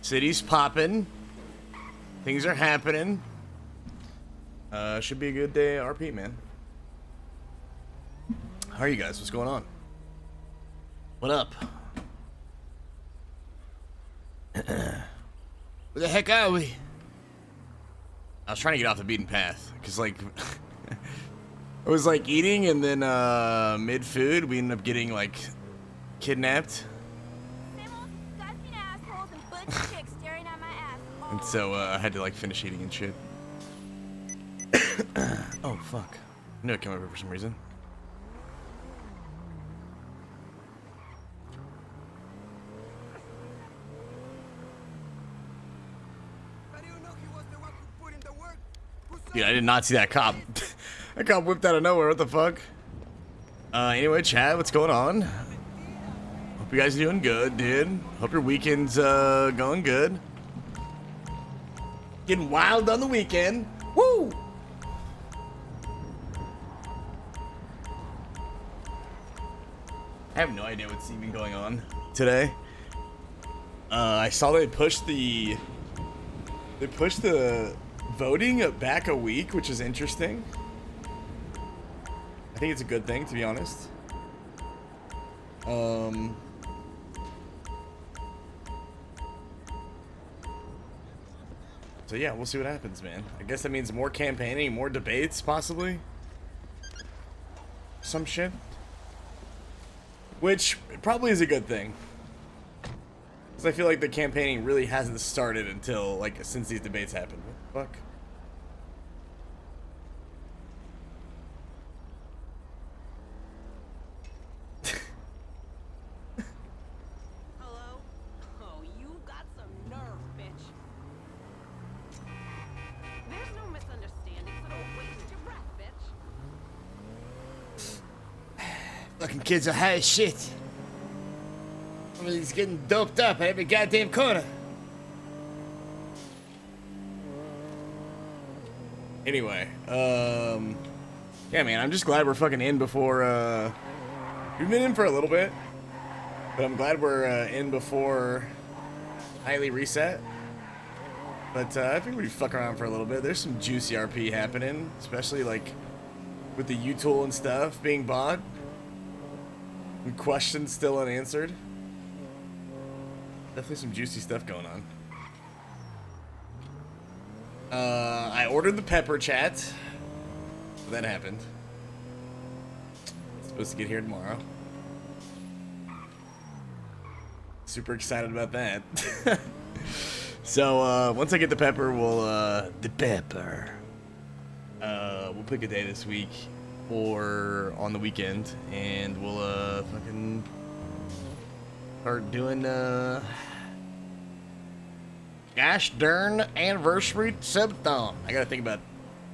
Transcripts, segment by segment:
City's popping. Things are happening. Should be a good day at RP, man. How are you guys? What's going on? What up? Where the heck are we? I was trying to get off the beaten path, because, like, I was, like, eating, and then, mid-food, we ended up getting, like, kidnapped. And so, I had to, like, finish eating and shit. Oh, fuck. I knew it came over for some reason. Dude, I did not see that cop. That cop whipped out of nowhere. What the fuck? Anyway, Chad, what's going on? Hope you guys are doing good, dude. Hope your weekend's going good. Getting wild on the weekend. Woo! I have no idea what's even going on today. I saw they pushed the voting back a week, which is interesting. I think it's a good thing, to be honest. So yeah, we'll see what happens, man. I guess that means more campaigning, more debates, possibly. Some shit. Which probably is a good thing. Because I feel like the campaigning really hasn't started until, like, since these debates happened. What the fuck? Hello? Oh, you got some nerve, bitch. There's no misunderstanding, so don't waste your breath, bitch. Fucking kids are high as shit. He's getting doped up at every goddamn corner. Anyway, yeah, man, I'm just glad we're fucking in before, we've been in for a little bit, but I'm glad we're, in before highly reset. But, I think we fuck around for a little bit. There's some juicy RP happening, especially, like, with the U-tool and stuff being bought. And questions still unanswered. Definitely some juicy stuff going on. I ordered the pepper, chat. So that happened. It's supposed to get here tomorrow. Super excited about that. So, once I get the pepper, we'll pick a day this week or on the weekend, and we'll, fucking start doing, gosh darn anniversary subathon. I gotta think about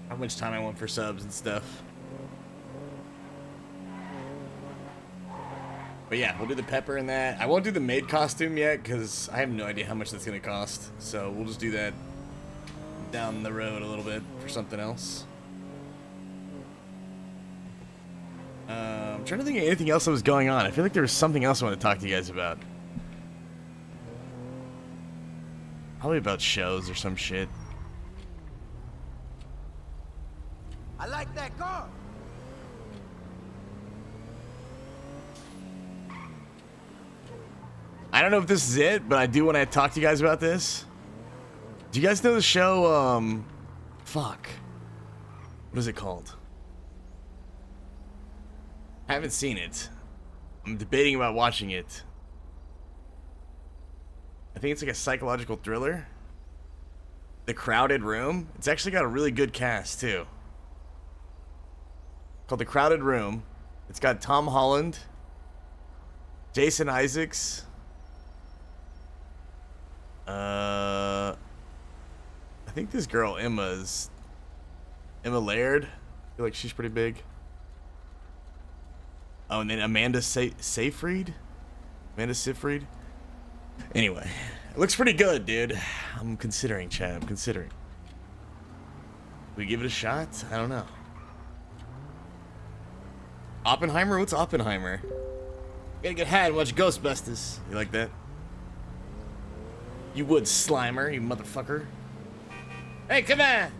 how much time I want for subs and stuff. But yeah, we'll do the pepper and that. I won't do the maid costume yet because I have no idea how much that's gonna cost. So we'll just do that down the road a little bit for something else. I'm trying to think of anything else that was going on. I feel like there was something else I want to talk to you guys about. Probably about shows or some shit. I like that car. I don't know if this is it, but I do want to talk to you guys about this. Do you guys know the show, fuck. What is it called? I haven't seen it. I'm debating about watching it. I think it's like a psychological thriller. The Crowded Room. It's actually got a really good cast, too. Called The Crowded Room. It's got Tom Holland, Jason Isaacs, I think this girl Emma Laird. I feel like she's pretty big. Oh, and then Amanda Seyfried? Amanda Seyfried? Anyway, it looks pretty good, dude. I'm considering, Chad. I'm considering. We give it a shot? I don't know. Oppenheimer? What's Oppenheimer? Gotta get high and watch Ghostbusters. You like that? You would, Slimer, you motherfucker. Hey, come on!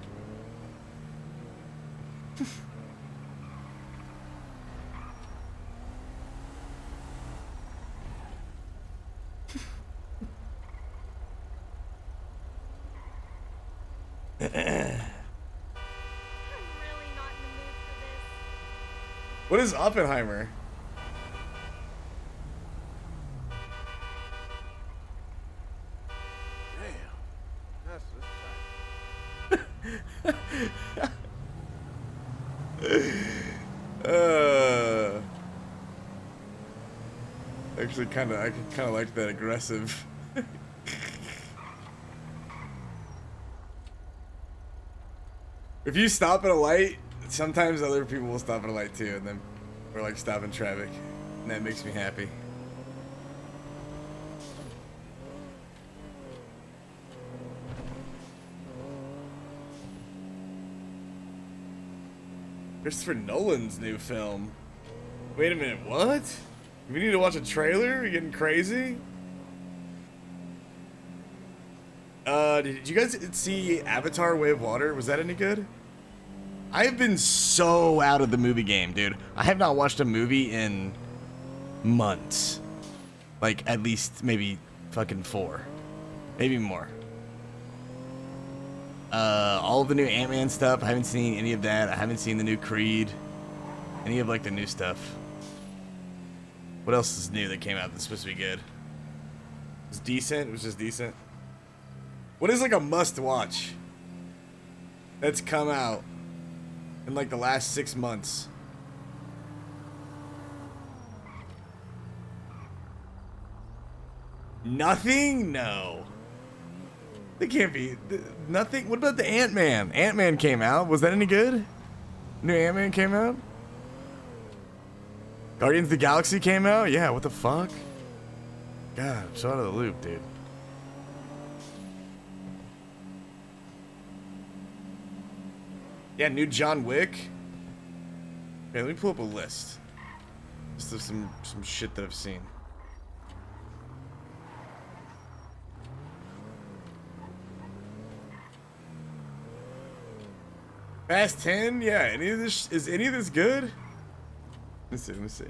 I'm really not in the mood for this. What is Oppenheimer? Damn. That's Actually, I kind of like that aggressive. If you stop at a light, sometimes other people will stop at a light too, and then we're like stopping traffic, and that makes me happy. Christopher Nolan's new film. Wait a minute, what? We need to watch a trailer? Are you getting crazy? Did you guys see Avatar: Way of Water? Was that any good? I have been so out of the movie game, dude. I have not watched a movie in months. Like, at least maybe fucking 4. Maybe more. All of the new Ant-Man stuff, I haven't seen any of that. I haven't seen the new Creed. Any of, like, the new stuff. What else is new that came out that's supposed to be good? It was decent. It was just decent. What is, like, a must-watch that's come out in, like, the last 6 months? Nothing? No. They can't be. Nothing? What about the Ant-Man? Ant-Man came out. Was that any good? New Ant-Man came out? Guardians of the Galaxy came out? Yeah, what the fuck? God, I'm so out of the loop, dude. Yeah, new John Wick. Okay, let me pull up a list. Just of some shit that I've seen. Fast 10? Yeah, any of this is any of this good? Let me see.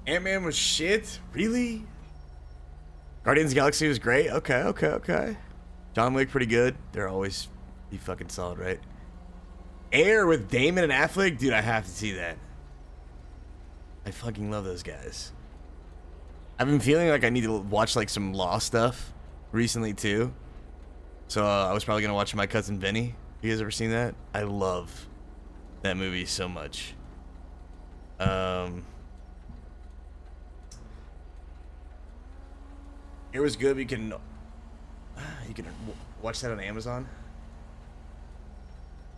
Ant-Man was shit? Really? Guardians of the Galaxy was great? Okay. John Wick pretty good. They're always be fucking solid, right? Air with Damon and Affleck? Dude, I have to see that. I fucking love those guys. I've been feeling like I need to watch like some Law stuff recently too. So I was probably gonna watch My Cousin Vinny. You guys ever seen that? I love that movie so much. It was good. You can watch that on Amazon.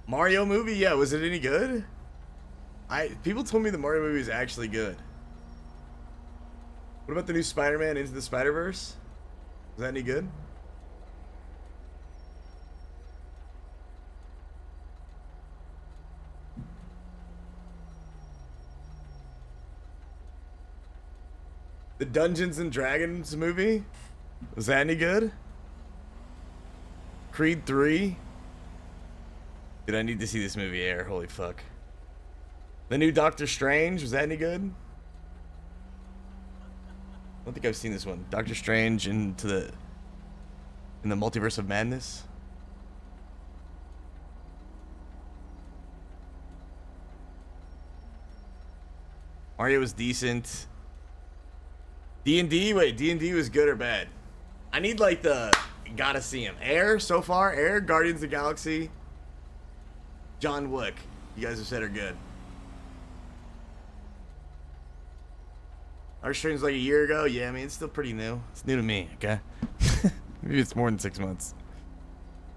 Mario movie? Yeah, was it any good? People told me the Mario movie is actually good. What about the new Spider-Man Into the Spider-Verse? Was that any good? The Dungeons and Dragons movie? Was that any good? Creed 3? Dude, I need to see this movie air. Holy fuck. The new Doctor Strange, was that any good? I don't think I've seen this one. Doctor Strange in the Multiverse of Madness. Mario was decent. D&D? Wait, D&D was good or bad? I need like the gotta see him. Air so far? Air, Guardians of the Galaxy, John Wick. You guys have said are good. Our stream's like a year ago. Yeah, I mean it's still pretty new. It's new to me, okay? Maybe it's more than 6 months.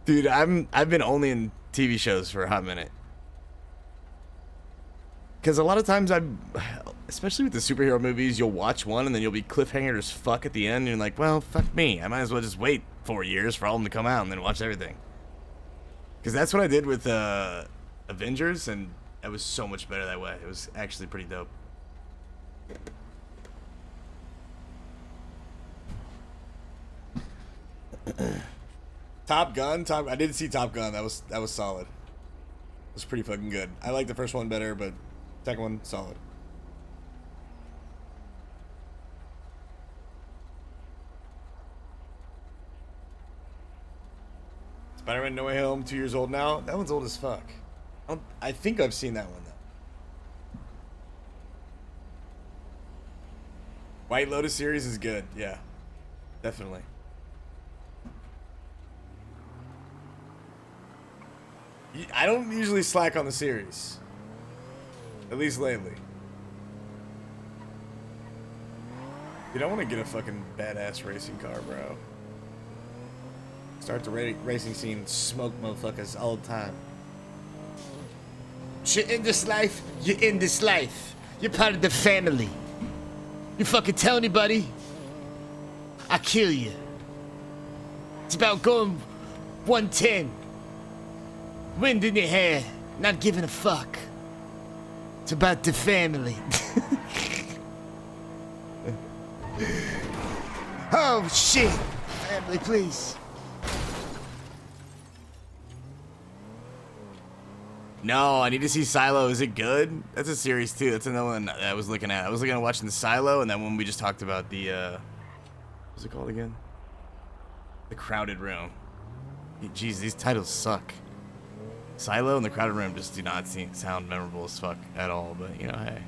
Dude, I've been only in TV shows for a hot minute. Cause a lot of times especially with the superhero movies, you'll watch one and then you'll be cliffhangered as fuck at the end. And you're like, well, fuck me. I might as well just wait 4 years for all of them to come out and then watch everything. Because that's what I did with Avengers, and it was so much better that way. It was actually pretty dope. Top Gun. I did see Top Gun. That was solid. It was pretty fucking good. I like the first one better, but second one solid. Spider-Man No Way Home, 2 years old now. That one's old as fuck. I think I've seen that one though. White Lotus series is good. Yeah, definitely. I don't usually slack on the series. At least lately. Dude, I want to get a fucking badass racing car, bro. Start the racing scene, smoke motherfuckers all the time. You're in this life, you're in this life. You're part of the family. You fucking tell anybody, I kill you. It's about going 110. Wind in your hair, not giving a fuck. It's about the family. Oh shit. Family, please. No, I need to see Silo. Is it good? That's a series too. That's another one that I was looking at. I was looking at watching the Silo, and then when we just talked about the, what's it called again? The Crowded Room. Jeez, these titles suck. Silo and the Crowded Room just do not sound memorable as fuck at all. But you know, hey,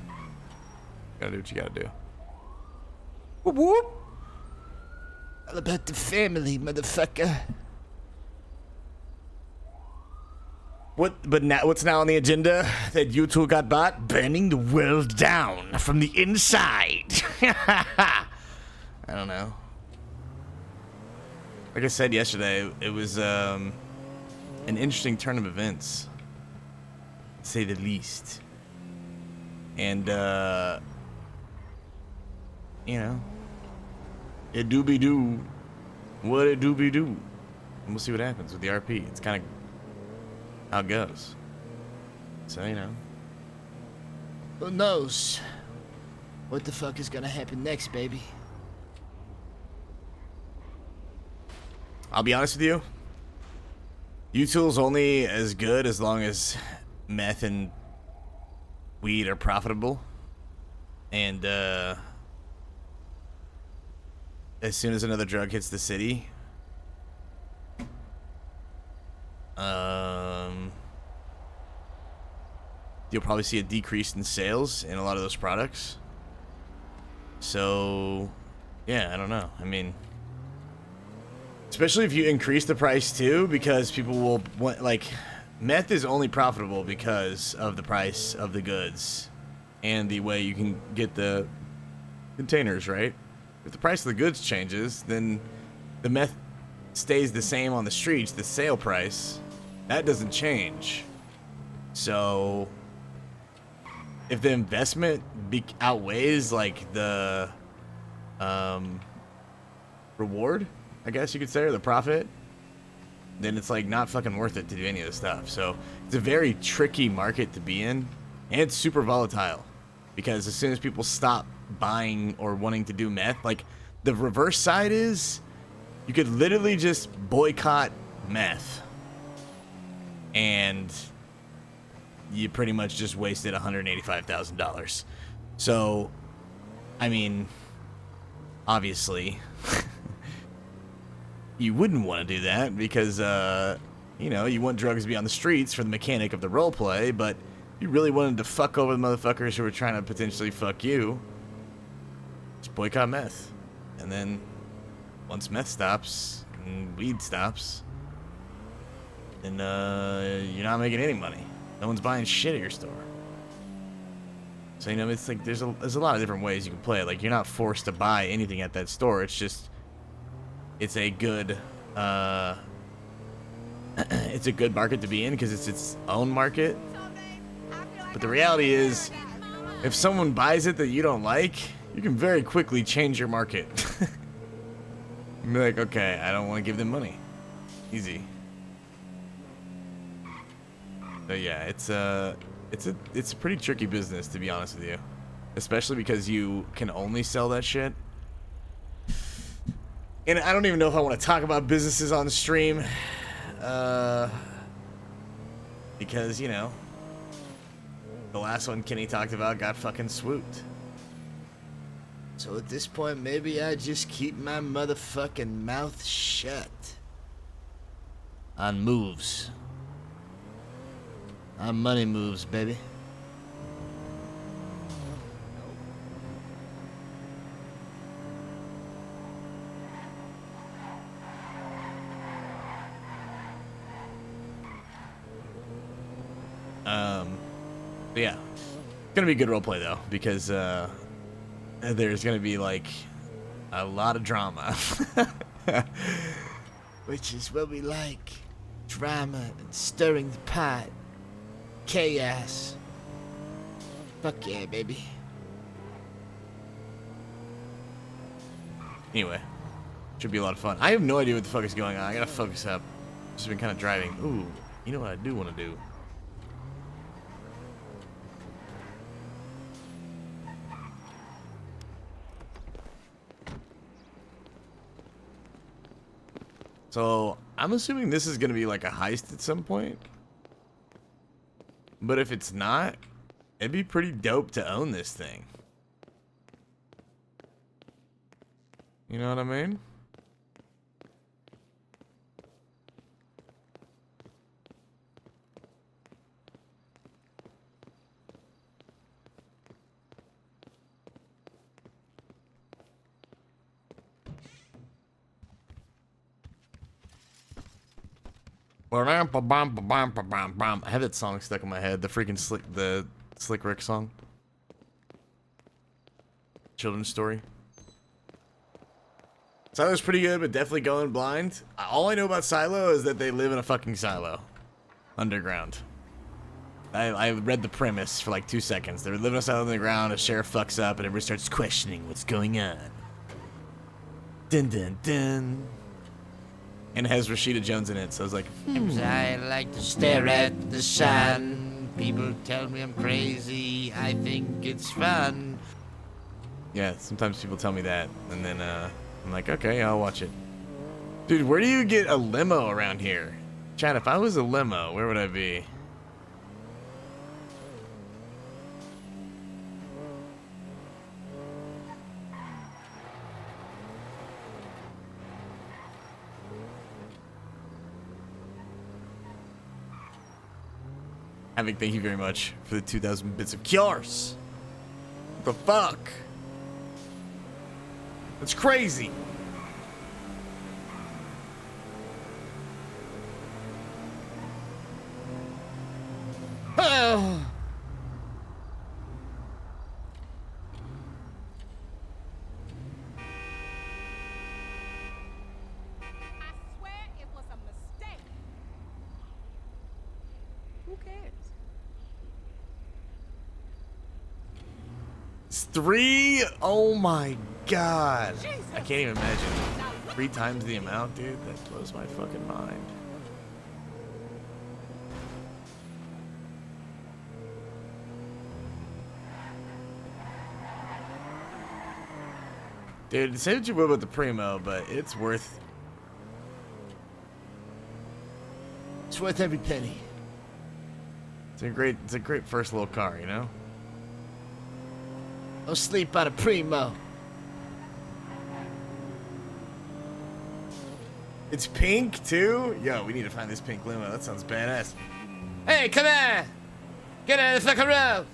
gotta do what you gotta do. Whoop whoop. All about the family, motherfucker. But now, what's now on the agenda that you two got bought? Burning the world down from the inside. I don't know. Like I said yesterday, it was an interesting turn of events, to say the least. And you know, it doobie doo, what it doobie doo, and we'll see what happens with the RP. It's kind of how it goes. So, you know. Who knows what the fuck is gonna happen next, baby? I'll be honest with you. U-Tool's only as good as long as meth and weed are profitable. And, as soon as another drug hits the city, you'll probably see a decrease in sales in a lot of those products. So, yeah, I don't know. I mean, especially if you increase the price too, because people will want, like, meth is only profitable because of the price of the goods and the way you can get the containers, right? If the price of the goods changes, then the meth stays the same on the streets, the sale price, that doesn't change. So if the investment outweighs like the reward, I guess you could say, or the profit, then it's like not fucking worth it to do any of this stuff. So it's a very tricky market to be in, and it's super volatile because as soon as people stop buying or wanting to do meth, like the reverse side is you could literally just boycott meth and you pretty much just wasted $185,000. So, I mean, obviously, you wouldn't want to do that because, you know, you want drugs to be on the streets for the mechanic of the role play, but you really wanted to fuck over the motherfuckers who were trying to potentially fuck you, just boycott meth. And then once meth stops and weed stops, then you're not making any money. No one's buying shit at your store. So, you know, it's like there's a lot of different ways you can play it. Like, you're not forced to buy anything at that store. It's just, it's a good it's a good market to be in because it's its own market. But the reality is, If someone buys it that you don't like, you can very quickly change your market. And be like, okay, I don't want to give them money. Easy. So yeah, it's a pretty tricky business, to be honest with you. Especially because you can only sell that shit. And I don't even know if I want to talk about businesses on the stream. Because, you know, the last one Kenny talked about got fucking swooped. So at this point, maybe I just keep my motherfucking mouth shut. On moves. On money moves, baby. But yeah, it's gonna be a good roleplay though, because there's gonna be like a lot of drama, which is what we like. Drama and stirring the pot, chaos. Fuck yeah, baby. Anyway, should be a lot of fun. I have no idea what the fuck is going on. I gotta focus up. Just been kind of driving. Ooh, you know what I do want to do? So, I'm assuming this is going to be like a heist at some point. But if it's not, it'd be pretty dope to own this thing. You know what I mean? I have that song stuck in my head. The freaking Slick Rick song. Children's story. Silo's pretty good, but definitely going blind. All I know about Silo is that they live in a fucking silo. Underground. I read the premise for like 2 seconds. They were living in a silo underground, a sheriff fucks up, and everybody starts questioning what's going on. Dun dun dun. And it has Rashida Jones in it, so I was like, I like to stare at the sun. People tell me I'm crazy. I think it's fun. Yeah, sometimes people tell me that, and then I'm like, okay, I'll watch it. Dude, where do you get a limo around here? Chad, if I was a limo, where would I be? Havoc, thank you very much for the 2,000 bits of cures. What the fuck? That's crazy. Oh. I swear it was a mistake. Who cares? It's 3? Oh my god. I can't even imagine. 3 times the amount, dude. That blows my fucking mind. Dude, say what you will about the Primo, but it's worth every penny. It's a great first little car, you know? Don't sleep on a Primo. It's pink too? Yo, we need to find this pink limo. That sounds badass. Hey, come on! Get out of the fucking road!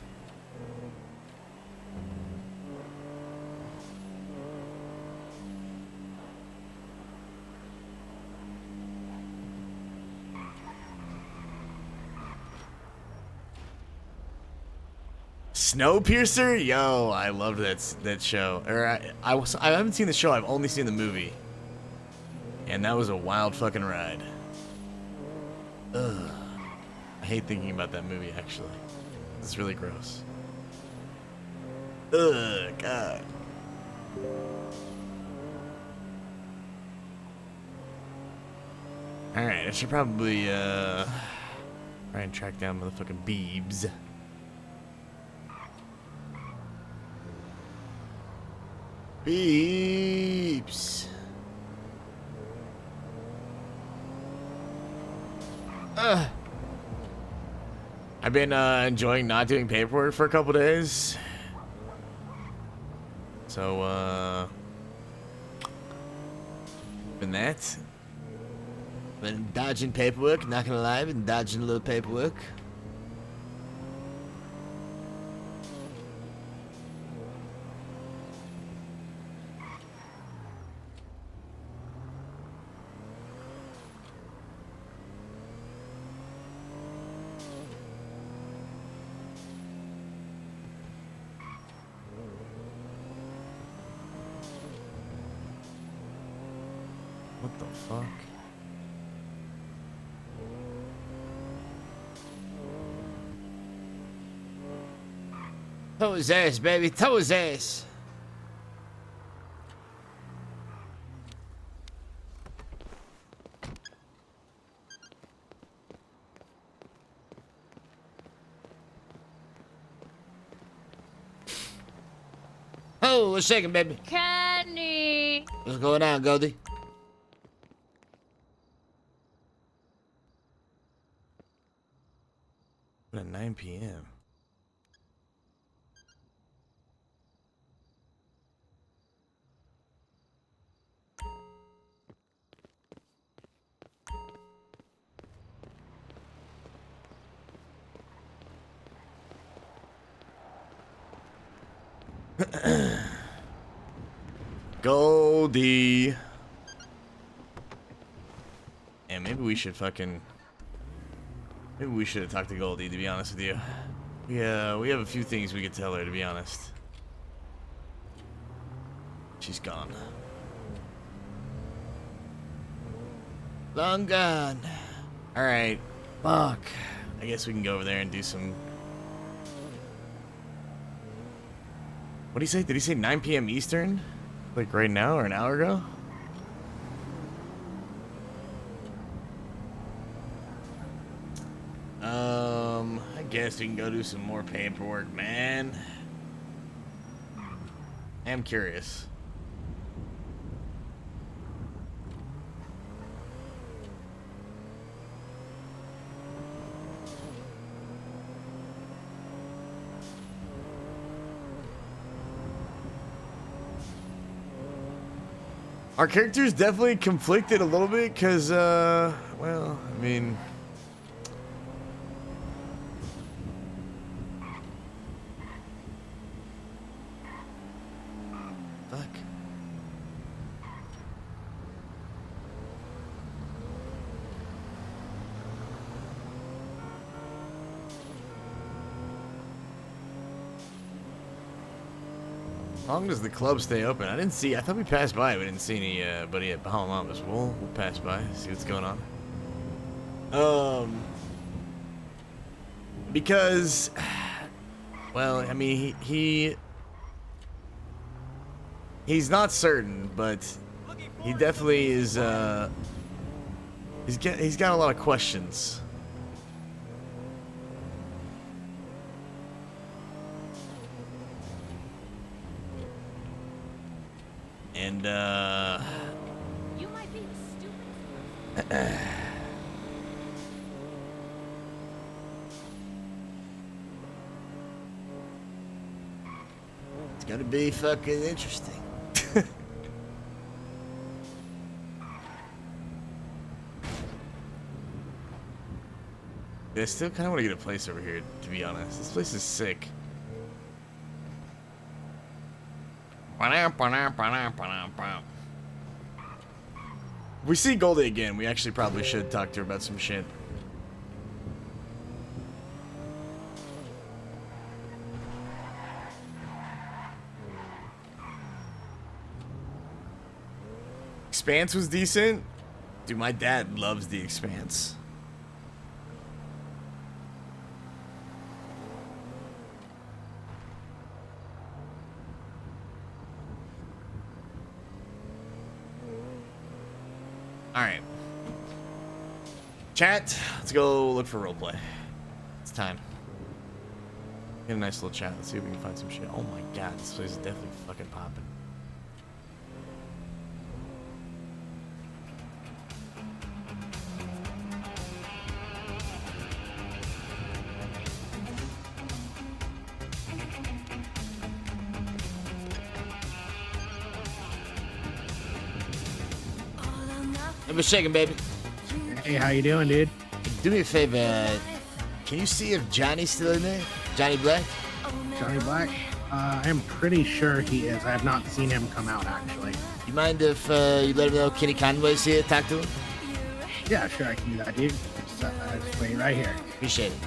Snowpiercer? Yo, I loved that show. Or I haven't seen the show. I've only seen the movie. And that was a wild fucking ride. Ugh. I hate thinking about that movie, actually. It's really gross. Ugh, God. Alright, I should probably, try and track down motherfucking Beebs. Beeps. I've been enjoying not doing paperwork for a couple days. So been that. Been dodging paperwork, not gonna lie, been dodging a little paperwork. What the fuck? Toe his ass, baby. Toe his ass. Oh, what's shaking, baby? Kenny. What's going on, Goldie? At 9 p.m. Goldie. And maybe we should fucking... Maybe we should have talked to Goldie, to be honest with you. Yeah, we have a few things we could tell her, to be honest. She's gone. Long gone. Alright. Fuck. I guess we can go over there and do some... What did he say? Did he say 9 p.m. Eastern? Like right now or an hour ago? I guess we can go do some more paperwork, man. I'm curious. Our characters definitely conflicted a little bit because, well, I mean... Fuck. How long does the club stay open? I didn't see. I thought we passed by. We didn't see anybody at Bahamas. We'll pass by, see what's going on. Because, well, I mean, he's not certain, but he definitely is. He's got a lot of questions. And, You might be stupid. it's gonna be fucking interesting. I still kind of want to get a place over here, to be honest. This place is sick. If we see Goldie again, we actually probably should talk to her about some shit. Expanse was decent. Dude, my dad loves The Expanse. Chat, let's go look for roleplay. It's time. Get a nice little chat. Let's see if we can find some shit. Oh my god, this place is definitely fucking popping. Let me shaking, baby. Hey, how you doing, dude? Do me a favor. Can you see if Johnny's still in there? Johnny Black? Johnny Black? I am pretty sure he is. I have not seen him come out, actually. You mind if you let him know Kenny Conway's here? Talk to him? Yeah, sure, I can do that, dude. Just wait right here. Appreciate it.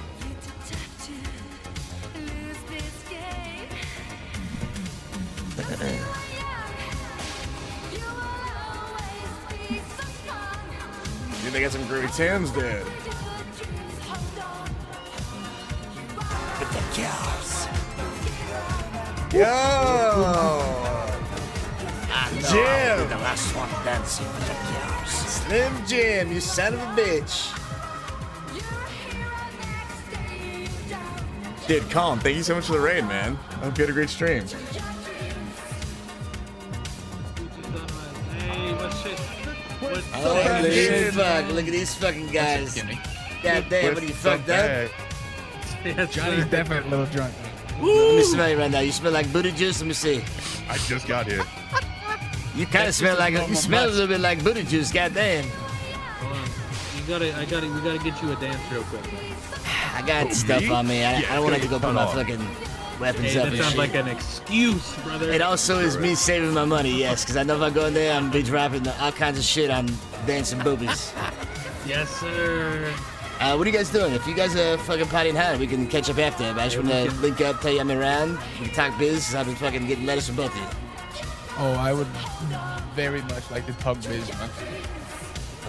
Dude, they got some groovy Tims, dude. With the cows. Yo! I know Jim. I'll be the last one dancing with the cows. Slim Jim, you son of a bitch. Dude, Colin, thank you so much for the raid, man. I hope you had a great stream. Hey, what's shit? Oh, shit, fuck. Look at these fucking guys. God damn, what are you fucked up? Johnny's definitely a little drunk. Let me smell you right now. You smell like booty juice? Let me see. I just got here. You kind of smell like you smell a little bit like booty juice. God damn. We gotta get you a dance real quick. I got stuff on me. I don't want to have to go put my fucking weapons Hey, up that and sounds shit. like an excuse, brother. It also is me saving my money, yes, because I know if I go in there, I'm gonna be dropping all kinds of shit on dancing boobies. Yes, sir. What are you guys doing? If you guys are fucking partying hard, we can catch up after. But I just want to link up, tell you I'm around. We can talk biz. I've been fucking getting letters from both of you. Oh, I would very much like to talk biz, man.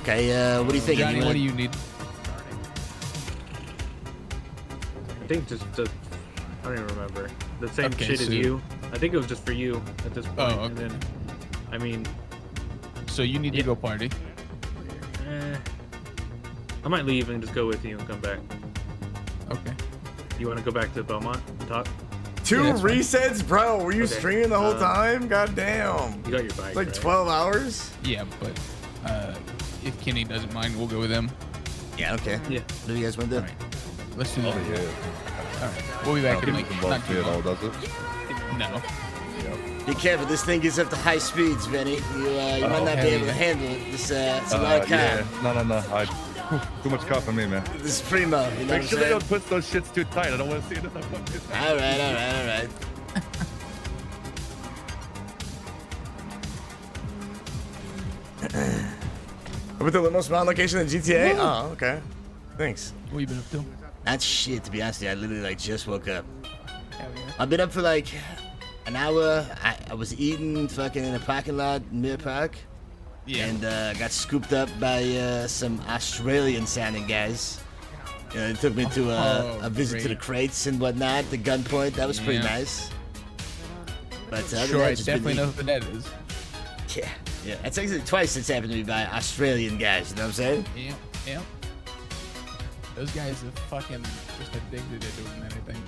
Okay, what do you think? Johnny, what do you need? I think just I don't even remember. The same Okay, shit as so- you. I think it was just for you at this point. Oh, okay. And then, I mean, So you need to go party. I might leave and just go with you and come back. Okay. You want to go back to Belmont and talk? Two Yeah, that's fine. resets, bro. Were you Okay, streaming the whole time? God damn. You got your bike, It's like right? 12 hours? Yeah, but if Kenny doesn't mind, we'll go with him. Yeah, okay. Yeah. What do you guys want to All do? right. Let's do that. Oh, yeah. All right. We'll be back in like not too at all, long. does it? No. Be careful. This thing gets up to high speeds, Vinny. You might not be hell able to yeah. handle it. It's a lot of car. Yeah. No. Too much car for me, man. This is primo. You know what Make I'm sure they saying? don't twist those shits too tight. I don't want to see it in the fucking. All right. With the most mountain location in GTA? Oh, okay. Thanks. What you been up to? That's shit, to be honest with you. I literally like just woke up. Hell yeah. I've been up for like an hour. I was eating fucking in a parking lot in Mirror Park. Yeah. And got scooped up by some Australian sounding guys. You know, they took me to a visit to the great. crates and whatnot, the gunpoint. That was pretty Yeah. nice. But other than Sure, that, I just been definitely know eating. who that is. Yeah. That's actually twice it's happened to me by Australian guys. You know what I'm saying? Yeah. Those guys are fucking just addicted to doing anything.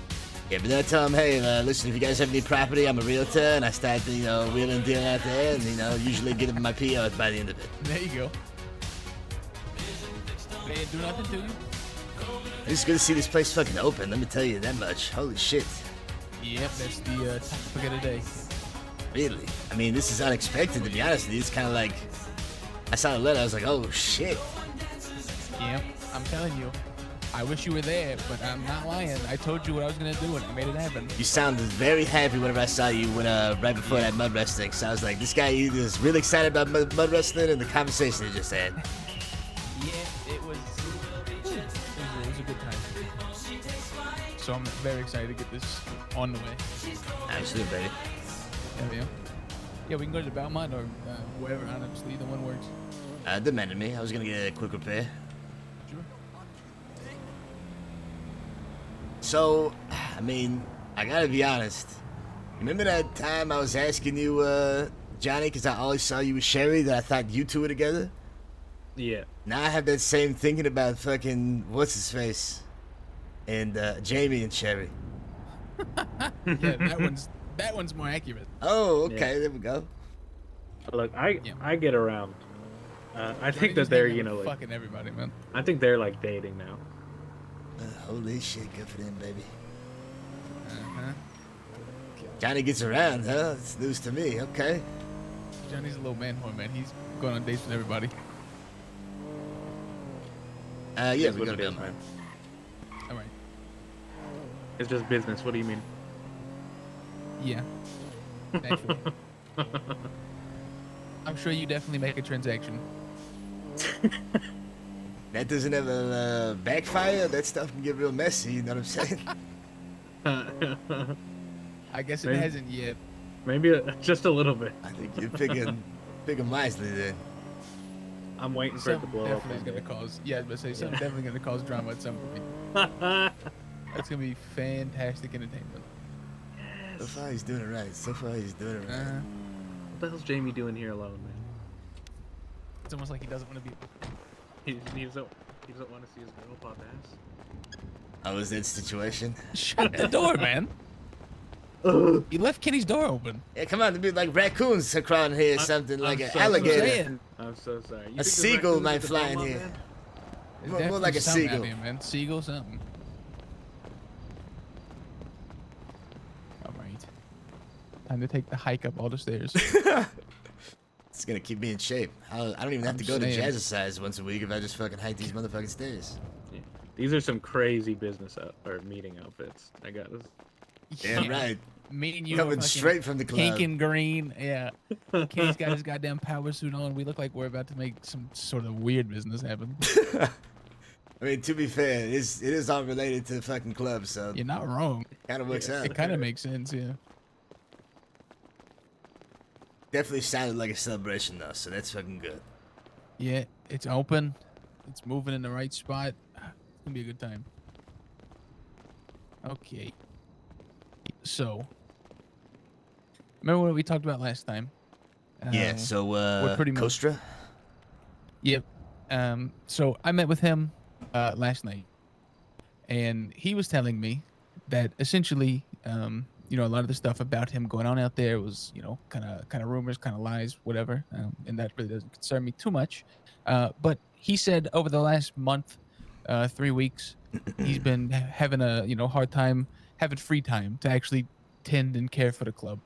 Yeah, but then I tell them, hey, listen, if you guys have any property, I'm a realtor, and I start, wheeling and dealing out there, and, usually get them my PO by the end of it. There you go. They didn't do nothing to you? It's good to see this place fucking open, let me tell you that much. Holy shit. Yep, that's the topic of the day. Really? I mean, this is unexpected, to be honest with you. It's kind of like, I saw the letter, I was like, oh, shit. Yep, I'm telling you. I wish you were there, but I'm not lying. I told you what I was gonna do and I made it happen. You sounded very happy whenever I saw you right before that mud wrestling. So I was like, this guy either is really excited about mud wrestling and the conversation he just had. Yeah, it was a good time. So I'm very excited to get this on the way. Absolutely, baby. Yeah. Yeah, we can go to Belmont or wherever, honestly. Either one works. Demanded me. I was gonna get a quick repair. Sure. So, I mean, I gotta be honest. Remember that time I was asking you, Johnny, because I always saw you with Sherry, that I thought you two were together? Yeah. Now I have that same thinking about fucking what's his face, and Jamie and Cherry. Yeah, that one's more accurate. Oh, okay, Yeah. there we go. Look, Yeah. I get around. I Johnny think that just they're, hanging you out know, with like, fucking everybody, man. I think they're like dating now. Holy shit, good for them, baby. Uh-huh. Johnny gets around, huh? It's news to me. Okay. Johnny's a little man whore, man. He's going on dates with everybody. Yeah, That's we're what gonna it be is, on that. man. All right. It's just business. What do you mean? Yeah. Naturally. I'm sure you definitely make a transaction. That doesn't ever backfire. That stuff can get real messy. You know what I'm saying? I guess it Maybe- hasn't yet. Maybe just a little bit. I think you're picking wisely then. I'm waiting for it to Something blow up. definitely is one going to cause. Yeah, I was about to say something definitely going to cause drama at some point. day. That's going to be fantastic entertainment. So far he's doing it right. So far he's doing it right. What the hell's Jamie doing here alone, man? It's almost like he doesn't want to be. He doesn't want to see his girl pop ass. How was that situation? Shut the door, man. You left Kenny's door open. Yeah, come on, to be like raccoons around here, something like I'm an so alligator. saying. I'm so sorry. You think A there's seagull raccoons might at the fly in Belmont, here. man? There's More definitely like a something out seagull. here, man. Seagull, something. All right. Time to take the hike up all the stairs. It's gonna keep me in shape. I don't even have I'm to go to saying. jazzercise once a week if I just fucking hike these motherfucking stairs. Yeah. These are some crazy business or meeting outfits. I got this. Damn right. Me and you Coming are fucking straight from the club. pink and green. Yeah. Kenny's got his goddamn power suit on. We look like we're about to make some sort of weird business happen. I mean, to be fair, it is all related to the fucking club, so You're not wrong. kind of works out. It kind of makes sense, yeah. Definitely sounded like a celebration though, so that's fucking good. Yeah, it's open. It's moving in the right spot. It's gonna be a good time. Okay. So, remember what we talked about last time? Yeah. So we're pretty much- Kostra. Yep. So I met with him last night, and he was telling me that essentially, you know, a lot of the stuff about him going on out there was, you know, kind of rumors, kind of lies, whatever, and that really doesn't concern me too much. But he said over the last month, 3 weeks, he's been having a, you know, hard time having free time to actually tend and care for the club,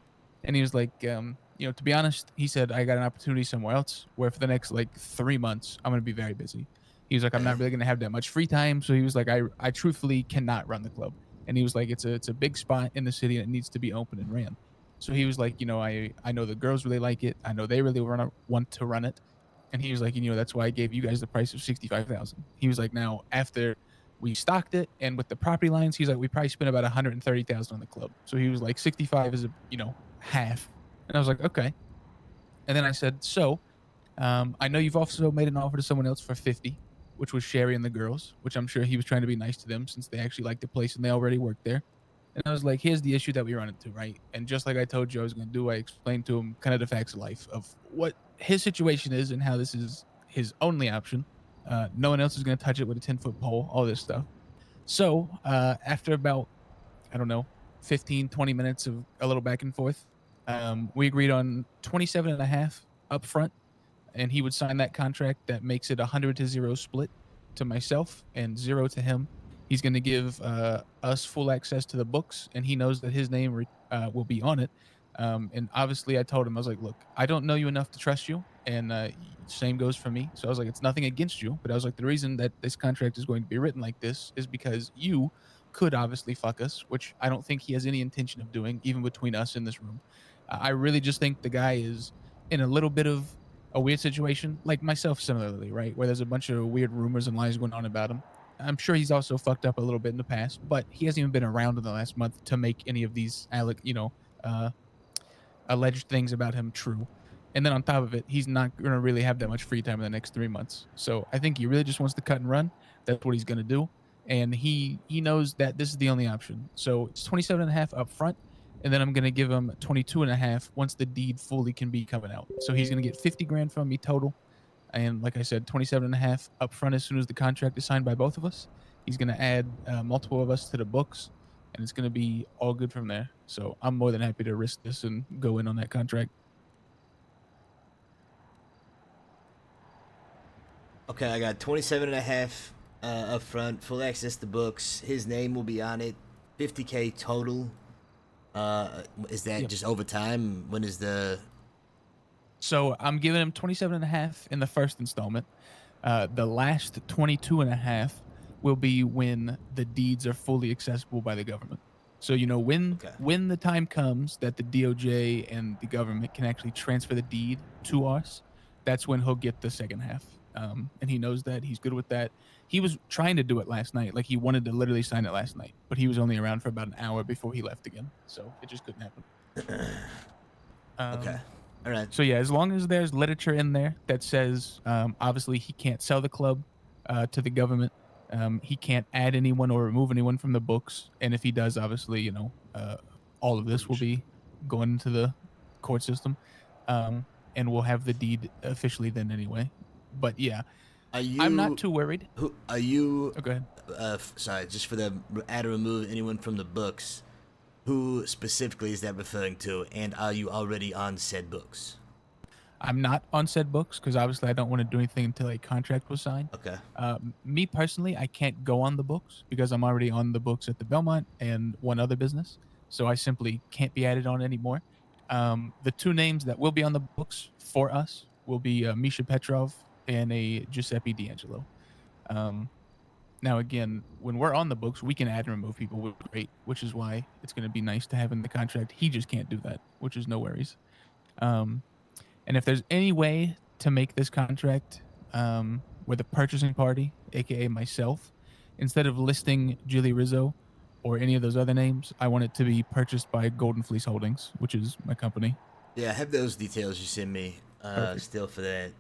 and he was like, you know, to be honest, he said, I got an opportunity somewhere else where for the next like 3 months, I'm going to be very busy. He was like, I'm not really going to have that much free time. So he was like, I truthfully cannot run the club. And he was like, it's a big spot in the city and it needs to be open and ran. So he was like, you know, I know the girls really like it. I know they really want to run it. And he was like, you know, that's why I gave you guys the price of 65,000. He was like, now after we stocked it and with the property lines, he's like, we probably spent about 130,000 on the club. So he was like, 65 is you know, half. And I was like, okay. And then I said, so, I know you've also made an offer to someone else for 50, which was Sherry and the girls, which I'm sure he was trying to be nice to them since they actually like the place and they already work there. And I was like, here's the issue that we run into, right? And just like I told you I was going to do, I explained to him kind of the facts of life of what his situation is and how this is his only option. No one else is going to touch it with a 10-foot pole, all this stuff. So after about, I don't know, 15, 20 minutes of a little back and forth, we agreed on 27 and a half up front, and he would sign that contract that makes it 100-0 split to myself and 0 to him. He's going to give us full access to the books, and he knows that his name will be on it. And obviously, I told him, I was like, look, I don't know you enough to trust you, and same goes for me. So I was like, it's nothing against you, but I was like, the reason that this contract is going to be written like this is because you could obviously fuck us, which I don't think he has any intention of doing, even between us in this room. I really just think the guy is in a little bit of a weird situation, like myself similarly, right? Where there's a bunch of weird rumors and lies going on about him. I'm sure he's also fucked up a little bit in the past, but he hasn't even been around in the last month to make any of these, alleged things about him true. And then on top of it, he's not going to really have that much free time in the next 3 months. So I think he really just wants to cut and run. That's what he's going to do. And he knows that this is the only option. So it's 27 and a half up front. And then I'm going to give him 22 and a half once the deed fully can be coming out. So he's going to get 50 grand from me total. And like I said, 27 and a half up front as soon as the contract is signed by both of us. He's going to add multiple of us to the books, and it's going to be all good from there. So I'm more than happy to risk this and go in on that contract. Okay, I got 27 and a half up front, full access to books. His name will be on it. 50K total. Is that Yep. just over time? When is the... So I'm giving him 27 and a half in the first installment. The last 22 and a half will be when the deeds are fully accessible by the government. So, you know, when the time comes that the DOJ and the government can actually transfer the deed to us, that's when he'll get the second half. And he knows that. He's good with that. He was trying to do it last night. Like, he wanted to literally sign it last night, but he was only around for about an hour before he left again. So it just couldn't happen. Okay. All right. So yeah, as long as there's literature in there that says, obviously he can't sell the club to the government, he can't add anyone or remove anyone from the books, and if he does, obviously, you know, all of this will be going into the court system, and we'll have the deed officially then anyway. But yeah, I'm not too worried. Who are you? Oh, go ahead. Sorry, just for the add or remove anyone from the books. Who specifically is that referring to, and are you already on said books? I'm not on said books because obviously I don't want to do anything until a contract was signed. Okay. Me personally, I can't go on the books because I'm already on the books at the Belmont and one other business, so I simply can't be added on anymore. The two names that will be on the books for us will be Misha Petrov and a Giuseppe D'Angelo. Now, again, when we're on the books, we can add and remove people, which is great, which is why it's going to be nice to have in the contract. He just can't do that, which is no worries. And if there's any way to make this contract where the purchasing party, aka myself, instead of listing Julie Rizzo or any of those other names, I want it to be purchased by Golden Fleece Holdings, which is my company. Yeah, I have those details you sent me still for that.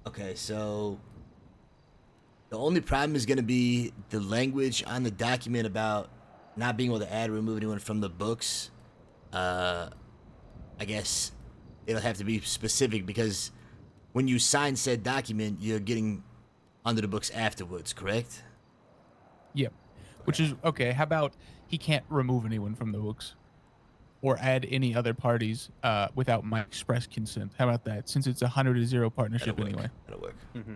Okay, so the only problem is going to be the language on the document about not being able to add or remove anyone from the books. I guess it'll have to be specific because when you sign said document, you're getting under the books afterwards, correct? Yep. Which is okay. How about he can't remove anyone from the books or add any other parties without my express consent? How about that? Since it's a 100-0 partnership That'll work. anyway. That'll work. Mm-hmm.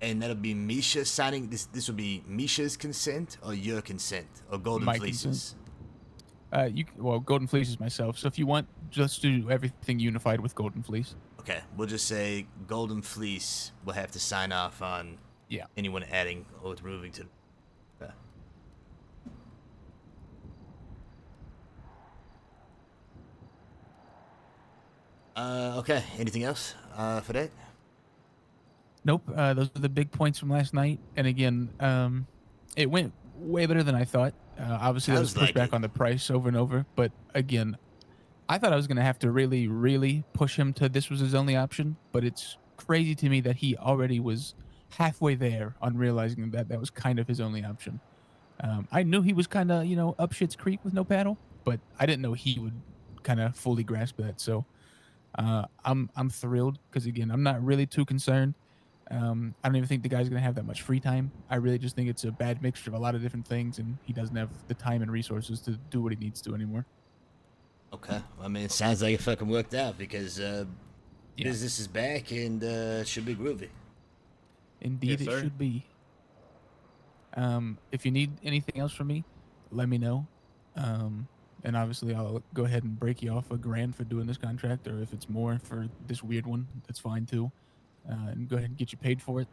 And that'll be Misha signing this. This will be Misha's consent or your consent or Golden My Fleece's. Well, Golden Fleece is myself. So if you want, just do everything unified with Golden Fleece. Okay, we'll just say Golden Fleece will have to sign off on Yeah. anyone adding or removing to. Okay. Okay. Anything else for that? Nope. Those are the big points from last night. And again, it went way better than I thought. Obviously, there was Sounds like pushback it. on the price over and over. But again, I thought I was going to have to really, really push him to this was his only option. But it's crazy to me that he already was halfway there on realizing that that was kind of his only option. I knew he was kind of, up shit's creek with no paddle, but I didn't know he would kind of fully grasp that. So I'm thrilled because, again, I'm not really too concerned. I don't even think the guy's going to have that much free time. I really just think it's a bad mixture of a lot of different things, and he doesn't have the time and resources to do what he needs to anymore. Okay. I mean, it sounds like it fucking worked out because business is back and should be groovy. Indeed, Yes, it sir. should be. If you need anything else from me, let me know. And obviously, I'll go ahead and break you off $1,000 for doing this contract, or if it's more for this weird one, that's fine too. And go ahead and get you paid for it.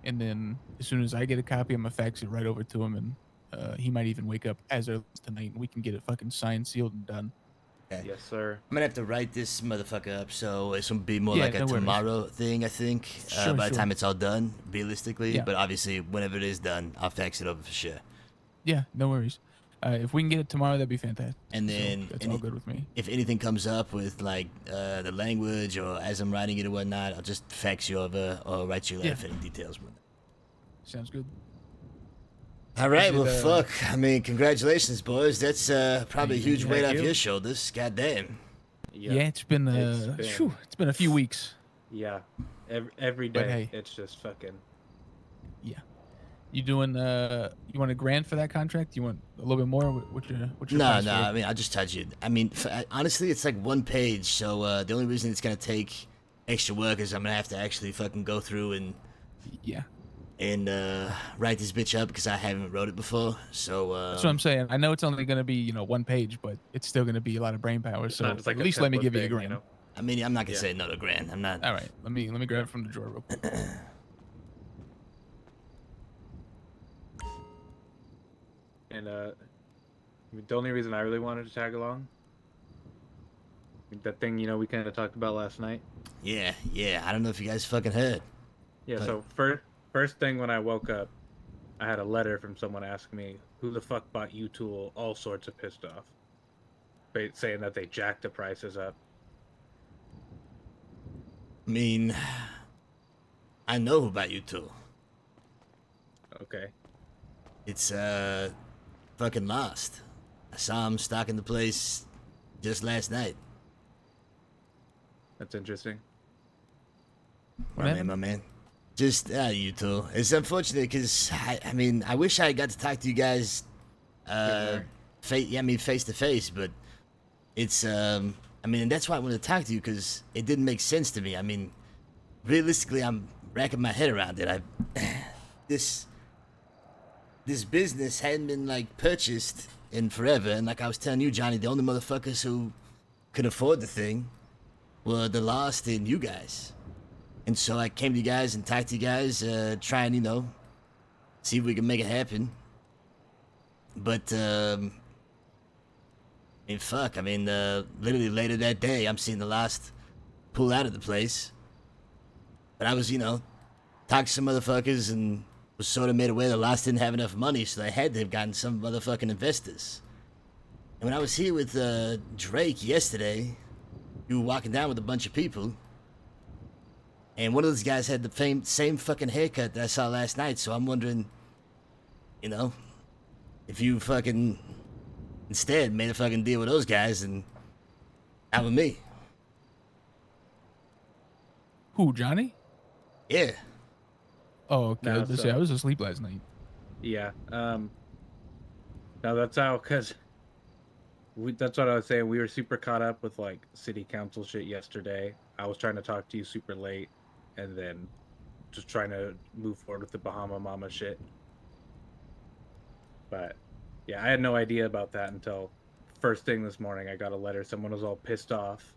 And then as soon as I get a copy, I'm gonna fax it right over to him, and he might even wake up as early as tonight, and we can get it fucking signed, sealed, and done. Okay. Yes, sir. I'm gonna have to write this motherfucker up, so it's gonna be more Yeah, like a no worries. tomorrow thing, I think. Sure, by the sure. time it's all done, realistically. Yeah. But obviously, whenever it is done, I'll fax it over for sure. Yeah, no worries. If we can get it tomorrow, that'd be fantastic. And So then that's all good with me. if anything comes up with like the language or as I'm writing it or whatnot, I'll just fax you over or write you a letter for any details. Sounds good. All right, Is it, well, fuck. I mean, congratulations, boys. That's probably a huge Thank weight off you. your shoulders. Goddamn. Yeah, it's been it's been a few weeks. Yeah, every But day. hey. It's just fucking. Yeah. You doing you want $1,000 for that contract? You want a little bit more? What's your No, price no. for it? I mean, I'll just touch it. I mean, honestly, it's like one page. So the only reason it's gonna take extra work is I'm gonna have to actually fucking go through and Yeah. write this bitch up because I haven't wrote it before. So That's what I'm saying. I know it's only going to be, one page, but it's still going to be a lot of brain power. So not just like at a least let me template give you thing, $1,000. I mean, I'm not gonna say no to grand. I'm not. All right. Let me grab it from the drawer real quick. And the only reason I really wanted to tag along, that thing we kind of talked about last night. Yeah. I don't know if you guys fucking heard. Yeah. But- So first thing when I woke up, I had a letter from someone asking me who the fuck bought U-Tool, all sorts of pissed off, saying that they jacked the prices up. I mean, I know about you two. Okay. It's fucking lost. I saw him stocking the place just last night. That's interesting. My man. Just you two. It's unfortunate because I mean I wish I got to talk to you guys, face to face, but it's I mean that's why I wanted to talk to you because it didn't make sense to me. I mean, realistically, I'm racking my head around it. This business hadn't been like purchased in forever, and like I was telling you, Johnny, the only motherfuckers who could afford the thing were the Lost and you guys. And so I came to you guys and talked to you guys, try and, see if we can make it happen. But, fuck, literally later that day, I'm seeing the Lost pull out of the place. But I was, talking to some motherfuckers and was sort of made aware the Lost didn't have enough money, so they had to have gotten some motherfucking investors. And when I was here with Drake yesterday, you were walking down with a bunch of people. And one of those guys had the same fucking haircut that I saw last night, so I'm wondering, if you fucking instead made a fucking deal with those guys and not with me. Who, Johnny? Yeah. Oh, okay. No, Let's see, I was asleep last night. Yeah. No, that's how, because that's what I was saying. We were super caught up with like city council shit yesterday. I was trying to talk to you super late, and then just trying to move forward with the Bahama Mama shit. But yeah, I had no idea about that until first thing this morning. I got a letter. Someone was all pissed off,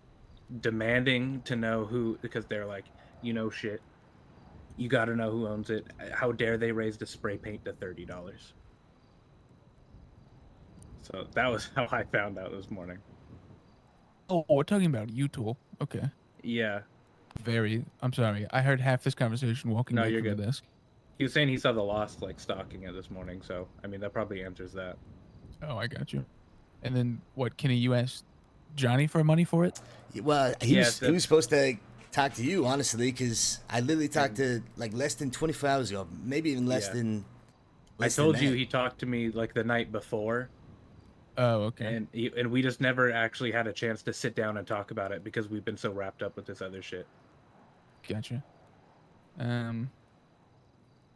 demanding to know who, because they're like, shit. You got to know who owns it. How dare they raise the spray paint to $30? So that was how I found out this morning. Oh, we're talking about U-Tool. Okay. Yeah. I'm sorry. I heard half this conversation walking No, back you're from good. the desk. He was saying he saw the Lost like stalking it this morning, so I mean that probably answers that. Oh, I got you. And then what, Kenny, you asked Johnny for money for it? Well, he Yes, was supposed to talk to you, honestly, because I literally talked to like less than 24 hours ago, maybe even less Yeah. than. I less told than you that. he talked to me like the night before, Oh, okay. and we just never actually had a chance to sit down and talk about it because we've been so wrapped up with this other shit. Gotcha.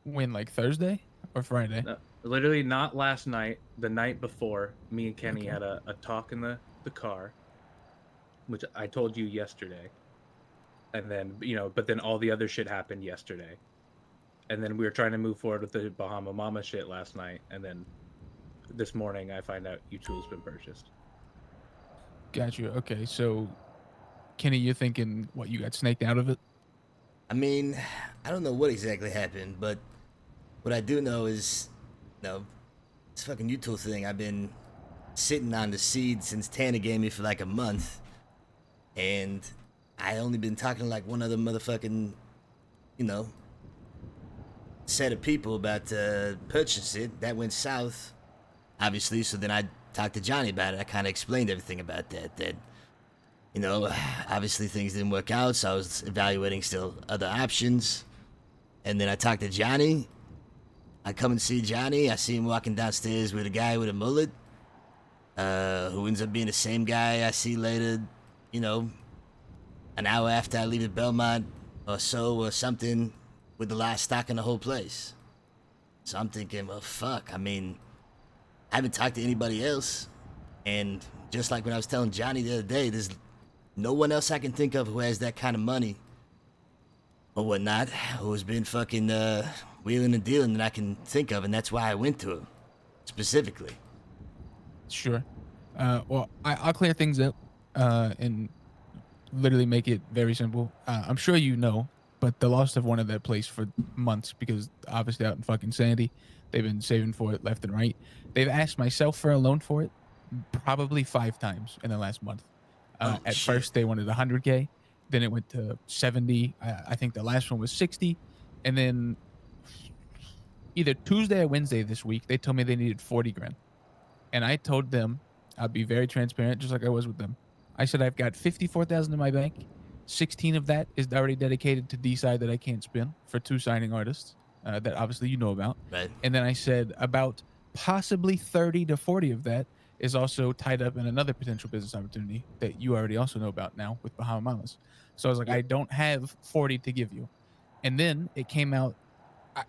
When, like Thursday or Friday? No, literally not last night, the night before, me and Kenny Okay. had a talk in the car, which I told you yesterday. And then, but then all the other shit happened yesterday. And then we were trying to move forward with the Bahama Mama shit last night. And then this morning I find out U-Tool's been purchased. Got you. Okay, so Kenny, you're thinking what, you got snaked out of it? I mean, I don't know what exactly happened, but what I do know is, this fucking U-Tool thing, I've been sitting on the seed since Tanner gave me for like a month. And I only been talking to like one other motherfucking, set of people about to purchase it. That went south. obviously, so then I talked to Johnny about it. I kind of explained everything about that. That, you know, obviously things didn't work out, so I was evaluating still other options. And then I talked to Johnny. I come and see Johnny. I see him walking downstairs with a guy with a mullet, who ends up being the same guy I see later, you know, an hour after I leave at Belmont or so or something, with the last stock in the whole place. So I'm thinking, well, fuck. I mean, I haven't talked to anybody else. And just like when I was telling Johnny the other day, there's no one else I can think of who has that kind of money or whatnot, who has been fucking wheeling and dealing that I can think of. And that's why I went to him specifically. Sure. Well, I'll clear things up and literally make it very simple. I'm sure you know, but the Lost have wanted that place for months because obviously out in fucking Sandy, they've been saving for it left and right. They've asked myself for a loan for it probably 5 times in the last month. At shit. first, they wanted 100K. Then it went to 70. I think the last one was 60. And then either Tuesday or Wednesday this week, they told me they needed 40 grand. And I told them, I'd be very transparent, just like I was with them. I said, I've got 54,000 in my bank. 16 of that is already dedicated to D-side that I can't spend for 2 signing artists that obviously you know about. Right. And then I said about possibly 30 to 40 of that is also tied up in another potential business opportunity that you already also know about now with Bahama Mamas. So I was like, I don't have 40 to give you. And then it came out,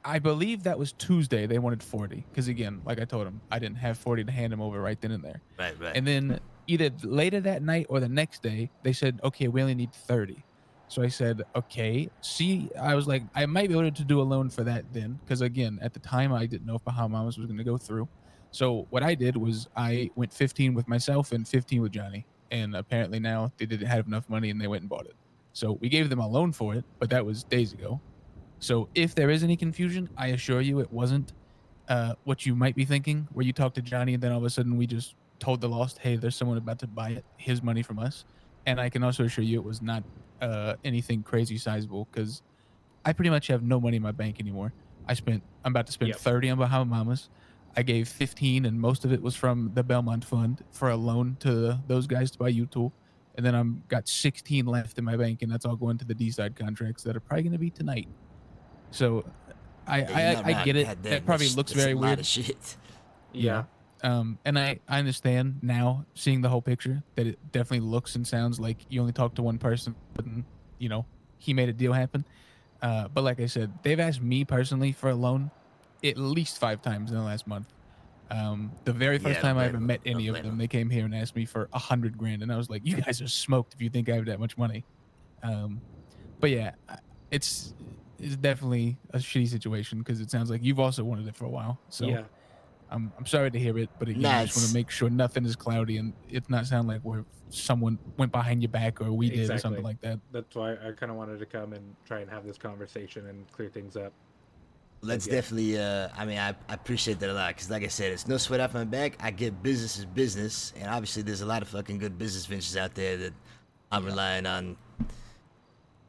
I believe that was Tuesday. They wanted 40 because, again, like I told them, I didn't have 40 to hand them over right then and there. Right. And then either later that night or the next day, they said, okay, we only need 30. So I said, okay. See, I was like, I might be able to do a loan for that then. Because, again, at the time, I didn't know if Bahama Mamas was going to go through. So what I did was I went 15 with myself and 15 with Johnny. And apparently now they didn't have enough money and they went and bought it. So we gave them a loan for it, but that was days ago. So if there is any confusion, I assure you it wasn't what you might be thinking, where you talked to Johnny and then all of a sudden we just told the Lost, hey, there's someone about to buy it, his money from us. And I can also assure you it was not anything crazy sizable because I pretty much have no money in my bank anymore. I'm about to spend 30 on Bahama Mamas. I gave 15 and most of it was from the Belmont Fund for a loan to those guys to buy U-Tool. And then I'm got 16 left in my bank and that's all going to the D-side contracts that are probably going to be tonight. So I get it. God damn, That probably looks very a weird. lot of shit. Yeah. And I understand now, seeing the whole picture, that it definitely looks and sounds like you only talked to one person, and, you know, he made a deal happen. But like I said, they've asked me personally for a loan at least 5 times in the last month. The very first time I ever met any of them, they came here and asked me for 100 grand, and I was like, "You guys are smoked if you think I have that much money." But yeah, it's definitely a shitty situation because it sounds like you've also wanted it for a while. So Yeah. I'm sorry to hear it, but again, I just want to make sure nothing is cloudy and it's not sound like someone went behind your back or we did or something like that. That's why I kind of wanted to come and try and have this conversation and clear things up. That's definitely, I mean, I appreciate that a lot because, like I said, it's no sweat off my back. I get business is business, and obviously there's a lot of fucking good business ventures out there that I'm relying on.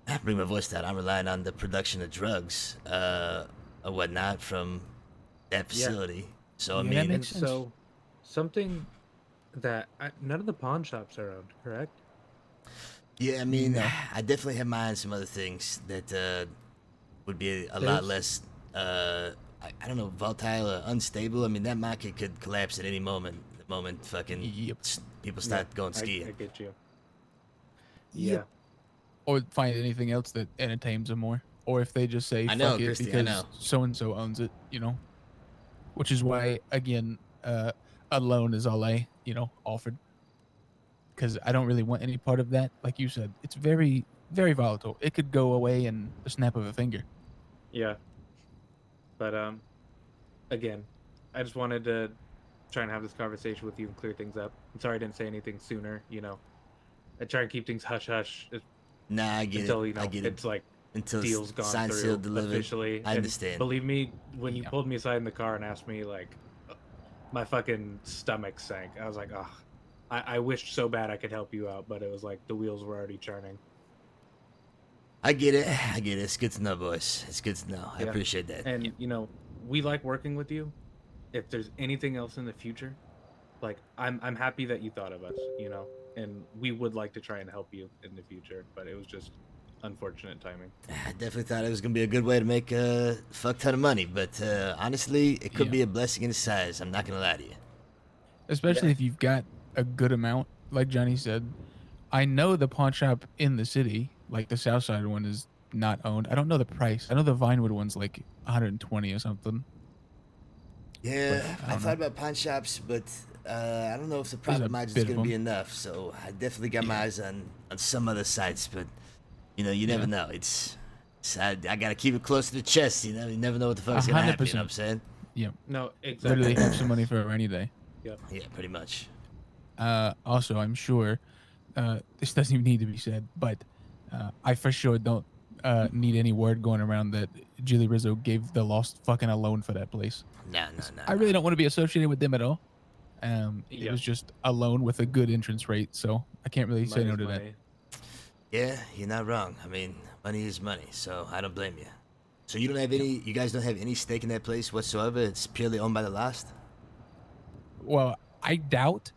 I bring my voice down. I'm relying on the production of drugs or whatnot from that facility. So, I mean, and so something that none of the pawn shops are owned, correct? Yeah, I mean, I definitely have my eye on some other things that would be a lot less, I don't know, volatile or unstable. I mean, that market could collapse at any moment. The moment fucking people start going skiing. I get you. Yeah. Or find anything else that entertains them more. Or if they just say, I know, fuck it, Christy, I because know. so-and-so owns it, you know? Which is why, again, a loan is all I, offered. Because I don't really want any part of that. Like you said, it's very, very volatile. It could go away in the snap of a finger. Yeah. But, again, I just wanted to try and have this conversation with you and clear things up. I'm sorry I didn't say anything sooner, I try and keep things hush-hush. Nah, I get until, it. I get it's it. like Until deal's gone signed, through sealed, delivered. officially. I And understand. believe me, when you pulled me aside in the car and asked me, like, my fucking stomach sank. I was like, oh, I wished so bad I could help you out, but it was like the wheels were already churning. I get it. I get it. It's good to know, boys. It's good to know. I Yeah. appreciate that. And, we like working with you. if there's anything else in the future, like I'm happy that you thought of us, you know, and we would like to try and help you in the future, but it was just unfortunate timing. I definitely thought it was gonna be a good way to make a fuck ton of money, but honestly, it could Yeah. be a blessing in disguise. I'm not gonna lie to you. Especially if you've got a good amount, like Johnny said. I know the pawn shop in the city, like the South Side one, is not owned. I don't know the price. I know the Vinewood one's like 120 or something. Yeah, I I don't thought know. about pawn shops, but I don't know if the There's a profit margin is bit of gonna be them. enough. So I definitely got my Yeah. eyes on some other sites, but you know, you never Yeah. know. I gotta keep it close to the chest. You never know what the fuck's gonna happen. You know what I'm 100%. saying? Yeah. No, Literally exactly. have some money for a rainy day. Yep. Yeah, pretty much. Also, I'm sure this doesn't even need to be said, but I for sure don't need any word going around that Jilly Rizzo gave the Lost fucking a loan for that place. No, 'Cause no, no, I no. really don't want to be associated with them at all. It Yep. was just a loan with a good entrance rate, so I can't really say Money no is to that. money. Yeah, you're not wrong. I mean, money is money, so I don't blame you. So you don't have any. You guys don't have any stake in that place whatsoever. It's purely owned by the Lost. Well, I doubt.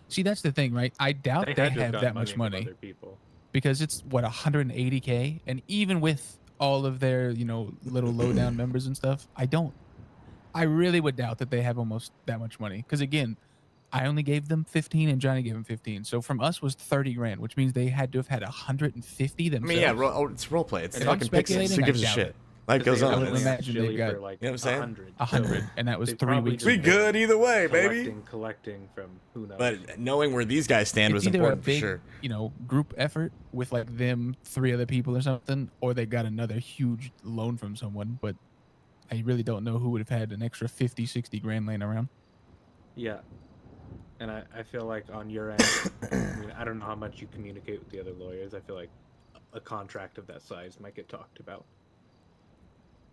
See, that's the thing, right? I doubt They they had to have have gotten that much from money other people. because it's what 180K, and even with all of their little lowdown members and stuff, I really would doubt that they have almost that much money. Because again, I only gave them 15, and Johnny gave him 15. So from us was 30 grand, which means they had to have had 150 I themselves. mean, yeah, it's role play. It's If I'm fucking Pixies. speculating, Who I gives a doubt shit? it. Life goes They I on. would only It's- imagine asked they've Jilly got for like You know what I'm saying? 100. 100, and that was They've 3 probably weeks just We ago. been good either way, baby. collecting from who knows. But knowing where these guys stand It's was either a important for big, sure. group effort with like them 3 other people or something, or they got another huge loan from someone. But I really don't know who would have had an extra 50, 60 grand laying around. Yeah. And I feel like on your end, I mean, I don't know how much you communicate with the other lawyers. I feel like a contract of that size might get talked about.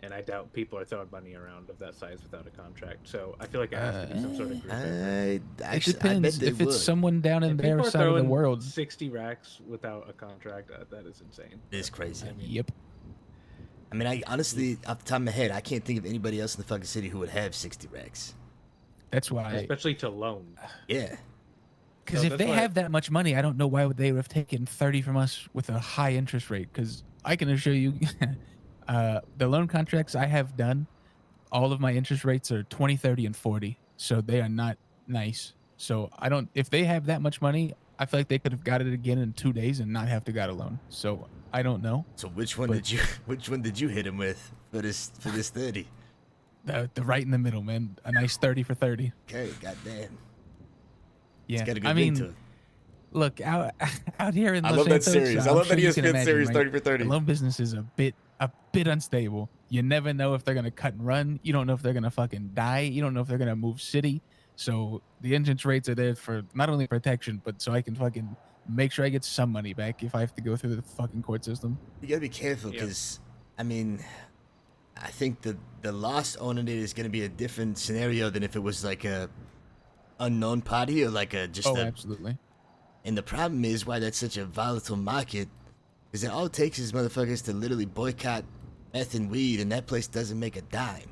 And I doubt people are throwing money around of that size without a contract. So I feel like it has to be some sort of group effort. It Actually, I bet depends. they If would. it's someone down in If their people are side of the throwing world, 60 racks without a contract, that is insane. It is crazy. I mean, yep. I mean, I honestly, off the top of my head, I can't think of anybody else in the fucking city who would have 60 racks. That's why. especially to loan. Yeah. Because No, if that's they why- have that much money, I don't know why would they would have taken 30 from us with a high interest rate. Because I can assure you, the loan contracts I have done, all of my interest rates are 20, 30, and 40. So they are not nice. So I don't. If they have that much money, I feel like they could have got it again in 2 days and not have to got a loan. So I don't know. So which one But- did you? Which one did you hit him with for this 30? The right in the middle, man. A nice 30 for 30. Okay, goddamn. Yeah. Got a good I ring mean, to it. look out here in I Los love that Santos, series. I I'm love sure that he you has can fifth imagine, series right? 30 for 30. The loan business is a bit unstable. You never know if they're gonna cut and run. You don't know if they're gonna fucking die. You don't know if they're gonna move city. So the entrance rates are there for not only protection, but so I can fucking make sure I get some money back if I have to go through the fucking court system. You gotta be careful Yeah. because, I mean, I think the lost owning it is gonna be a different scenario than if it was like a unknown party or like a just Oh, a. absolutely. And the problem is why that's such a volatile market, is that all it takes is motherfuckers to literally boycott meth and weed, and that place doesn't make a dime.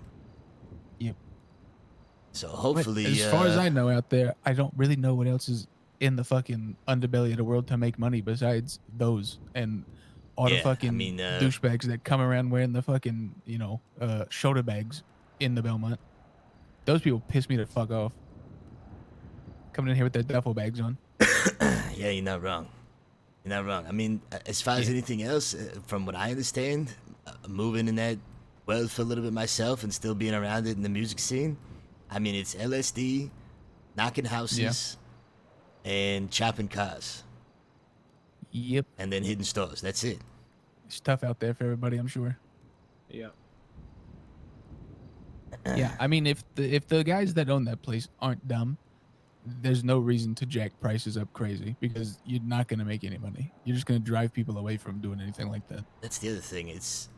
Yep. So But hopefully, as far as I know out there, I don't really know what else is in the fucking underbelly of the world to make money besides those and all Yeah, the I fucking mean, douchebags that come around wearing the fucking shoulder bags in the Belmont. Those people piss me the fuck off. Coming in here with their duffel bags on. yeah, you're not wrong. You're not wrong. I mean, as far as Yeah. anything else, from what I understand, moving in that world for a little bit myself and still being around it in the music scene, I mean, it's LSD, knocking houses, and chopping cars, Yep. and then hitting stores. That's it. It's tough out there for everybody, I'm sure. Yeah. Yeah, I mean, if the guys that own that place aren't dumb, there's no reason to jack prices up crazy because you're not gonna make any money. You're just gonna drive people away from doing anything like that. That's the other thing. It's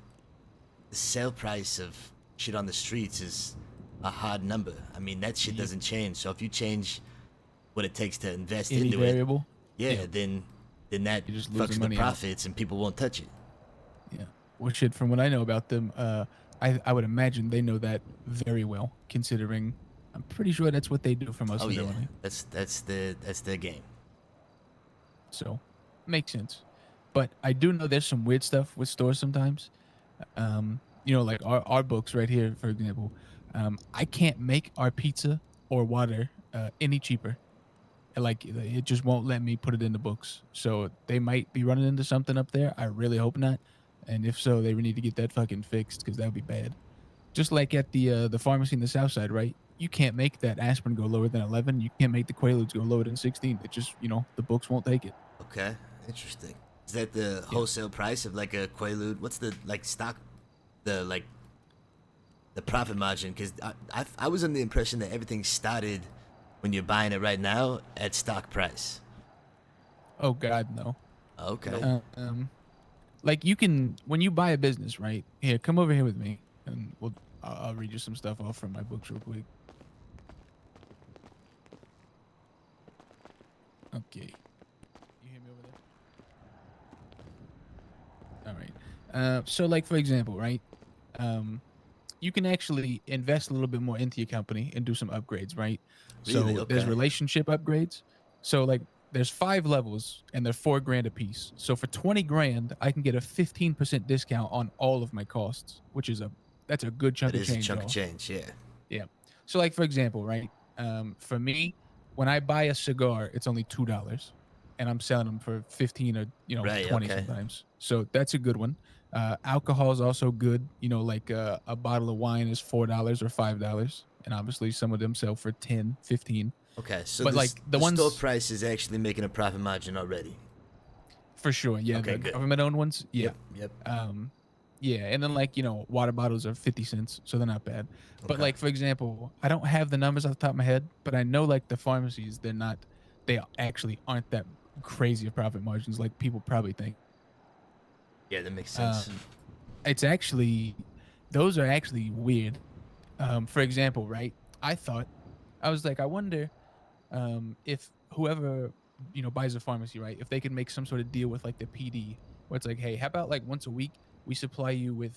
the sale price of shit on the streets is a hard number. I mean, that shit doesn't change. So if you change what it takes to invest Any into it, variable. yeah, then that You're just fucks losing the money out. profits and people won't touch it. Yeah. Well, shit. From what I know about them, I would imagine they know that very well, considering I'm pretty sure that's what they do for most Oh of their yeah, money. that's their game. So makes sense. But I do know there's some weird stuff with stores sometimes. Like our books right here, for example. I can't make our pizza or water any cheaper. Like it just won't let me put it in the books. So they might be running into something up there. I really hope not. And if so, they need to get that fucking fixed because that would be bad. Just like at the pharmacy in the south side, right? You can't make that aspirin go lower than 11. You can't make the Quaaludes go lower than 16. It just, the books won't take it. Okay, interesting. Is that the Yeah. wholesale price of like a Quaalude? What's the like stock, the like the profit margin? Because I was under the impression that everything started when you're buying it right now at stock price. Oh God, no. Okay. Like you can when you buy a business, right? Here, come over here with me, and I'll read you some stuff off from my books real quick. Okay. You hear me over there? All right. So like for example, right? You can actually invest a little bit more into your company and do some upgrades, right? Really? So there's Okay. relationship upgrades. So like there's 5 levels and they're $4 grand a piece. So for 20 grand, I can get a 15% discount on all of my costs, which is that's a good chunk That of is a change, chunk of y'all. change. Yeah. Yeah. So like for example, right? For me, when I buy a cigar, it's only $2, and I'm selling them for 15 or Right. 20 Okay. sometimes. So that's a good one. Alcohol is also good. Like a bottle of wine is $4 or $5, and obviously some of them sell for 10, 15. Okay. So But this like the the store ones price is actually making a profit margin already. for sure, yeah, Okay. the Good. government owned ones, yeah. Yep. Yep. Yeah, and then like water bottles are 50 cents, so they're not bad. But Okay. like for example, I don't have the numbers off the top of my head, but I know like the pharmacies, they actually aren't that crazy of profit margins like people probably think. Yeah, that makes sense. Um, it's actually those are actually weird. For example, right? I was like, I wonder if whoever buys a pharmacy, right, if they could make some sort of deal with like the PD, where it's like, hey, how about like once a week we supply you with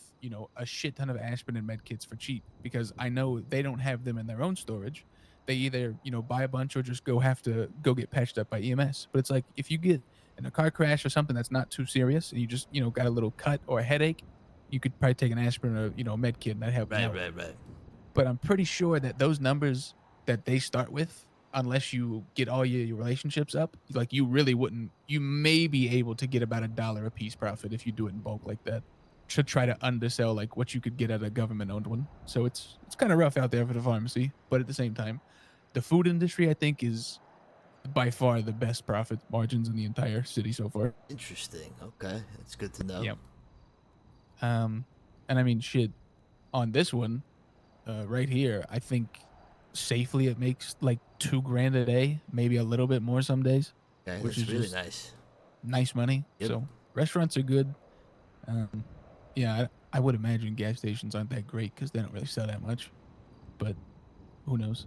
a shit ton of aspirin and med kits for cheap, because I know they don't have them in their own storage. They either buy a bunch or just have to go get patched up by EMS. But it's like if you get in a car crash or something that's not too serious and you just got a little cut or a headache, you could probably take an aspirin or med kit and that help you Right. out. Right. Right. But I'm pretty sure that those numbers that they start with, unless you get all your relationships up, like you really wouldn't. You may be able to get about $1 a piece profit if you do it in bulk like that, to try to undersell like what you could get at a government owned one. So it's kind of rough out there for the pharmacy, but at the same time, the food industry I think is by far the best profit margins in the entire city so far. Interesting. Okay, that's good to know. Yeah. And I mean shit on this one, right here, I think safely it makes like $2 grand a day, maybe a little bit more some days, Okay, which that's is really just nice. nice money. Yep. So restaurants are good. Um, yeah, I would imagine gas stations aren't that great because they don't really sell that much, but who knows?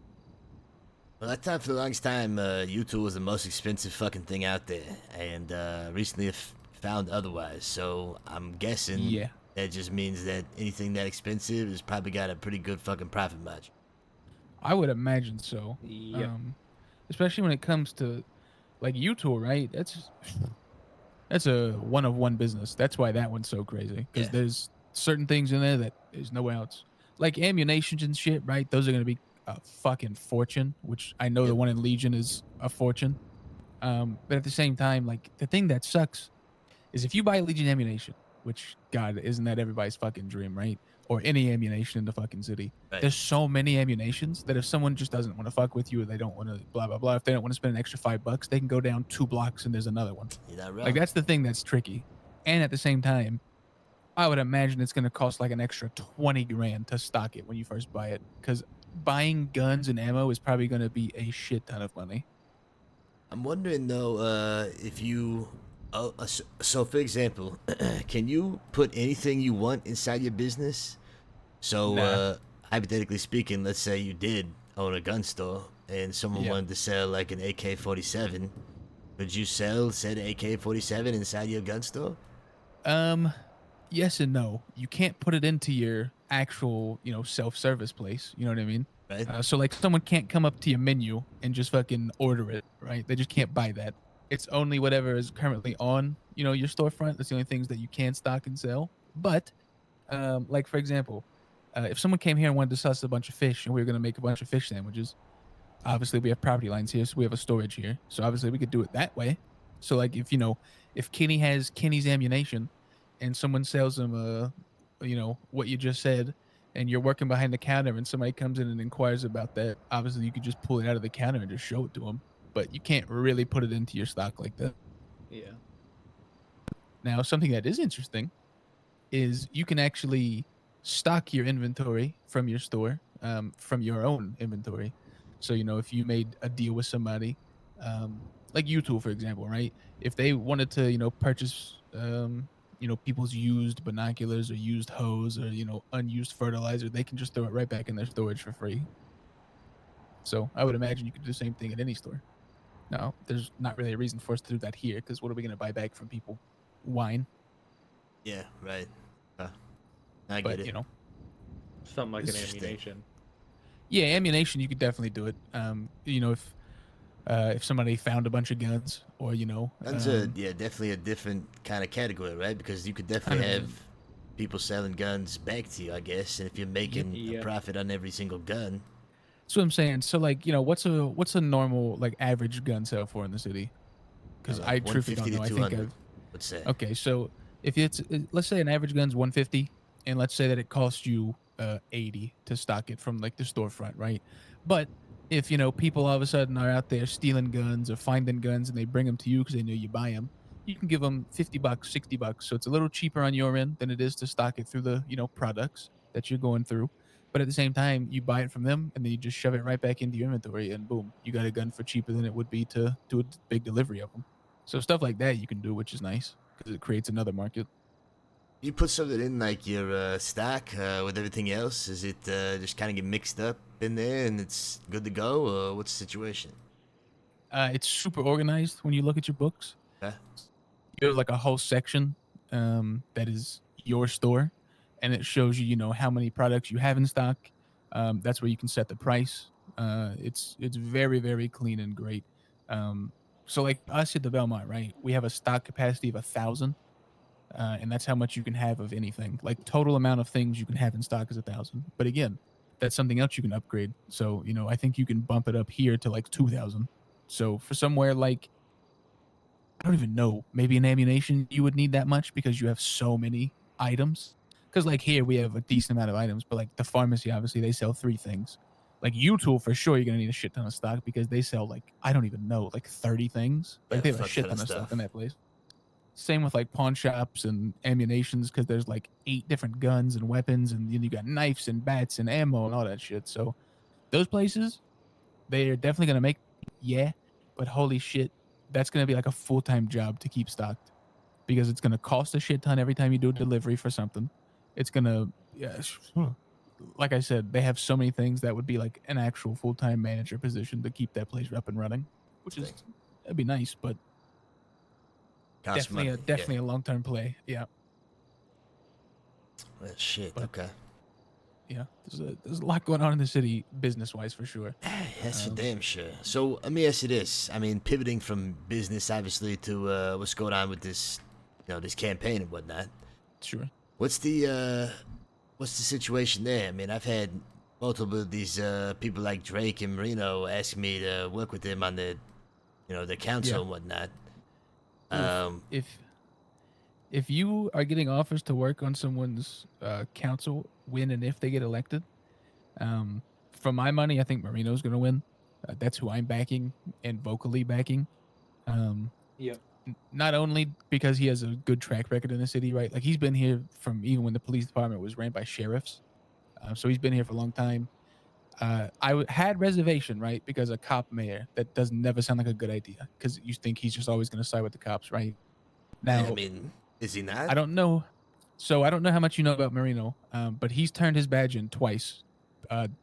Well, I thought for the longest time, YouTube was the most expensive fucking thing out there, and recently I've found otherwise. So I'm guessing Yeah. that just means that anything that expensive has probably got a pretty good fucking profit margin. I would imagine so. Yep. Especially when it comes to like U-Tool, right? That's a one of one business. That's why that one's so crazy, because Yeah. there's certain things in there that there's nowhere else. Like ammunitions and shit, right? Those are gonna be a fucking fortune, which I know the Yep. one in Legion is a fortune. But at the same time, like the thing that sucks is if you buy Legion ammunition, which God, isn't that everybody's fucking dream, right? Or any ammunition in the fucking city. Right. There's so many ammunitions that if someone just doesn't want to fuck with you, or they don't want to blah blah blah, if they don't want to spend an extra $5, they can go down 2 blocks and there's another one. You're not wrong. Like that's the thing that's tricky. And at the same time, I would imagine it's going to cost like an extra 20 grand to stock it when you first buy it, because buying guns and ammo is probably going to be a shit ton of money. I'm wondering though, if you, so for example, can you put anything you want inside your business? So, Nah. hypothetically speaking, let's say you did own a gun store and someone Yeah. wanted to sell like an AK-47. Would you sell said AK-47 inside your gun store? Yes and no. You can't put it into your actual, self-service place. You know what I mean? Right. So like someone can't come up to your menu and just fucking order it, right? They just can't buy that. It's only whatever is currently on, your storefront. That's the only things that you can stock and sell. But like for example, if someone came here and wanted to sell us a bunch of fish and we were going to make a bunch of fish sandwiches, obviously we have property lines here, so we have a storage here. So obviously we could do it that way. So like if Kenny has Kenny's ammunition and someone sells him what you just said, and you're working behind the counter and somebody comes in and inquires about that, obviously you could just pull it out of the counter and just show it to them. But you can't really put it into your stock like that. Yeah. Now, something that is interesting is you can actually stock your inventory from your store, from your own inventory. So, if you made a deal with somebody, like YouTube, for example, right? If they wanted to, purchase, people's used binoculars or used hose or, unused fertilizer, they can just throw it right back in their storage for free. So I would imagine you could do the same thing at any store. No, there's not really a reason for us to do that here because what are we going to buy back from people? Wine. Yeah. Right. I But, get it. Something like an Interesting. ammunition. Yeah, ammunition, you could definitely do it. If somebody found a bunch of guns or, Guns are definitely a different kind of category, right? Because you could definitely have people selling guns back to you, I guess, and if you're making a profit on every single gun. That's what I'm saying. So like, what's a normal like average gun sell for in the city? Because I truthfully don't 150 know. to I 200, think would say. okay, so if it's let's say an average gun's 150, and let's say that it costs you 80 to stock it from like the storefront, right? But if people all of a sudden are out there stealing guns or finding guns and they bring them to you because they know you buy them, you can give them $50, $60. So it's a little cheaper on your end than it is to stock it through the products that you're going through. But at the same time, you buy it from them and then you just shove it right back into your inventory, and boom, you got a gun for cheaper than it would be to do a big delivery of them. So stuff like that you can do, which is nice because it creates another market. You put something in like your stock with everything else. Is it just kind of get mixed up in there and it's good to go, or what's the situation? It's super organized when you look at your books. Okay. You have like a whole section that is your store, and it shows you, how many products you have in stock. That's where you can set the price. It's very very clean and great. So like us at the Belmont, right? We have a stock capacity of 1,000, and that's how much you can have of anything. Like total amount of things you can have in stock is 1,000. But again, that's something else you can upgrade. So I think you can bump it up here to like 2,000. So for somewhere like I don't even know, maybe an ammunition you would need that much because you have so many items. Because like here we have a decent amount of items, but like the pharmacy obviously they sell 3 things. Like U-Tool for sure you're gonna need a shit ton of stock because they sell like I don't even know like 30 things. Like they have a fuck shit ton ton of of stock stuff. in that place. Same with like pawn shops and ammunitions because there's like 8 different guns and weapons and then you got knives and bats and ammo and all that shit. So those places, they're definitely gonna make but holy shit, that's gonna be like a full-time job to keep stocked because it's gonna cost a shit ton every time you do a delivery for something. It's gonna like I said, they have so many things that would be like an actual full-time manager position to keep that place up and running, which is that'd be nice, but Costs money. definitely a long-term play. Yeah. Well, shit. But- Okay. Yeah, there's a lot going on in the city business-wise for sure. That's for damn sure. So let me ask you this. I mean, pivoting from business, obviously, to what's going on with this, this campaign and whatnot. Sure. What's the situation there? I mean, I've had multiple of these people like Drake and Marino ask me to work with them on the, the council and whatnot. If you are getting offers to work on someone's council, when and if they get elected, for my money, I think Marino's going to win. That's who I'm backing and vocally backing. Yep. Not only because he has a good track record in the city, right? Like he's been here from even when the police department was ran by sheriffs, so he's been here for a long time. Had reservation, right? Because a cop mayor, that does never sound like a good idea because you think he's just always going to side with the cops, right? Now, I mean, is he not? I don't know. So I don't know how much you know about Marino, but he's turned his badge in twice,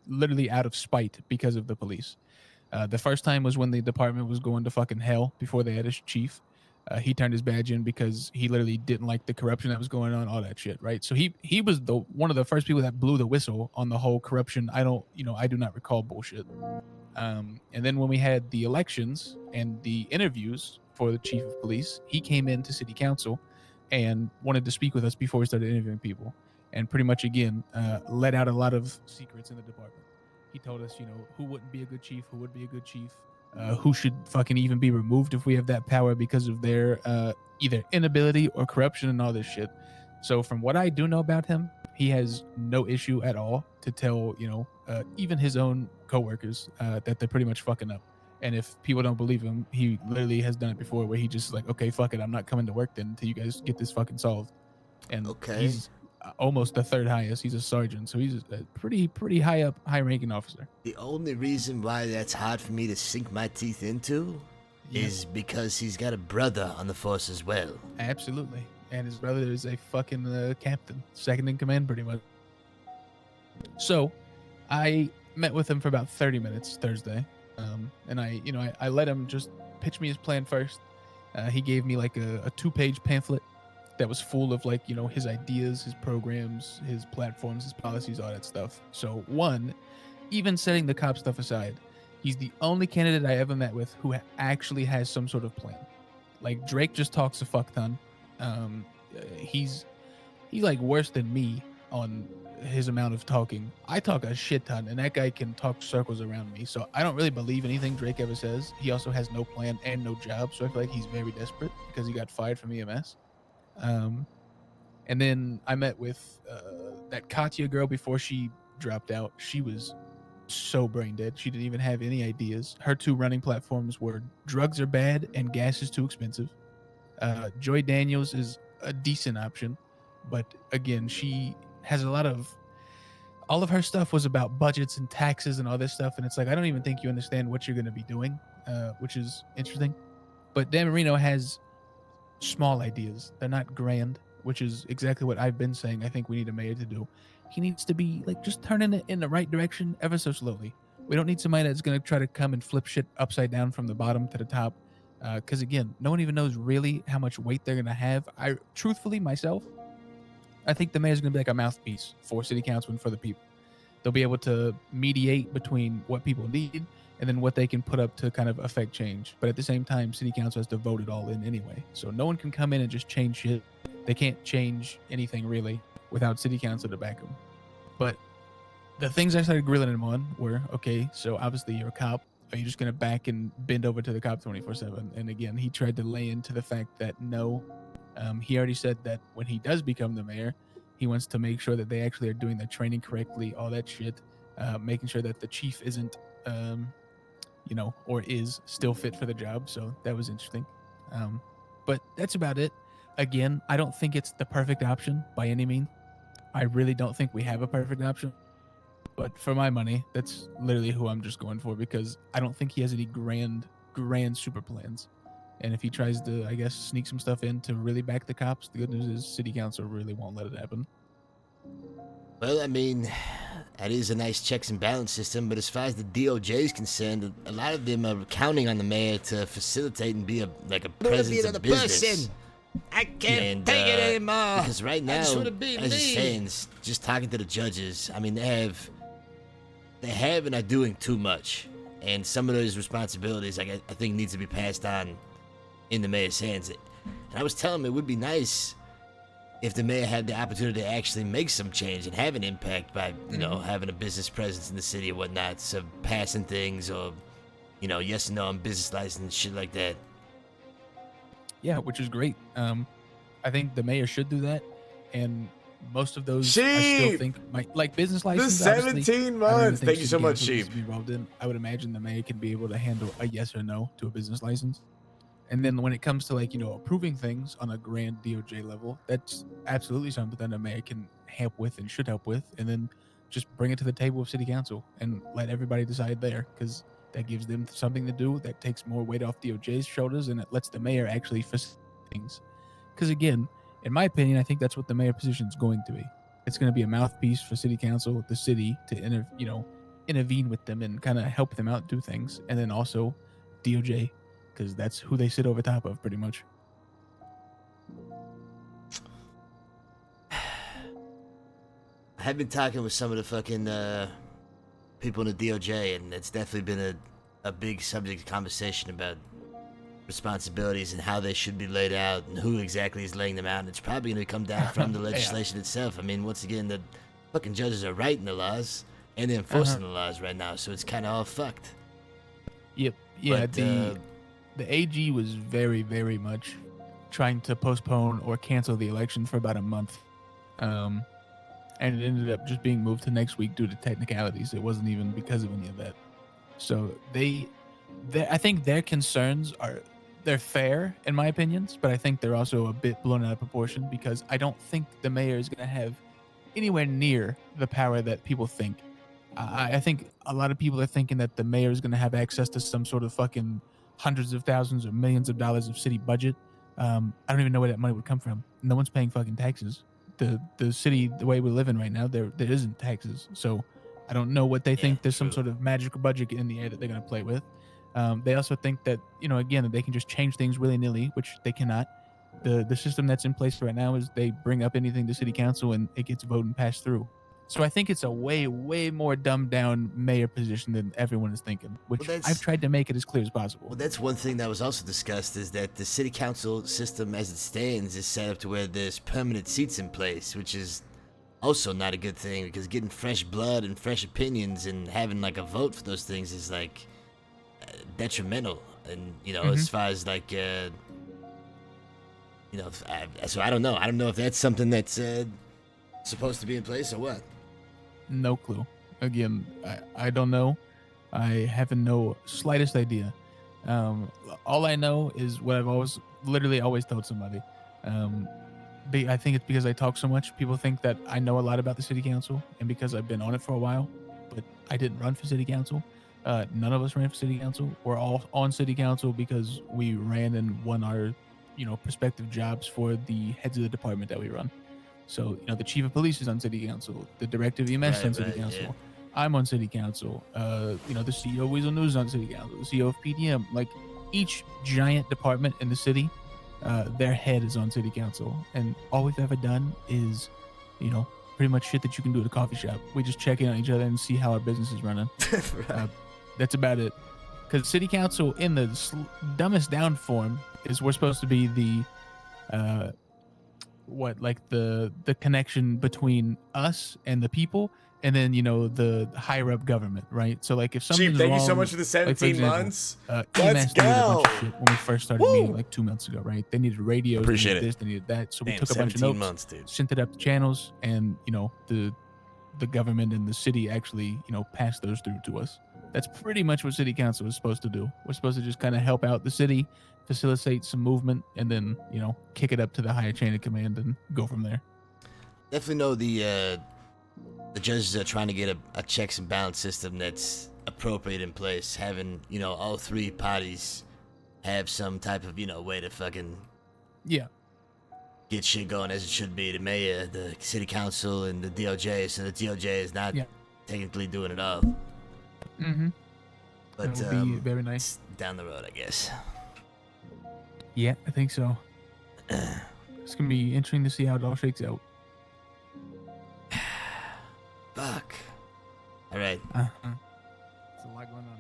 literally out of spite because of the police. The first time was when the department was going to fucking hell before they had his chief. He turned his badge in because he literally didn't like the corruption that was going on, all that shit, right? So he was the one of the first people that blew the whistle on the whole corruption. I do not recall bullshit. And then when we had the elections and the interviews for the chief of police, he came into city council and wanted to speak with us before we started interviewing people, and pretty much again let out a lot of secrets in the department. He told us, who wouldn't be a good chief, who would be a good chief, who should fucking even be removed if we have that power because of their either inability or corruption and all this shit. So from what I do know about him, he has no issue at all to tell, even his own coworkers that they're pretty much fucking up. And if people don't believe him, he literally has done it before where he just like, okay, fuck it, I'm not coming to work then until you guys get this fucking solved. And he's almost the third highest. He's a sergeant, so he's a pretty high ranking officer. The only reason why that's hard for me to sink my teeth into is because he's got a brother on the force as well. Absolutely. And his brother is a fucking captain, second in command pretty much. So I met with him for about 30 minutes Thursday. And I let him just pitch me his plan first. He gave me like a 2-page pamphlet that was full of like, his ideas, his programs, his platforms, his policies, all that stuff. So one, even setting the cop stuff aside, he's the only candidate I ever met with who actually has some sort of plan. Like Drake just talks a fuck ton. He's like worse than me on his amount of talking. I talk a shit ton, and that guy can talk circles around me. So I don't really believe anything Drake ever says. He also has no plan and no job, so I feel like he's very desperate because he got fired from EMS. And then I met with that Katya girl before she dropped out. She was so brain dead. She didn't even have any ideas. Her 2 running platforms were drugs are bad and gas is too expensive. Joy Daniels is a decent option, but again, she has all of her stuff was about budgets and taxes and all this stuff, and it's like I don't even think you understand what you're going to be doing, which is interesting. But Dan Marino has small ideas. They're not grand, which is exactly what I've been saying I think we need a mayor to do. He needs to be like just turning it in the right direction ever so slowly. We don't need somebody that's going to try to come and flip shit upside down from the bottom to the top. Because again, no one even knows really how much weight they're going to have. Truthfully, myself, I think the mayor's going to be like a mouthpiece for city council and for the people. They'll be able to mediate between what people need and then what they can put up to kind of affect change. But at the same time, city council has to vote it all in anyway. So no one can come in and just change shit. They can't change anything really without city council to back them. But the things I started grilling him on were, okay, so obviously you're a cop. Are you just going to back and bend over to the cop 24/7? And again, he tried to lay into the fact that no, he already said that when he does become the mayor, he wants to make sure that they actually are doing their training correctly, all that shit, making sure that the chief isn't, or is still fit for the job. So that was interesting. But that's about it. Again, I don't think it's the perfect option by any means. I really don't think we have a perfect option. But for my money, that's literally who I'm just going for because I don't think he has any grand super plans. And if he tries to, I guess, sneak some stuff in to really back the cops, the good news is city council really won't let it happen. Well, I mean, that is a nice checks and balance system, but as far as the DOJ is concerned, a lot of them are counting on the mayor to facilitate and be a presence of business. I can't take it anymore. Because right now, as it stands, just talking to the judges, I mean, they have and are doing too much. And some of those responsibilities, I think, needs to be passed on in the mayor's hands. And I was telling him it would be nice if the mayor had the opportunity to actually make some change and have an impact by, having a business presence in the city or whatnot. So passing things or, yes and no on business license, shit like that. Yeah, which is great. I think the mayor should do that. And most of those, I still think, like business license. The 17 months. Thank you so much, Sheep. I would imagine the mayor can be able to handle a yes or no to a business license. And then when it comes to approving things on a grand DOJ level, that's absolutely something that the mayor can help with and should help with. And then just bring it to the table of city council and let everybody decide there, because that gives them something to do. That takes more weight off DOJ's shoulders, and it lets the mayor actually facilitate things. Because again, in my opinion, I think that's what the mayor position is going to be. It's going to be a mouthpiece for city council, the city, to intervene with them and kind of help them out do things, and then also DOJ, because that's who they sit over top of pretty much. I have been talking with some of the fucking people in the DOJ, and it's definitely been a big subject of conversation about responsibilities and how they should be laid out and who exactly is laying them out. And it's probably going to come down from the legislation itself. I mean, once again, the fucking judges are writing the laws and they're enforcing the laws right now, so it's kind of all fucked. Yep. Yeah. But, The AG was very, very much trying to postpone or cancel the election for about a month. And it ended up just being moved to next week due to technicalities. It wasn't even because of any of that. So I think their concerns they're fair in my opinions, but I think they're also a bit blown out of proportion because I don't think the mayor is going to have anywhere near the power that people think. I think a lot of people are thinking that the mayor is going to have access to some sort of fucking hundreds of thousands or millions of dollars of city budget. I don't even know where that money would come from. No one's paying fucking taxes. The city, the way we're living right now, there isn't taxes. So I don't know what they think. There's some sort of magical budget in the air that they're going to play with. They also think that, again, that they can just change things willy-nilly, which they cannot. The system that's in place right now is they bring up anything to city council and it gets voted and passed through. So I think it's a way, way more dumbed down mayor position than everyone is thinking, which I've tried to make it as clear as possible. Well, that's one thing that was also discussed is that the city council system as it stands is set up to where there's permanent seats in place, which is also not a good thing because getting fresh blood and fresh opinions and having like a vote for those things is like detrimental. And, as far as like, so I don't know. I don't know if that's something that's supposed to be in place or what. No clue. Again, I don't know. I have no slightest idea. All I know is what I've literally always told somebody. I think it's because I talk so much. People think that I know a lot about the city council, and because I've been on it for a while, but I didn't run for city council. None of us ran for city council. We're all on city council because we ran and won our, prospective jobs for the heads of the department that we run. So, the chief of police is on city council. The director of EMS is on city council. Yeah. I'm on city council. The CEO of Weasel News is on city council. The CEO of PDM. Like, each giant department in the city, their head is on city council. And all we've ever done is, pretty much shit that you can do at a coffee shop. We just check in on each other and see how our business is running. Right. That's about it. Because city council, in the dumbest down form, is we're supposed to be the the connection between us and the people, and then the higher up government, right? So like if something's Chief, thank wrong, you so much for the 17 months. Let's Let's go. A bunch go. of shit when we first started meeting like 2 months ago, right? They needed radios, Appreciate they needed it. this, they needed that. So we Damn, took a bunch of 17 notes, months, dude. sent it up to channels, and the government and the city actually passed those through to us. That's pretty much what city council is supposed to do. We're supposed to just kind of help out the city, facilitate some movement, and then kick it up to the higher chain of command and go from there. Definitely know the judges are trying to get a checks and balance system that's appropriate in place. Having all three parties have some type of way to fucking get shit going as it should be. The mayor, the city council, and the DOJ. So the DOJ is not technically doing it all. Mm-hmm. But that would be very nice. Down the road, I guess. Yeah, I think so. It's gonna be interesting to see how it all shakes out. Fuck. All right. There's a lot going on.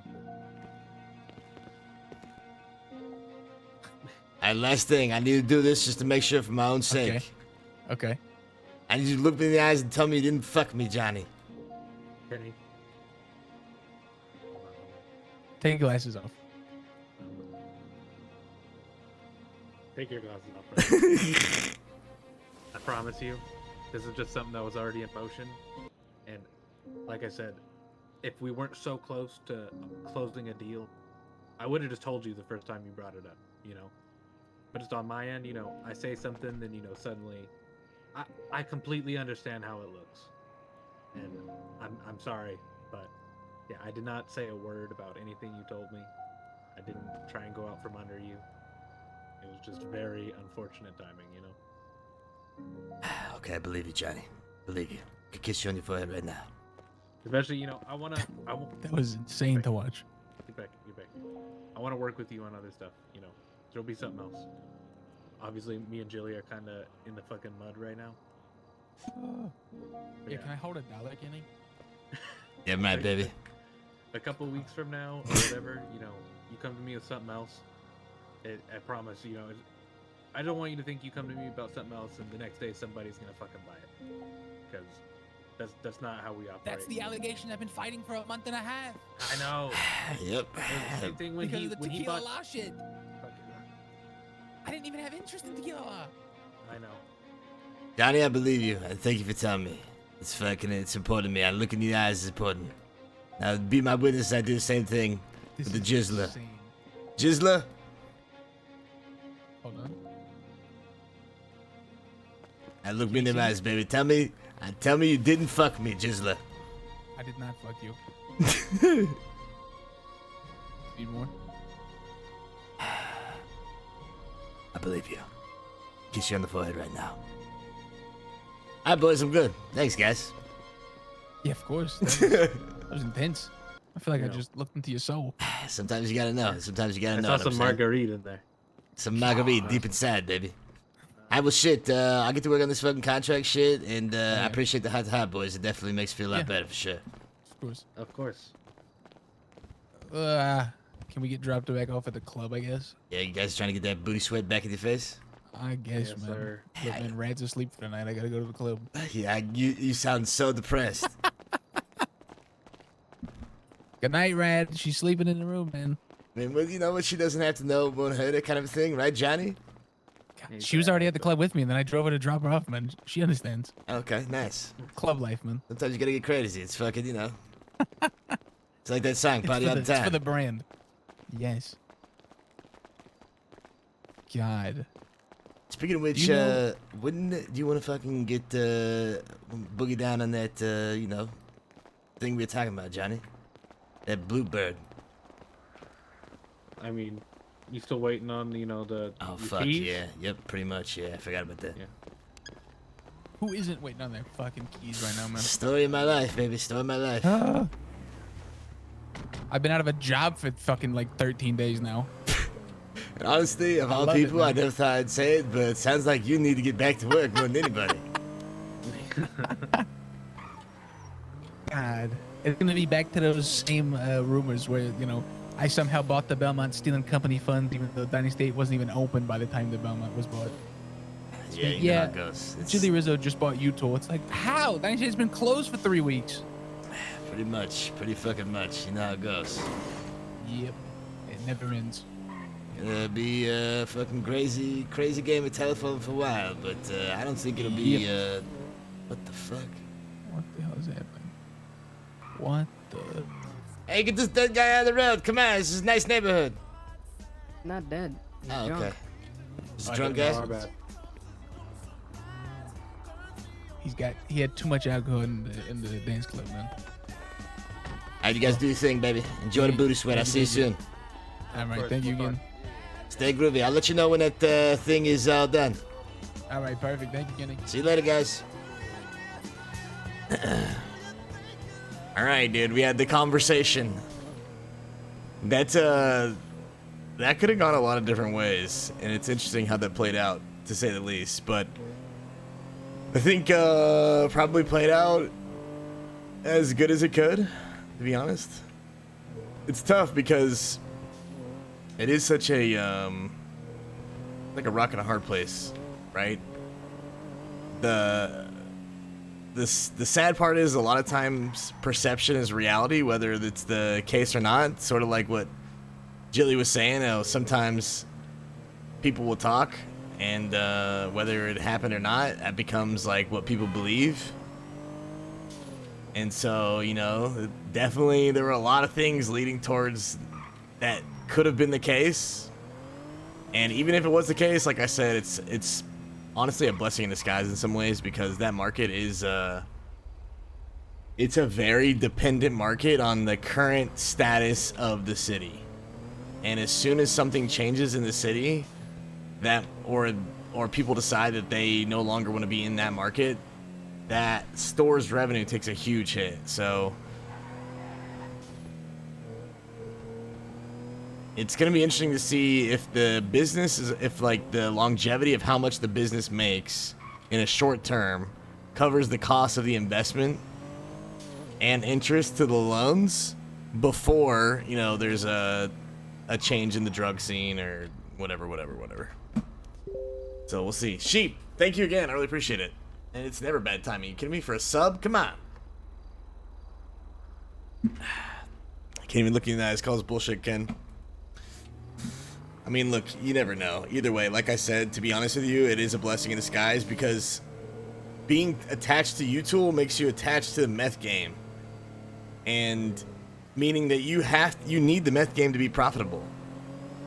All right, last thing. I need to do this just to make sure for my own sake. Okay. I need you to look me in the eyes and tell me you didn't fuck me, Johnny. Kenny. Take your glasses off. Take your glasses off. Right? I promise you, this is just something that was already in motion. And like I said, if we weren't so close to closing a deal, I would have just told you the first time you brought it up, But just on my end, I say something, then, suddenly, I completely understand how it looks. And I'm sorry, but yeah, I did not say a word about anything you told me. I didn't try and go out from under you. It was just very unfortunate timing, Okay, I believe you, Johnny. Believe you. I could kiss you on your forehead right now. Especially, I want to... That was insane to watch. Get back. I want to work with you on other stuff, There'll be something else. Obviously, me and Jilly are kind of in the fucking mud right now. Yeah, can I hold $1, Kenny? Yeah, right, baby. A couple weeks from now, or whatever, you know, you come to me with something else. I promise, you know, I don't want you to think you come to me about something else and the next day somebody's gonna fucking buy it, because that's not how we operate. That's the allegation I've been fighting for a month and a half. I know. Yep. Same thing when Because he of the when he tequila bought. law shit. I didn't even have interest in tequila law. I know. Johnny, I believe you, and thank you for telling me. It's important to me. I look in the eyes, it's important. Now, be my witness, I do the same thing This with the is Jizzler. insane. Jizzler? Hold on. I look me in the eyes, baby. Tell me you didn't fuck me, Jizzler. I did not fuck you. Need more? I believe you. Kiss you on the forehead right now. All right, boys, I'm good. Thanks, guys. Yeah, of course. That was intense. I feel like I just looked into your soul. Sometimes you gotta know. Sometimes you gotta I know. saw what I'm some saying. margarita in there. Some margarita deep inside, baby. I will shit. I'll get to work on this fucking contract shit, and I appreciate the hot boys. It definitely makes me feel a lot better for sure. Of course. Of course. Can we get dropped back off at the club, I guess? Yeah, you guys trying to get that booty sweat back in your face? I guess, Yes, man. sir. Look, man, Rad's asleep for the night. I gotta go to the club. Yeah, you sound so depressed. Good night, Rad. She's sleeping in the room, man. I mean, well, you know what? She doesn't have to know won't hurt her kind of a thing, right, Johnny? She was already at the club with me, and then I drove her to drop her off, man. She understands. Okay, nice. Club life, man. Sometimes you gotta get crazy. It's fucking, you know. It's like that song, Party all the It's for time. the brand. Yes. God. Speaking of which, You know- do you want to fucking get boogie down on that, you know, thing we were talking about, Johnny? That bluebird. I mean, you still waiting on, you know, the Oh, your fuck, keys? yeah. Yep, pretty much, yeah. I forgot about that. Yeah. Who isn't waiting on their fucking keys right now, man? Story of my life, baby. Story of my life. I've been out of a job for fucking like 13 days now. And honestly, of all love it, people, I man. never thought I'd say it, but it sounds like you need to get back to work more than anybody. God. It's gonna be back to those same rumors where, you know, I somehow bought the Belmont Stealing Company funds, even though Dynasty wasn't even open by the time the Belmont was bought. Yeah, you know how it goes. It's Chili Rizzo just bought Utah. It's like, how? Dynasty has been closed for 3 weeks. pretty much, pretty fucking much. You know how it goes. Yep. It never ends. It'll be a fucking crazy game of telephone for a while, but I don't think it'll be, what the fuck? What the hell is happening? What the? Hey, get this dead guy out of the road. Come on, this is a nice neighborhood. Not dead. He's Oh, drunk. okay. Just a drunk guy? Our bad. He had too much alcohol in the dance club, man. Alright, you guys do your thing, baby. Enjoy the booty sweat. I'll see you soon. All right, thank you again. Stay groovy. I'll let you know when that thing is all done. All right, perfect. Thank you, Kenny. See you later, guys. All right, dude. We had the conversation. That could have gone a lot of different ways, and it's interesting how that played out, to say the least. But I think probably played out as good as it could, to be honest. It's tough because it is such a like a rock and a hard place, right? The sad part is a lot of times perception is reality, whether it's the case or not. Sort of like what Jilly was saying. Sometimes people will talk, and whether it happened or not, that becomes like what people believe. And so, you know, definitely there were a lot of things leading towards that could have been the case. And even if it was the case, like I said, it's honestly a blessing in disguise in some ways, because that market is it's a very dependent market on the current status of the city. And as soon as something changes in the city, that or people decide that they no longer want to be in that market, that store's revenue takes a huge hit. So it's going to be interesting to see if the business is, if like the longevity of how much the business makes in a short term covers the cost of the investment and interest to the loans before, you know, there's a change in the drug scene or whatever. So we'll see. Sheep, thank you again. I really appreciate it. And it's never bad timing. You kidding me? For a sub? Come on. I can't even look you in the eyes. Calls bullshit, Ken. I mean, look, you never know. Either way, like I said, to be honest with you, it is a blessing in disguise because being attached to U-Tool makes you attached to the meth game. And meaning that you need the meth game to be profitable.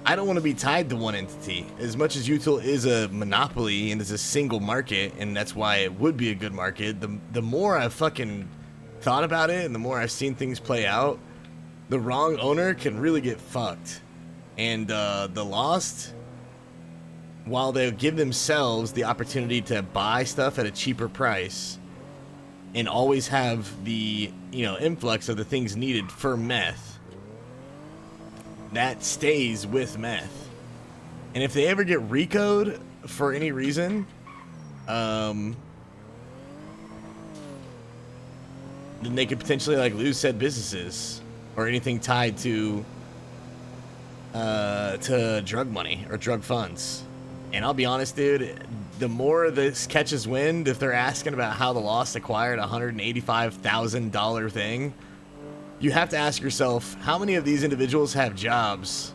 I don't want to be tied to one entity. As much as U-Tool is a monopoly and is a single market, and that's why it would be a good market, the more I've fucking thought about it and the more I've seen things play out, the wrong owner can really get fucked. And the Lost, while they'll give themselves the opportunity to buy stuff at a cheaper price and always have the, you know, influx of the things needed for meth, that stays with meth. And if they ever get RICO'd for any reason, then they could potentially like lose said businesses or anything tied to drug money or drug funds. And I'll be honest, dude, the more this catches wind, if they're asking about how the Lost acquired a $185,000 thing, you have to ask yourself, how many of these individuals have jobs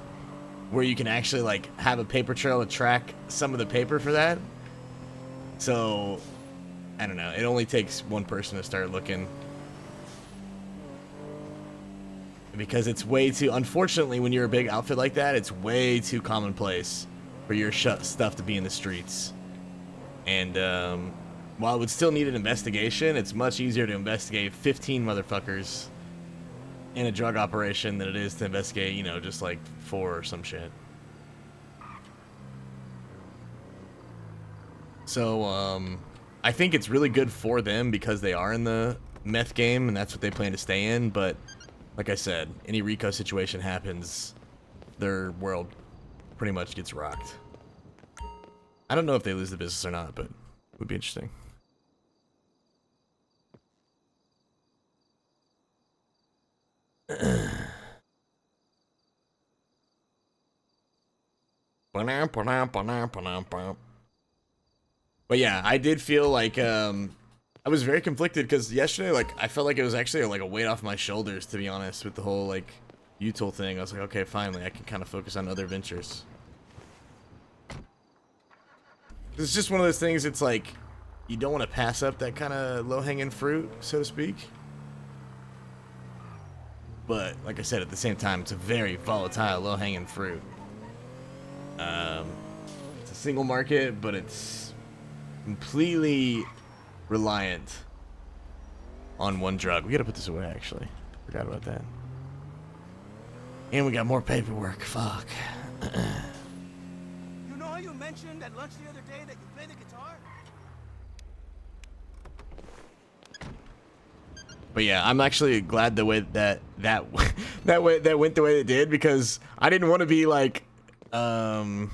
where you can actually like have a paper trail to track some of the paper for that? So I don't know, it only takes one person to start looking, because it's way too, unfortunately, when you're a big outfit like that, it's way too commonplace for your stuff to be in the streets. And while it would still need an investigation, it's much easier to investigate 15 motherfuckers in a drug operation than it is to investigate, you know, just like 4 or some shit. So I think it's really good for them because they are in the meth game and that's what they plan to stay in. But like I said, any RICO situation happens, their world pretty much gets rocked. I don't know if they lose the business or not, but it would be interesting. But yeah, I did feel like I was very conflicted because yesterday, like, I felt like it was actually like a weight off my shoulders, to be honest, with the whole like U-Tool thing. I was like, okay, finally, I can kind of focus on other ventures. It's just one of those things. It's like you don't want to pass up that kind of low-hanging fruit, so to speak. But like I said, at the same time, it's a very volatile, low-hanging fruit. It's a single market, but it's completely reliant on one drug. We gotta put this away, actually. Forgot about that. And we got more paperwork. Fuck. You know how you mentioned at lunch the other day that you play the guitar? But yeah, I'm actually glad the way that went the way it did, because I didn't want to be like, I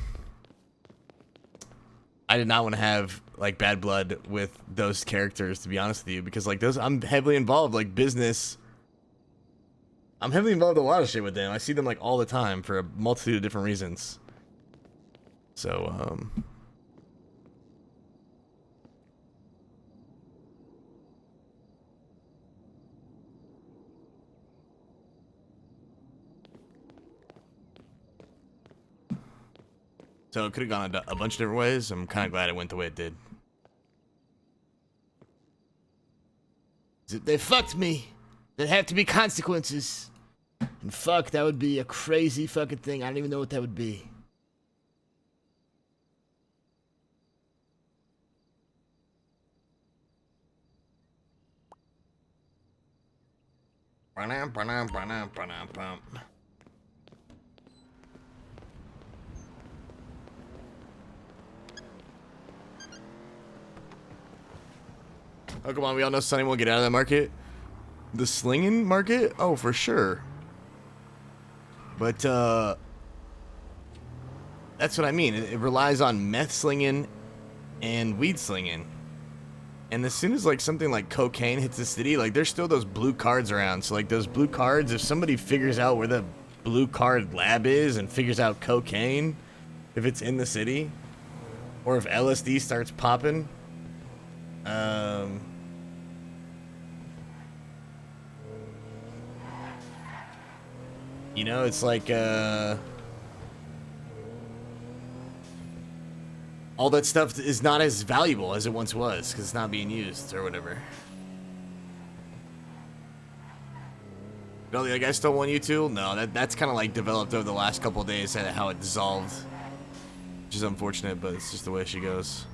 did not want to have like bad blood with those characters, to be honest with you, because like those, I'm heavily involved, like business. I'm heavily involved in a lot of shit with them. I see them like all the time for a multitude of different reasons. So, so it could have gone a bunch of different ways. I'm kind of glad it went the way it did. If they fucked me, there'd have to be consequences. And fuck, that would be a crazy fucking thing. I don't even know what that would be. Oh, come on, we all know Sonny won't get out of that market. The slinging market? Oh, for sure. But, that's what I mean. It relies on meth slinging and weed slinging. And as soon as like something like cocaine hits the city, like there's still those blue cards around. So like those blue cards, if somebody figures out where the blue card lab is and figures out cocaine, if it's in the city, or if LSD starts popping, you know, it's like all that stuff is not as valuable as it once was because it's not being used or whatever. No, the other guy still won you too? No, that's kind of like developed over the last couple of days how it dissolved. Which is unfortunate, but it's just the way she goes.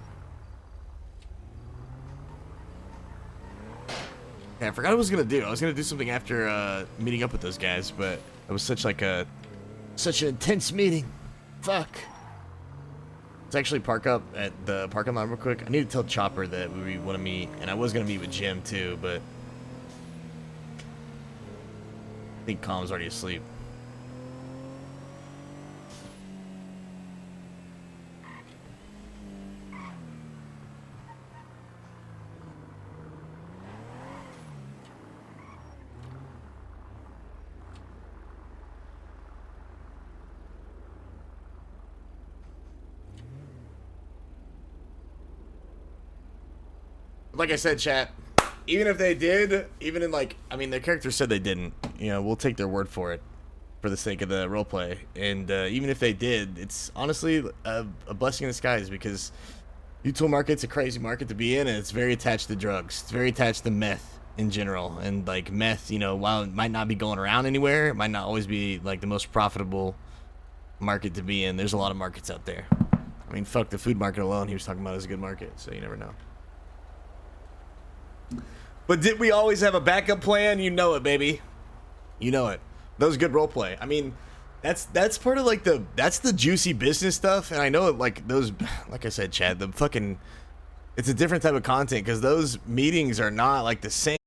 Yeah, I forgot what I was gonna do. I was gonna do something after meeting up with those guys, but it was such an intense meeting. Fuck. Let's actually park up at the parking lot real quick. I need to tell Chopper that we want to meet, and I was gonna meet with Jim too, but I think Calm's already asleep. Like I said, chat, even if they did, even in like, I mean, their character said they didn't, you know, we'll take their word for it for the sake of the roleplay. And even if they did, it's honestly a blessing in disguise because Utah market's a crazy market to be in, and it's very attached to drugs. It's very attached to meth in general. And like meth, you know, while it might not be going around anywhere, it might not always be like the most profitable market to be in. There's a lot of markets out there. I mean, fuck, the food market alone he was talking about is a good market, so you never know. But did we always have a backup plan? You know it, baby. You know it. That was good roleplay. I mean, that's part of like that's the juicy business stuff. And I know like those, like I said, Chad, the fucking, it's a different type of content because those meetings are not like the same.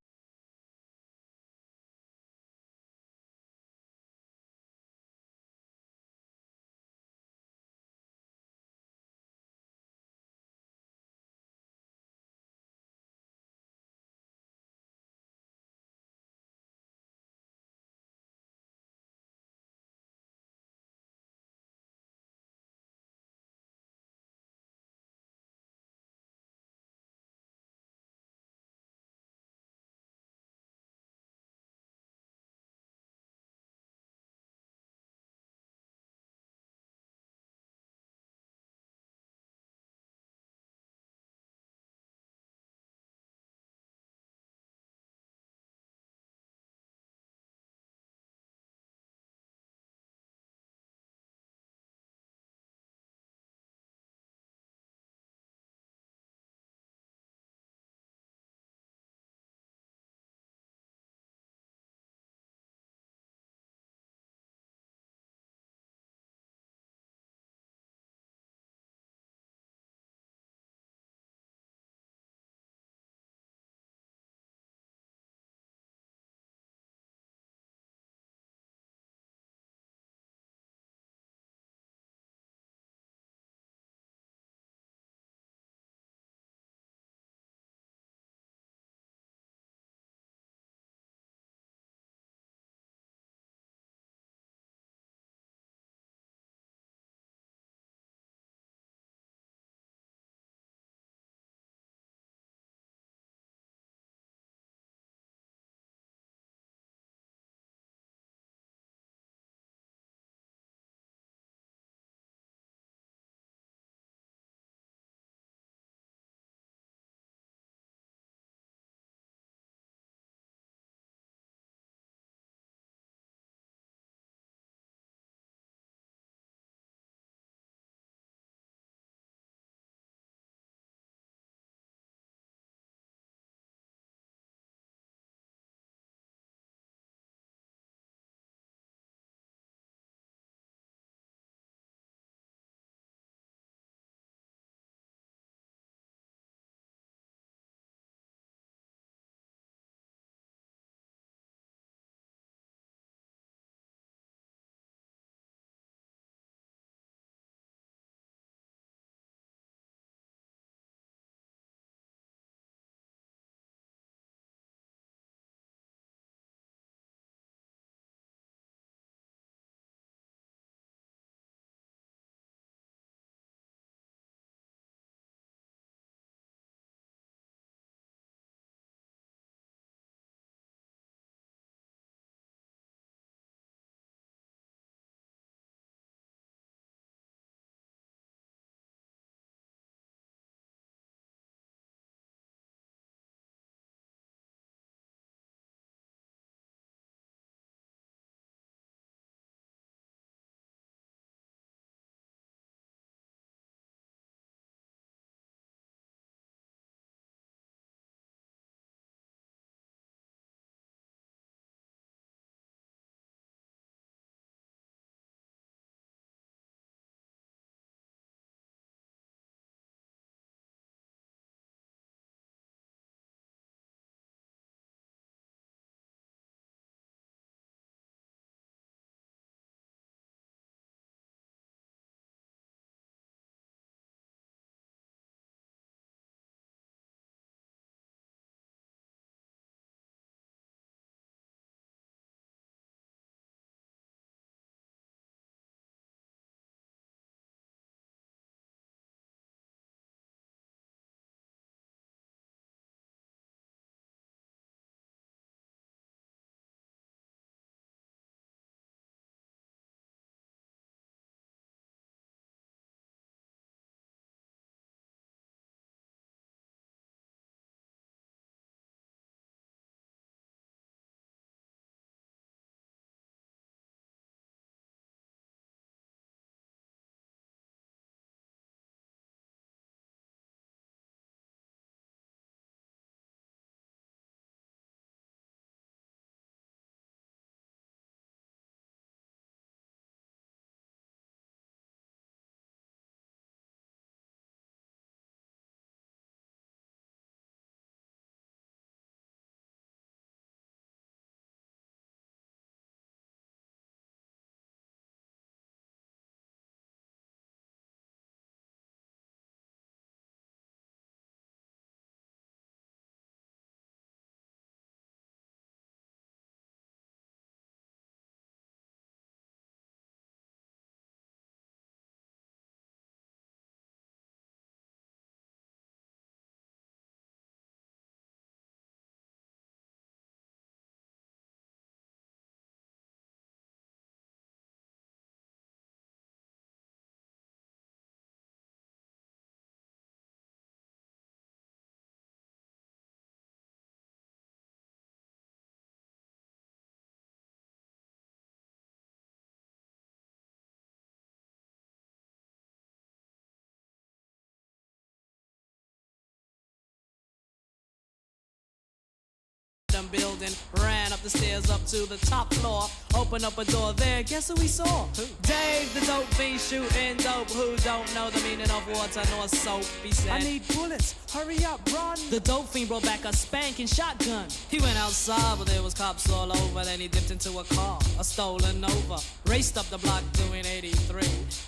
modern building. Ran up the stairs up to the top floor. Opened up a door there, guess who we saw? Dave, the dope fiend shooting dope. Who don't know the meaning of water nor soap? He said, I need bullets, hurry up, run. The dope fiend brought back a spanking shotgun. He went outside, but there was cops all over. Then he dipped into a car, a stolen Nova. Raced up the block doing 83.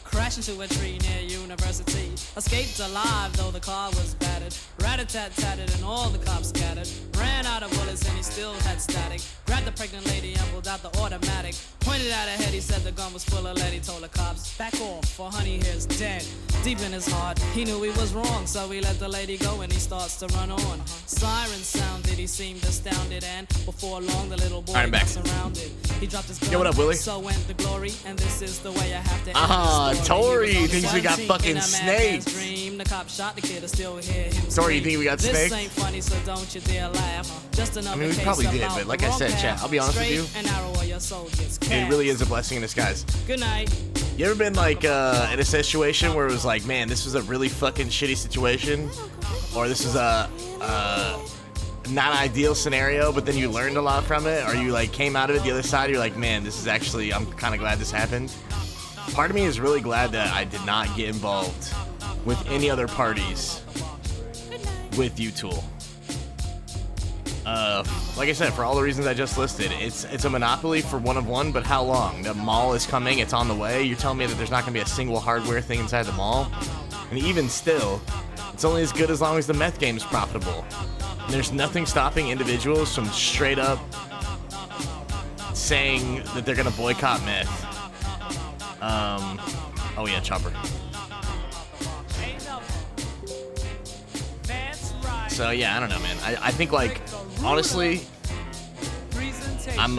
Crashed into a tree near University. Escaped alive, though the car was battered. Rat-a-tat-tatted and all the cops scattered. Ran out of bullets and he still had static. Grabbed the pregnant lady and pulled out the automatic. Pointed at her head, he said the gun was full of lead. He told the cops, back off, for honey here's dead. Deep in his heart, he knew he was wrong, so he let the lady go and he starts to run on. Sirens sounded, he seemed astounded, and before long the little boy I'm back. got surrounded. He dropped his gun, Yo, what up, Willie? so went the glory, and this is the way I have to end Ah, the story. Tori He was only thinks we got 17 fucking in a madman's snakes. dream. The cop shot the kid, I still hear him Tori, you scream. think we got This snakes? ain't funny, so don't you dare laugh. Just another I mean, we case probably did, about but like the I wrong said, path. chat, I'll be honest with you. Straight and narrow or your soul gets It cast. really is a blessing in disguise. Good night. You ever been like in a situation where it was like, man, this was a really fucking shitty situation, or this is a not ideal scenario, but then you learned a lot from it, or you like came out of it the other side, you're like, man, this is actually, I'm kind of glad this happened. Part of me is really glad that I did not get involved with any other parties with U-Tool. Like I said, for all the reasons I just listed, it's a monopoly for one of one, but how long? The mall is coming, it's on the way. You're telling me that there's not going to be a single hardware thing inside the mall? And even still, it's only as good as long as the meth game is profitable. And there's nothing stopping individuals from straight up saying that they're going to boycott meth. Oh yeah, Chopper. So yeah, I don't know, man. I think like, honestly, I'm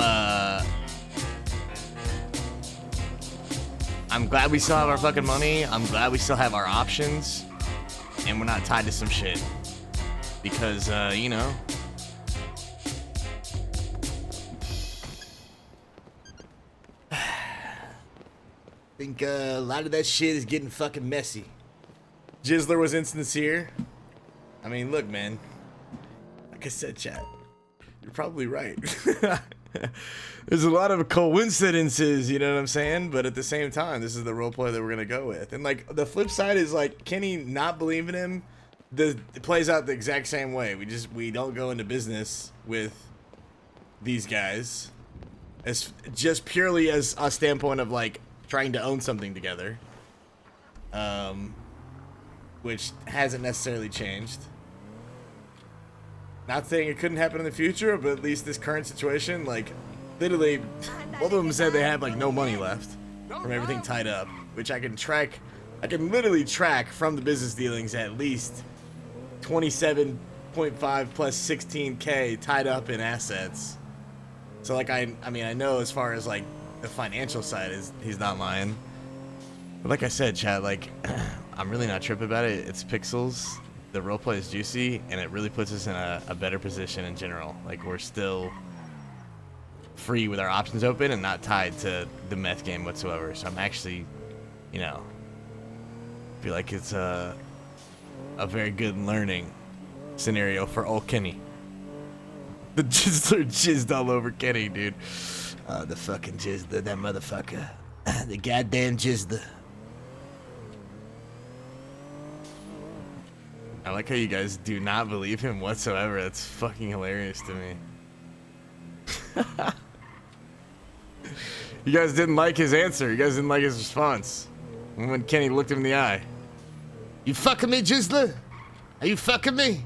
glad we still have our fucking money. I'm glad we still have our options, and we're not tied to some shit. Because you know. I think a lot of that shit is getting fucking messy. Jizzler was insincere. I mean, look, man. Like I said, chat, you're probably right. There's a lot of coincidences, you know what I'm saying? But at the same time, this is the roleplay that we're gonna go with. And like the flip side is like Kenny not believing him. It plays out the exact same way. We don't go into business with these guys as just purely as a standpoint of like trying to own something together. Which hasn't necessarily changed. Not saying it couldn't happen in the future, but at least this current situation, like, literally, both of them said they have, like, no money left from everything tied up, which I can literally track from the business dealings at least 27.5 plus 16K tied up in assets. So, like, I mean, I know as far as, like, the financial side is, he's not lying. But like I said, chat, like, I'm really not tripping about it. It's pixels. The roleplay is juicy, and it really puts us in a better position in general. Like, we're still free with our options open and not tied to the meth game whatsoever. So I'm actually, you know, feel like it's a very good learning scenario for old Kenny. The jizzler jizzed all over Kenny, dude. The fucking jizzler, that motherfucker. The goddamn jizzler. I like how you guys do not believe him whatsoever. That's fucking hilarious to me. You guys didn't like his answer. You guys didn't like his response. When Kenny looked him in the eye. You fucking me, Jizzler? Are you fucking me?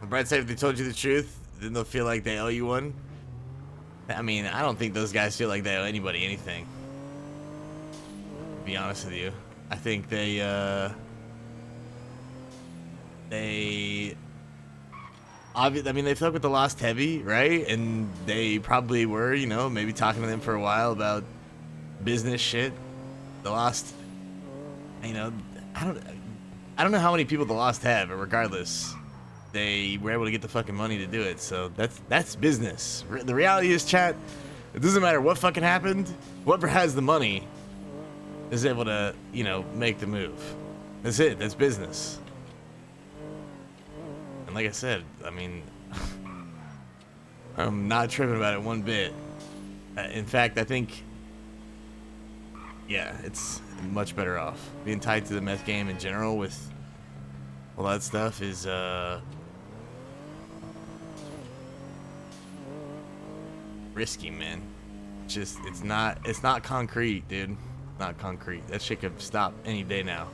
Brad said if they told you the truth, then they'll feel like they owe you one. I mean, I don't think those guys feel like they owe anybody anything. To be honest with you. I think they obviously, I mean, they fuck with the Lost Heavy, right? And they probably were, you know, maybe talking to them for a while about business shit. The Lost, you know, I don't know how many people the Lost have, but regardless, they were able to get the fucking money to do it. So that's business. The reality is, chat, it doesn't matter what fucking happened. Whoever has the money is able to, you know, make the move. That's it. That's business. And like I said, I mean, I'm not tripping about it one bit. In fact, I think, yeah, it's much better off. Being tied to the meth game in general with all that stuff is, risky, man. It's not concrete, dude. Not concrete. That shit could stop any day now.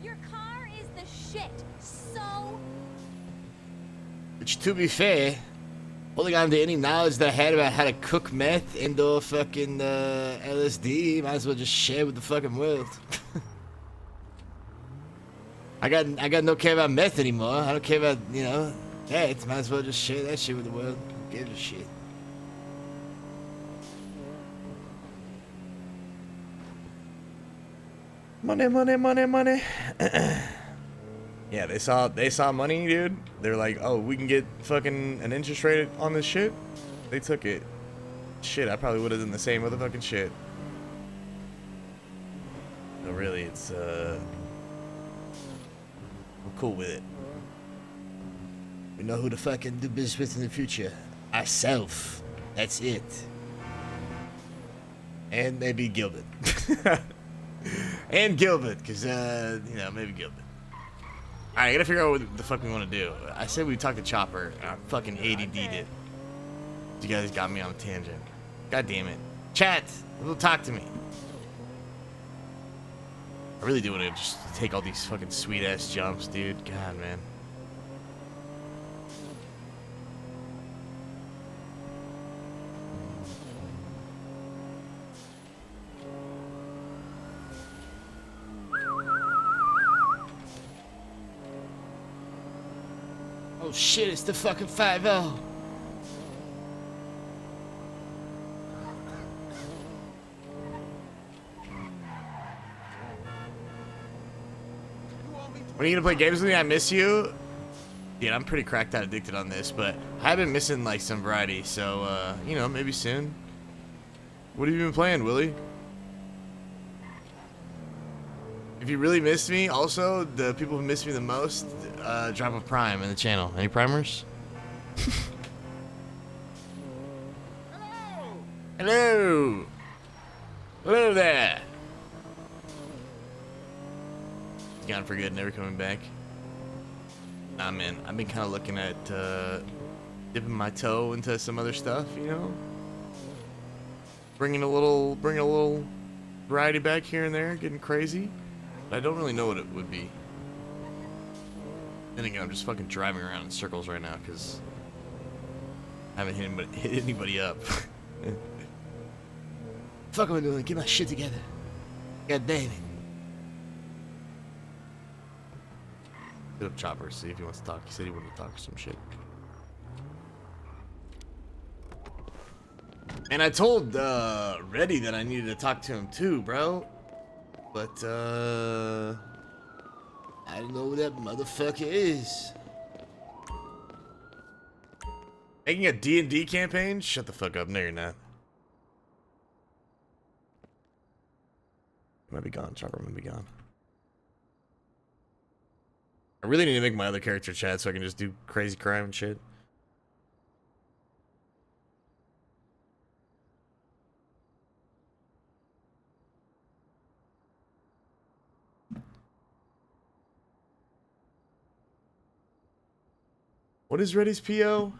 Your car is the shit. So. Which, to be fair, holding on to any knowledge that I had about how to cook meth and/or fucking LSD, might as well just share with the fucking world. I got no care about meth anymore. I don't care about, you know, it. Might as well just share that shit with the world. Who gives a shit? Money, money, money, money. Yeah, they saw money, dude. They're like, oh, we can get fucking an interest rate on this shit. They took it. Shit, I probably would have done the same motherfucking shit. No, really, it's we're cool with it. We know who to fucking do business with in the future. Ourself. That's it. And maybe Gilbert. And Gilbert, because, you know, maybe Gilbert. Alright, I gotta figure out what the fuck we want to do. I said we talked to Chopper, and I fucking ADD'd it. You guys got me on a tangent. God damn it. Chat, talk to me. I really do want to just take all these fucking sweet-ass jumps, dude. God, man. Oh shit, it's the fucking 5-0. When are you gonna play games with me? I miss you. Dude, I'm pretty cracked out addicted on this, but I've been missing like some variety, so you know, maybe soon. What have you been playing, Willie? If you really miss me, also, the people who miss me the most, drop a prime in the channel. Any primers? Hello! Hello there! Gone for good, never coming back. Nah, man, I've been kind of looking at dipping my toe into some other stuff, you know, bringing a little variety back here and there, getting crazy. But I don't really know what it would be. Then again, I'm just fucking driving around in circles right now because I haven't hit anybody up. Fuck am I doing? Get my shit together. God damn it. Hit up Chopper, see if he wants to talk. He said he wanted to talk some shit. And I told Reddy that I needed to talk to him too, bro. But I don't know who that motherfucker is. Making a D&D campaign? Shut the fuck up. No, you're not. I might be gone. Chopper might be gone. I really need to make my other character chat so I can just do crazy crime and shit. What is Reddy's PO?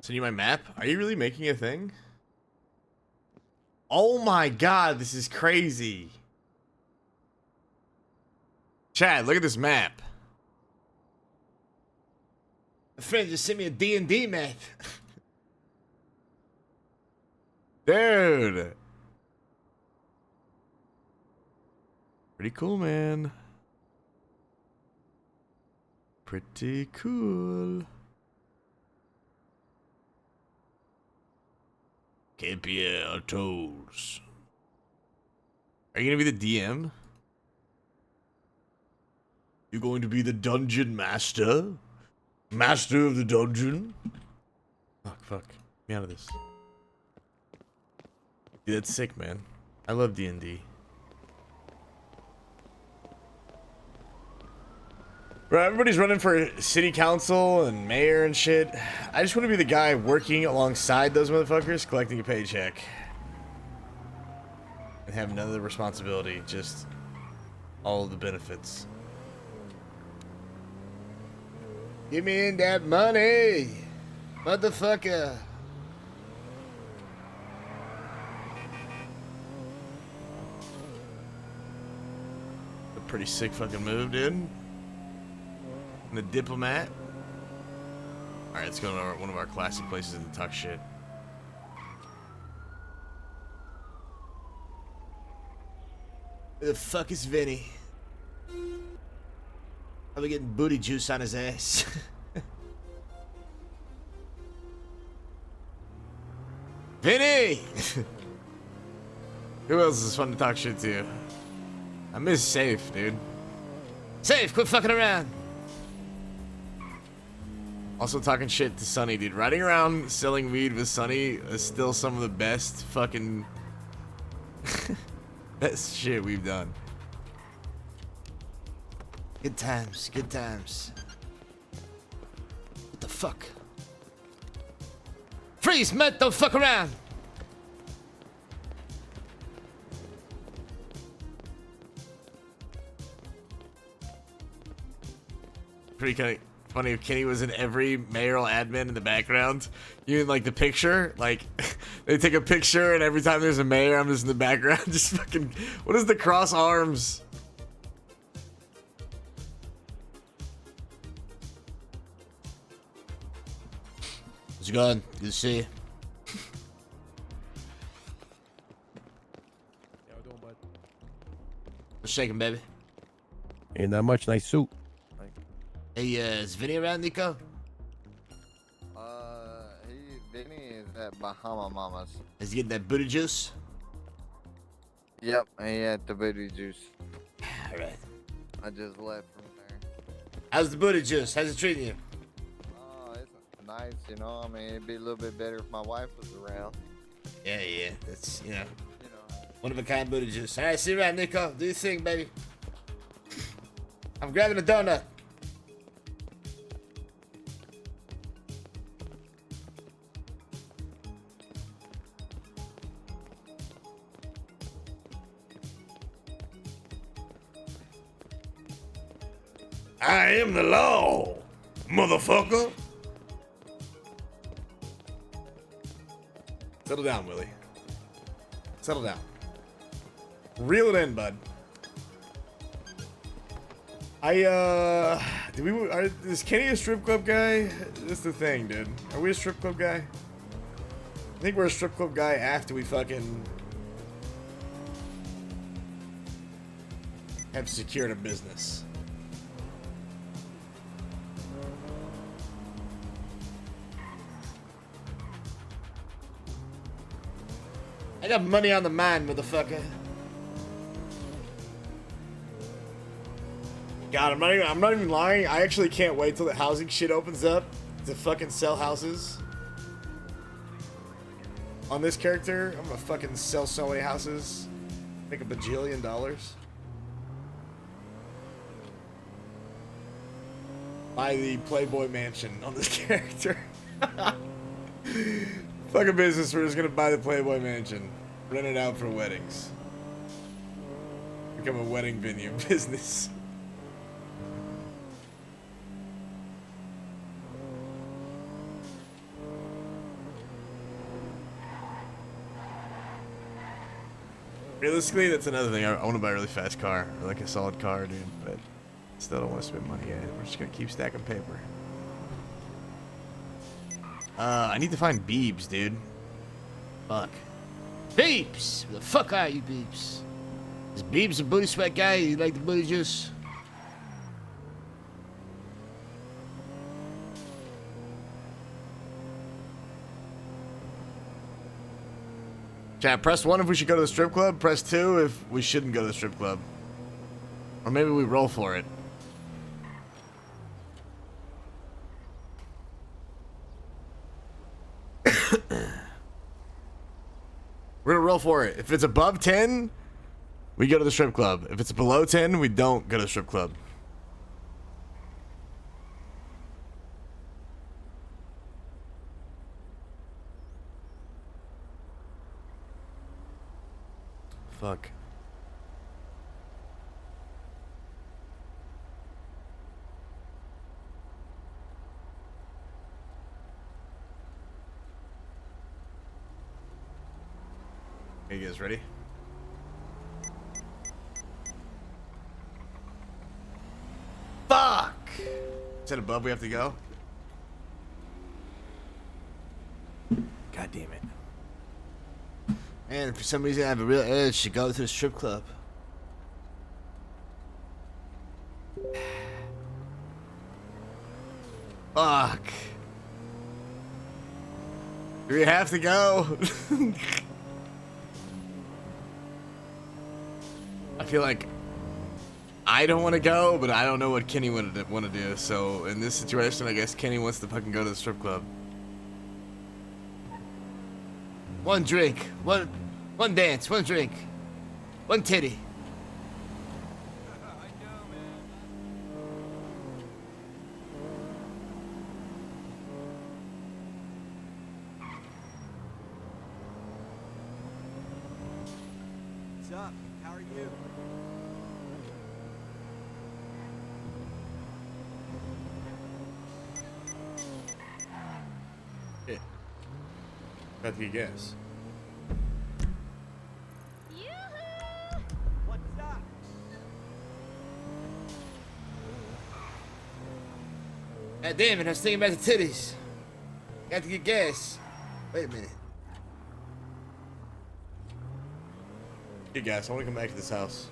Send you my map? Are you really making a thing? Oh my god, this is crazy. Chad, look at this map. A friend just sent me a D&D map. Dude. Pretty cool, man. Pretty cool. Can't be our toes. Are you gonna be the DM? You going to be the dungeon master? Master of the dungeon? Fuck. Get me out of this. Dude, that's sick, man. I love D&D. Bro, everybody's running for city council and mayor and shit. I just want to be the guy working alongside those motherfuckers, collecting a paycheck. And have none of the responsibility, just all of the benefits. Give me in that money, motherfucker. A pretty sick fucking move, dude. And the diplomat. Alright, let's go to one of our classic places to talk shit. Where the fuck is Vinny? Probably getting booty juice on his ass. Vinny! Who else is fun to talk shit to? I miss Safe, dude. Safe, quit fucking around. Also talking shit to Sonny, dude. Riding around selling weed with Sonny is still some of the best fucking best shit we've done. Good times, good times. What the fuck? Freeze, Matt, don't fuck around. Pretty kind of funny if Kenny was in every mayoral admin in the background. You in like the picture, like they take a picture and every time there's a mayor, I'm just in the background, just fucking. What is the cross arms? How's it going? Good to see you. What's shaking, baby? Ain't that much. Nice suit. Hey, is Vinny around, Nico? Vinny is at Bahama Mamas. Is he getting that booty juice? Yep, he had the booty juice. Alright. I just left from there. How's the booty juice? How's it treating you? Oh, it's nice, you know. I mean, it'd be a little bit better if my wife was around. Yeah. That's, one of a kind booty juice. Alright, see you around, Nico. Do your thing, baby. I'm grabbing a donut. I am the law, motherfucker. Settle down, Willie. Settle down. Reel it in, bud. Is Kenny a strip club guy? That's the thing, dude. Are we a strip club guy? I think we're a strip club guy after we fucking have secured a business. I got money on the mind, motherfucker. God, I'm not even lying. I actually can't wait till the housing shit opens up to fucking sell houses. On this character, I'm gonna fucking sell so many houses. Make $1 bajillion. Buy the Playboy mansion on this character. Fuck a business, we're just gonna buy the Playboy mansion. Rent it out for weddings. Become a wedding venue business. Realistically, that's another thing. I want to buy a really fast car, or like a solid car, dude. But still don't want to spend money yet. We're just gonna keep stacking paper. I need to find Beebs, dude. Fuck. Beeps! Where the fuck are you, Beeps? Is Beeps a booty sweat guy? You like the booty juice? Chat, press 1 if we should go to the strip club. Press 2 if we shouldn't go to the strip club. Or maybe we roll for it. We're gonna roll for it. If it's above 10, we go to the strip club. If it's below 10, we don't go to the strip club. Fuck. Are you guys ready? Fuck! Is that above we have to go? God damn it. Man, for some reason I have a real urge to go to the strip club. Fuck. Do we have to go? I feel like I don't want to go, but I don't know what Kenny want to do. So in this situation, I guess Kenny wants to fucking go to the strip club. One drink, one dance, one drink, one titty. What's up? How are you? Yeah. About to get gas. What's up? God damn it, I was thinking about the titties. Got to get gas. Wait a minute. Get gas. I want to come back to this house.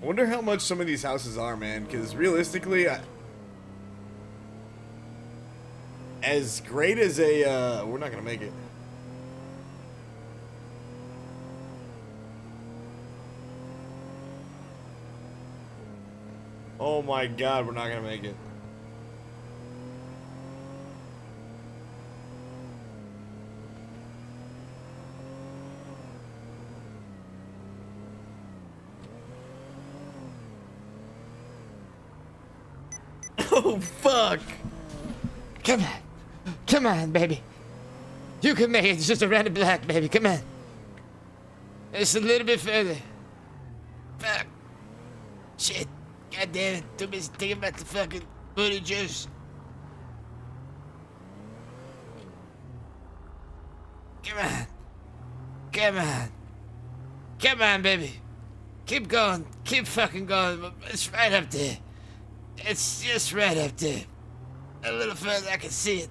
I wonder how much some of these houses are, man. Because realistically, as great as a, we're not gonna make it. Oh my God, we're not gonna make it. Oh, fuck. Come on. Come on, baby. You can make it. It's just around the block, baby. Come on. Just a little bit further. Fuck. Shit. God damn it. Too busy thinking about the fucking booty juice. Come on. Come on. Come on, baby. Keep going. Keep fucking going. It's right up there. It's just right up there. A little further, I can see it.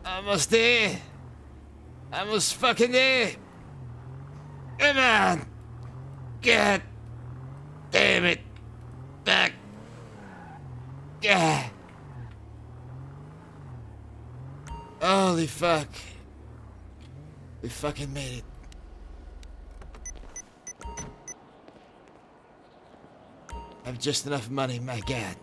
Almost there. Almost fucking there. Come on. God damn it. Back. God. Holy fuck. We fucking made it. I have just enough money, my God.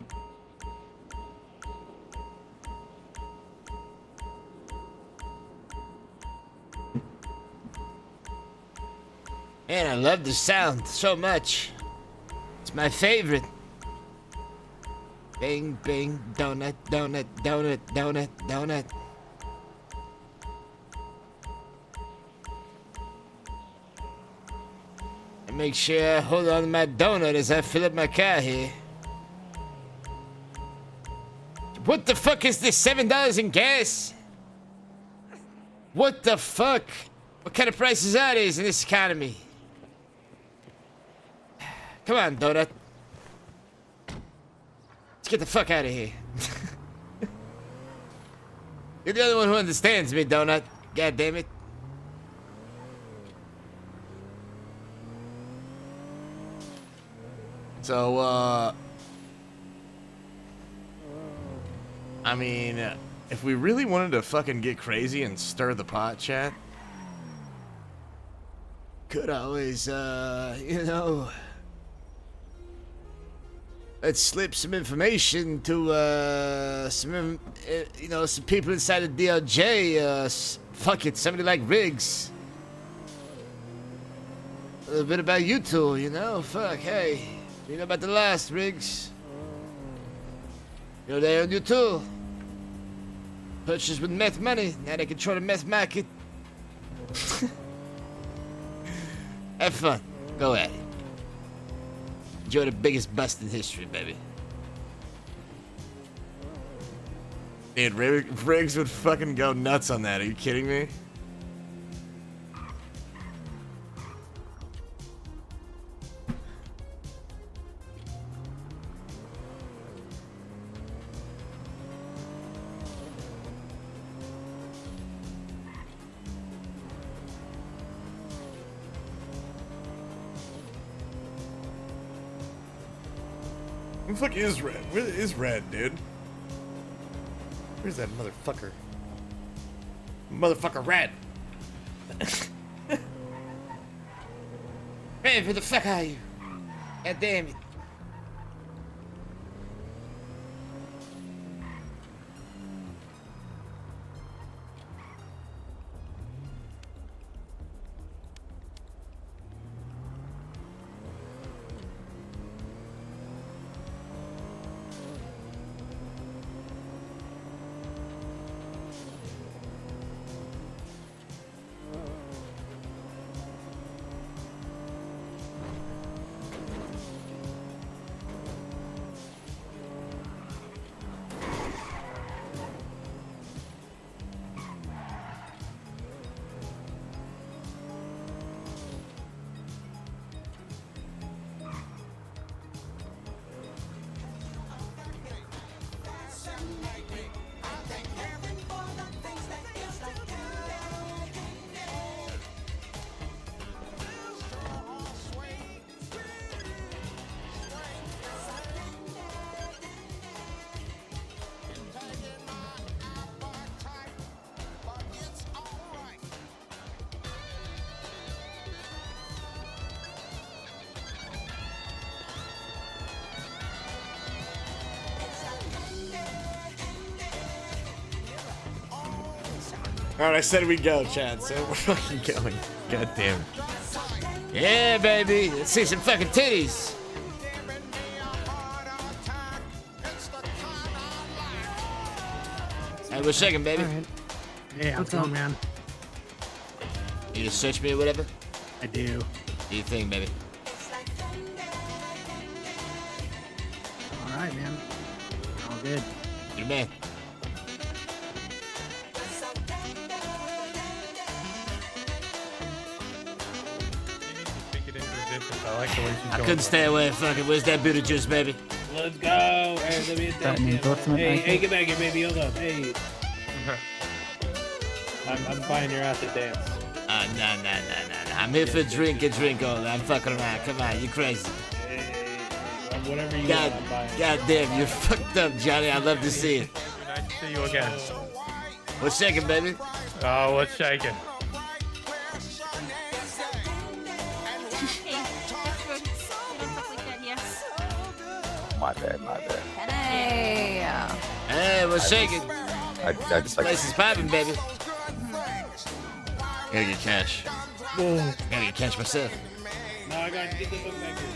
Man, I love the sound so much. It's my favorite. Bing, bing, donut, donut, donut, donut, donut. Make sure I hold on to my donut as I fill up my car here. What the fuck is this? $7 in gas? What the fuck? What kind of prices are these in this economy? Come on, donut. Let's get the fuck out of here. You're the only one who understands me, donut. God damn it. So, I mean, if we really wanted to fucking get crazy and stir the pot, chat, could always, you know, let's slip some information to, some people inside the DLJ, fuck it, somebody like Riggs. A little bit about you two, you know, fuck, hey. You know about the last, Riggs? You know they own you too. Purchased with meth money. Now they control the meth market. Have fun. Go at it. Enjoy the biggest bust in history, baby. Dude, Riggs would fucking go nuts on that. Are you kidding me? Who the fuck is Red? Where is Red, dude? Where's that motherfucker? Motherfucker Red! Red, where the fuck are you? God damn it. Alright, I said we'd go, Chad, so we're fucking going. God damn it. Yeah, baby. Let's see some fucking titties. Hey, what's shaking, baby? All right. Hey, how's it going, man? You just search me or whatever? I do. Do you think, baby? All right, man. All good. You're the man. I like the way she's I going. couldn't stay away. Fucking, where's that booty juice, baby? Let's go. Hey, let me hey, get back here, baby. Hold up. Hey. I'm buying your ass to dance. No. I'm here for a drink only. I'm fucking around. Come on, you crazy. Hey, whatever you God, want, I'm buying. God damn, you're fucked up, Johnny. I'd love to see it. Nice to see you again. What's shaking, baby? Oh, what's shaking? My bad. Hey. Hey, what's shaking? I just like Place is popping, baby. Gotta get cash. Gotta get cash myself. No, I got to get the book back here.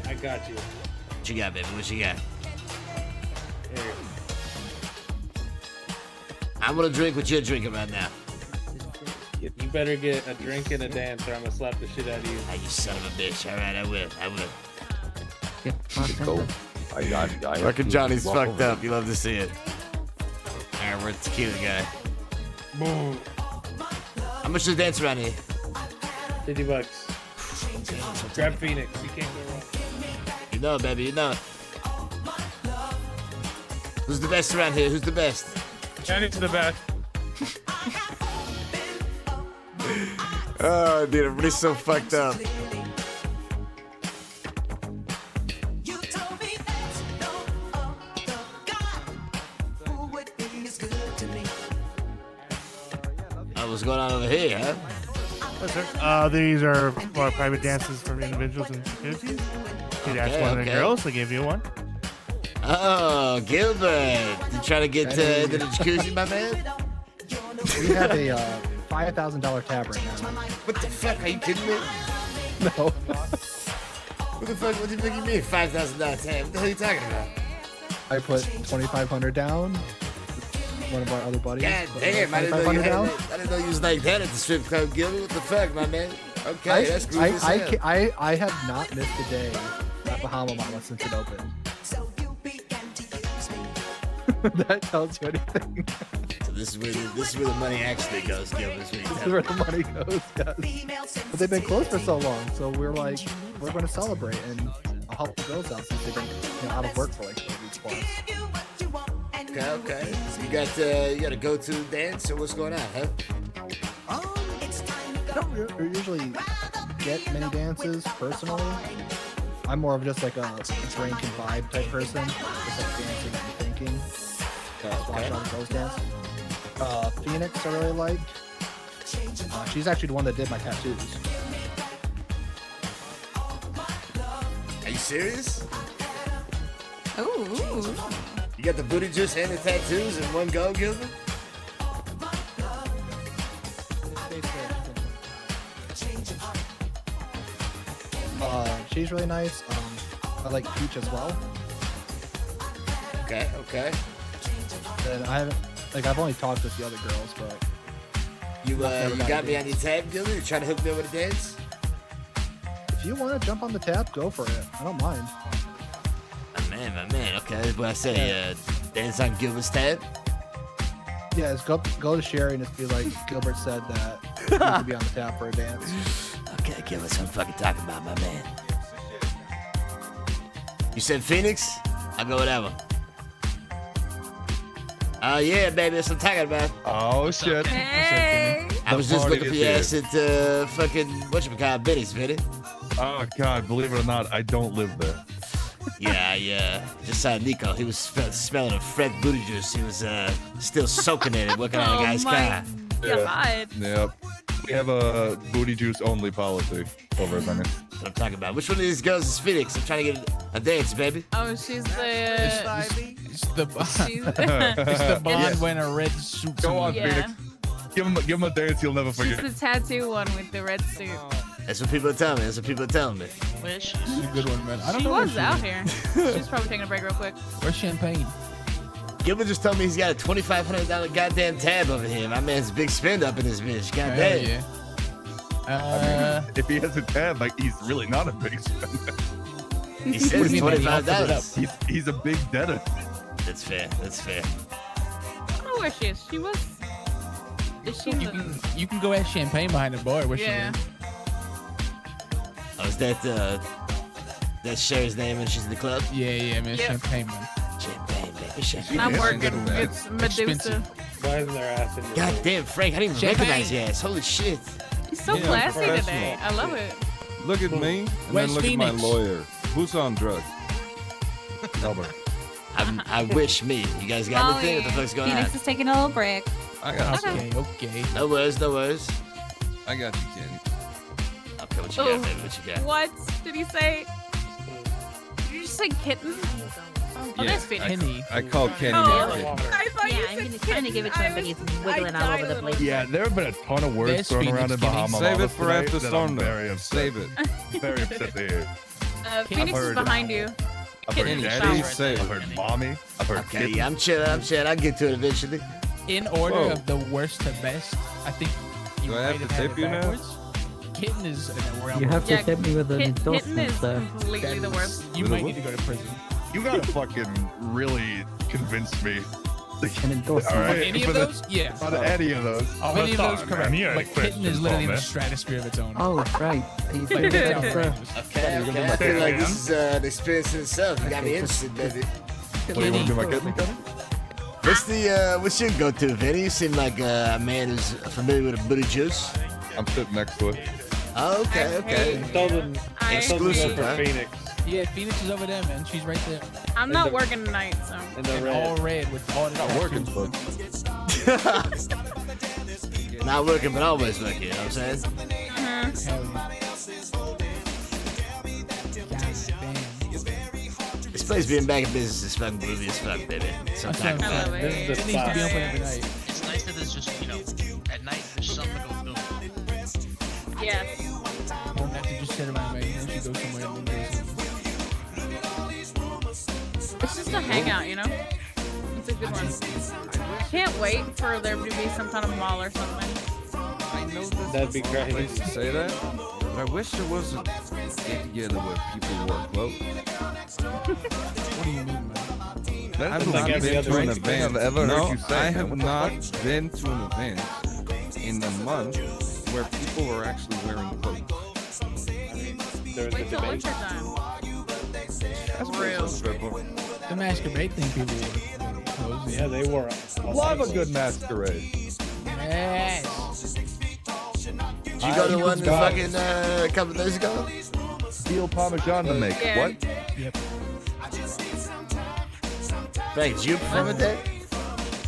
I got you. What you got, baby? What you got? Here. I'm gonna drink what you're drinking right now. You better get a drink and a dance, or I'm gonna slap the shit out of you. Ah, you son of a bitch. All right, I will. Go. I Fucking Johnny's fucked up. You love to see it. All right, we're the tequila guy. Boom. How much does the dance around here? $50. Grab Phoenix. You can't go wrong. You know, baby, you know. Who's the best around here? Who's the best? Johnny's the best. Oh, dude, everybody's so fucked up. What's going on over here, huh? These are private dances from individuals and communities. You'd ask one of the girls, they give you one. Oh, Gilbert. You trying to get into the jacuzzi, my man? We have a $5,000 tab right now. What the fuck? Are you kidding me? No. What the fuck you mean, $5,000 tab? What the hell are you talking about? I put $2,500 down. One of our other buddies. God damn, I didn't know you was like that at the strip club, Gilbert. What the fuck, my man? Okay, that's groovy as hell. I have not missed a day at Bahama Mama since it opened. That tells you anything. So this is where the money actually goes, Gilbert. This is where the money goes, yes. But they've been closed for so long, so we're like, we're going to celebrate and I'll help the girls out since they've been out of work for like 4 weeks plus. Okay. So you got a go-to dance or what's going on, huh? I don't usually get many dances personally. I'm more of just like a drink and vibe type person, just like dancing and thinking. Watch all the girls dance. Phoenix, I really like. She's actually the one that did my tattoos. Are you serious? Ooh. You got the booty juice and the tattoos in one go, Gilbert? She's really nice. I like Peach as well. Okay. And I've only talked with the other girls, but you got me on your tab, Gilbert? You trying to hook me up with a dance? If you want to jump on the tab, go for it. I don't mind. My man. Okay, that's what I say. Dance on Gilbert's tab. Yeah, just go to Sherry and just be like, Gilbert said that you could be on the tab for a dance. Okay, Gilbert, what I'm fucking talking about, my man. You said Phoenix? I'll go with that one. Oh, yeah, baby, that's what I'm talking about. Oh, shit. Hey. I was just looking for your ass at fucking, whatchamacallit, Benny's, Benny. Oh, God, believe it or not, I don't live there. Yeah. Just saw Nico. He was smelling a fresh booty juice. He was still soaking in it, working on a guy's car. God. Yep. We have a booty juice only policy over at Benny. That's what I'm talking about. Which one of these girls is Phoenix? I'm trying to get a dance, baby. Oh, she's the... It's the blonde wearing a red suit. Go on, Phoenix. Give him a dance he'll never forget. She's the tattoo one with the red suit. That's what people are telling me. Wish. She's a good one, man. I don't She know was out here. She's probably taking a break real quick. Where's Champagne? Gilbert just told me he's got a $2,500 goddamn tab over here. My man's big spend up in this bitch. Goddamn. Yeah. I mean, if he has a tab, like, he's really not a big spender. He says $25. He's a big debtor. That's fair. I don't know where she is. She was... Is she You can go ask Champagne behind the bar. Where she is. Oh, is that Sherry's name when she's in the club? Yeah, man. Yep. Champagne, man. Champagne, baby. Champagne. I'm working. It's Medusa. Why isn't their ass in your God damn, Frank, I didn't even recognize your ass. Holy shit. He's so classy today. I love it. Look at me, and Where's then look Phoenix? at my lawyer. Who's on drugs? Albert. I wish me. You guys got anything? What the fuck's going Phoenix on? is taking a little break. I got Okay. No worries. I got you, Kenny. Okay, what you got, baby? What you got? What did he say? Did you just say kitten? Oh, there's Phoenix. I call Kenny. Oh, my kid. I thought you said I'm trying to give it to him, but he's wiggling all over the place. Yeah, there have been a ton of words There's thrown around Phoenix in Kenny. Bahama Save Mamas it for today after that I'm Sunday. very upset. Save it. Very upset to hear. Phoenix is heard- behind you. I've Kitten heard in the daddy, shower. I've heard mommy, I've heard Okay, kitten. yeah, I'm chilling. I'll get to it eventually. In order Whoa. of the worst to best, I think You Do I have might to had tip it you now? backwards. Kitten is a realm You have of- to tip me with an Kitten endorsement, is sir. completely the worst. You might need to go to prison. You gotta fucking really convince me. An endorsement. All On right, any of for the- those? Yeah. On any of those. On any of those, correct. But kitten is literally in a stratosphere of its own. Oh, right. You Like, figured it's it out, sir. outrageous. Okay, okay. I feel like this is an experience in itself. You got me interested, baby. What, you wanna do my kidney cutting? What's your go-to, Vinny? You seem like a man who's familiar with a booty juice. I'm sitting next to it. Oh, okay, okay. Exclusive, huh? Phoenix. Yeah, Phoenix is over there, man. She's right there. I'm not working tonight, so. And all red with all the Not working, but Not working, but always working, you know what I'm saying? This place being back in business is fucking groovy as fuck, baby. Sometimes. It needs to be open every night. It's nice that there's just, at night there's something to go do. Yes. You don't have to just sit around, man. You have to go somewhere and do something. It's just a hangout, you know? It's a good one. Can't wait for there to be some kind of mall or something. That'd be great. place to say that. But I wish there was a get together where people wore clothes. What do you mean, man? I have like not every been other to an race event. I've ever No, heard you say, I man. have What the not fuck? been to an event in a month where people were actually wearing clothes. There's Wait till winter time. Real. The masquerade thing people wear clothes. Yeah, they wore. Love a good masquerade. Yes. Did you go to one fucking a couple days ago? Veal Parmesan to make. Yeah. What? Yep. Frank, did you perform at that?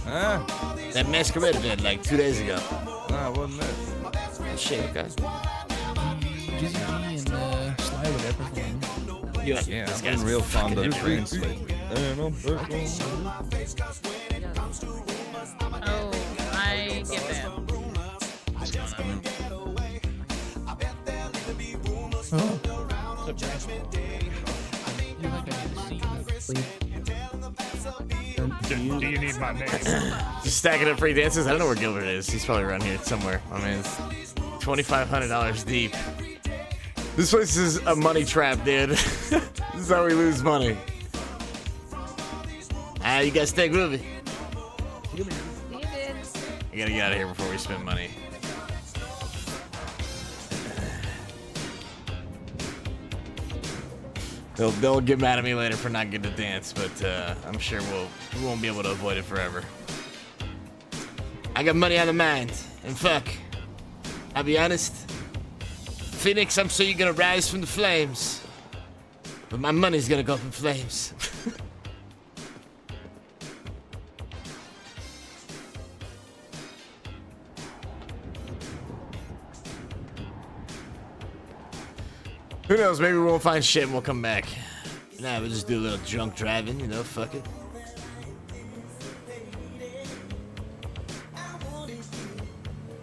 Ah, That masquerade event like 2 days ago. nah, wasn't it? Oh, shit, okay. Jizzy G and Sly would ever perform. Yeah, This I've guy's been real fond fucking of trains lately. Oh, I get that. Oh. Do you need my name? Just stacking up free dances. I don't know where Gilbert is. He's probably around here somewhere. I mean, it's $2,500 deep. This place is a money trap, dude. This is how we lose money. You guys stay groovy. I gotta get out of here before we spend money. They'll get mad at me later for not getting to dance, but I'm sure we won't be able to avoid it forever. I got money on the mind. And fuck, I'll be honest. Phoenix, I'm sure you're gonna rise from the flames. But my money's gonna go up in flames. Who knows? Maybe we won't find shit and we'll come back. Nah, we'll just do a little drunk driving, you know, fuck it.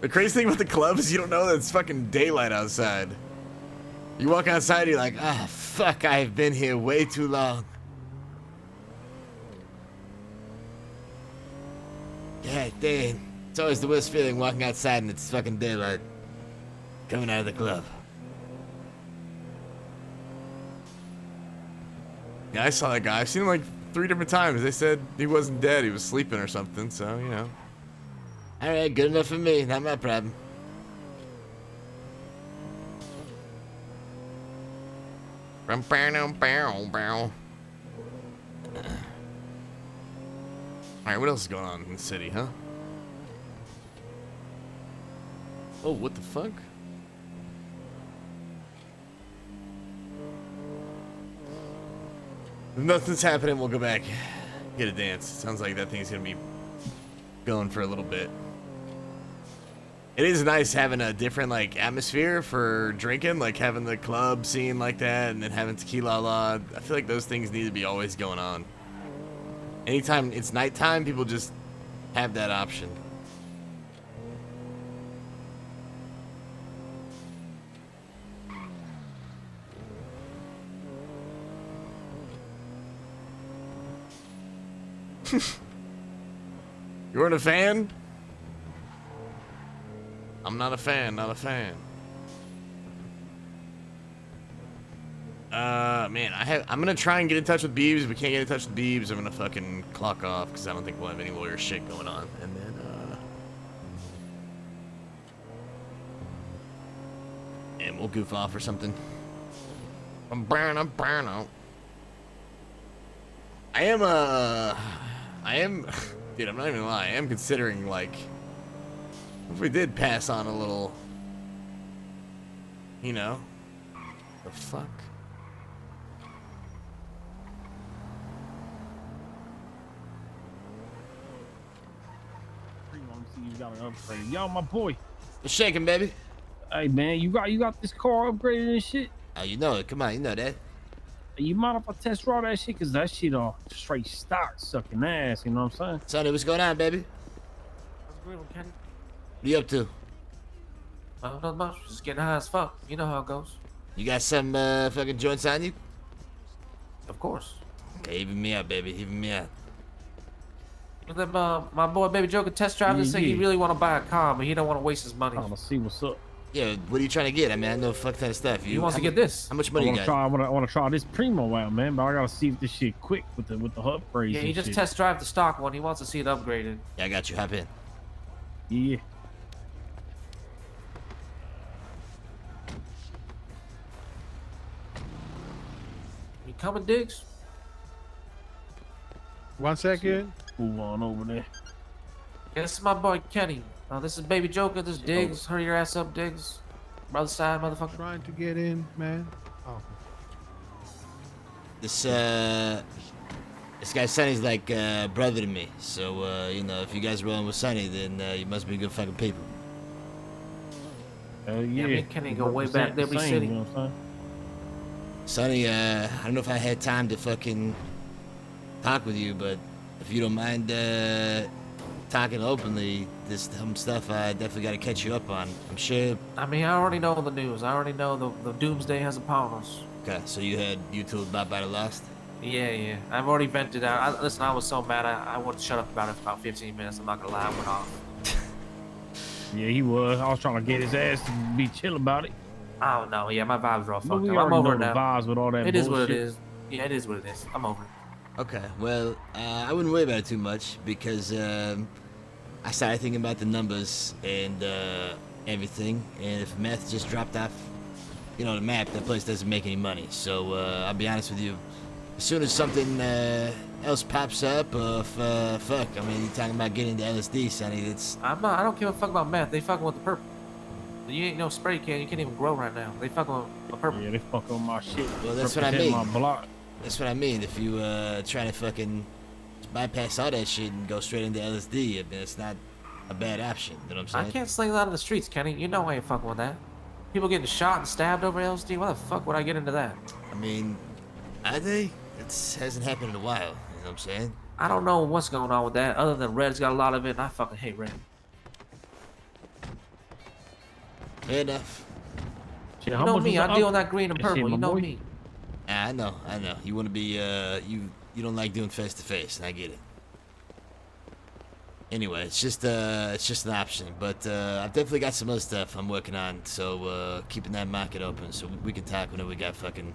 The crazy thing about the club is you don't know that it's fucking daylight outside. You walk outside, you're like, ah, Fuck, I have been here way too long. God damn. It's always the worst feeling walking outside and it's fucking daylight. Coming out of the club. yeah, I saw that guy. I've seen him like 3 different times. They said he wasn't dead. He was sleeping or something. So, you know. Alright, good enough for me. Not my problem. Alright, what else is going on in the city, huh? Oh, what the fuck? If nothing's happening, we'll go back. Get a dance. Sounds like that thing's gonna be going for a little bit. It is nice having a different like atmosphere for drinking, like having the club scene like that, and then having tequila la. I feel like those things need to be always going on. Anytime it's nighttime, people just have that option. You weren't a fan? I'm not a fan. Not a fan. Man, I'm gonna try and get in touch with Beebs. If we can't get in touch with Beebs, I'm gonna fucking clock off because I don't think we'll have any lawyer shit going on. And then, and we'll goof off or something. I am, dude, I'm not even gonna lie. I am considering, like, if we did pass on a little, you know, the fuck? You got an upgrade. Yo, my boy. What's shaking, baby? Hey, man, you got this car upgraded and shit? Oh, you know it. Come on, you know that. You mind if I test drive that shit? Cause that shit straight stock sucking ass, you know what I'm saying? Sonny, what's going on, baby? What What are you up to? not much. Just getting high as fuck. You know how it goes. You got some fucking joints on you? Of course. Okay, even me out, baby. Even me out. Let my boy Baby Joker test drive and say he really want to buy a car, but he don't want to waste his money. I want to see what's up. Yeah, what are you trying to get? I mean, I know fuck ton of stuff. He wants to get this. How much money you got? I want to try this Primo out, man, but I gotta see if this shit quick with the upgrades. Yeah, he and just shit. test drive the stock one. He wants to see it upgraded. Yeah, I got you. Hop in. Yeah. You coming, Diggs? 1 second. Move on over there. Yeah, this is my boy Kenny. This is Baby Joker. This is Diggs. Hurry your ass up, Diggs. Brother side, motherfucker. Trying to get in, man. Oh. This guy Sonny's like brother to me. So you know, if you guys are rolling with Sonny, then you must be good fucking people. Yeah, me and Kenny go way back. Every city. You know what I'm Sonny, saying? I don't know if I had time to fucking talk with you, but if you don't mind talking openly, there's some stuff I definitely got to catch you up on. I'm sure. I mean, I already know the news. I already know the doomsday has upon us. Okay, so you had YouTube about the Lost? Yeah. I've already vented out. Listen, I was so mad. I wouldn't shut up about it for about 15 minutes. I'm not gonna lie, I went off. Yeah, he was. I was trying to get his ass to be chill about it. I don't know. Yeah, my vibes are all But fucked we up. I'm already over know it the now. vibes with all that It is what it bullshit. is. Yeah, it is what it is. I'm over it. Okay, well, I wouldn't worry about it too much because I started thinking about the numbers and everything, and if meth just dropped off, you know, the map, that place doesn't make any money. So I'll be honest with you, as soon as something else pops up, fuck, I mean, you're talking about getting the LSD, Sonny, it's... I don't give a fuck about meth. They fucking with the purple. You ain't no spray can. You can't even grow right now. They fucking with the purple. Yeah, they fuck on my shit. Well, that's what I Represent mean. My block. That's what I mean. If you try to fucking bypass all that shit and go straight into LSD, I mean, it's not a bad option. You know what I'm saying? I can't sling it out of the streets, Kenny. You know I ain't fucking with that. People getting shot and stabbed over LSD. Why the fuck would I get into that? I mean, are they? It hasn't happened in a while. You know what I'm saying? I don't know what's going on with that, other than Red's got a lot of it, and I fucking hate Red. Fair enough. You know me, I deal with that green and purple. You know me. I know. You want to be, you don't like doing face to face, and I get it. Anyway, it's just an option. But I've definitely got some other stuff I'm working on, so keeping that market open, so we can talk whenever we got fucking.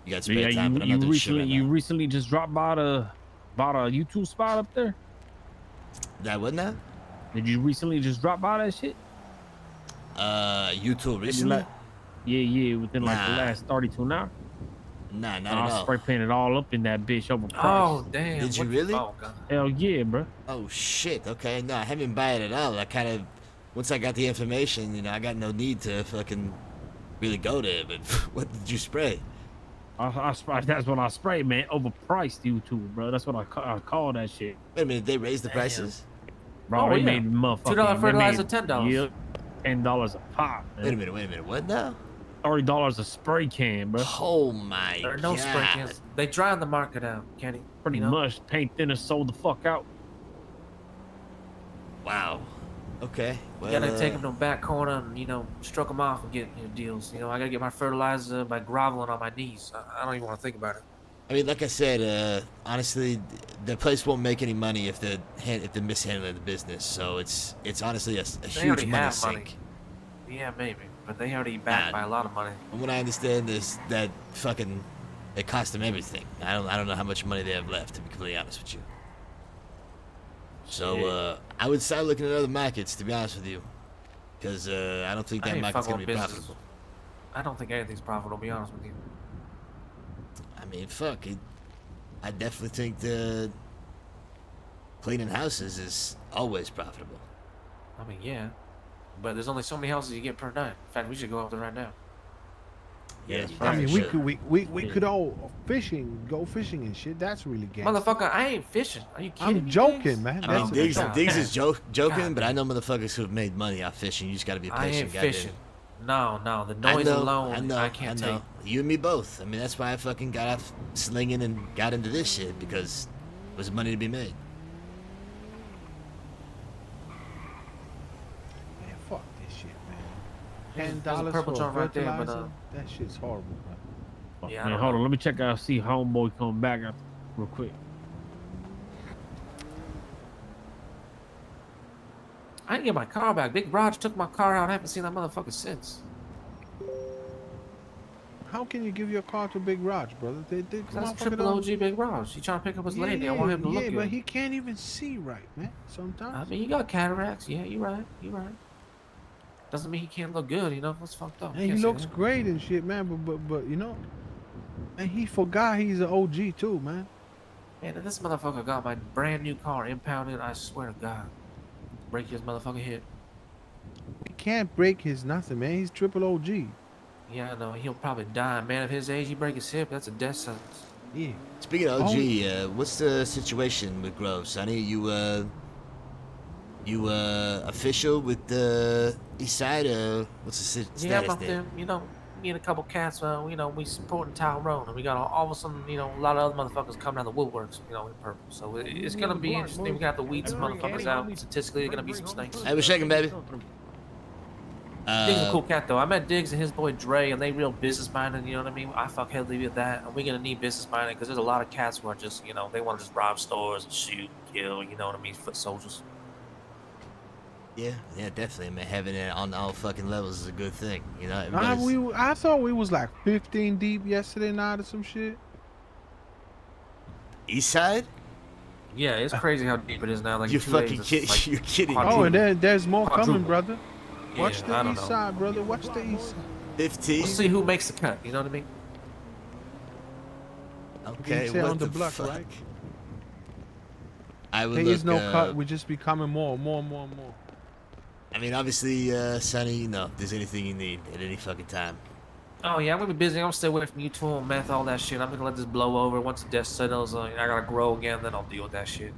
You got spare time, but I'm not doing shit right now. You recently just dropped by a YouTube spot up there? That what now? Did you recently just drop by that shit? YouTube recently? Yeah, within like the last 32 hours. Nah, not I at all. spray painted all up in that bitch over price. Oh, damn. Did you really? Oh, God. Hell yeah, bro. Oh shit. Okay, no, I haven't bought it at all. I kind of, once I got the information, you know, I got no need to fucking really go there. But what did you spray? I sprayed. That's what I sprayed, man. Overpriced YouTube, bro. That's what I call that shit. Wait a minute, they raised the prices? Bro, they made motherfucking $2 fertilizer, $10. Yep, $10 a pop. Man. Wait a minute. What now? $30 a spray can, bro. Oh my There are no spray cans. They dry the market out, Kenny. Pretty much. Paint thinner sold the fuck out. Wow. Okay. Well, You gotta take them to the back corner and, you know, stroke them off and get deals. You know, I gotta get my fertilizer by groveling on my knees. I don't even want to think about it. I mean, like I said, honestly, the place won't make any money if they're mishandling the business. So it's honestly a They huge already money have sink. money. Yeah, maybe, but they already backed by a lot of money. From what I understand is that fucking it cost them everything. I don't know how much money they have left, to be completely honest with you. So I would start looking at other markets, to be honest with you, because I don't think that market's gonna be profitable. I don't think anything's profitable, to be honest with you. I mean, fuck it. I definitely think the cleaning houses is always profitable. I mean, yeah, but there's only so many houses you get per night. In fact, we should go up there right now. Yeah, I mean, we could all go fishing and shit. That's really gay. Motherfucker, I ain't fishing. Are you kidding me? I'm joking, man. I mean, Diggs is joking, God, but I know motherfuckers who've made money off fishing. You just gotta be I patient. ain't goddamn. fishing. No, the noise alone, I can't take. You and me both. I mean, that's why I fucking got off slinging and got into this shit, because there was money to be made. Man, fuck this shit, man. There's a $10 purple for joint right there, but, fertilizer? That shit's horrible, bro. Yeah, Man, hold on. Let me check out. See homeboy come back real quick. I didn't get my car back. Big Raj took my car out. I haven't seen that motherfucker since. How can you give your car to Big Raj, brother? That's motherfucker triple don't- OG Big Raj. He trying to pick up his lady. I want him to look yeah, good. but he can't even see right, man. Sometimes. I mean, you got cataracts. Yeah, you're right. Doesn't mean he can't look good. You know, what's fucked up. And he Can't say looks that. great and shit, man. But you know, and he forgot he's an OG too, man. Man, if this motherfucker got my brand new car impounded, I swear to God, break his motherfucking head. We can't break his nothing, man. He's triple OG. Yeah, I know. He'll probably die. Man, of his age, he break his hip. That's a death sentence. Yeah. Speaking of OG, what's the situation with Grove, Sonny? You official with the East Side? What's the status Yeah, I'm up there? there. You know, me and a couple cats. You know, we supporting Tyrone, and we got all of a sudden, you know, a lot of other motherfuckers coming out of the woodworks. You know, in purple. So it's gonna be interesting. We got to weed some motherfuckers out. Statistically, there's gonna be some snakes. Hey, we're shaking, baby. Diggs a cool cat though. I met Diggs and his boy Dre, and they real business minded. You know what I mean? I fuck heavily with that, and we're gonna need business minded because there's a lot of cats who are just, you know, they want to just rob stores and shoot, kill. You know what I mean? Foot soldiers. Yeah, definitely, man. Having it on all fucking levels is a good thing. You know, I thought we was like 15 deep yesterday night or some shit. East Side? Yeah, it's crazy how deep it is now. Like You're 2 fucking days, kidding. like You're kidding. Oh, and there's more coming, brother. Yeah, Watch I the don't East know. Side, brother. Watch the East Side. 15. We'll see who makes the cut. You know what I mean? Okay, You say what on the the block, fuck? right? I would There look, is no cut. We just be coming more. I mean, obviously, Sonny, you know, if there's anything you need at any fucking time. Oh yeah, I'm gonna be busy. I'm gonna stay away from you, tool, meth, all that shit. I'm gonna let this blow over. Once the dust settles, I gotta grow again. Then I'll deal with that shit.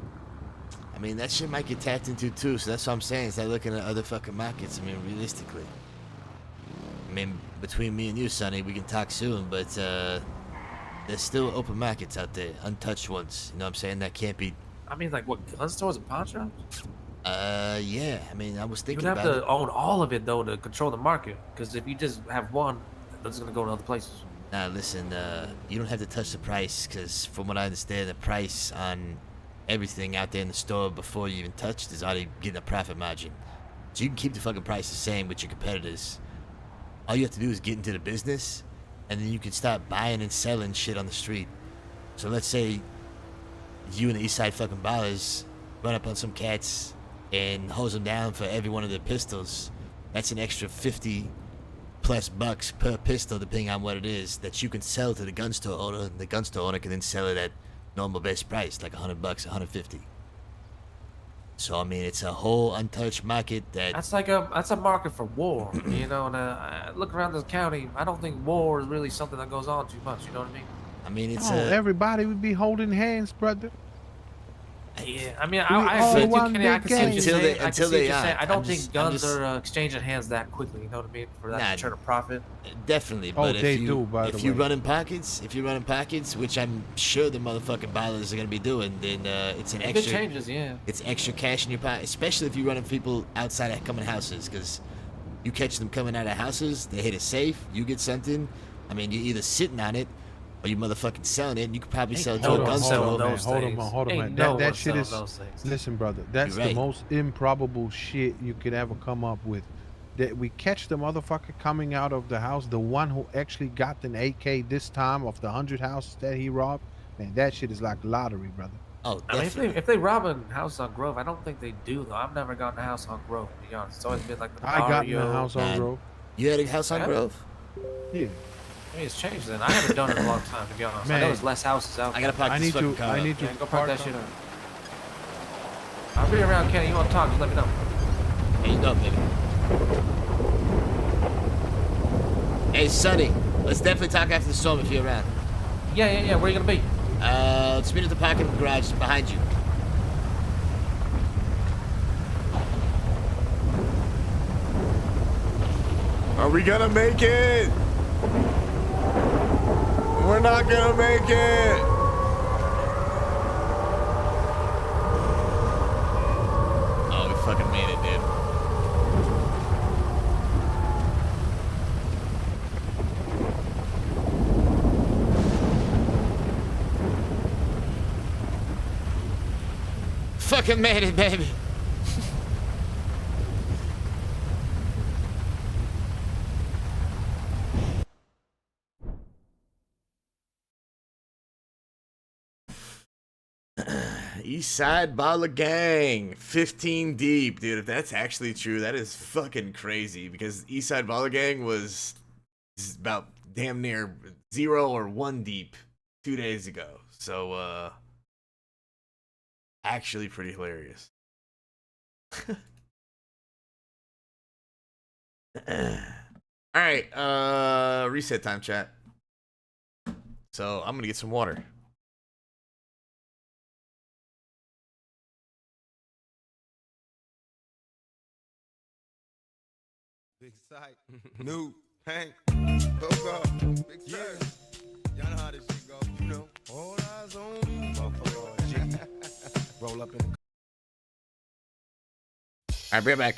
I mean, that shit might get tapped into too, so that's what I'm saying. Is that looking at other fucking markets? I mean, realistically. I mean, between me and you, Sonny, we can talk soon, but there's still open markets out there, untouched ones. You know what I'm saying? That can't be. I mean, like what, gun stores and pawn shops? Yeah. I mean, I was You thinking would have about to it. own all of it though to control the market. Because if you just have one, it's gonna go to other places. Nah, listen, you don't have to touch the price, because from what I understand, the price on everything out there in the store before you even touch it is already getting a profit margin. So you can keep the fucking price the same with your competitors. All you have to do is get into the business, and then you can start buying and selling shit on the street. So let's say you and the Eastside fucking ballers run up on some cats and hose them down for every one of their pistols. That's an extra 50 plus bucks per pistol, depending on what it is, that you can sell to the gun store owner, and the gun store owner can then sell it at normal base price, like $100, $150. So I mean, it's a whole untouched market that. That's a market for war, you know. And I look around this county, I don't think war is really something that goes on too much. You know what I mean? I mean, it's everybody would be holding hands, brother. Yeah, I mean, We I all see you, one Kenny. I big can see what you're gang. saying. I can see what you're saying. I I'm don't just- think guns I'm just- are exchanging hands that quickly. You know what I mean? For that Nah, to turn a profit. Definitely, Oh, but they if you do, by if the you way. running pockets, which I'm sure the motherfucking ballers are gonna be doing, then it's an If it extra. changes, yeah. It's extra cash in your pocket, especially if you're running people outside of coming houses, because you catch them coming out of houses, they hit a safe, you get something. I mean, you're either sitting on it, Are you motherfucking selling it? You could probably sell it to Hold a on, gun hold store. on, man. Hold on, man. That shit is. Listen, brother. That's You're the right. most improbable shit you could ever come up with. That we catch the motherfucker coming out of the house, the one who actually got an AK this time of the 100 houses that he robbed. Man, that shit is like lottery, brother. Oh, I mean, if they rob a house on Grove, I don't think they do though. I've never gotten a house on Grove, to be honest. It's always been like the I got in a barrio. house on Grove. You had a house on Yeah? Grove? Yeah. Maybe it's changed then. I haven't done it in a long time, to be honest. I know Man, there's less houses out I there. gotta park this fucking car I up. need to Yeah, go park that park shit up. I'll be around, Kenny. You want to talk? Just let me know. There you go, baby. Hey, Sonny, let's definitely talk after the storm if you're around. Yeah. Where are you gonna be? Let's meet at the parking garage behind you. Are we gonna make it? We're not gonna make it. Oh, we fucking made it, dude. Fucking made it, baby. East Side Baller Gang, 15 deep, dude. If that's actually true, that is fucking crazy. Because East Side Baller Gang was about damn near 0 or 1 deep 2 days ago. So, actually pretty hilarious. All right, reset time, chat. So I'm gonna get some water. Big sight. New. Hank. Coco. Big sight. Y'all know how this shit go. You know. All eyes on me. Motherfucker. G. Roll up in the. All right, bring it back.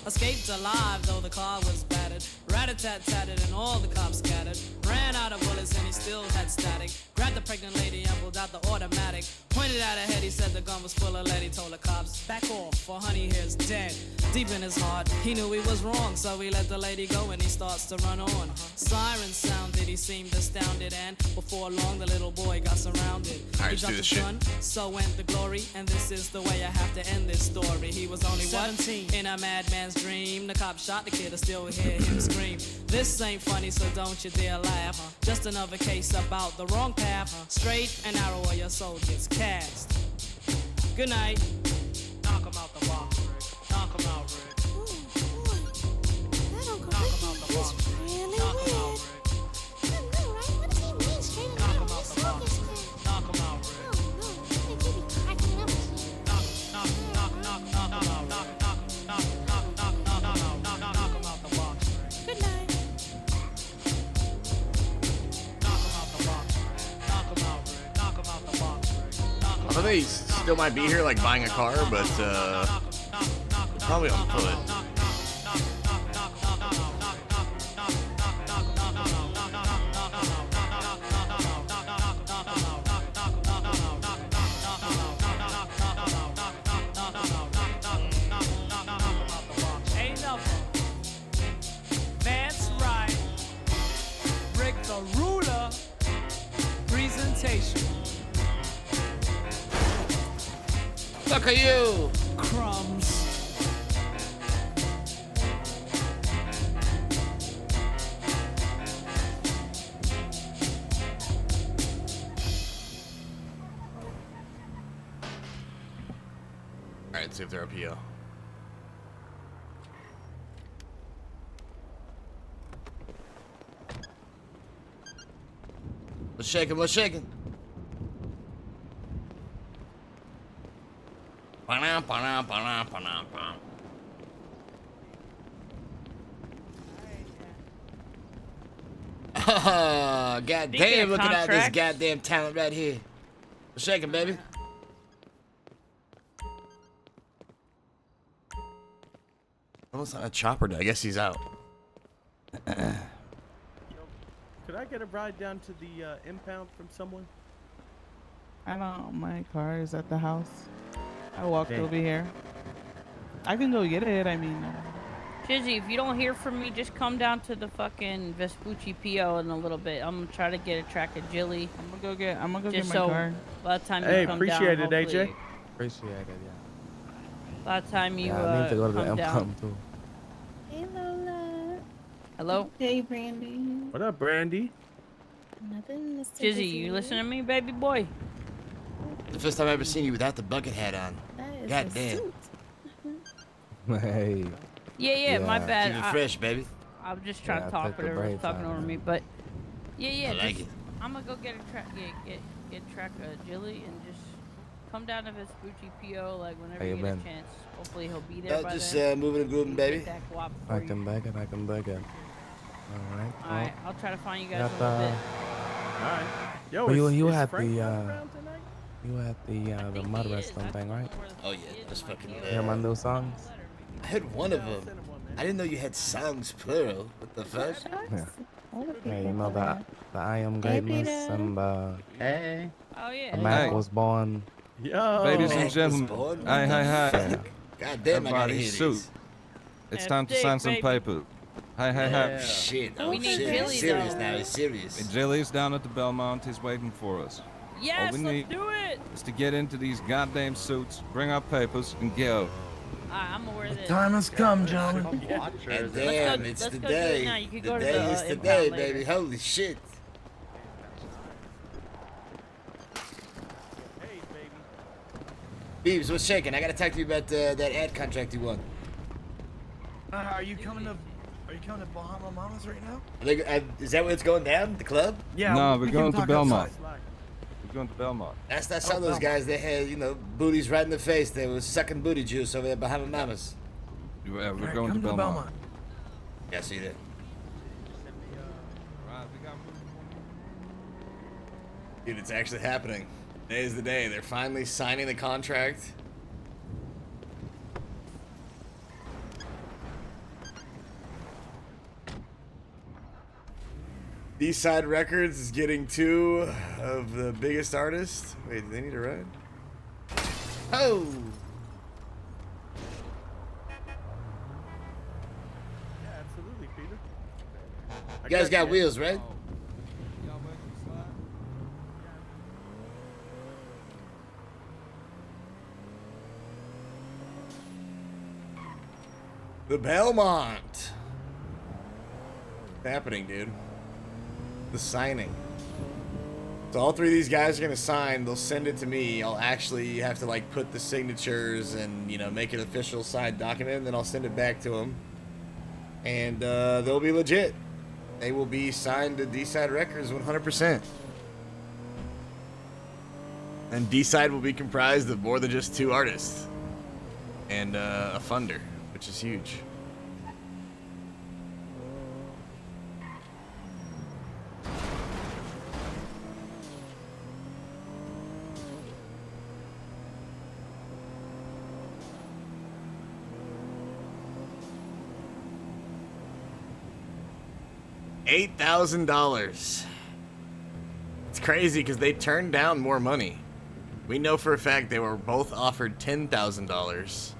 Escaped alive, though the car was battered. Rat-a-tat-tatted and all the cops scattered. Ran out of bullets and he still had static. Grabbed the pregnant lady and pulled out the automatic. Pointed at her head, he said the gun was full of lead. He told the cops, back off, for honey here's dead. Deep in his heart, he knew he was wrong, so he let the lady go and he starts to run on. Sirens sounded, he seemed astounded, and before long the little boy got surrounded. All right, He let's do jumped this the shit. gun, so went the glory, and this is the way I have to end this story. He was only 17 in a madman's dream. The cop shot the kid, I still hear him scream. This ain't funny, so don't you dare laugh. Just another case about the wrong path. Straight and narrow or your soul gets cast. Good night. Knock him out the box, Rick. Knock him out, Rick. That Uncle Ricky is really weird. I know, right? What does he mean, straight and narrow? Your soul gets cast. Knock him out, Rick. Oh, no. I think you be cracking up. Good night. I think he still might be here, like buying a car, but probably on foot. Ain't nothing. That's right. Rick the Ruler. Presentation. Look at you. Crumbs. All right, let's see if they're a PO. What's shaking? What's shaking? Ba-na, ba-na, ba-na, ba-na, ba. Oh, goddamn, looking at this goddamn talent right here. What's shaking, baby? Almost on a chopper day. I guess he's out. Could I get a ride down to the impound from someone? I don't. My car is at the house. I walked Dang. over here. I can go get it. I mean, Jizzy, if you don't hear from me, just come down to the fucking Vespucci PO in a little bit. I'm gonna try to get a track of Jilly. I'm gonna go get my just car. By the time Hey, you come appreciate down, it, AJ. hopefully- Appreciate it, yeah. By the time you Yeah, I need to go to the come down. impound too. Hey, Lola. Hello? Hey, Brandy. What up, Brandy? Nothing, Mr. Jizzy, you listen to me, baby boy? The first time I ever seen you without the bucket hat on. That is God a damn. suit. Hey. Yeah, my bad. Keep it fresh, baby. I'm just trying Yeah, to I talk, took the but everyone's braids talking out, over man. me. But yeah, I like just- it. I'm gonna go get a track, get a track of Jilly, and just come down to Vespucci PO like whenever How you you get been? a chance. Hopefully he'll be there by Just then. moving and grooving, baby. Get that guap I for can you. beg it, I can beg it. Alright. Alright, I'll try to find you guys got in a little bit. Alright. Yo, Well, is you had Frank the around tonight? you had the mud wrestling thing, right? Oh, yeah. That's fucking. You hear my new songs? I heard one of them. I didn't know you had songs plural. What the fuck? Hey, you know that the I Am Greatness and Hey. Oh yeah. the Mac Hey. was born. Yo. Ladies Mac and was gentlemen, born? hi, hi, hi. God damn, I gotta Everybody, hear suit. these. It's Have time to dick, sign some baby. paper. Hi, hi, hi. Shit. Oh, We need shit. Jilly, He's serious though. now. He's serious. And Jilly's down at the Belmont. He's waiting for us. Yes, we let's need- do it. Is to get into these goddamn suits, bring our papers, and go. I'm aware of this. Time has come, gentlemen. And Let's damn, go- it's let's the go do it day. now. You can The go to day the, is the impound day, later. baby. Holy shit. Beebs, what's shaking? I gotta talk to you about that ad contract you won. Are you coming to Bahama Mamas right now? Is that where it's going down? The club? Yeah. No, we're going to Belmont. We're going to Belmont. I saw those guys. They had, booties right in the face. They were sucking booty juice over there behind the mamas. We're going to Belmont. Yeah, I see that. Dude, it's actually happening. Today is the day. They're finally signing the contract. D-Side Records is getting 2 of the biggest artists. Wait, do they need a ride? Oh! Yeah, absolutely, Peter. You guys got wheels, right? The Belmont. What's happening, dude? The signing. So all 3 of these guys are gonna sign. They'll send it to me. I'll actually have to like put the signatures and make an official signed document. And then I'll send it back to them, and they'll be legit. They will be signed to D-Side Records 100%. And D-Side will be comprised of more than just 2 artists and a funder, which is huge. $8,000. It's crazy because they turned down more money. We know for a fact they were both offered $10,000.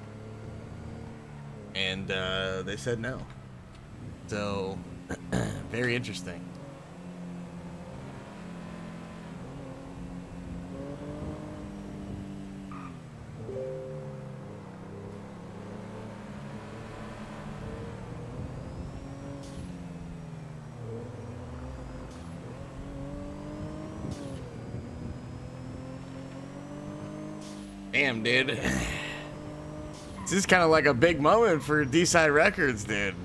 And they said no. So, very interesting. Damn, dude. This is kind of like a big moment for D-Side Records, dude.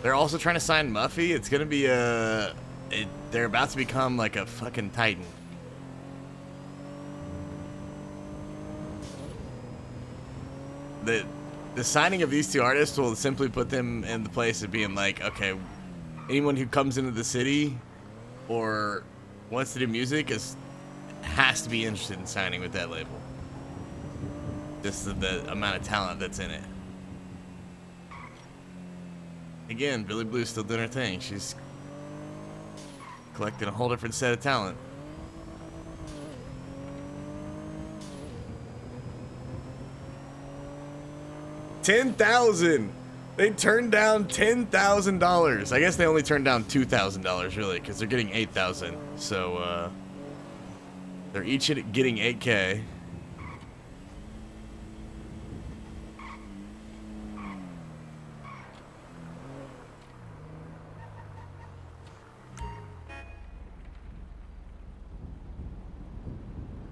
They're also trying to sign Muffy. It's gonna be they're about to become like a fucking titan. The signing of these 2 artists will simply put them in the place of being like, okay, anyone who comes into the city or wants to do music has to be interested in signing with that label. Just the amount of talent that's in it. Again, Billy Blue's still doing her thing. She's collecting a whole different set of talent. $10,000. They turned down $10,000. I guess they only turned down $2,000 really, because they're getting $8,000. So they're each getting $8K.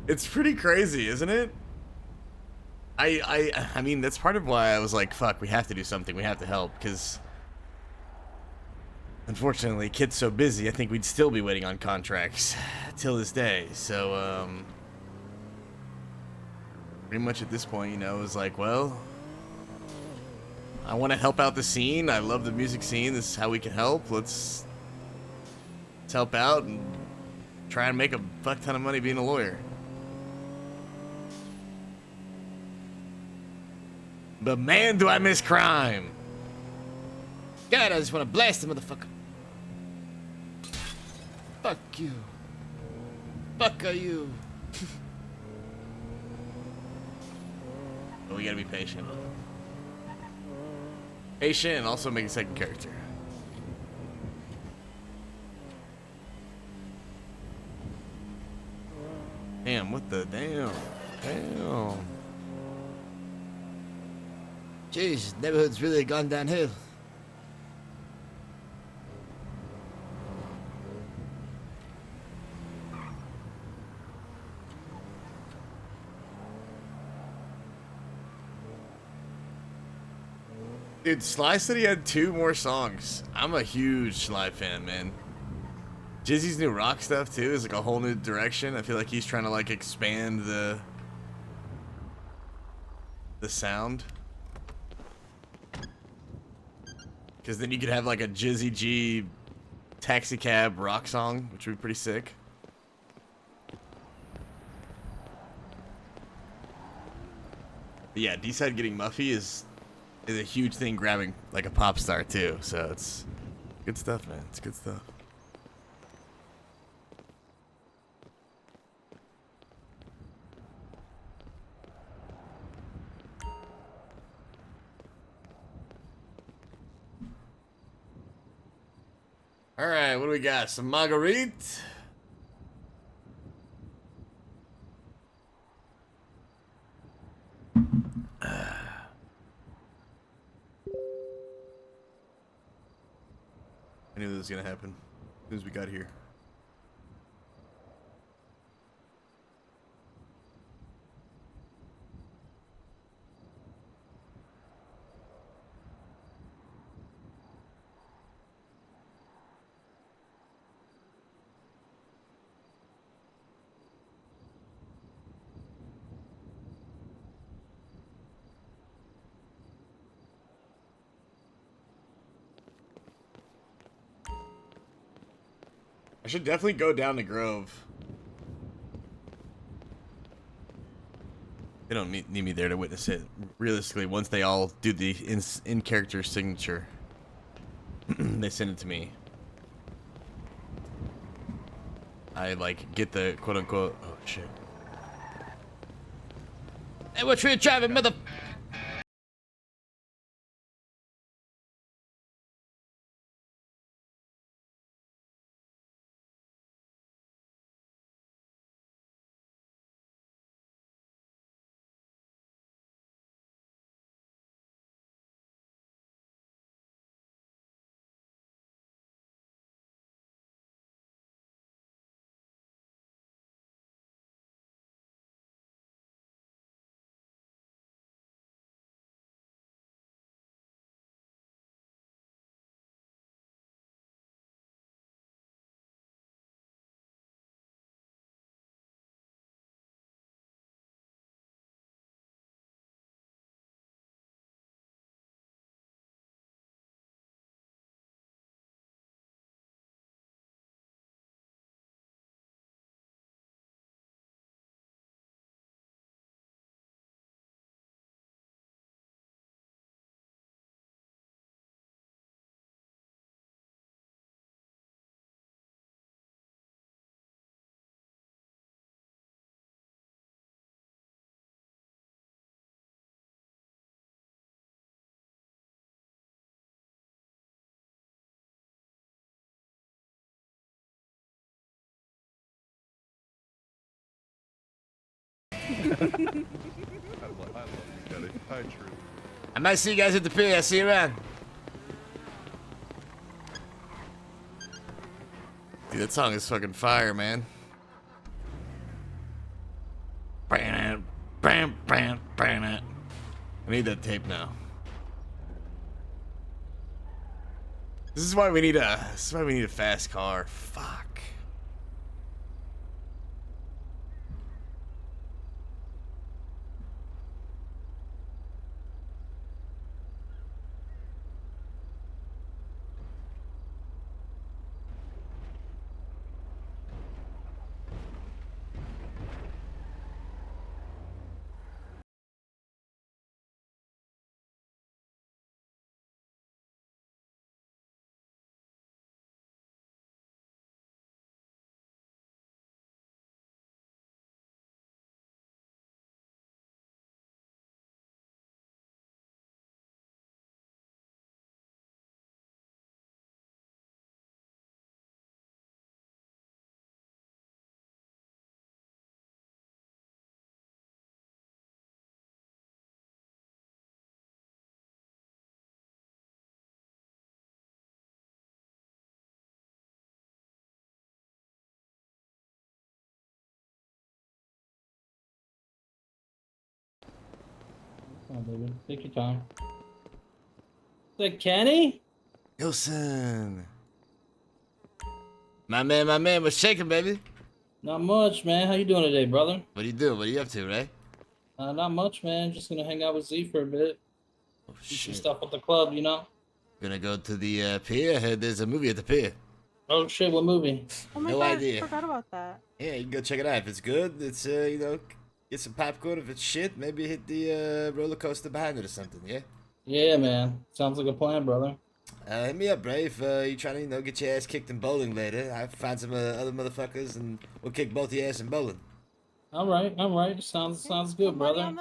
It's pretty crazy, isn't it? I mean, that's part of why I was like, fuck, we have to do something. We have to help, because unfortunately, Kit's so busy, I think we'd still be waiting on contracts till this day. So, pretty much at this point, it was like, well, I want to help out the scene. I love the music scene. This is how we can help. Let's help out and try and make a fuck ton of money being a lawyer. But man, do I miss crime. God, I just want to blast the motherfucker. Fuck you. Fuck are you. But we gotta be patient. Patient and also make a second character. Damn, what the damn? Damn. Jeez, neighborhood's really gone downhill. Dude, Sly said he had 2 more songs. I'm a huge Sly fan, man. Jizzy's new rock stuff too is like a whole new direction. I feel like he's trying to like expand the sound. Because then you could have like a Jizzy G taxi cab rock song, which would be pretty sick. But yeah, D-Side getting Muffy is a huge thing, grabbing like a pop star too. So it's good stuff, man. It's good stuff. All right, what do we got? Some marguerite. I knew this was gonna happen as soon as we got here. I should definitely go down to Grove. They don't need me there to witness it. Realistically, once they all do the in-character signature, they send it to me. I, like, get the quote-unquote... Oh, shit. Hey, what you driving, mother... I love you, Kelly. I true. I might see you guys at the pier. I'll see you around. Dude, that song is fucking fire, man. I need that tape now. This is why we need a fast car. Fuck. Come on, baby. Take your time. Is that Kenny? Wilson. My man, what's shaking, baby? Not much, man. How you doing today, brother? What are you doing? What are you up to, Ray? Not much, man. Just gonna hang out with Z for a bit. Oh, Do some shit. stuff at the club, you know? Gonna go to the pier? I heard there's a movie at the pier. Oh shit, what movie? Oh my No god, idea. I forgot about that. Yeah, you can go check it out. If it's good, it's, you know, get some popcorn. If it's shit, maybe hit the roller coaster behind it or something, yeah? Yeah, man. Sounds like a plan, brother. Hit me up, Ray, if you trying to, you know, get your ass kicked in bowling later. I find some other motherfuckers and we'll kick both your ass in bowling. All right. Sounds good, brother.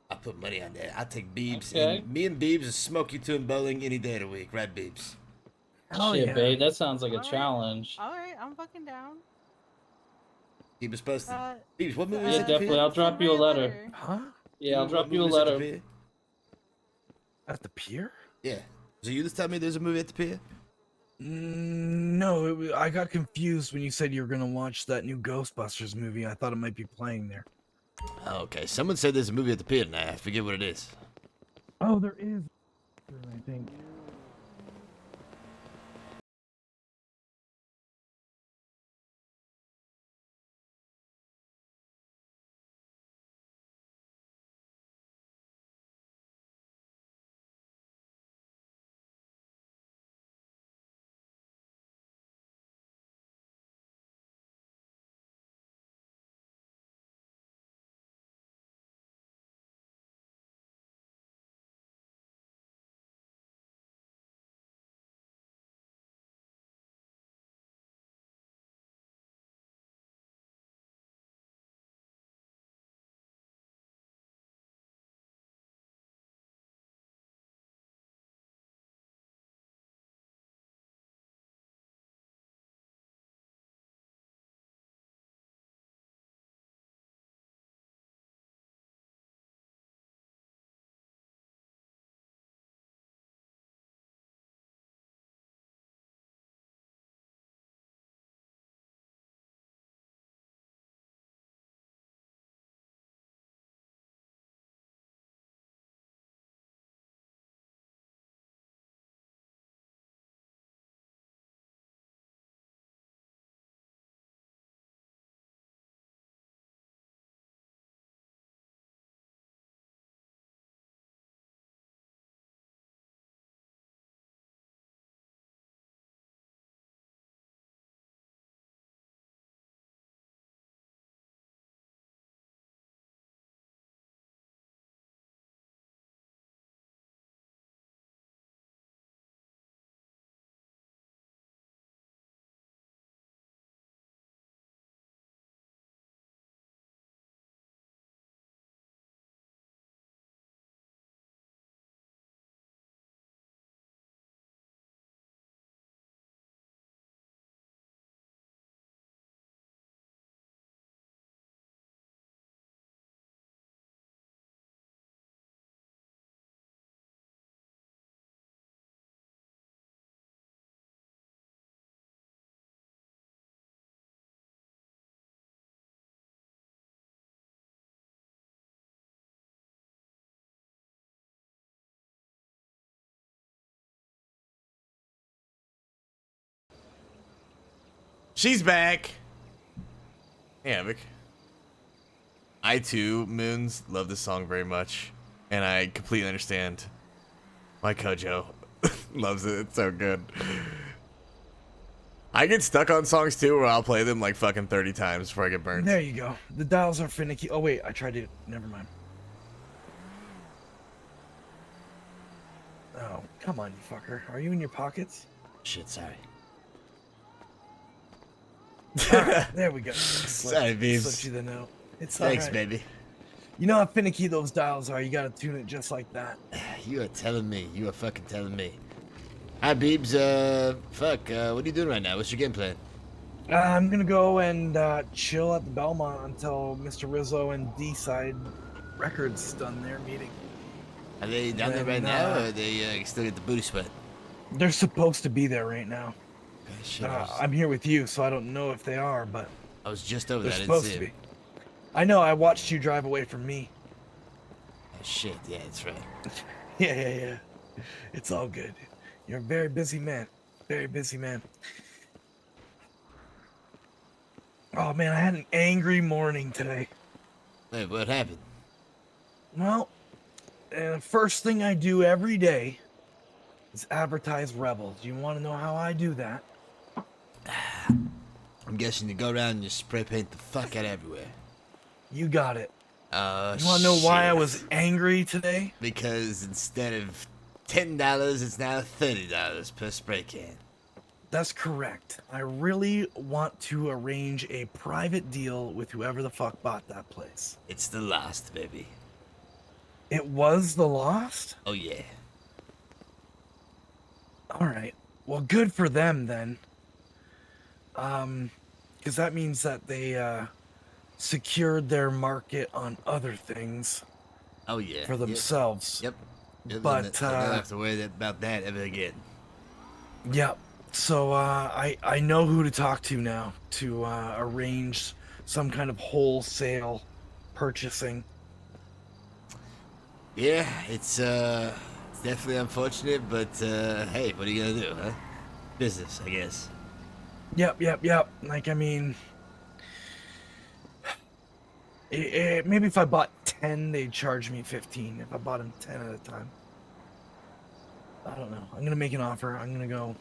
I put money on that. I'll take Beebs. Okay. And me and Beebs will smoke you two in bowling any day of the week. Right, Beebs? Hell Shit, yeah. babe, that sounds like a challenge. All right, I'm fucking down. Keep us posted. Uh, Phoebes, what movie Yeah, is it? definitely. I'll drop you a letter. Huh? Yeah, I'll What drop you a movie is at the letter. pier? At the pier? Yeah. So you just tell me there's a movie at the pier? No, I got confused when you said you were gonna watch that new Ghostbusters movie. I thought it might be playing there. Oh, okay. Someone said there's a movie at the pier tonight. I forget what it is. Oh, there is. I think. She's back. Hey, Havoc. I too, Moons, love this song very much. And I completely understand why Kojo loves it. It's so good. I get stuck on songs too where I'll play them like fucking 30 times before I get burnt. There you go. The dials are finicky. Oh wait, I tried to. Never mind. Oh, come on, you fucker. Are you in your pockets? Shit, sorry. Alright, there we go. Sorry, Beebs. Slipped you the note. It's Thanks, alright. baby. You know how finicky those dials are. You gotta tune it just like that. You are telling me. You are fucking telling me. Hi, Beebs. Fuck. What are you doing right now? What's your game plan? I'm gonna go and chill at the Belmont until Mr. Rizzo and D-Side Records done their meeting. Are they down there right now, or are they still get the booty sweat? They're supposed to be there right now. Shit, I'm here with you, so I don't know if they are, but I was just over they're there. I didn't supposed see to be. him. I know. I watched you drive away from me. Oh, shit. Yeah, that's right. Yeah. It's all good. You're a very busy man. Very busy man. Oh man, I had an angry morning today. Wait, what happened? Well, the first thing I do every day is advertise Rebels. You want to know how I do that? I'm guessing you go around and you spray paint the fuck out everywhere. You got it. You want to know why I was angry today? Because instead of $10, it's now $30 per spray can. That's correct. I really want to arrange a private deal with whoever the fuck bought that place. It's the Lost, baby. It was the Lost? Oh, yeah. All right. Well, good for them then. Because that means that they secured their market on other things. Oh yeah. For themselves. Yep. But they don't have to worry about that ever again. Yep. So I know who to talk to now to arrange some kind of wholesale purchasing. Yeah, it's definitely unfortunate, but hey, what are you gonna do, huh? Business, I guess. Yep. Like, I mean, maybe if I bought 10, they'd charge me 15. If I bought them 10 at a time. I don't know. I'm gonna make an offer. I'm gonna go.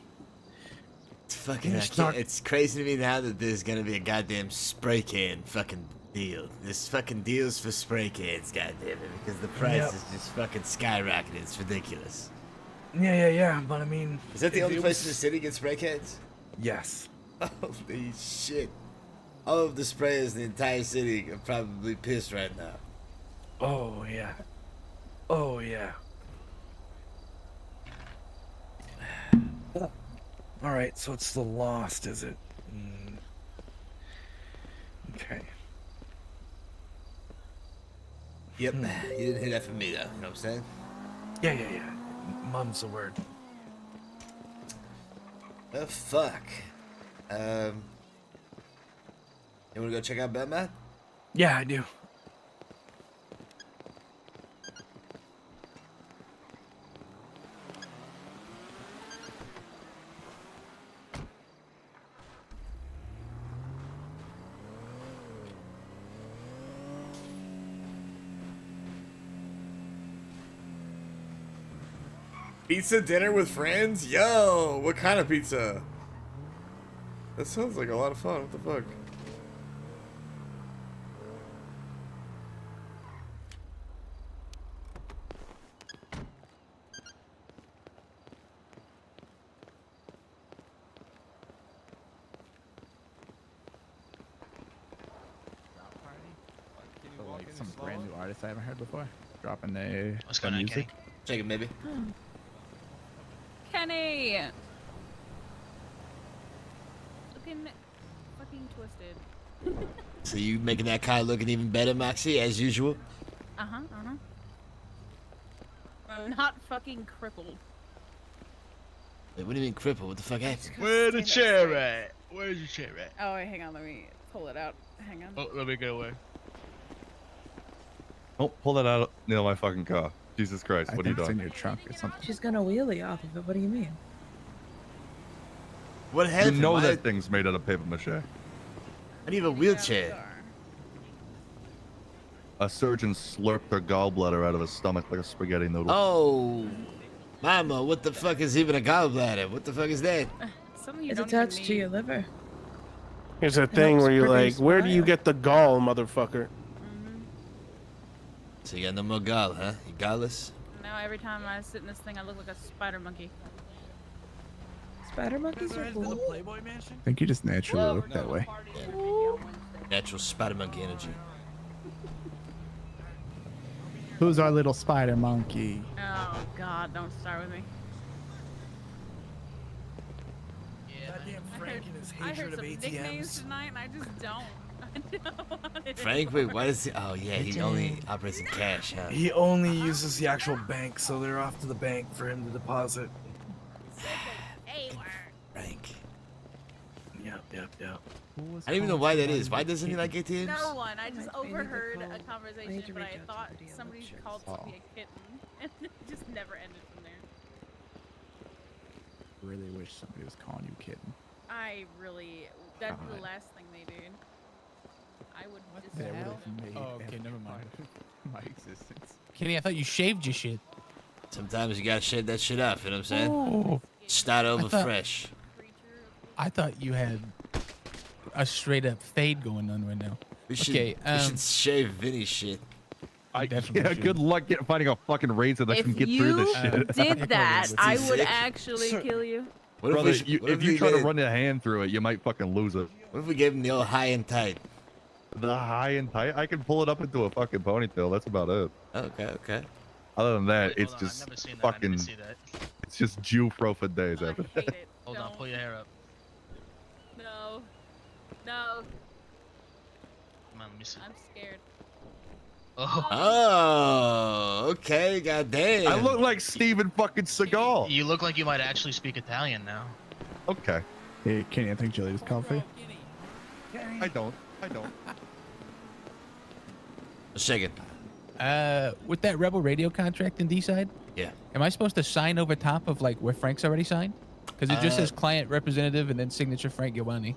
It's fucking. It's crazy to me now that there's gonna be a goddamn spray can fucking deal. This fucking deals for spray cans, goddamn it, because the price is just fucking skyrocketing. It's ridiculous. Yeah. But I mean, is that the only place in the city gets spray cans? Yes. Holy shit! All of the sprayers in the entire city are probably pissed right now. Oh yeah. All right, so it's the Lost, is it? Okay. Yep. You didn't hit that for me, though. You know what I'm saying? Yeah. Mum's the word. Oh, fuck. You wanna go check out Batman? Yeah, I do. Pizza dinner with friends? Yo, what kind of pizza? That sounds like a lot of fun. What the fuck? So, like some brand new artist I haven't heard before. Dropping their going on, music. Check it, maybe. Kenny! Looking fucking twisted. So you making that car looking even better, Moxie, as usual? Uh-huh. I'm not fucking crippled. Wait, what do you mean cripple? What the fuck happened? Where the chair at? Where's your chair at? Oh, wait, hang on. Let me pull it out. Hang on. Oh, let me get away. Don't pull that out near my fucking car. Jesus Christ, what are you It's doing? in your trunk or something. She's gonna wheelie off of it. What do you mean? What You happened? know Why- that thing's made out of paper mache. I need a wheelchair. A surgeon slurped her gallbladder out of his stomach like a spaghetti noodle. Oh, mama, what the fuck is even a gallbladder? What the fuck is that? Something you It's don't attached even to need. your liver. Here's a thing where you're like, produce where do you bile. get the gall, motherfucker? So you got no more gall, huh? You gallless? Now every time I sit in this thing, I look like a spider monkey. Spider monkeys are cool. Playboy Mansion? I think you just naturally look that way. Natural spider monkey energy. Who's our little spider monkey? Oh God, don't start with me. Goddamn Frank and his I heard hatred of some nicknames ATMs. tonight, and I just don't. I don't want it. Frank, wait, why does he? Oh yeah, he only operates in cash, huh? He only uses the actual bank, so they're off to the bank for him to deposit. Frank. Yep. I don't even know why that is. Why doesn't he like ATMs? No one. I just I need to overheard call- a I need conversation, to but I reach out to thought the dealer, somebody sure. called somebody a kitten, and it just never ended from there. Really wish somebody was calling you kitten. I really. That'd be the God. last thing they do. I would just. That would have made Oh, okay, never mind. my existence. Kenny, I thought you shaved your shit. Sometimes you gotta shave that shit off. You know what I'm saying? Oh. Start over thought- fresh. I thought you had a straight up fade going on right now. We should, Okay, we should shave Vinny's shit. Yeah, good luck finding a fucking razor that If can get through this you shit. did that, I would sick? actually kill you. What Brother, if we, what if we you try to made- run your hand through it, you might fucking lose it. What if we gave him the old high and tight? The high and tight, I can pull it up into a fucking ponytail. That's about it. Okay. Other than that, Wait, it's hold on, I've just never seen that. I need fucking. to see that. It's just Jew profit days after that. Hate it. Hold on, pull your hair up. No. No. Come on, let me see. I'm scared. Oh, okay, goddamn. I look like Steven fucking Seagal. You look like you might actually speak Italian now. Okay. Hey, Kenny, I think Jelly is coffee. I don't. Second. With that Rebel Radio contract in D-side, Yeah. am I supposed to sign over top of like where Frank's already signed? Because it just says client representative and then signature Frank Giovanni.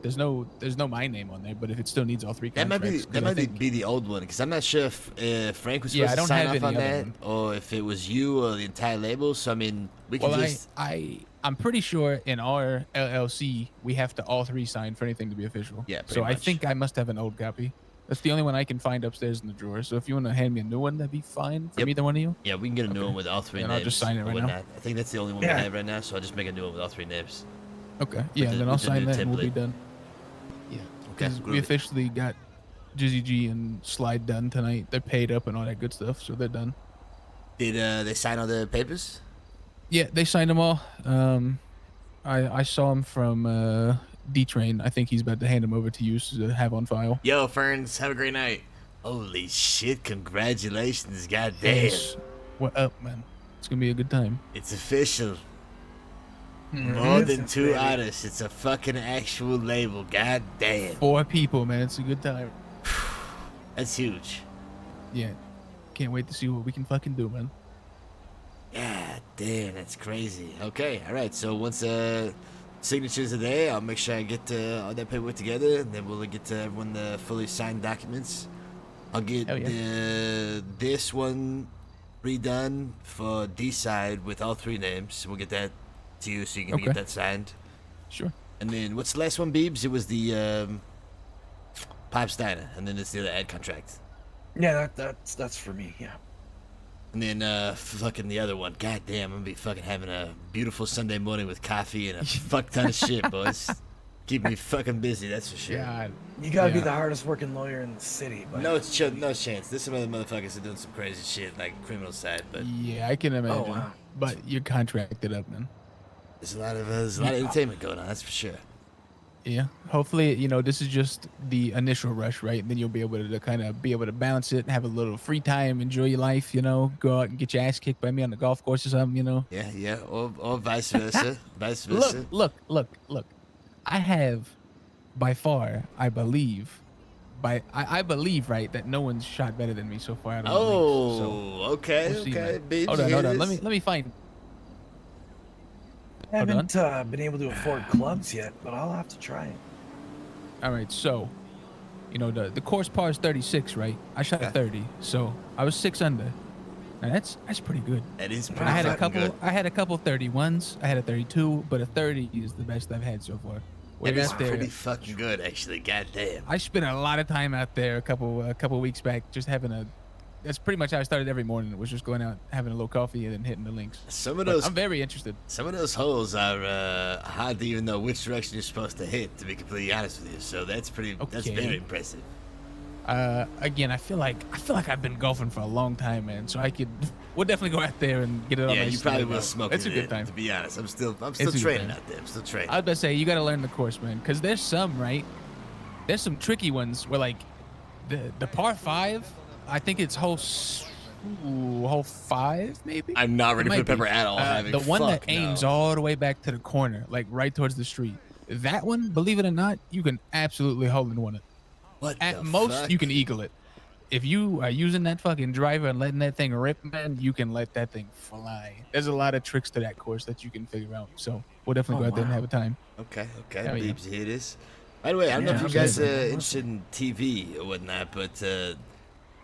There's no my name on there, but if it still needs all three That contracts, might be the old one, because I'm not sure if Frank was supposed I to don't sign have off on any other that, one. or if it was you or the entire label. So I mean, we can Well, just. I'm pretty sure in our LLC we have to all three sign for anything to be official. Yeah, So pretty I much. think I must have an old copy. That's the only one I can find upstairs in the drawer. So if you want to hand me a new one, that'd be fine from either one of you. Yeah, we can get a new one with all three Then names. I'll just sign it or right now. whatnot. I think that's the only one Yeah. we have right now, so I'll just make a new one with all three names. Okay. Yeah, the- then I'll with the sign new that and we'll be template. done. Yeah. Okay, 'Cause we groovy. officially got Jizzy G and Slide done tonight. They're paid up and all that good stuff, so they're done. Did they sign all the papers? Yeah, they signed them all. I saw him from D-Train. I think he's about to hand them over to you to have on file. Yo, Ferns, have a great night. Holy shit! Congratulations, goddamn! Yes. What up, man? It's gonna be a good time. It's official. Mhm. More than Yes, two baby. artists. It's a fucking actual label. God damn. 4 people, man. It's a good time. That's huge. Yeah. Can't wait to see what we can fucking do, man. God damn, that's crazy. Okay, all right. So once signatures are there, I'll make sure I get all that paperwork together, and then we'll get to everyone the fully signed documents. I'll get Hell yeah. this one redone for D side with all three names. We'll get that to you so you can Okay. get that signed. Sure. And then what's the last one, Beebs? It was the Pipe Steiner, and then it's the other ad contract. Yeah, that's for me. Yeah. And then fucking the other one. God damn, I'm gonna be fucking having a beautiful Sunday morning with coffee and a fuck ton of shit, boys. Keep me fucking busy, that's for sure. God. You gotta be the hardest working lawyer in the city. But... No chance. There's some other motherfuckers are doing some crazy shit, like criminal side, but Yeah, I can imagine. wow. But you're contracted up, man. there's a lot of entertainment going on, that's for sure. Yeah. Hopefully, you know, this is just the initial rush, right? And then you'll be able to kind of be able to balance it, have a little free time, enjoy your life, you know, go out and get your ass kicked by me on the golf course or something, you know. Yeah, or vice versa. Vice versa. Look. I have, by far, I believe, I believe, right, that no one's shot better than me so far out of the links, so okay, we'll see, okay. man. Beebs, Hold on. here it Let is. me find. I haven't been able to afford clubs yet, but I'll have to try it. All right, so, you know, the course par is 36, right? I shot a 30, so I was 6 under. Now that's pretty good. That is pretty I had a fucking couple. good. I had a couple 31s. I had a 32, but a 30 is the best I've had so far. That Way is out there. pretty fucking good, actually. God damn. I spent a lot of time out there a couple weeks back, just having a. That's pretty much how I started every morning. It was just going out, having a little coffee, and then hitting the links. Some of But those. I'm very interested. Some of those holes are hard to even know which direction you're supposed to hit. To be completely honest with you, so that's pretty. That's Okay. very impressive. Again, I feel like I've been golfing for a long time, man. So we'll definitely go out there and get it on. Yeah, my you probably sleeve. will smoke It's it. a good time. To be honest, I'm still It's a good training time. out there. I'm still training. I was about to say, you got to learn the course, man, because there's some, right? There's some tricky ones where, like, the par 5, I think it's hole 5, maybe? I'm not ready It for the might be. pepper at all. Having The one that fuck no. aims all the way back to the corner, like right towards the street. That one, believe it or not, you can absolutely hole in one it. What At the most, fuck? you can eagle it. If you are using that fucking driver and letting that thing rip, man, you can let that thing fly. There's a lot of tricks to that course that you can figure out. So we'll definitely go out there and have a time. Okay, Hell yeah. Beebs, here it is. By the way, I don't know if Yeah, you guys are absolutely. interested in TV or whatnot, but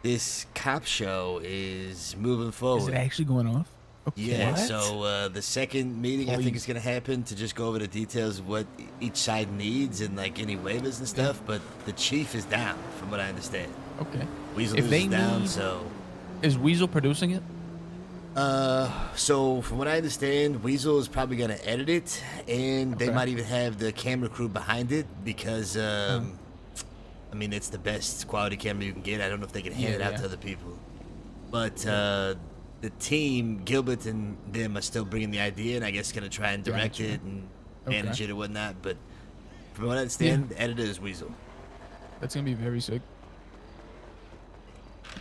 this cop show is moving forward. Is it actually going off? Okay. Yeah, What? so the second meeting I think is going to happen to just go over the details of what each side needs and like any waivers and stuff, but the chief is down from what I understand. Okay. Weasel If is they down, need- so Is Weasel producing it? so from what I understand, Weasel is probably going to edit it, and they Okay. might even have the camera crew behind it because, I mean, it's the best quality camera you can get. I don't know if they can hand Yeah, it out yeah. to other people, but the team, Gilbert and them, are still bringing the idea, and I guess gonna try and direct Gotcha. it and manage Okay. it or whatnot. But from what I understand, the editor is Weasel. That's gonna be very sick.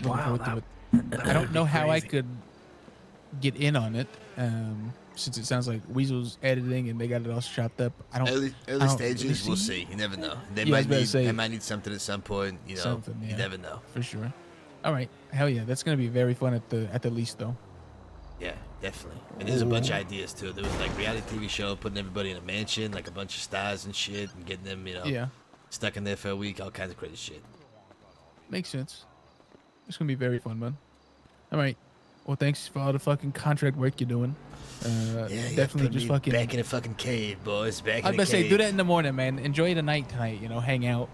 Looking Wow, forward to that it. I don't would be know how I crazy. could get in on it, since it sounds like Weasel's editing and they got it all chopped up. I don't. Early I don't stages, really we'll see. You never know. They Yeah, I was might about to need say, they might need something at some point. You know, something, you yeah, never know. for sure. All right, hell yeah, that's gonna be very fun at the least though. Yeah, definitely. And there's a bunch of ideas too. There was like reality TV show, putting everybody in a mansion, like a bunch of stars and shit, and getting them, Yeah. stuck in there for a week. All kinds of crazy shit. Makes sense. It's gonna be very fun, man. All right. Well, thanks for all the fucking contract work you're doing. Definitely just fucking back in the fucking cave, boys. Back I in was the about to cave. say, do that in the morning, man. Enjoy the night tonight. You know, hang out.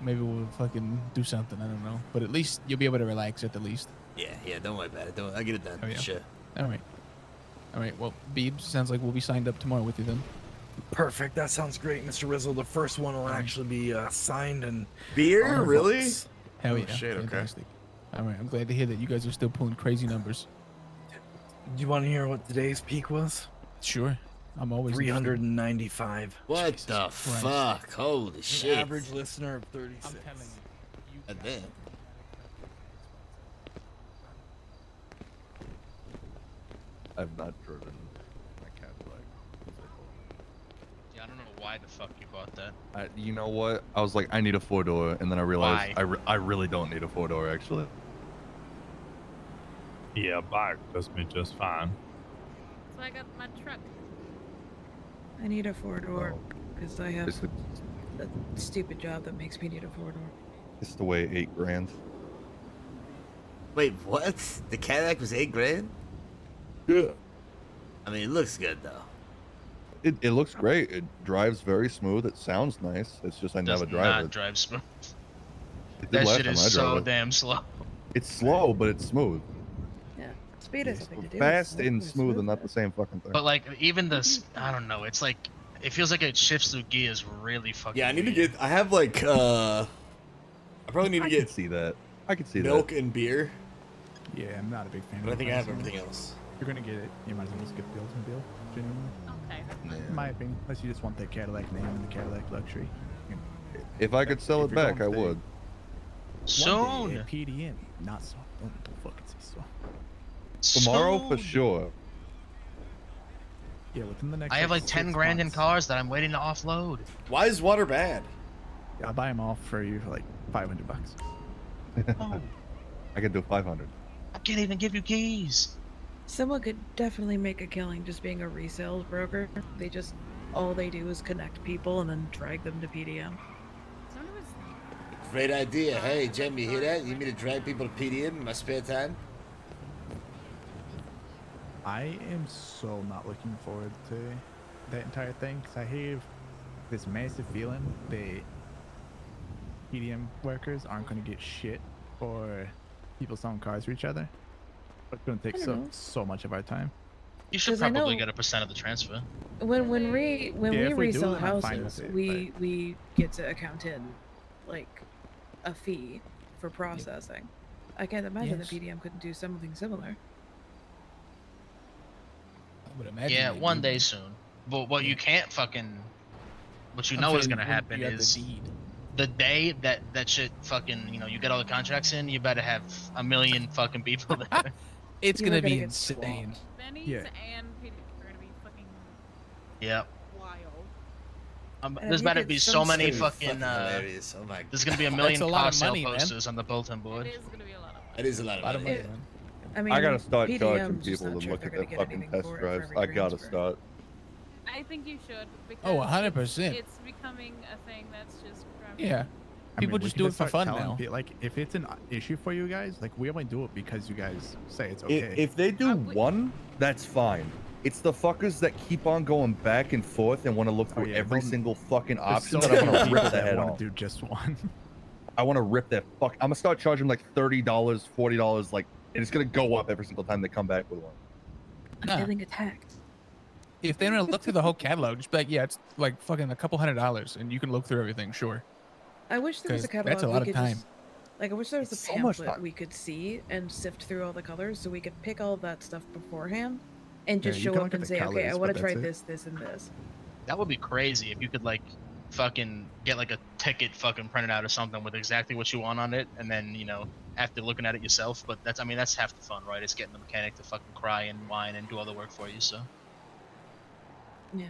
Maybe we'll fucking do something. I don't know, but at least you'll be able to relax at the least. Yeah. Don't worry about it. I'll get it done. Oh, yeah. Sure. All right. Well, Beebs, sounds like we'll be signed up tomorrow with you then. Perfect. That sounds great, Mr. Rizzle. The first one will actually be signed and Beer, on the really? books. Hell Oh, yeah. shit, okay. Fantastic. All right. I'm glad to hear that you guys are still pulling crazy numbers. Do you want to hear what today's peak was? Sure. I'm always 395. What the fuck? Holy An shit. average listener of 36. I'm telling you. God damn. I've not driven my Cadillac. Yeah, I don't know why the fuck you bought that. You know what? I was like, I need a 4-door, and then I realized Why? I really don't need a 4-door actually. Yeah, bike does me just fine. So I got my truck. I need a 4-door because I have It's, a stupid job that makes me need a 4-door. it's the way $8,000. Wait, what? The Cadillac was $8,000? Yeah. I mean, it looks good though. It looks great. It drives very smooth. It sounds nice. It's just I Does never drive not it. drive smooth. It did That last shit time is I drove so it. damn slow. It's slow, but it's smooth. Yeah, speed has something to do. Fast with and it. smooth are not the same fucking thing. But like even this, I don't know. It's like it feels like it shifts through gears really fucking. Yeah, I need to weird. get. I have like. I probably need to I get can see that. I can see milk that. and beer. Yeah, I'm not a big fan. But I of think I have Amazon. everything else. If you're gonna get it, you might as well just get the Oldsmobile. Genuinely. Okay. In my opinion, unless you just want the Cadillac name and the Cadillac luxury. If I could sell If it you're back, I going would. One day Soon. at PDM, not so. Don't fucking say so. Tomorrow for Soon. sure. Yeah, within the next. I have like 10 6 grand in months. cars that I'm waiting to offload. Why is water bad? Yeah, I'll buy them all for you for like $500. Oh, I could do 500. I can't even give you keys. Someone could definitely make a killing just being a resales broker. They just all they do is connect people and then drag them to PDM. Great idea. Hey, Jem, you hear that? You need me to drag people to PDM in my spare time? I am so not looking forward to that entire thing because I have this massive feeling that PDM workers aren't going to get shit for people selling cars for each other. It's going to take I don't know. so much of our time. You should 'Cause I probably know- get a percent of the transfer. When Yeah, we if we do, resell then I'm fine with houses, it, we get to account in like a fee for processing. I can't imagine Yes. the PDM couldn't do something similar. I would imagine. Yeah, they one do. day soon. But what you can't fucking, what you I'm know is saying gonna when happen you have the is deed. the day that shit fucking, you get all the contracts in, you better have a million fucking people there. It's You gonna are gonna be get insane. Benny's Yeah. and Peter are gonna be fucking Yep. wild. And There's if you better get be some so many Pretty fucking. hilarious. Oh my. There's gonna be a That's million a lot car of sale money, man. posters on the bulletin board. It is gonna be a lot of money. That is a lot A lot of of money. money, man. I mean, I gotta start PDM charging 's just people not to sure look if at they're their gonna get fucking anything test for it for drives. every I gotta transfer. start. I think you should because Oh, 100%. It's becoming a thing that's just driving. Yeah. I People mean, we just can do it for start fun telling now. Like, if it's an issue for you guys, like, we only do it because you guys say it's okay. If they do one, that's fine. It's the fuckers that keep on going back and forth and want to look through yeah, every they'll- single fucking There's option so that I many want to people rip the that head wanna off. do just one. I want to rip that fuck. I'm gonna start charging like $30, $40, like, and it's gonna go up every single time they come back with one. I'm Nah. feeling attacked. If they don't look through the whole catalog, just be like, yeah, it's like fucking a couple $100, and you can look through everything. Sure. I wish there was a 'Cause catalog that's a we lot of could time. just Like, I wish there was a It's so much pamphlet fun. we could see and sift through all the colors so we could pick all that stuff beforehand and Yeah, just you show can up look at and the say, okay, I colors, want but to try that's it. this, this, and this. That would be crazy if you could like fucking get like a ticket fucking printed out or something with exactly what you want on it, and then after looking at it yourself. But that's that's half the fun, right? It's getting the mechanic to fucking cry and whine and do all the work for you. So Yeah.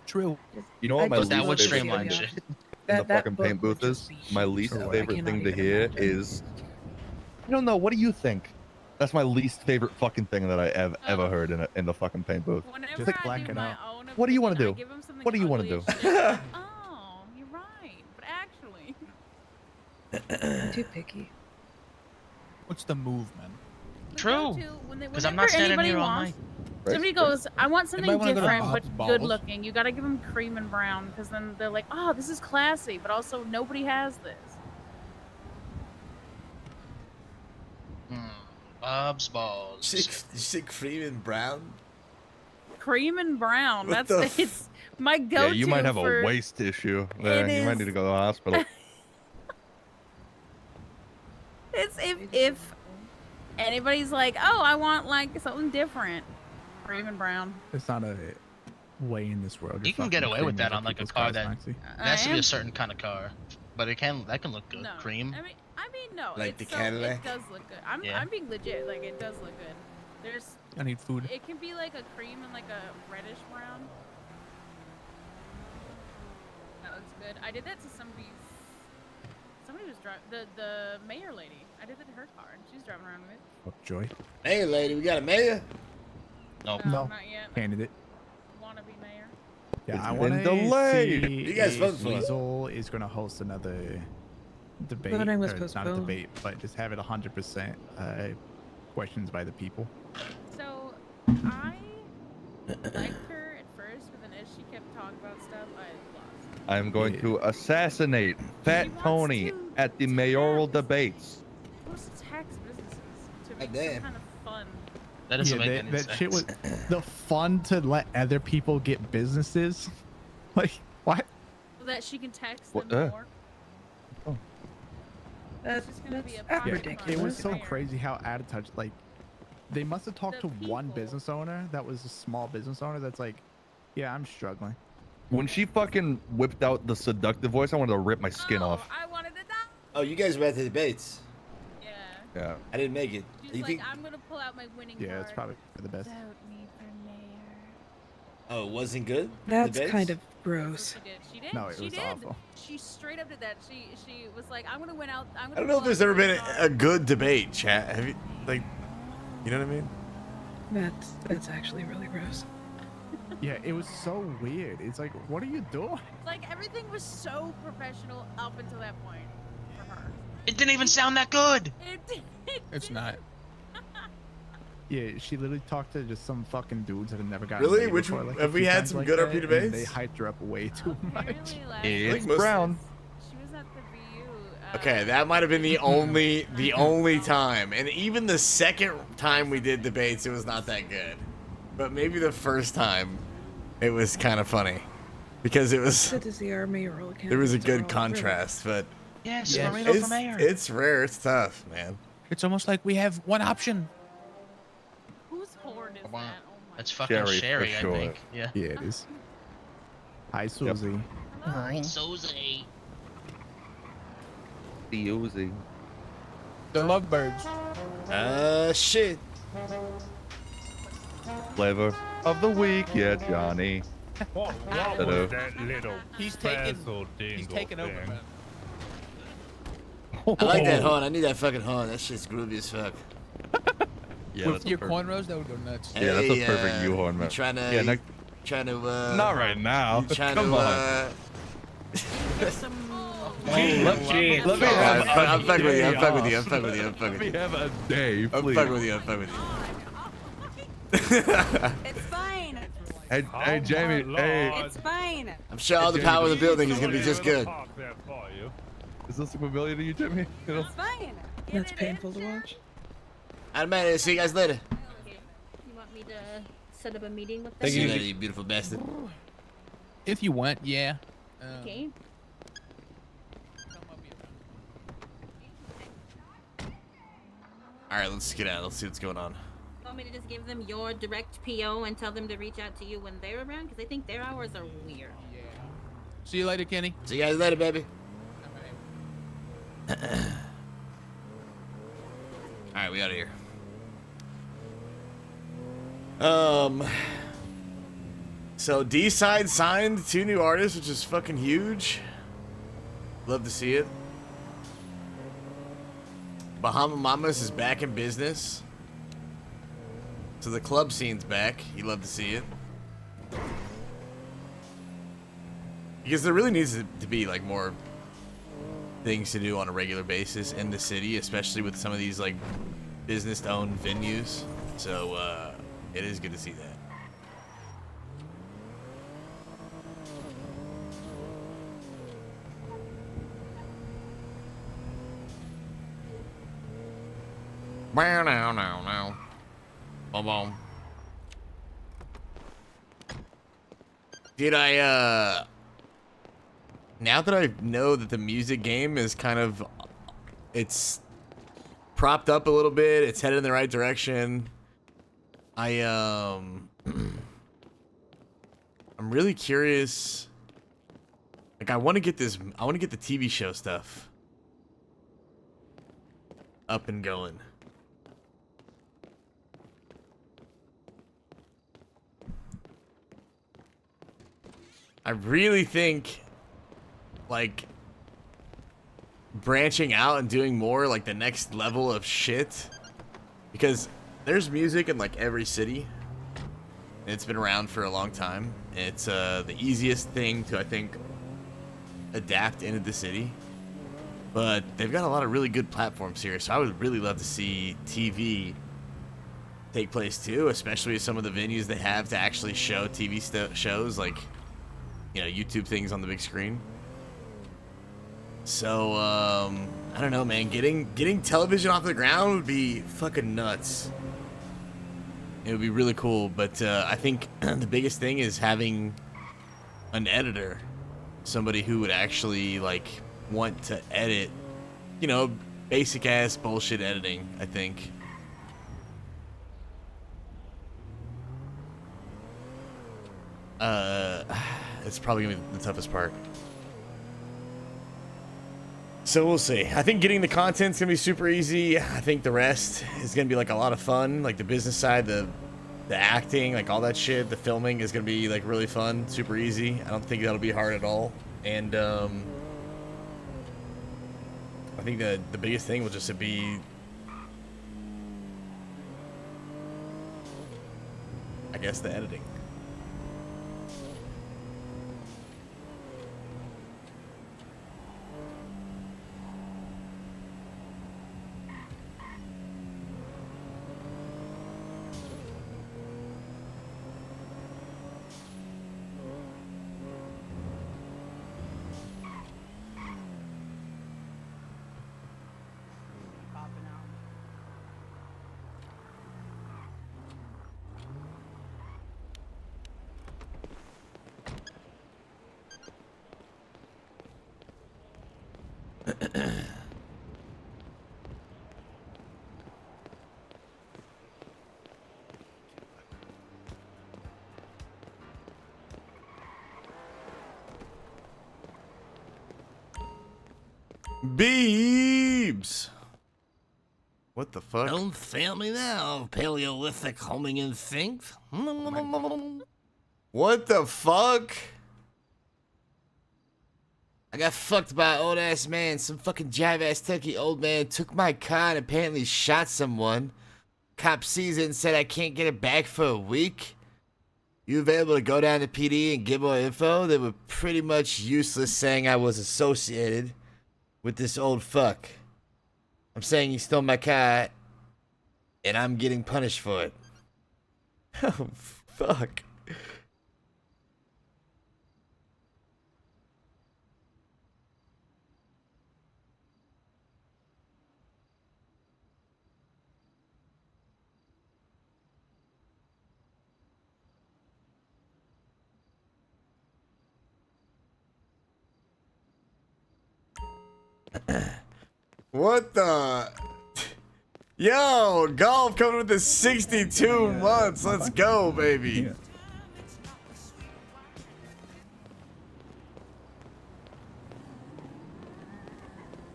True. You know what my But least that would favorite streamline thing shit. in the fucking paint booth is? My least favorite thing to hear is, I don't know. What do you think? That's my least favorite fucking thing that I have ever heard in the fucking paint booth. Whenever Just I black do it my out. own What do you want opinion, to I do? give 'em something What do you want to ugly do? as shit. Like, oh, you're right. But actually, I'm too picky. What's the move, man? True. Because I'm not standing anybody here all wants, night. somebody goes, I want something Anybody wanna go to different but Bob's good Balls? looking. You gotta give them cream and brown because then they're like, oh, this is classy, but also nobody has this. Bob's balls. You say cream and brown? Cream and brown. What That's the it's my go-to. Yeah, you might have for, a waist issue there. It You might is. need to go to the hospital. It's if anybody's like, oh, I want like something different, cream and brown. It's not a way in this world. You can get away with that on like a car that Maxie. it has to be a certain kind of car, but that can look good. No, Cream. I mean, no. Like it's the Cadillac? It does look good. I'm Yeah. being legit. Like it does look good. There's. I need food. It can be like a cream and like a reddish brown. That looks good. I did that to somebody's. Somebody was driving the mayor lady. I did that to her car, and she's driving around with it. Oh, Joy. Hey, lady, we got a mayor? No. No. Not yet. Candidate. Wanna be mayor? Yeah, It's I been want to delayed. see You guys if vote for it. Weasel is going to host another debate. Voting was or not a postponed. debate, but just have it 100% questions by the people. So I liked her at first, but then as she kept talking about stuff, I lost. I'm going to assassinate Fat Tony at the mayoral debates. She wants to tax businesses to make damn. some kind of fun. That doesn't make that, any that sense. shit was the fun to let other people get businesses. Like what? So that she can tax What, them more. That's, It's just gonna be a that's pocket ridiculous. It was so Mayor. crazy how out of touch. Like they must have talked The to one people. business owner that was a small business owner that's like, yeah, I'm struggling. When she fucking whipped out the seductive voice, I wanted to rip my skin off. I wanted to die. Oh, you guys were at the debates. Yeah. Yeah. I didn't make it. She's You like, think? I'm gonna pull out my winning Yeah, card. it's probably for the best. Vote me for mayor. Oh, it wasn't good? That's Debates? kind of gross. She did. She did. No, it she was did. awful. She straight up did that. She was like, I'm gonna win out. I'm gonna I don't know if pull there's out ever my been winning a card. good debate, chat. Have you, like, you know what I mean? That's actually really gross. Yeah, it was so weird. It's like, what are you doing? Like everything was so professional up until that point for her. It didn't even sound that good. It's not. Yeah, she literally talked to just some fucking dudes that had never gotten Really? laid Which before, like, a have we few had times some like good that, RP and debates? They hyped her up way too much. Apparently, last It's most- brown. she was at the VU. Okay, that might have been the only time, and even the second time we did debates, it was not that good. But maybe the first time, it was kind of funny, because it was Good to see our mayoral there was a candidates are good all really- contrast. But Yes, Yes. Marino for it's mayor. it's rare, it's tough, man. It's almost like we have one option. Whose horn is that? Oh my. That's fucking Sherry, for Sherry, sure. I think. Yeah. Yeah, it is. Hi, Susie. Hi, Susie. The Uzi. The lovebirds. Shit. Flavor of the week, yeah, Johnny. What Ta-da. was that little He's taking. frazzle He's dingle taking over, thing? man. I like that horn. I need that fucking horn. That shit's groovy as fuck. Yeah, With that's a your perfect- cornrows, that would go nuts. Yeah, that's a Hey, perfect U-horn, man. You trying to? Yeah, trying to? not right now. You trying Come to? on. Let me have I'm fucking with you. I'm day fucking with you. I'm off. fucking with you. I'm fucking Let with me you. have a day, I'm please. fucking with you. I'm fucking with you. It's fine. Hey, Jamie. Hey. It's fine. I'm sure all the power in the building is gonna be just good. Is this familiar to you, Jimmy? You know? It's fine. That's painful to watch. Alright, man. See you guys later. You want me to set up a meeting with them? See you later, you beautiful bastard. If you want, yeah. All right, let's get out. Let's see what's going on. You want me to just give them your direct PO and tell them to reach out to you when they're around? Because I think their hours are weird. Yeah. See you later, Kenny. See you guys later, baby. All right, we out of here. So D-Side signed 2 new artists, which is fucking huge. Love to see it. Bahama Mamas is back in business. So the club scene's back. You love to see it. Because there really needs to be like more things to do on a regular basis in the city, especially with some of these like business-owned venues. So it is good to see that. Now. Boom, boom. Did I, now that I know that the music game is kind of, it's propped up a little bit, it's headed in the right direction, I'm really curious, like I want to get the TV show stuff up and going. I really think, like, branching out and doing more, like, the next level of shit. Because there's music in, like, every city. And it's been around for a long time. It's the easiest thing to, I think, adapt into the city. But they've got a lot of really good platforms here. So I would really love to see TV take place, too. Especially with some of the venues they have to actually show TV shows, like, you know, YouTube things on the big screen. So, I don't know, man. Getting television off the ground would be fucking nuts. It would be really cool, but I think the biggest thing is having an editor. Somebody who would actually, like, want to edit, you know, basic-ass bullshit editing, I think. It's probably gonna be the toughest part. So we'll see. I think getting the content's gonna be super easy. I think the rest is gonna be like a lot of fun, like the business side, the acting, like all that shit. The filming is gonna be like really fun, super easy. I don't think that'll be hard at all. And I think the biggest thing will just be, I guess, the editing. Beebs! What the fuck? Don't fail me now, Paleolithic homing things. What the fuck? I got fucked by an old ass man. Some fucking jive ass turkey old man took my car and apparently shot someone. Cop sees it and said I can't get it back for a week. You available to go down to PD and get more info? They were pretty much useless, saying I was associated with this old fuck. I'm saying he stole my car, and I'm getting punished for it. Oh, fuck. What the? Yo, golf coming with the 62 months. Let's go, baby.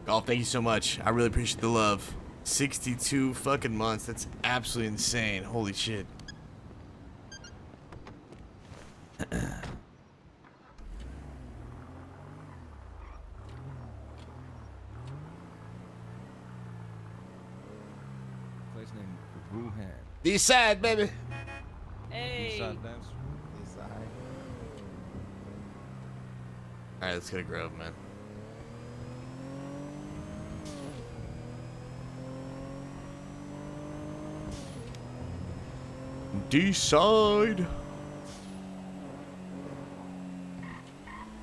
Golf, thank you so much. I really appreciate the love. 62 fucking months. That's absolutely insane. Holy shit. Place named Wuhan. East side, baby. East side dance. All right, let's get a Grove, man. D-side.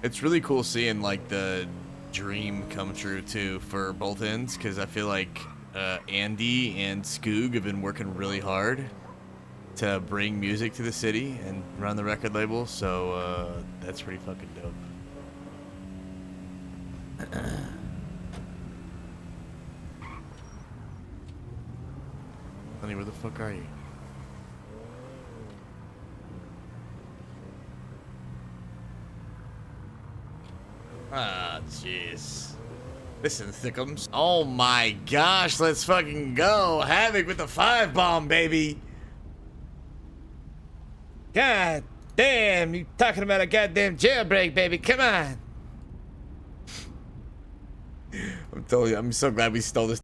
It's really cool seeing like the dream come true too for both ends, because I feel like Andy and Skoog have been working really hard to bring music to the city and run the record label, so that's pretty fucking dope. Honey, where the fuck are you? Ah, jeez. Listen, Thickums. Oh my gosh, let's fucking go. Havoc with the 5-bomb, baby. God damn, you talking about a goddamn jailbreak, baby. Come on. I'm telling you, I'm so glad we stole this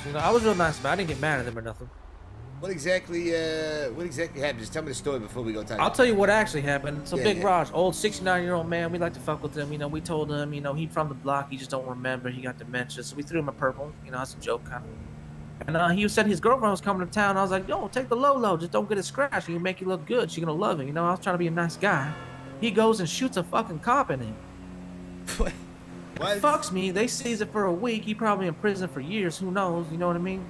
You know, I was real nice, but I didn't get mad at them or nothing. What exactly happened? Just tell me the story before we go talk. I'll tell you what actually happened. So Yeah, Big yeah. Raj, old 69-year-old man, we like to fuck with him. You know, we told him, you know, he from the block, he just don't remember. He got dementia, so we threw him a purple. You know, that's a joke kind of. And he said his girlfriend was coming to town. I was like, yo, take the low, just don't get it scratched. He can make you look good. She's gonna love it. You know, I was trying to be a nice guy. He goes and shoots a fucking cop in it. What? Fucks me. They seize it for a week. He probably in prison for years. Who knows? You know what I mean?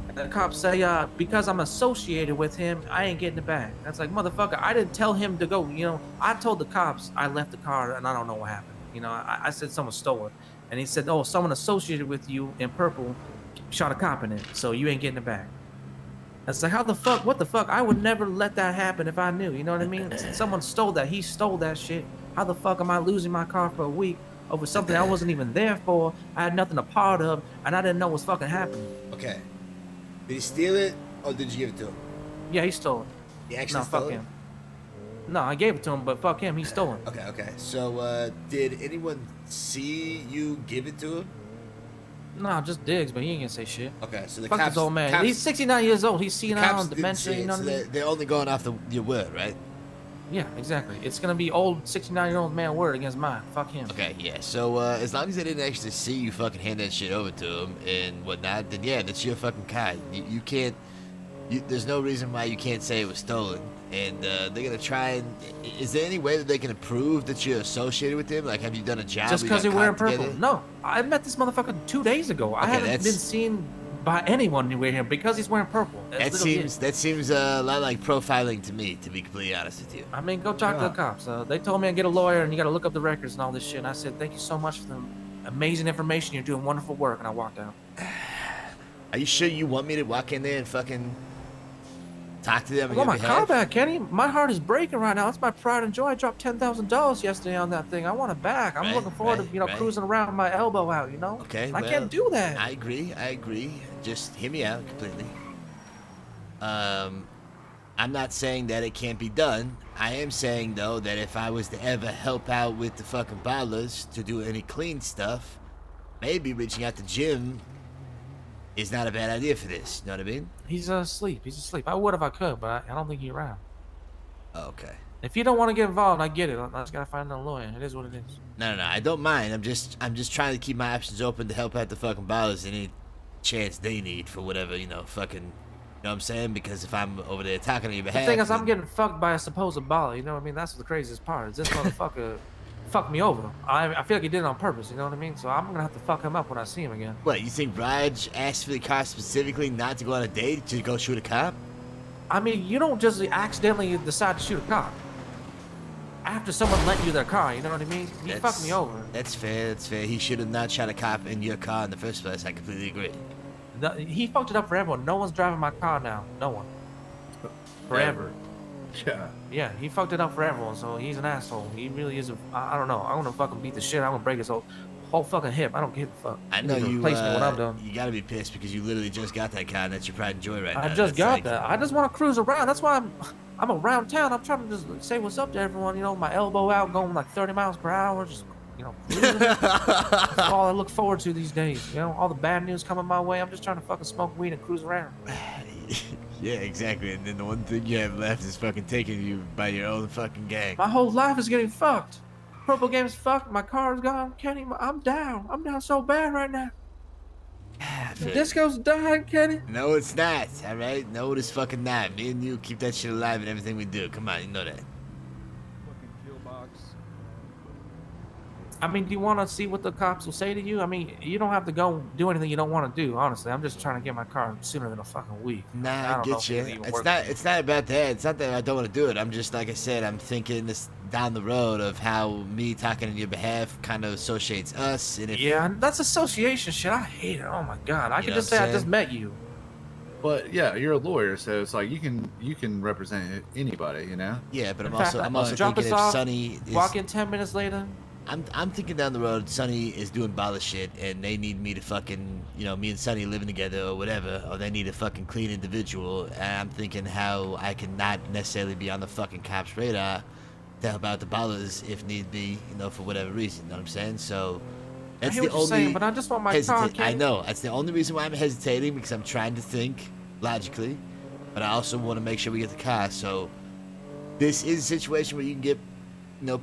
And the cops say, because I'm associated with him, I ain't getting it back. That's like, motherfucker, I didn't tell him to go. You know, I told the cops I left the car and I don't know what happened. You know, I said someone stole it. And he said, oh, someone associated with you in purple shot a cop in it, so you ain't getting it back. That's like, how the fuck, what the fuck? I would never let that happen if I knew, you know what I mean? Someone stole that, he stole that shit. How the fuck am I losing my car for a week over something I wasn't even there for, I had nothing a part of, and I didn't know what's fucking happening? Okay. Did he steal it, or did you give it to him? Yeah, he stole it. He actually no, stole fuck it? him. No, I gave it to him, but fuck him, he stole it. Okay. So, did anyone see you give it to him? No, just Diggs, but he ain't gonna say shit. Okay, so the fuck cops, this old man. cops, He's 69 years old. He's senile and didn't dementia. see You it, know so what I mean? they're only going off your word, right? Yeah, exactly. It's gonna be old 69-year-old man word against mine. Fuck him. Okay, yeah. So as long as they didn't actually see you fucking hand that shit over to him and whatnot, then yeah, that's your fucking car. You can't. There's no reason why you can't say it was stolen. And they're gonna try and. Is there any way that they can prove that you're associated with him? Like, have you done a job? Just because you're wearing purple? No, I met this motherfucker 2 days ago. I haven't been seen by anyone anywhere here because he's wearing purple. That seems a lot like profiling to me, to be completely honest with you. I mean, go talk to the cops. They told me to get a lawyer and you got to look up the records and all this shit. And I said, thank you so much for the amazing information. You're doing wonderful work. And I walked out. Are you sure you want me to walk in there and fucking talk to them? I got my car back, Kenny. My heart is breaking right now. It's my pride and joy. I dropped $10,000 yesterday on that thing. I want it back. I'm looking forward to cruising around with my elbow out. You know. Okay. I can't do that. I agree. Just hear me out completely. I'm not saying that it can't be done. I am saying though that if I was to ever help out with the fucking ballers to do any clean stuff, maybe reaching out to Jim is not a bad idea for this. You know what I mean? He's asleep. I would if I could, but I don't think he's around. Okay. If you don't want to get involved, I get it. I just gotta find a lawyer. It is what it is. No, I don't mind. I'm just trying to keep my options open to help out the fucking ballers any chance they need for whatever, fucking, you know what I'm saying? Because if I'm over there talking on your behalf. The thing is, I'm getting fucked by a supposed baller. You know what I mean? That's the craziest part. Is this motherfucker fucked me over. I feel like he did it on purpose. You know what I mean? So I'm gonna have to fuck him up when I see him again. What, you think Raj asked for the car specifically not to go on a date, to go shoot a cop? I mean, you don't just accidentally decide to shoot a cop after someone lent you their car, you know what I mean? He fucked me over. That's fair. He should have not shot a cop in your car in the first place. I completely agree. He fucked it up for everyone. No one's driving my car now. No one. Forever. Yeah. Yeah, he fucked it up for everyone, so he's an asshole. He really is I don't know. I'm gonna fucking beat the shit. I'm gonna break his whole fucking hip. I don't give a fuck. I know you. Replace me when I'm done. You gotta be pissed because you literally just got that car and that's your pride and joy right now. I just got that. I just want to cruise around. That's why I'm around town. I'm trying to just say what's up to everyone. You know, my elbow out, going like 30 miles per hour. Just, cruising. That's all I look forward to these days. You know, all the bad news coming my way. I'm just trying to fucking smoke weed and cruise around. Yeah, exactly. And then the one thing you have left is fucking taking you by your own fucking gang. My whole life is getting fucked. Purple game's fucked. My car's gone. Kenny, I'm down. I'm down so bad right now. The disco's dying, Kenny. No, it's not. All right? No, it is fucking not. Me and you keep that shit alive in everything we do. Come on, you know that. I mean, do you want to see what the cops will say to you? I mean, you don't have to go do anything you don't want to do, honestly. I'm just trying to get my car sooner than a fucking week. Nah, I get you. It's not about that. It's not that I don't want to do it. I'm just, like I said, I'm thinking this down the road of how me talking on your behalf kind of associates us. And if, yeah, that's association shit. I hate it. Oh my God. I could just say I just met you. But yeah, you're a lawyer, so it's like you can represent anybody, you know? Yeah, but I'm also drop thinking us if off, Sonny is, walk in 10 minutes later. I'm thinking down the road, Sonny is doing baller shit, and they need me to fucking, me and Sonny living together or whatever, or they need a fucking clean individual, and I'm thinking how I can not necessarily be on the fucking cops' radar to help out the ballers if need be, for whatever reason, you know what I'm saying? So, That's hear the what you're only saying, but I just want my car, I Kenny. know. That's the only reason why I'm hesitating, because I'm trying to think logically, but I also want to make sure we get the car. So this is a situation where you can get,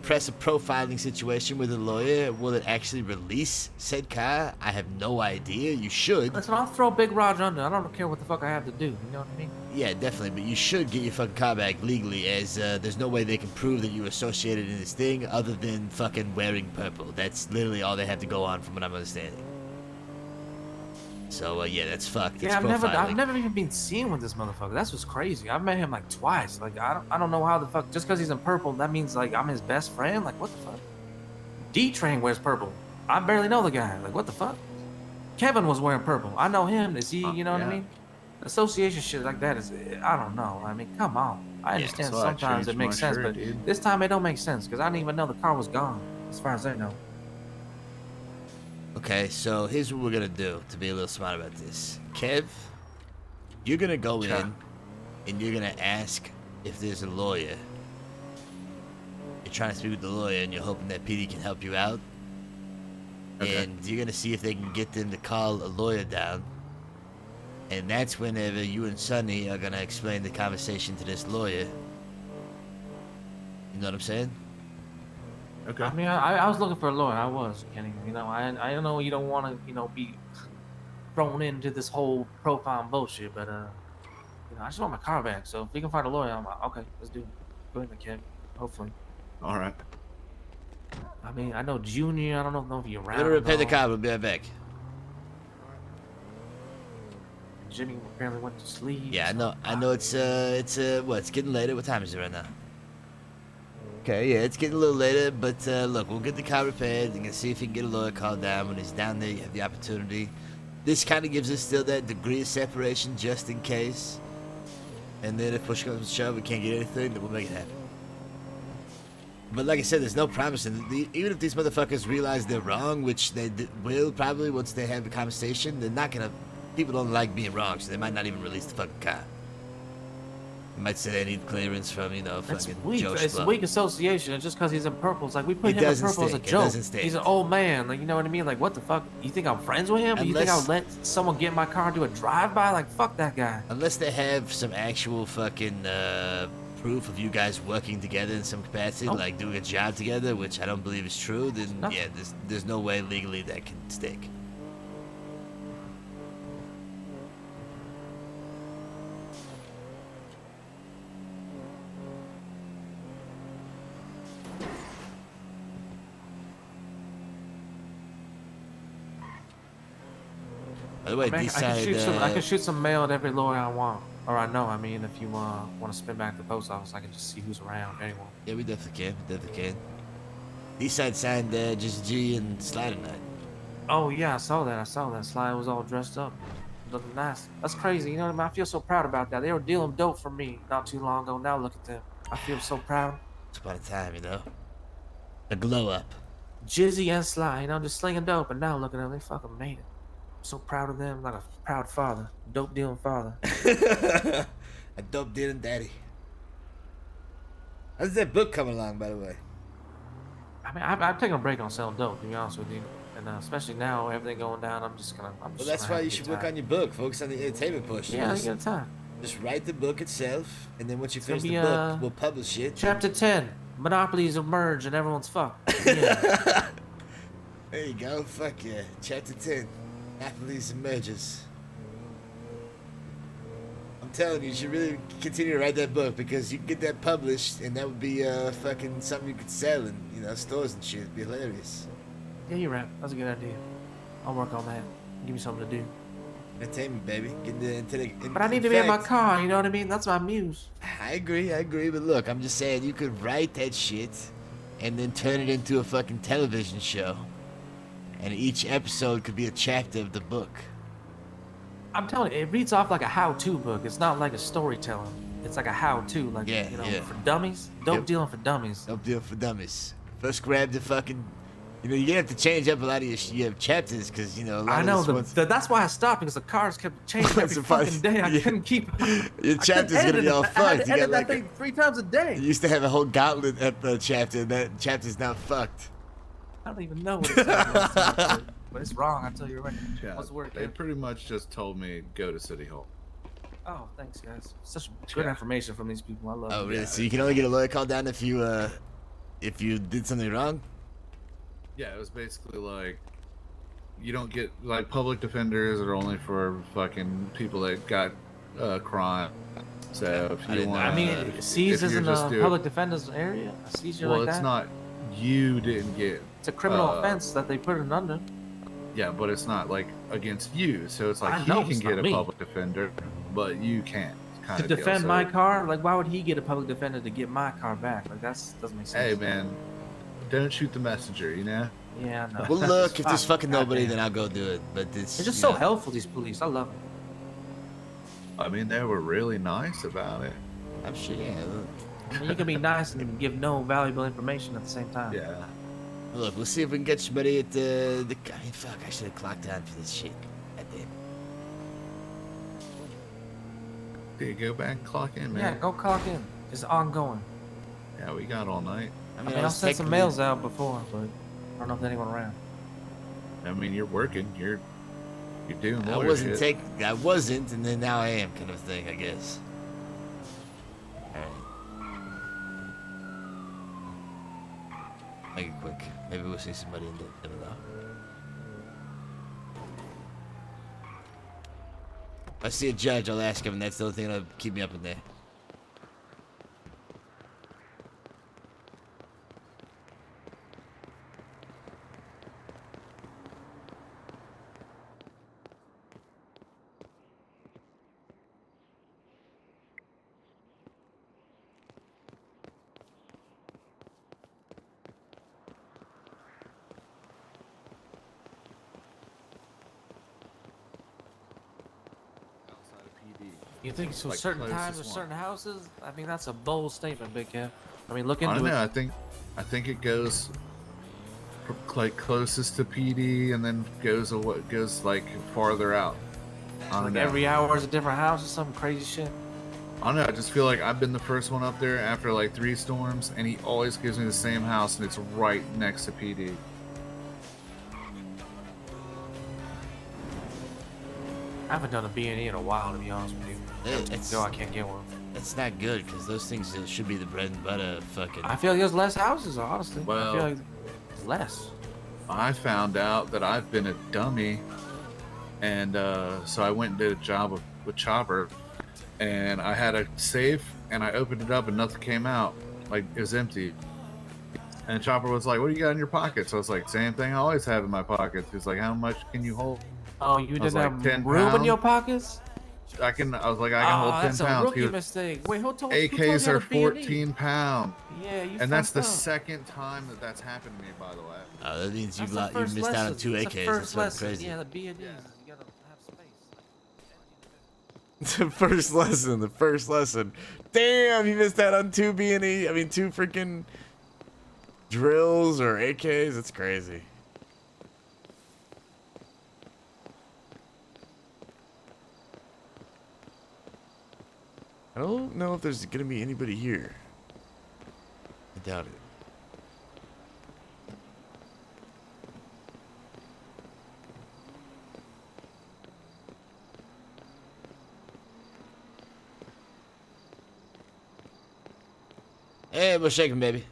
press a profiling situation with a lawyer. Will it actually release said car? I have no idea. You should. Listen, I'll throw Big Raj under. I don't care what the fuck I have to do. You know what I mean? Yeah, definitely. But you should get your fucking car back legally, as there's no way they can prove that you were associated in this thing other than fucking wearing purple. That's literally all they have to go on, from what I'm understanding. So yeah, that's fucked. Yeah, It's I've never even been seen with this motherfucker. That's what's crazy. I've met him like twice. Like I don't know how the fuck. Just because he's in purple, that means like I'm his best friend. Like what the fuck? D-Train wears purple. I barely know the guy. Like what the fuck? Kevin was wearing purple. I know him. Is he? You know what I mean? Association shit like that is. I don't know. I mean, come on. I understand so I sometimes it changed makes my sense, shirt, but dude. this time it don't make sense because I didn't even know the car was gone. As far as I know. Okay, so here's what we're gonna do to be a little smart about this. Kev, you're gonna go in and you're gonna ask if there's a lawyer. You're trying to speak with the lawyer and you're hoping that PD can help you out. Okay. And you're gonna see if they can get them to call a lawyer down. And that's whenever you and Sonny are gonna explain the conversation to this lawyer. You know what I'm saying? Okay. I mean, I was looking for a lawyer. I was, Kenny. You know, I know you don't want to, be thrown into this whole profile bullshit, but I just want my car back. So if we can find a lawyer, I'm like, okay, let's do it. Go ahead, Kevin. Hopefully. All right. I mean, I know Junior. I don't know if you're around. We're gonna repair the though. car. We'll be right back. Jimmy apparently went to sleep. Yeah, I know. It's getting later. What time is it right now? Okay, yeah, it's getting a little later, but look, we'll get the car repaired and see if we can get a lawyer called down. When he's down there, you have the opportunity. This kind of gives us still that degree of separation just in case. And then if push comes to shove, we can't get anything, then we'll make it happen. But like I said, there's no promising. Even if these motherfuckers realize they're wrong, which they will probably once they have the conversation, they're not gonna. People don't like being wrong, so they might not even release the fucking car. They might say they need clearance from, It's fucking weak. Joe It's Schmo. weak association. It's just because he's in purple. It's like we put It him in doesn't purple as a stink. It joke. doesn't stink. He's an old man. Like, you know what I mean? Like, what the fuck? You think I'm friends with him? You think I'll Unless- let someone get in my car and do a drive-by? Like, fuck that guy. Unless they have some actual fucking proof of you guys working together in some capacity, Nope. like doing a job together, which I don't believe is true, then Nothing. yeah, there's no way legally that can stick. By the way, I mean, these I can shoot some. I side, can shoot some mail at every lawyer I want, or I know. I mean, if you want to spin back to the post office, I can just see who's around. Anyone. yeah, we definitely can. We definitely can. These side signed just G and Sly tonight. Oh yeah, I saw that. Sly was all dressed up, looking nice. That's crazy. You know what I mean? I feel so proud about that. They were dealing dope for me not too long ago. Now look at them. I feel so proud. It's about a time, a glow up. Jizzy and Sly, just slinging dope, and now look at them. They fucking made it. I'm so proud of them, like a proud father, dope dealing father. A dope dealing daddy. How's that book coming along, by the way? I mean, I'm taking a break on selling dope, to be honest with you, and especially now, everything going down. I'm just Well, gonna that's have why a you good should work time. on your book. Focus on the entertainment push. Yeah, I just, get time. just write the book itself, and then once you It's gonna finish the be, book, we'll publish it. Chapter 10: Monopolies emerge and everyone's fucked. Yeah. There you go. Fuck yeah. Chapter 10. Monopolies emerges. I'm telling you should really continue to write that book because you can get that published, and that would be fucking something you could sell in stores and shit. It'd be hilarious. Yeah, you're right. That's a good idea. I'll work on that. Give me something to do. Entertainment, baby. But I need to be in my car, you know what I mean? That's my muse. I agree, but look, I'm just saying you could write that shit and then turn it into a fucking television show. And each episode could be a chapter of the book. I'm telling you, it reads off like a how-to book. It's not like a storytelling. It's like a how-to, like, for dummies. Dope dealing for dummies. Dope dealing for dummies. First grab the fucking... you're gonna have to change up a lot of your chapters, because, a lot I of know, this one's... that's why I stopped, because the cars kept changing every fucking day. I couldn't keep... Your chapter's gonna be all I had fucked. to You edit got that thing 3 times a day. You used to have a whole gauntlet chapter, and that chapter's now fucked. don't even know what it says. But it's wrong. I tell you right. Yeah, What's the word? they pretty much just told me go to City Hall. Oh, thanks, guys. Such good information from these people. I love. Oh, it. really? So you can only get a lawyer called down if you did something wrong? Yeah, it was basically like you don't get like public defenders are only for fucking people that got crime. So if you want, I mean, C's isn't a public defender's area. A seizure well, like that. it's not. You didn't get. It's a criminal offense that they put it under. Yeah, but it's not like against you. So it's like I he know, can it's get not a me. public defender, but you can't. To defend my car, like why would he get a public defender to get my car back? Like doesn't make sense. Hey man, don't shoot the messenger. You know. Yeah, I know. Well, look, if there's fucking God nobody, damn. then I'll go do it. But it's They're just you so know. helpful. These police, I love them. I mean, they were really nice about it. I'm sure. Yeah. I mean, you can be nice and give no valuable information at the same time. Yeah. Look, we'll see if we can get somebody at the. I mean, fuck, I should have clocked on for this shit. Goddamn. Did you go back and clock in, man? Yeah, go clock in. It's ongoing. Yeah, we got all night. I mean, I'll send some mails out before, but I don't know if there's anyone around. I mean, you're working. You're doing I lawyer wasn't shit. I wasn't, and then now I am, kind of thing, I guess. Alright. Make it quick. Maybe we'll see somebody in the. Never know. If I see a judge, I'll ask him, and that's the only thing that'll keep me up in there. You think so? Like Certain times or closest certain houses? I mean, that's a bold statement, Big Cat. I mean, look I into don't know. it. I think it goes like closest to PD, and then goes like farther out. I don't Like know. every hour is a different house or some crazy shit. I don't know. I just feel like I've been the first one up there after like 3 storms, and he always gives me the same house, and it's right next to PD. I haven't done a B&E in a while, to be honest with you. No, I can't get one. It's not good because those things should be the bread and butter. Fucking. I feel like there's less houses, honestly. I Well- feel like it's less. I found out that I've been a dummy, and so I went and did a job with Chopper, and I had a safe, and I opened it up, and nothing came out. Like, it was empty. And Chopper was like, "What do you got in your pockets?" I was like, "Same thing I always have in my pockets." He's like, "How much can you hold?" Oh, you I was didn't like, have 10 room in pounds. your pockets? I was like, I can hold 10 that's pounds. a He rookie was- mistake. Wait, who told you AKs how are to B&E? 14 pounds. Yeah, you And that's fucked the up. second time that's happened to me, by the way. Oh, that means you That's the you first missed out on lesson. 2 That's AKs. the That's first fucking lesson. crazy. Yeah, the B&Es. You gotta have space. The first lesson. The first lesson. Damn, you missed out on 2 B&E. I mean, 2 freaking drills or AKs. That's crazy. I don't know if there's gonna be anybody here. I doubt it. Hey, we're shaking, baby.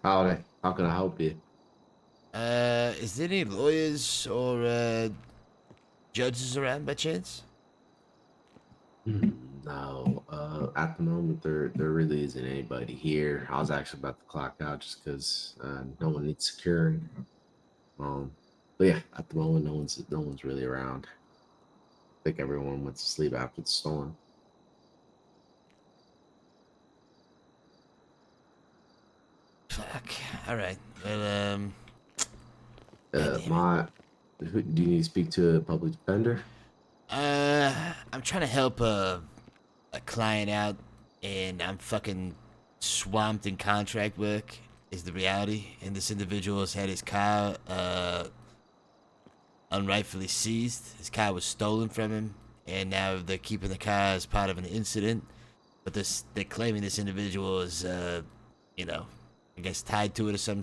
Howdy. How can I help you? Is there any lawyers or judges around by chance? No. At the moment, there really isn't anybody here. I was actually about to clock out just because no one needs securing. But yeah, at the moment, no one's really around. I think everyone went to sleep after the storm. Fuck. All right. Well, Do you need to speak to a public defender? I'm trying to help a client out, and I'm fucking swamped in contract work. Is the reality, and this individual has had his car unrightfully seized. His car was stolen from him, and now they're keeping the car as part of an incident. but they're claiming this individual is, you know, I guess tied to it or some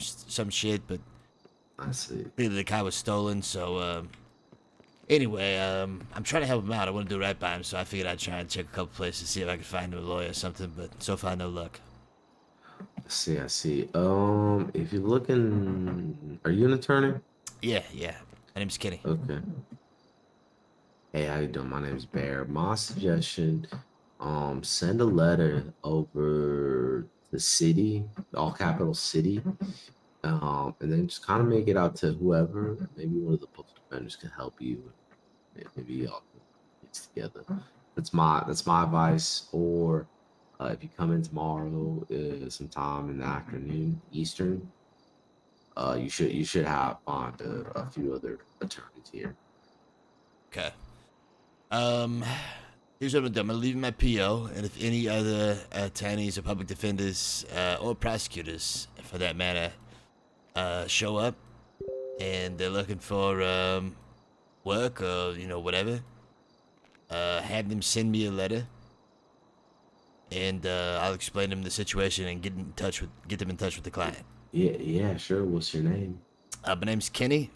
shit. But I see. clearly the car was stolen. So anyway, I'm trying to help him out. I want to do right by him, so I figured I'd try and check a couple places, see if I could find him a lawyer or something. But so far, no luck. I see. If you're looking, are you an attorney? Yeah. My name's Kenny. Okay. Hey, how you doing? My name's Bear. My suggestion, send a letter over the city, all capital city, and then just kind of make it out to whoever. Maybe one of the public defenders can help you. Maybe y'all can get together. That's my advice. Or if you come in tomorrow, sometime in the afternoon, Eastern, you should have find a few other attorneys here. Okay. Here's what I'm gonna do. I'm gonna leave my PO, and if any other attorneys or public defenders or prosecutors, for that matter, show up and they're looking for work or whatever, have them send me a letter, and I'll explain to them the situation and get them in touch with the client. Yeah, sure. What's your name? My name's Kenny.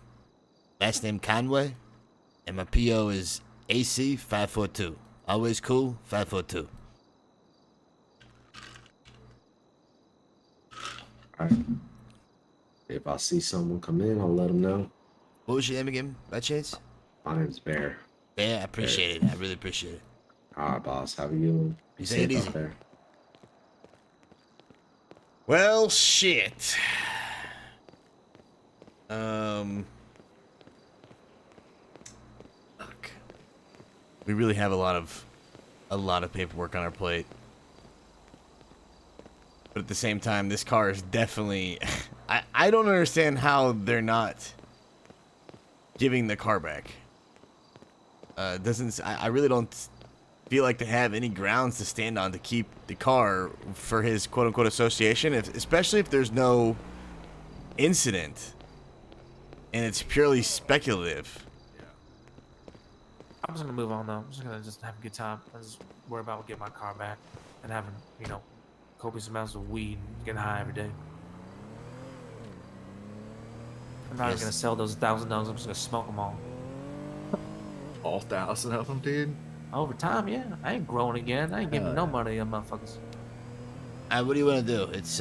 Last name Conway, and my PO is AC 542. Always cool, 542. All right. If I see someone come in, I'll let them know. What was your name again, by chance? My name's Bear. Yeah, I appreciate it. I really appreciate it. All right, boss. Have a good one. Be Take it safe easy. out there. Well, shit. Fuck. We really have a lot of paperwork on our plate. But at the same time, this car is definitely... I don't understand how they're not giving the car back. I really don't feel like they have any grounds to stand on to keep the car for his quote-unquote association, especially if there's no incident and it's purely speculative. I'm just gonna move on though. I'm just gonna have a good time. I just worry about getting my car back and having, copious amounts of weed and getting high every day. I'm not even gonna sell those $1,000. I'm just gonna smoke them all. All 1,000 of them, dude. Over time, yeah. I ain't growing again. I ain't giving no money to them motherfuckers. What do you want to do? It's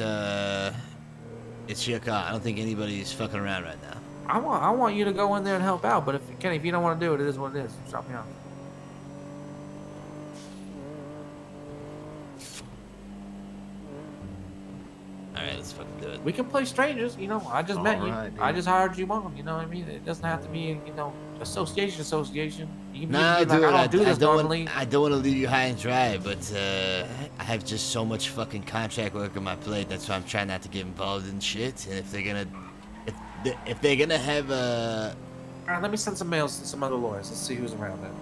your car. I don't think anybody's fucking around right now. I want you to go in there and help out, but Kenny, if you don't want to do it, it is what it is. Stop me out. Alright, let's fucking do it. We can play strangers, I just met you. Alright, dude. I just hired you on, you know what I mean? It doesn't have to be, association. You can Nah, be dude, like, I don't do this normally. I don't want to leave you high and dry, but I have just so much fucking contract work on my plate. That's why I'm trying not to get involved in shit. And if they're gonna have All right, let me send some mails to some other lawyers. Let's see who's around then.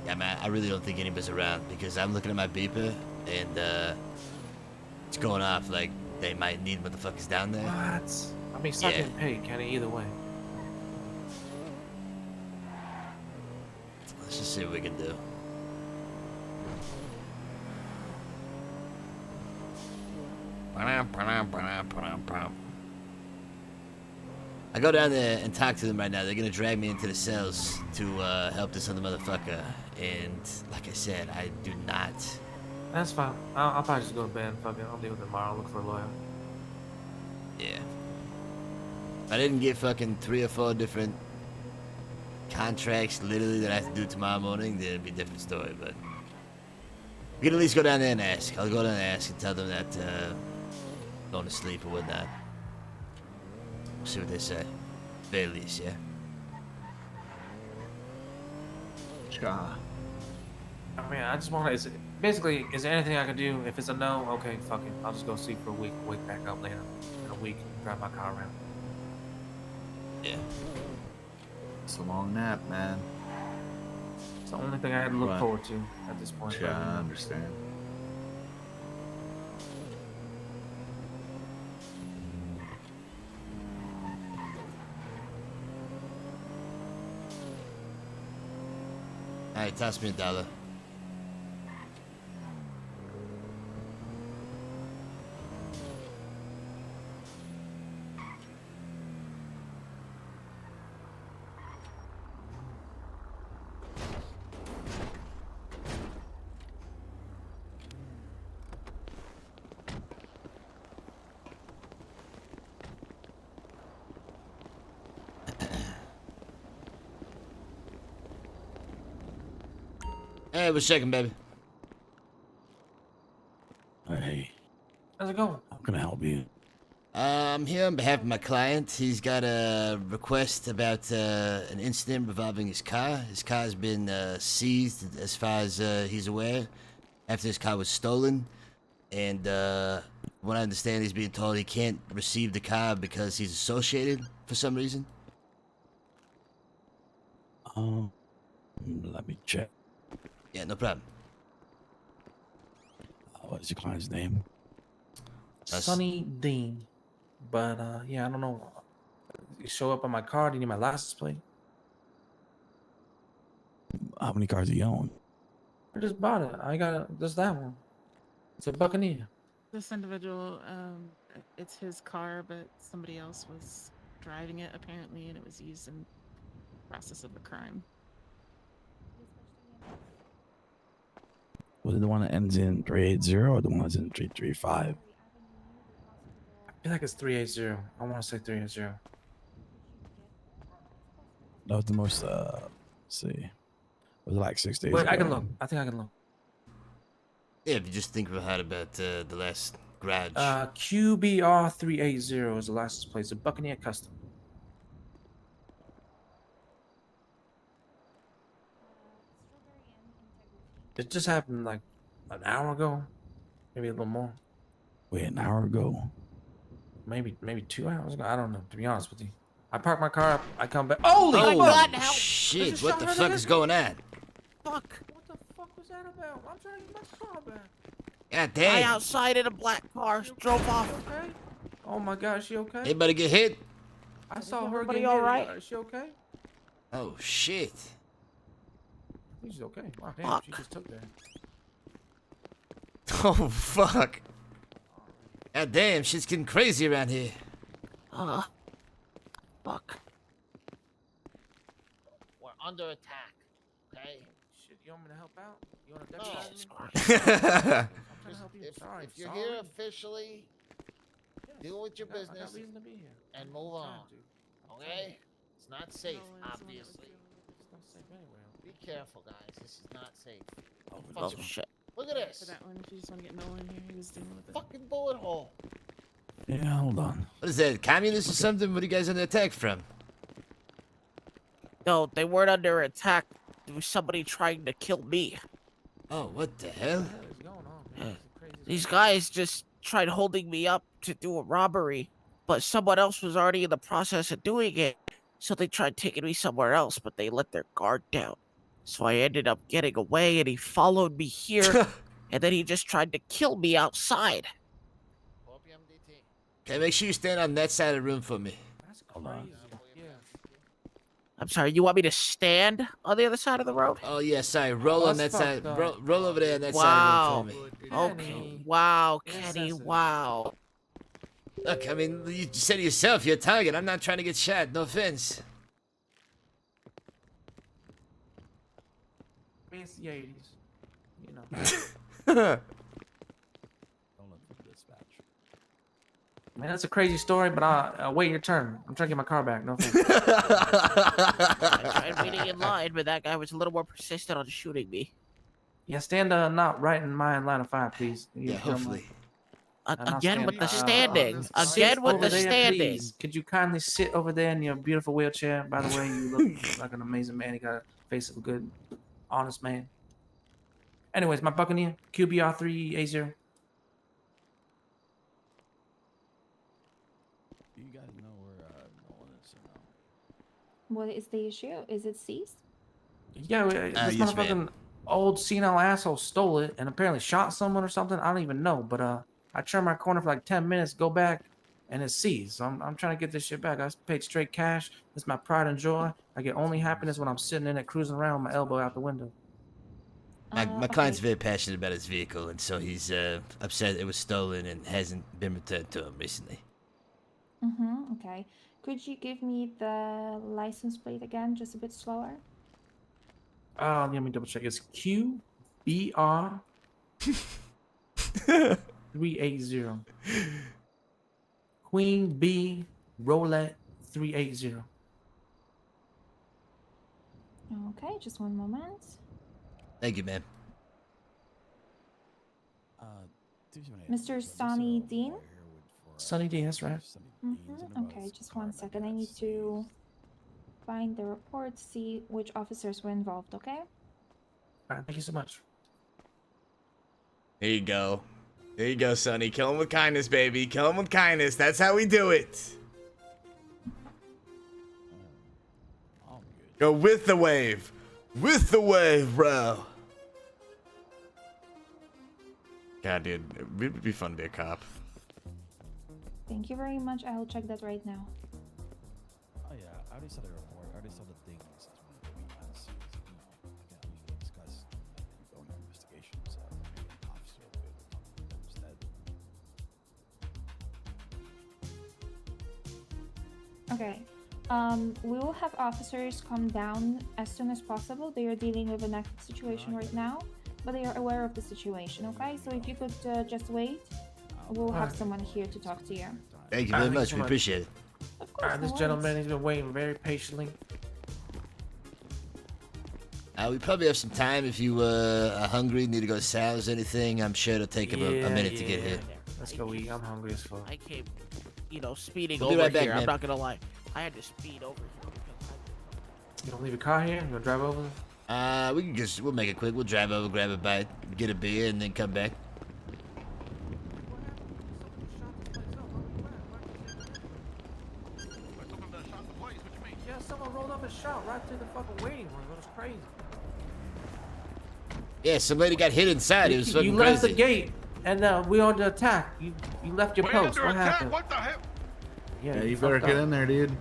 Yeah, man, I really don't think anybody's around because I'm looking at my beeper and it's going off like they might need motherfuckers down there. What? I mean, it's not getting paid, Kenny, either way. Let's just see what we can do. I go down there and talk to them right now. They're gonna drag me into the cells to help this other motherfucker. And like I said, I do not. That's fine. I'll probably just go to bed and fucking I'll deal with it tomorrow. I'll look for a lawyer. Yeah. If I didn't get fucking 3 or 4 different contracts literally that I have to do tomorrow morning, then it'd be a different story. But we can at least go down there and ask. I'll go down and ask and tell them that going to sleep or whatnot. See what they say. Very least, yeah. Sure. I mean, I just want to. Basically, is there anything I can do? If it's a no, okay, fuck it. I'll just go sleep for a week. Wake back up later in a week and drive my car around. Yeah. It's a long nap, man. It's the only thing I had to look Right. forward to at this point. Yeah, I understand. Alright, toss me $1. Hey, what's checking, baby? Hey, How's it going? how can I help you? I'm here on behalf of my client. He's got a request about an incident revolving his car. His car has been seized, as far as he's aware, after his car was stolen. And what I understand, he's being told he can't receive the car because he's associated for some reason. Let me check. Yeah, no problem. What is your client's name? Sonny Dean. But yeah, I don't know. You show up on my card. You need my license plate. How many cars do you own? I just bought it. I got just that one. It's a Buccaneer. This individual, it's his car, but somebody else was driving it apparently, and it was used in the process of the crime. Was it the one that ends in 380 or the one that's in 335? I feel like it's 380. I want to say 380. That was the most, let's see. Was it like 6 days Wait, ago? I can look. I think I can look. Yeah, if you just think about the last garage. QBR 380 is the license plate. It's a Buccaneer Custom. It just happened like an hour ago, maybe a little more. Wait, an hour ago? Maybe 2 hours ago. I don't know. To be honest with you, I park my car up. I come back. Holy fuck! Shit! What the fuck is going on? Fuck! What the fuck was that about? I'm trying to get my car back. God damn! I outside in a black car, drove off. Okay. Oh my God, is she okay? Anybody get hit? I saw her everybody get all hit. right? Is she okay? Oh shit! I think she's okay. Wow, damn, Fuck. she just took that. Oh fuck! God damn, shit's getting crazy around here. Fuck. We're under attack. Okay. Shit, you want me to help out? You want to Jesus deputize me? Christ. I'm trying to help you. If, Sorry, if you're sorry. here officially, deal with your I got business reason to be here. and move on. Okay? It's not safe, obviously. It's not safe anywhere. Be careful, guys. This is not safe. Oh, shit. Look at For this. that one, if you just want to get Nolan here, he was dealing with it. Fucking bullet hole. Yeah, hold on. What is that? Communists or something? What are you guys under attack from? No, they weren't under attack. There was somebody trying to kill me. Oh, what the hell? These guys just tried holding me up to do a robbery, but someone else was already in the process of doing it. So they tried taking me somewhere else, but they let their guard down. So I ended up getting away, and he followed me here, and then he just tried to kill me outside. Okay, make sure you stand on that side of the room for me. Hold on. I'm sorry, you want me to stand on the other side of the road? Oh yeah, sorry. Roll on that side. Roll over there on that Wow. side of the room for me. Okay. Wow, Kenny. Wow. Look, I mean, you said it yourself, you're a target. I'm not trying to get shot. No offense. I mean, it's the 80s. You know. Don't look for dispatch. Man, that's a crazy story, but I'll wait your turn. I'm trying to get my car back. No offense. I tried waiting in line, but that guy was a little more persistent on shooting me. Yeah, stand not right in my line of fire, please. Yeah, hopefully. Again with the standing. Sit Again with over the there, standing. please. Could you kindly sit over there in your beautiful wheelchair? By the way, you look like an amazing man. You got a face of a good, honest man. Anyways, my Buccaneer, QBR 380. Do you guys know where Nolan is or no? What is the issue? Is it seized? Yeah, this yes, motherfucking ma'am. old senile asshole stole it and apparently shot someone or something. I don't even know, but I turned my corner for like 10 minutes, go back, and it's seized. So I'm trying to get this shit back. I paid straight cash. It's my pride and joy. I get only happiness when I'm sitting in it, cruising around with my elbow out the window. My client's very passionate about his vehicle, and so he's upset it was stolen and hasn't been returned to him recently. Okay. Could you give me the license plate again, just a bit slower? Let me double check. It's QBR 380. Queen B Roulette 380. Okay, just one moment. Thank you, man. Mr. Sonny Dean? Sonny Dean, that's right. Okay, just one second. I need to find the report, see which officers were involved, okay? All right, thank you so much. There you go. There you go, Sonny. Kill him with kindness, baby. Kill him with kindness. That's how we do it. Go with the wave. With the wave, bro. God, dude. It would be fun to be a cop. Thank you very much. I will check that right now. Oh yeah, I already saw the report. I already saw the things. We discuss ongoing investigations. An officer will be able to talk to them instead. Okay. We will have officers come down as soon as possible. They are dealing with an active situation right now, but they are aware of the situation, okay? So if you could just wait, we'll have someone here to talk to you. Thank you very much. We appreciate it. Of course, This no gentleman, worries. he's been waiting very patiently. We probably have some time if you are hungry, need to go to Sal's or anything. I'm sure it'll take him a minute to get here. Let's go eat. I'm hungry as fuck. I came, speeding We'll be over right back, here. I'm man. not gonna lie. I had to speed over here. You don't leave your car here? You gonna drive over? We'll make it quick. We'll drive over, grab a bite, get a beer, and then come back. Yeah, someone rolled up and shot right through the fucking waiting room. It was crazy. Yeah, some lady got hit inside. It was fucking You left crazy. the gate, and we on the attack. You left your post. What happened? What the hell? Yeah, you better get in there, dude.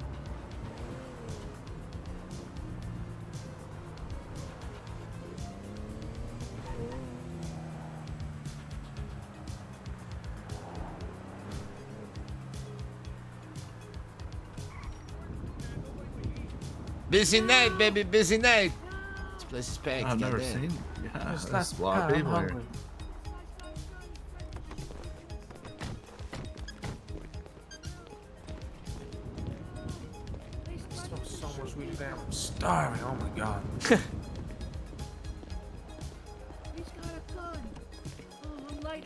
Busy night, baby. Busy night. This place is packed. I've never goddamn. seen. Yeah, Just that's a last- lot of God, I'm people here. hungry. So much weed there. I'm starving. Oh my god. He's got a gun. Oh,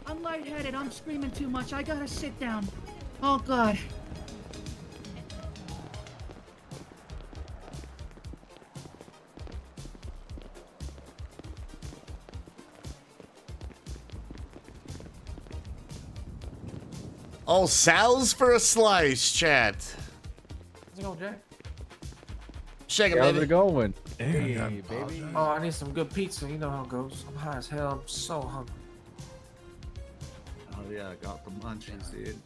I'm lightheaded. I'm screaming too much. I gotta sit down. Oh god. All Sal's for a slice, chat. How's it going, Jack? Shake it, How's baby. it going? Hey, baby. Oh, I need some good pizza. You know how it goes. I'm high as hell. I'm so hungry. Oh yeah, I got the munchies, dude.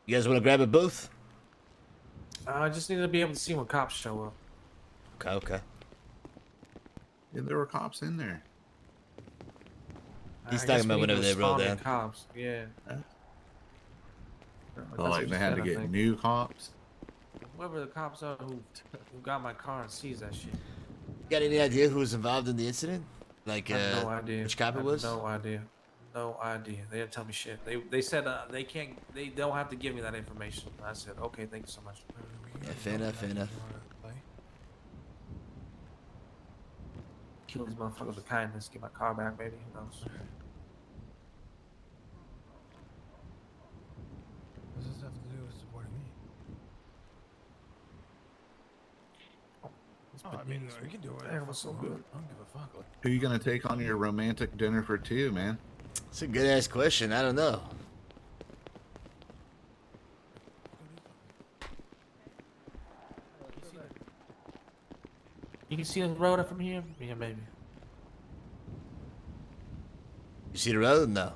You guys want to grab a booth? I just need to be able to see when cops show up. Okay. Yeah, there were cops in there. He's I talking guess about we need whenever to they roll respond to down. Cops, yeah. So, like they had to get new cops. Whoever the cops are who got my car and sees that shit. Got any idea who was involved in the incident? Like, I have no idea. which cop I it have was? No idea. No idea. They didn't tell me shit. They said they can't. They don't have to give me that information. I said okay, thank you so much. Yeah, fair enough. Fair enough. Kill these motherfuckers with kindness. Get my car back, baby. Who knows? What does this have to do with supporting me? Oh, I mean, we can do it. Damn, it was so good. I don't give a fuck. Like, Who you gonna take on your romantic dinner for two, man? It's a good ass question. I don't know. You can see the road from here? Yeah, maybe. You see the road? No.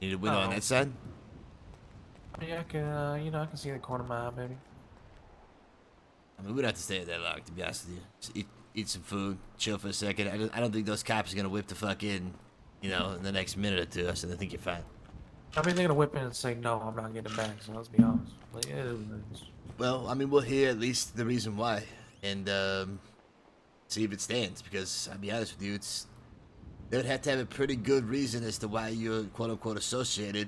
Need a window on that side? Yeah, I can. I can see the corner of my eye, baby. I mean, we don't have to stay that long, to be honest with you. Just eat some food, chill for a second. I don't think those cops are gonna whip the fuck in, in the next minute or two. So I think you're fine. I mean, they're gonna whip in and say, no, I'm not getting it back, so let's be honest. Like, yeah, it is what it is. Well, I mean, we'll hear at least the reason why, and see if it stands. Because I'll be honest with you, they would have to have a pretty good reason as to why you're quote unquote associated.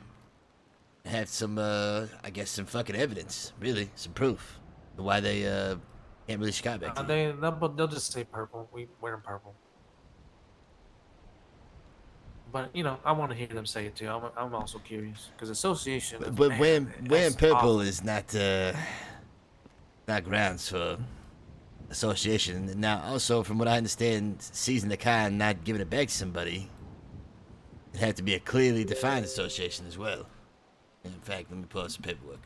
Have some, I guess, some fucking evidence, really, some proof of why they can't release Scott back to you. They'll just say purple. We wearing purple. But you know, I want to hear them say it too. I'm also curious because association. But wearing purple awful. is not grounds for association. Now, also, from what I understand, seizing the car and not giving it back to somebody, it had to be a clearly defined association as well. In fact, let me pull up some paperwork.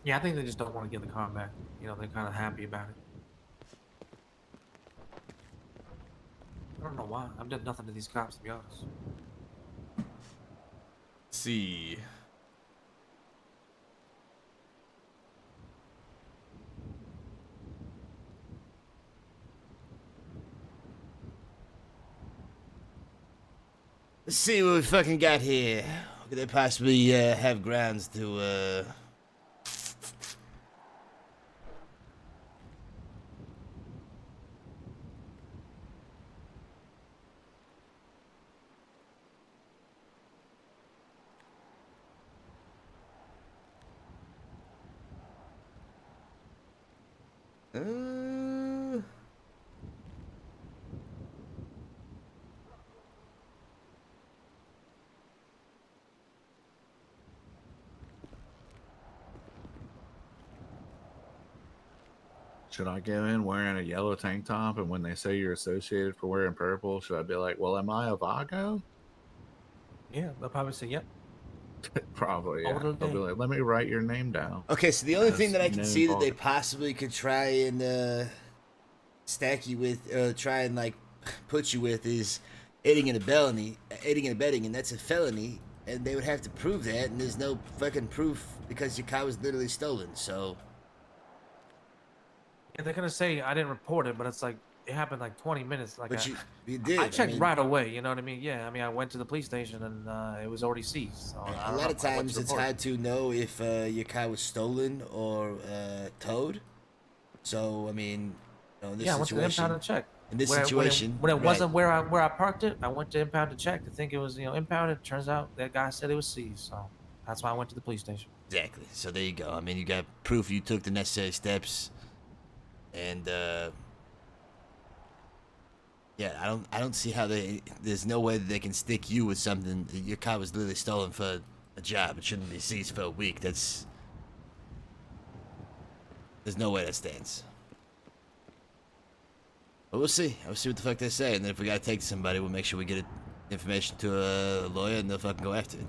Yeah, I think they just don't want to give the car back. You know, they're kind of happy about it. I don't know why. I've done nothing to these cops, to be honest. Let's see. Let's see what we fucking got here. Could they possibly have grounds to Should I go in wearing a yellow tank top, and when they say you're associated for wearing purple, should I be like, well, am I a Vago? Yeah, they'll probably say, yep. Probably, yeah. Over They'll be the like, let me write your name down. Okay, so the only thing that I can As see that known they Vago. possibly could try and stack you with, try and like put you with, is aiding and abetting, and that's a felony, and they would have to prove that, and there's no fucking proof because your car was literally stolen. So Yeah, they're gonna say I didn't report it, but it's like it happened like 20 minutes. Like But you did. I checked I mean- right away. You know what I mean? Yeah. I mean, I went to the police station and it was already seized. So I a don't lot know. of times it's hard to know if your car was stolen or towed. So I mean, you know, in this Yeah, I went to the situation, impound to check. in this When it- situation, when it right. wasn't where I parked it, I went to impound to check to think it was impounded. Turns out that guy said it was seized. So that's why I went to the police station. Exactly. So there you go. I mean, you got proof you took the necessary steps, and yeah, I don't see how there's no way that they can stick you with something. Your car was literally stolen for a job. It shouldn't be seized for a week. There's no way that stands. But we'll see. We'll see what the fuck they say, and then if we gotta take somebody, we'll make sure we get information to a lawyer, and they'll fucking go after it.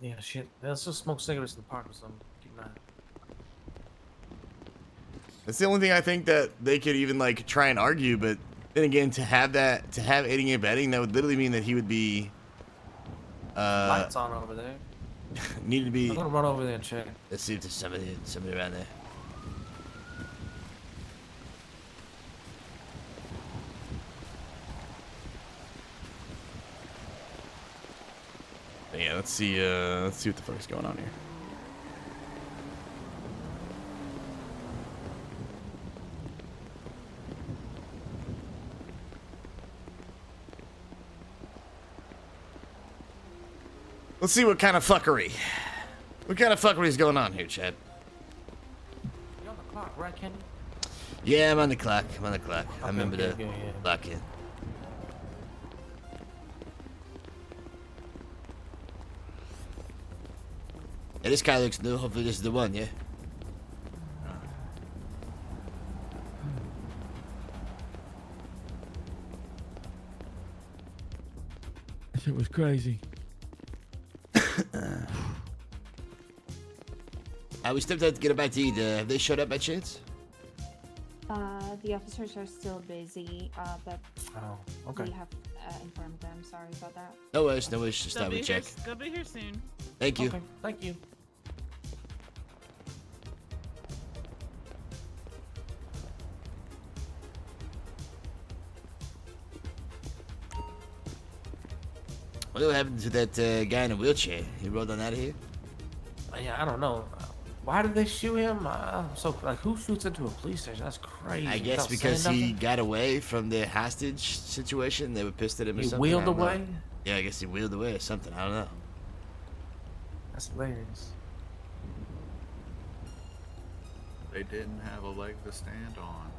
Yeah, shit. Let's just smoke cigarettes in the park or something. Keep an eye. That's the only thing I think that they could even like try and argue, but then again, to have aiding and abetting, that would literally mean that he would be Lights on over there. needed to be. I'm gonna run over there and check. Let's see if there's somebody around there. Yeah, let's see what the fuck is going on here. Let's see what kind of fuckery. What kind of fuckery is going on here, Chad? You're on the clock, right, Kenny? Yeah, I'm on the clock. I remember okay, to yeah. lock in. Yeah, this car looks new. Hopefully this is the one, yeah? That shit was crazy. We still have to get it back to you. Have they showed up by chance? The officers are still busy, but okay. we have informed them. Sorry about that. No worries. Just They'll thought be we'd here, check. they'll be here soon. Thank you. Okay, thank you. What happened to that guy in a wheelchair? He rolled on out of here? Yeah, I don't know. Why did they shoot him? So, like, who shoots into a police station? That's crazy. I guess Without because saying he nothing? got away from the hostage situation. They were pissed at him or He something. wheeled I don't know. away? Yeah, I guess he wheeled away or something. I don't know. That's hilarious. They didn't have a leg to stand on.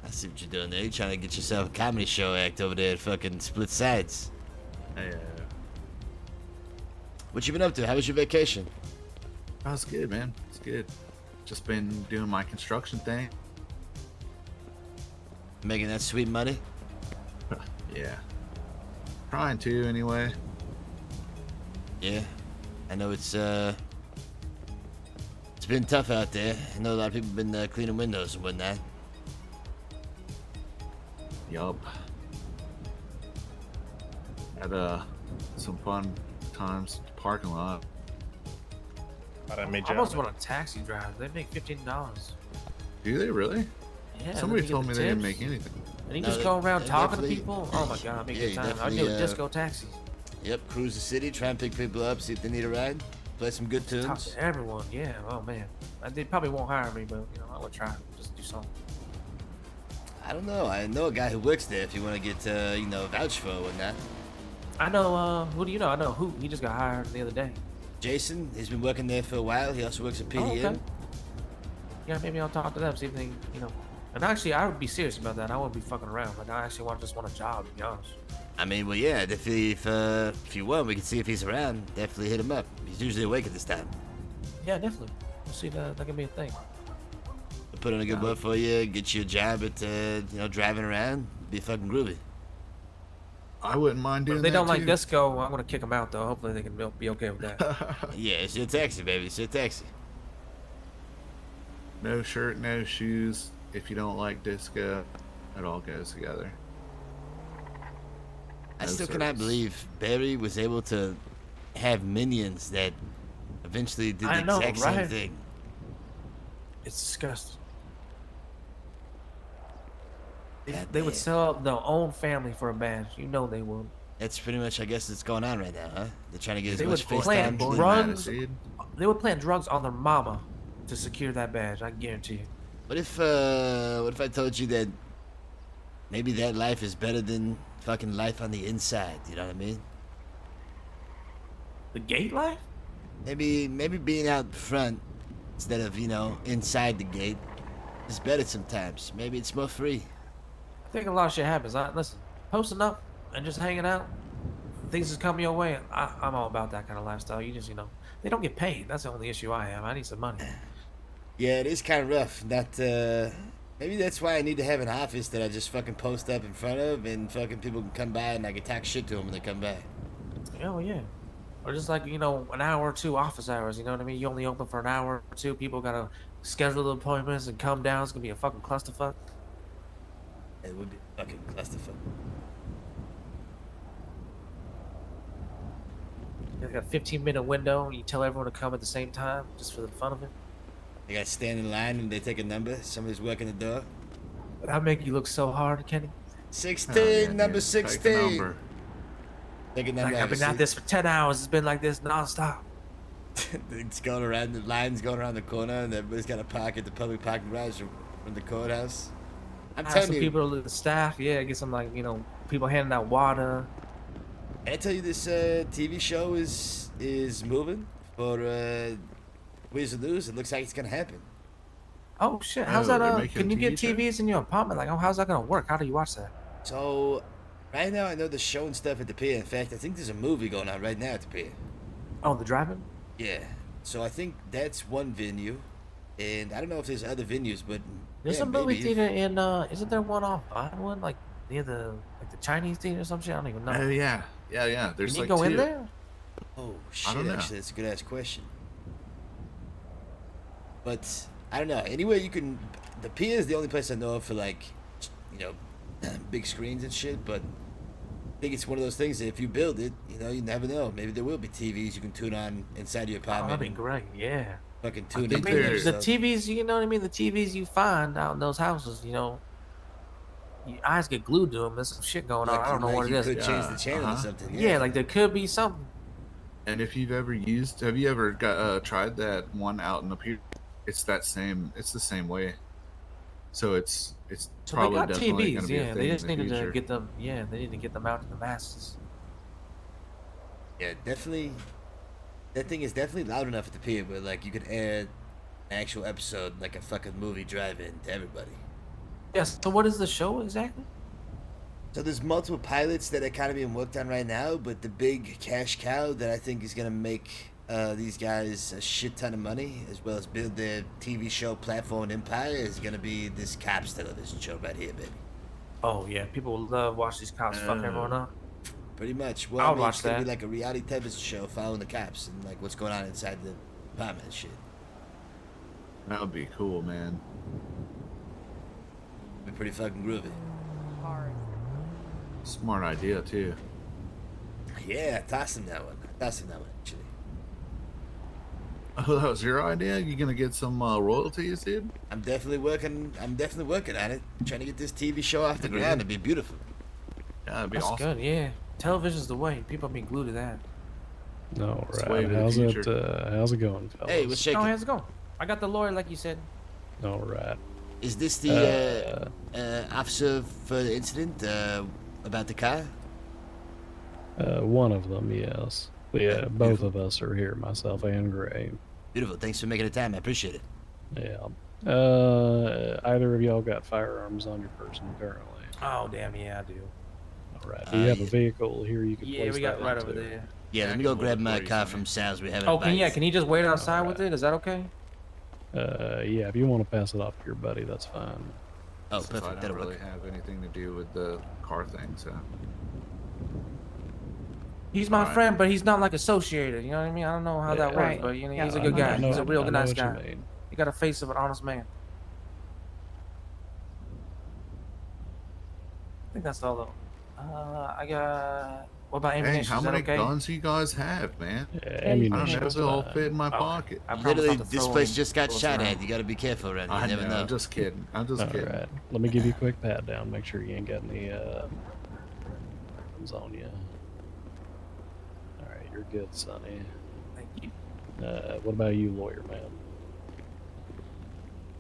I see what you're doing there. You're trying to get yourself a comedy show act over there at fucking Split Sides. Yeah. What you been up to? How was your vacation? Oh, it's good, man. It's good. Just been doing my construction thing. Making that sweet money? Yeah. Trying to, anyway. Yeah. I know it's been tough out there. I know a lot of people have been cleaning windows and whatnot. Yup. Had some fun times at the parking lot. I almost want a taxi driver. They make $15. Do they really? Yeah. Somebody then you told me get they the didn't tips. make anything. And you No, just go around they talking to definitely- people. Oh my god, make Yeah, a you good time. I definitely, do a disco taxi. Yep, cruise the city, try and pick people up, see if they need a ride, play some good Talk tunes. to everyone. Yeah. Oh man. They probably won't hire me, but you know I would try. Just do something. I don't know. I know a guy who works there if you want to get, vouch for or whatnot. I know. Who do you know? I know who. He just got hired the other day. Jason, he's been working there for a while. He also works at PDM. Oh, okay. Yeah, maybe I'll talk to them, see if they, And actually, I would be serious about that. I wouldn't be fucking around. Like, I actually just want a job, to be honest. I mean, well, yeah, if you want, we can see if he's around. Definitely hit him up. He's usually awake at this time. Yeah, definitely. We'll see if that can be a thing. We'll put on a good word for you, get you a job at, driving around. Be fucking groovy. I wouldn't mind doing If they that don't like too. disco, I'm gonna kick them out though. Hopefully they can be okay with that. Yeah, it's your taxi, baby. It's your taxi. No shirt, no shoes. If you don't like disco, it all goes together. I No still cannot service. believe Barry was able to have minions that eventually did the I know, exact same right? thing. It's disgusting. God They would damn. sell out their own family for a badge. You know they would. That's pretty much, I guess, what's going on right now, huh? They're trying to get as They much would face plant time. drugs. They would plant drugs on their mama to secure that badge. I guarantee you. What if I told you that maybe that life is better than fucking life on the inside? You know what I mean? The gate life? Maybe being out front instead of inside the gate is better sometimes. Maybe it's more free. I think a lot of shit happens. Listen, posting up and just hanging out, things just come your way. I'm all about that kind of lifestyle. You just, they don't get paid. That's the only issue I have. I need some money. Yeah, it is kind of rough. Maybe that's why I need to have an office that I just fucking post up in front of, and fucking people can come by and I can talk shit to them when they come by. Oh, yeah. Or just like, an hour or two office hours, you know what I mean? You only open for an hour or two. People got to schedule the appointments and come down. It's going to be a fucking clusterfuck. It would be fucking clusterfuck. You got a 15-minute window, and you tell everyone to come at the same time, just for the fun of it. They got to stand in line and they take a number. Somebody's working the door. That make you look so hard, Kenny. 16, number 16. Take a number. Like, I've been at this for 10 hours. It's been like this nonstop. It's going around, the line's going around the corner, and everybody's got to park at the public parking garage from the courthouse. I'm Ask telling some you. people, the staff, yeah, get some, people handing out water. I tell you, this TV show is moving for Wheels of News. It looks like it's gonna happen. Oh, shit. How's they're that, making can a you get TV show? TVs in your apartment? Like, how's that gonna work? How do you watch that? So, right now I know they're showing stuff at the pier. In fact, I think there's a movie going on right now at the pier. Oh, the drive-in? Yeah. So I think that's one venue, and I don't know if there's other venues, but There's yeah, a movie maybe. theater in, isn't there one off Bondwood, like, near the Chinese theater or some shit? I don't even know. Oh yeah. There's Can you like go in two. there? Oh I shit! don't know. Actually, that's a good ass question. But I don't know. Anywhere you can, the pier is the only place I know of for like, big screens and shit. But I think it's one of those things that if you build it, you never know. Maybe there will be TVs you can tune on inside your Oh, apartment. that'd be and great, yeah. Fucking I tune mean, into the it. TVs, you know what I mean? The TVs you find out in those houses, you your eyes get glued to them. There's some shit going on. I don't know what it is. Could change the channel or something. Yeah, like there could be something. And if you've ever have you ever tried that one out in the pier? It's the same way. So it's So probably they got definitely going TVs. to be a Yeah, thing they in just the needed future. to get them. Yeah, they need to get them out to the masses. Yeah, definitely. That thing is definitely loud enough at the pier where like you could add an actual episode like a fucking movie drive-in to everybody. Yes. So what is the show exactly? So there's multiple pilots that are kind of being worked on right now, but the big cash cow that I think is gonna make these guys a shit ton of money, as well as build their TV show platform empire, is gonna be this cops television show right here, baby. Oh yeah, people will love watch these cops fuck everyone up. Pretty much. Well, I I would mean, watch it's gonna that. be like a reality television show following the cops and like what's going on inside the apartment and shit. That would be cool, man. Be pretty fucking groovy. Smart idea too. Yeah, toss him that one. Toss him that one, actually. Oh, that was your idea? You gonna get some royalties, dude? I'm definitely working on it. I'm trying to get this TV show off the ground. It'd be beautiful. Yeah, it'd be That's awesome. good. Yeah, television's the way. People be glued to that. All way right. to the How's it? future. How's it going, fellas? Hey, what's shaking? Oh, how's it going? I got the lawyer, like you said. All right. Is this the officer for the incident about the car? One of them, yes. Yeah, both of us are here, myself and Gray. Beautiful. Thanks for making the time. I appreciate it. Yeah. Either of y'all got firearms on your person currently? Oh damn, yeah, I do. All right. Do you have a vehicle here you could Yeah, place we got that right into? over there. Yeah, let me go grab my car from Sal's. We have it. Oh, can he just wait outside with it? Is that okay? Yeah, if you want to pass it off to your buddy, that's fine. Oh, Since I don't really have anything to do with the car thing, so. He's my friend, but he's not like associated. You know what I mean? I don't know how that works, Right. but you know, Yeah, he's a good I guy. know- He's a real I know nice what you guy. mean. He got a face of an honest man. I think that's all though. I got. What about Hey, ammunition? how Is that many okay? guns do you guys have, man? ammunition I don't know if is they'll all fine. fit in my pocket. Literally, this place just got shot at. You got to be careful around here. I You never know. know. I'm just kidding. I'm just All kidding. right. Let me give you a quick pat down. Make sure you ain't got any guns on you. All right, you're good, Sonny. Thank you. What about you, lawyer man?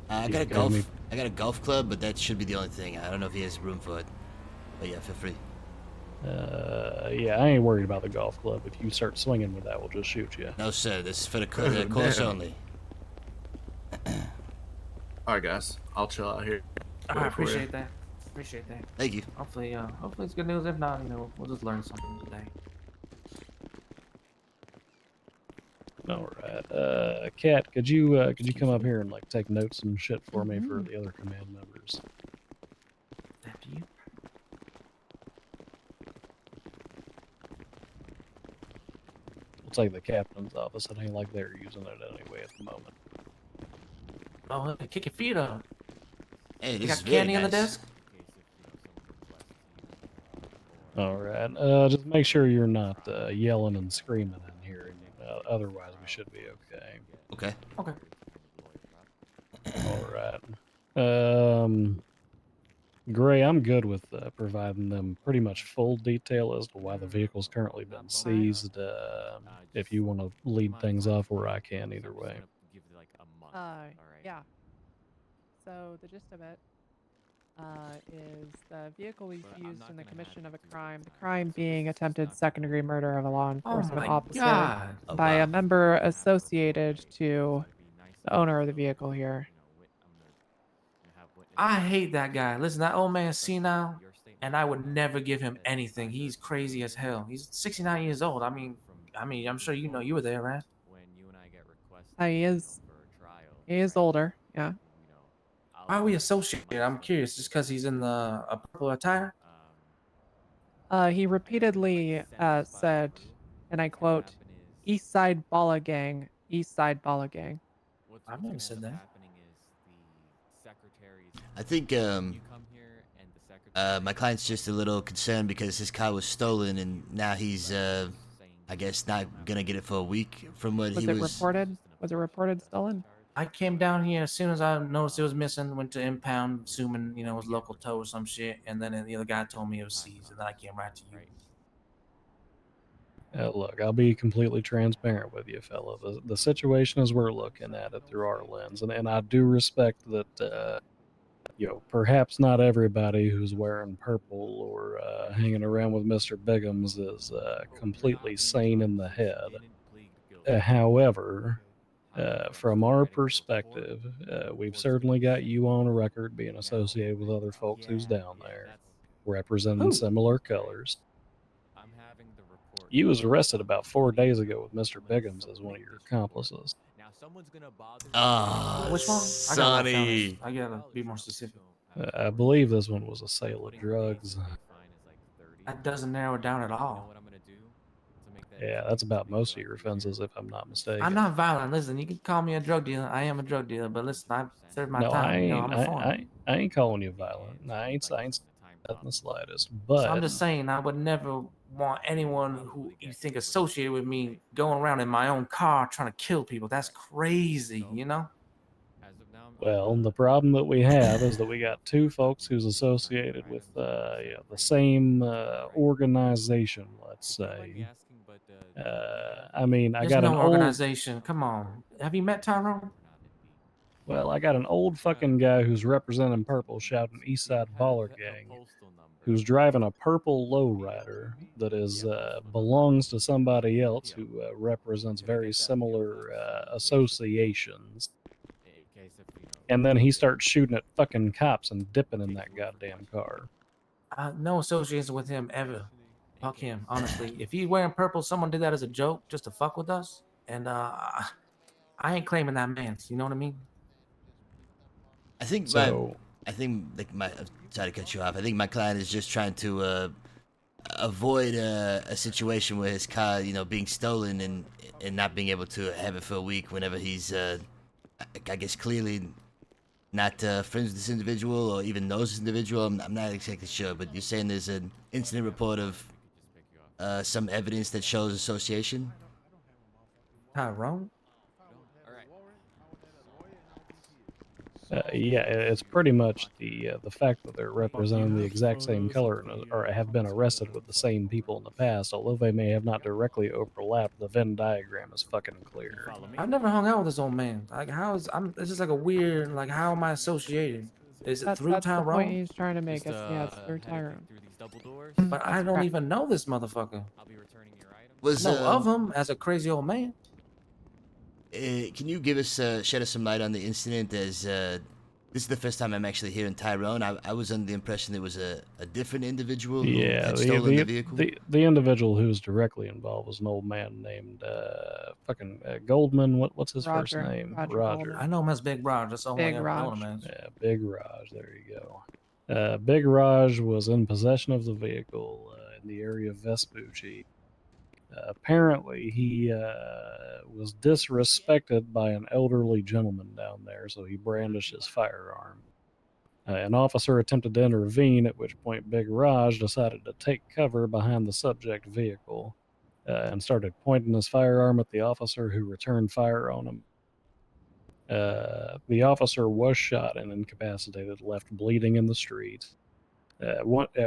I You got a got golf. any- I got a golf club, but that should be the only thing. I don't know if he has room for it. But yeah, feel free. Yeah, I ain't worried about the golf club. If you start swinging with that, we'll just shoot you. No, sir. This is for the course damn. only. All right, guys. I'll chill out here. I Wait for you. appreciate that. Appreciate that. Thank you. Hopefully, hopefully it's good news. If not, you know, we'll just learn something today. All right. Kat, could you come up here and like take notes and shit for me for the other command members? After you. We'll take the captain's office. It ain't like they're using it anyway at the moment. Oh, kick your feet up. Hey, You this got is really candy on the nice. desk? All right. Just make sure you're not yelling and screaming in here. Otherwise, we should be okay. Okay. Okay. All right. Gray, I'm good with providing them pretty much full detail as to why the vehicle's currently been seized. If you want to lead things off, or I can, either way. Yeah. So the gist of it is the vehicle was used in the commission of a crime. The crime being attempted second-degree murder of a law enforcement my officer God. by a member associated to the owner of the vehicle here. I hate that guy. Listen, that old man's senile, and I would never give him anything. He's crazy as hell. He's 69 years old. I mean, I'm sure you know you were there, right? He is older. Yeah. Why are we associated? I'm curious. Just because he's in a purple attire? He repeatedly said, and I quote, "East Side Bala Gang, East Side Bala Gang." I've never said that. I think my client's just a little concerned because his car was stolen and now he's I guess not gonna get it for a week from what Was he it was. reported? Was it reported stolen? I came down here as soon as I noticed it was missing. Went to impound, assuming it was local tow or some shit, and then the other guy told me it was seized, and then I came right to you. Look, I'll be completely transparent with you, fella. The situation as we're looking at it through our lens, and I do respect that. Perhaps not everybody who's wearing purple or hanging around with Mr. Biggums is completely sane in the head. However, from our perspective, we've certainly got you on record being associated with other folks who's down there, representing similar colors. You was arrested about 4 days ago with Mr. Biggums as one of your accomplices. Oh, Which one? I got a lot of felonies. Sonny. I gotta be more specific. I believe this one was a sale of drugs. That doesn't narrow it down at all. Yeah, that's about most of your offenses, if I'm not mistaken. I'm not violent. Listen, you can call me a drug dealer. I am a drug dealer, but listen, I've served my No, I time. ain't. I'm a foreign. I ain't calling you violent. I ain't saying that in the slightest. So But I'm just saying, I would never want anyone who you think associated with me going around in my own car trying to kill people. That's crazy, well, the problem that we have is that we got two folks who's associated with the same organization. Let's say. I mean, I There's got no an old. organization. Come on. Have you met Tyrone? Well, I got an old fucking guy who's representing purple shouting Eastside Baller Gang, who's driving a purple lowrider that is belongs to somebody else who represents very similar associations. And then he starts shooting at fucking cops and dipping in that goddamn car. No association with him ever. Fuck him, honestly. If he's wearing purple, someone did that as a joke just to fuck with us. And I ain't claiming that man's. You know what I mean? I think I'm sorry to cut you off. I think my client is just trying to avoid a situation where his car, being stolen and not being able to have it for a week whenever he's, I guess, clearly not friends with this individual or even knows this individual. I'm not exactly sure, but you're saying there's an incident report of some evidence that shows association? Tyrone? Yeah, it's pretty much the fact that they're representing the exact same color or have been arrested with the same people in the past, although they may have not directly overlapped. The Venn diagram is fucking clear. I've never hung out with this old man. Like, it's just like a weird, like, how am I associated? Is it through That's the point Tyrone? he's trying to make. Yeah, it's through Tyrone. But I don't even know this motherfucker. Was I know of him as a crazy old man. Can you give us shed us some light on the incident? As this is the first time I'm actually hearing Tyrone. I was under the impression it was a different individual who had stolen the vehicle. The individual who's directly involved was an old man named Goldman. What's his first name? Roger. I know him as Big Raj. That's all Big I ever Raj. known him as. Yeah, Big Raj. There you go. Big Raj was in possession of the vehicle in the area of Vespucci. Apparently, he was disrespected by an elderly gentleman down there, so he brandished his firearm. An officer attempted to intervene, at which point Big Raj decided to take cover behind the subject vehicle and started pointing his firearm at the officer, who returned fire on him. The officer was shot and incapacitated, left bleeding in the street. At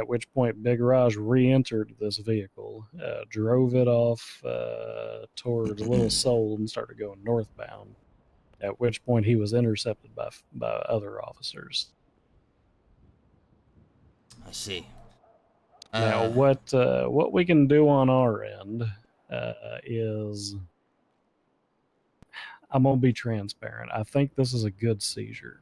which point Big Raj re-entered this vehicle, drove it off towards Little Seoul and started going northbound, at which point he was intercepted by other officers. I see. Now, what we can do on our end is, I'm going to be transparent. I think this is a good seizure.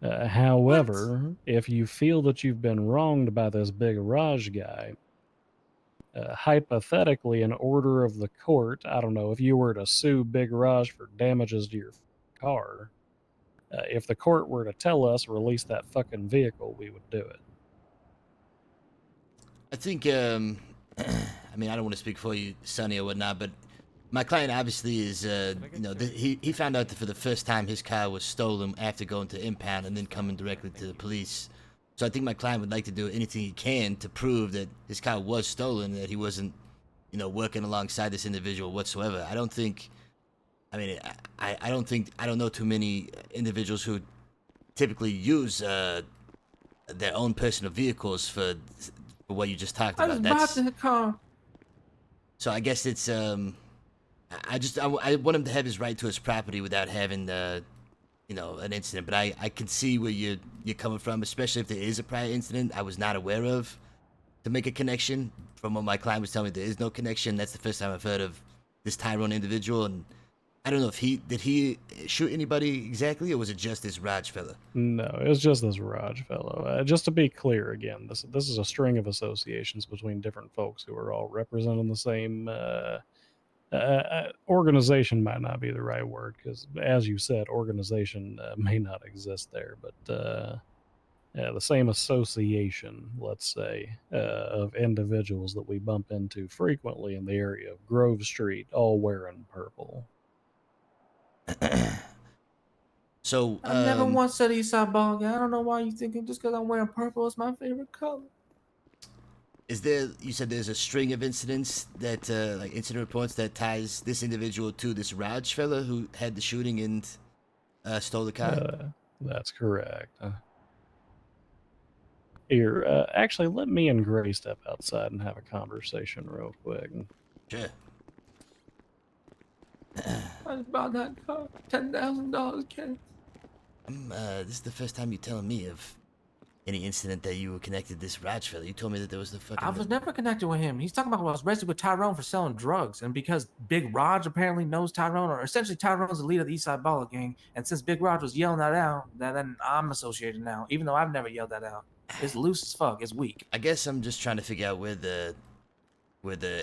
However, if you feel that you've been wronged by this Big Raj guy, hypothetically, in order of the court, I don't know, if you were to sue Big Raj for damages to your car, if the court were to tell us release that fucking vehicle, we would do it. I think, I mean, I don't want to speak for you, Sonny, or whatnot, but my client obviously is, he found out that for the first time his car was stolen after going to impound and then coming directly to the police. So I think my client would like to do anything he can to prove that his car was stolen, that he wasn't, working alongside this individual whatsoever. I don't think I mean, I don't know too many individuals who typically use their own personal vehicles for what you just talked I about. just bought the car. So I guess it's I want him to have his right to his property without having an incident. But I can see where you're coming from, especially if there is a prior incident I was not aware of to make a connection. From what my client was telling me, there is no connection. That's the first time I've heard of this Tyrone individual, and I don't know if did he shoot anybody exactly, or was it just this Raj fella? No, it was just this Raj fellow. Just to be clear again, this is a string of associations between different folks who are all representing the same organization. Might not be the right word because, as you said, organization may not exist there, but the same association, let's say, of individuals that we bump into frequently in the area of Grove Street, all wearing purple. So I never once said Eastside Ball Gang. I don't know why you thinking just because I'm wearing purple is my favorite color. Is there? You said there's a string of incidents that, like incident reports that ties this individual to this Raj fella who had the shooting and stole the car. That's correct. Here, actually, let me and Gray step outside and have a conversation real quick. Sure. I just bought that car. $10,000 cash. This is the first time you're telling me of any incident that you were connected to this Raj fella. You told me that there was the fucking. I was never connected with him. He's talking about I was arrested with Tyrone for selling drugs. And because Big Raj apparently knows Tyrone, or essentially Tyrone's the leader of the Eastside Baller Gang. And since Big Raj was yelling that out, then I'm associated now, even though I've never yelled that out. It's loose as fuck. It's weak. I guess I'm just trying to figure out where the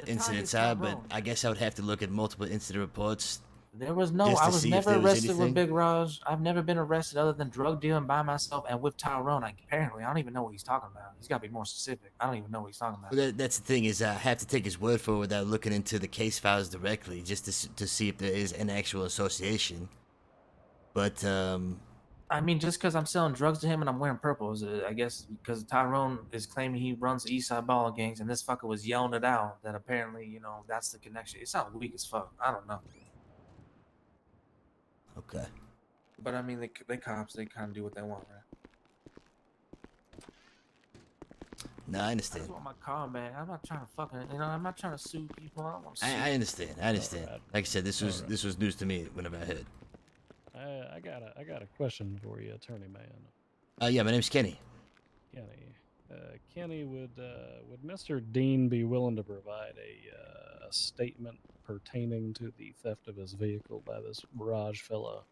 incidents are, but I guess I would have to look at multiple incident reports. There was no, I was never arrested with Big Raj. I've never been arrested other than drug dealing by myself and with Tyrone. Apparently, I don't even know what he's talking about. He's got to be more specific. I don't even know what he's talking about. Well, that's the thing is I have to take his word for it without looking into the case files directly, just to see if there is an actual association. But I mean, just because I'm selling drugs to him and I'm wearing purple, is I guess because Tyrone is claiming he runs the Eastside Baller Gangs, and this fucker was yelling it out that apparently, that's the connection. It sounds weak as fuck. I don't know. Okay. But I mean, they cops, they kind of do what they want, right? No, I understand. I just want my car back. I'm not trying to fucking, I'm not trying to sue people. I don't want to sue. I understand. I understand. Like I said, this was news to me whenever I heard. I got a question for you, attorney man. Yeah, my name's Kenny. Kenny, would Mr. Dean be willing to provide a statement pertaining to the theft of his vehicle by this Raj fella?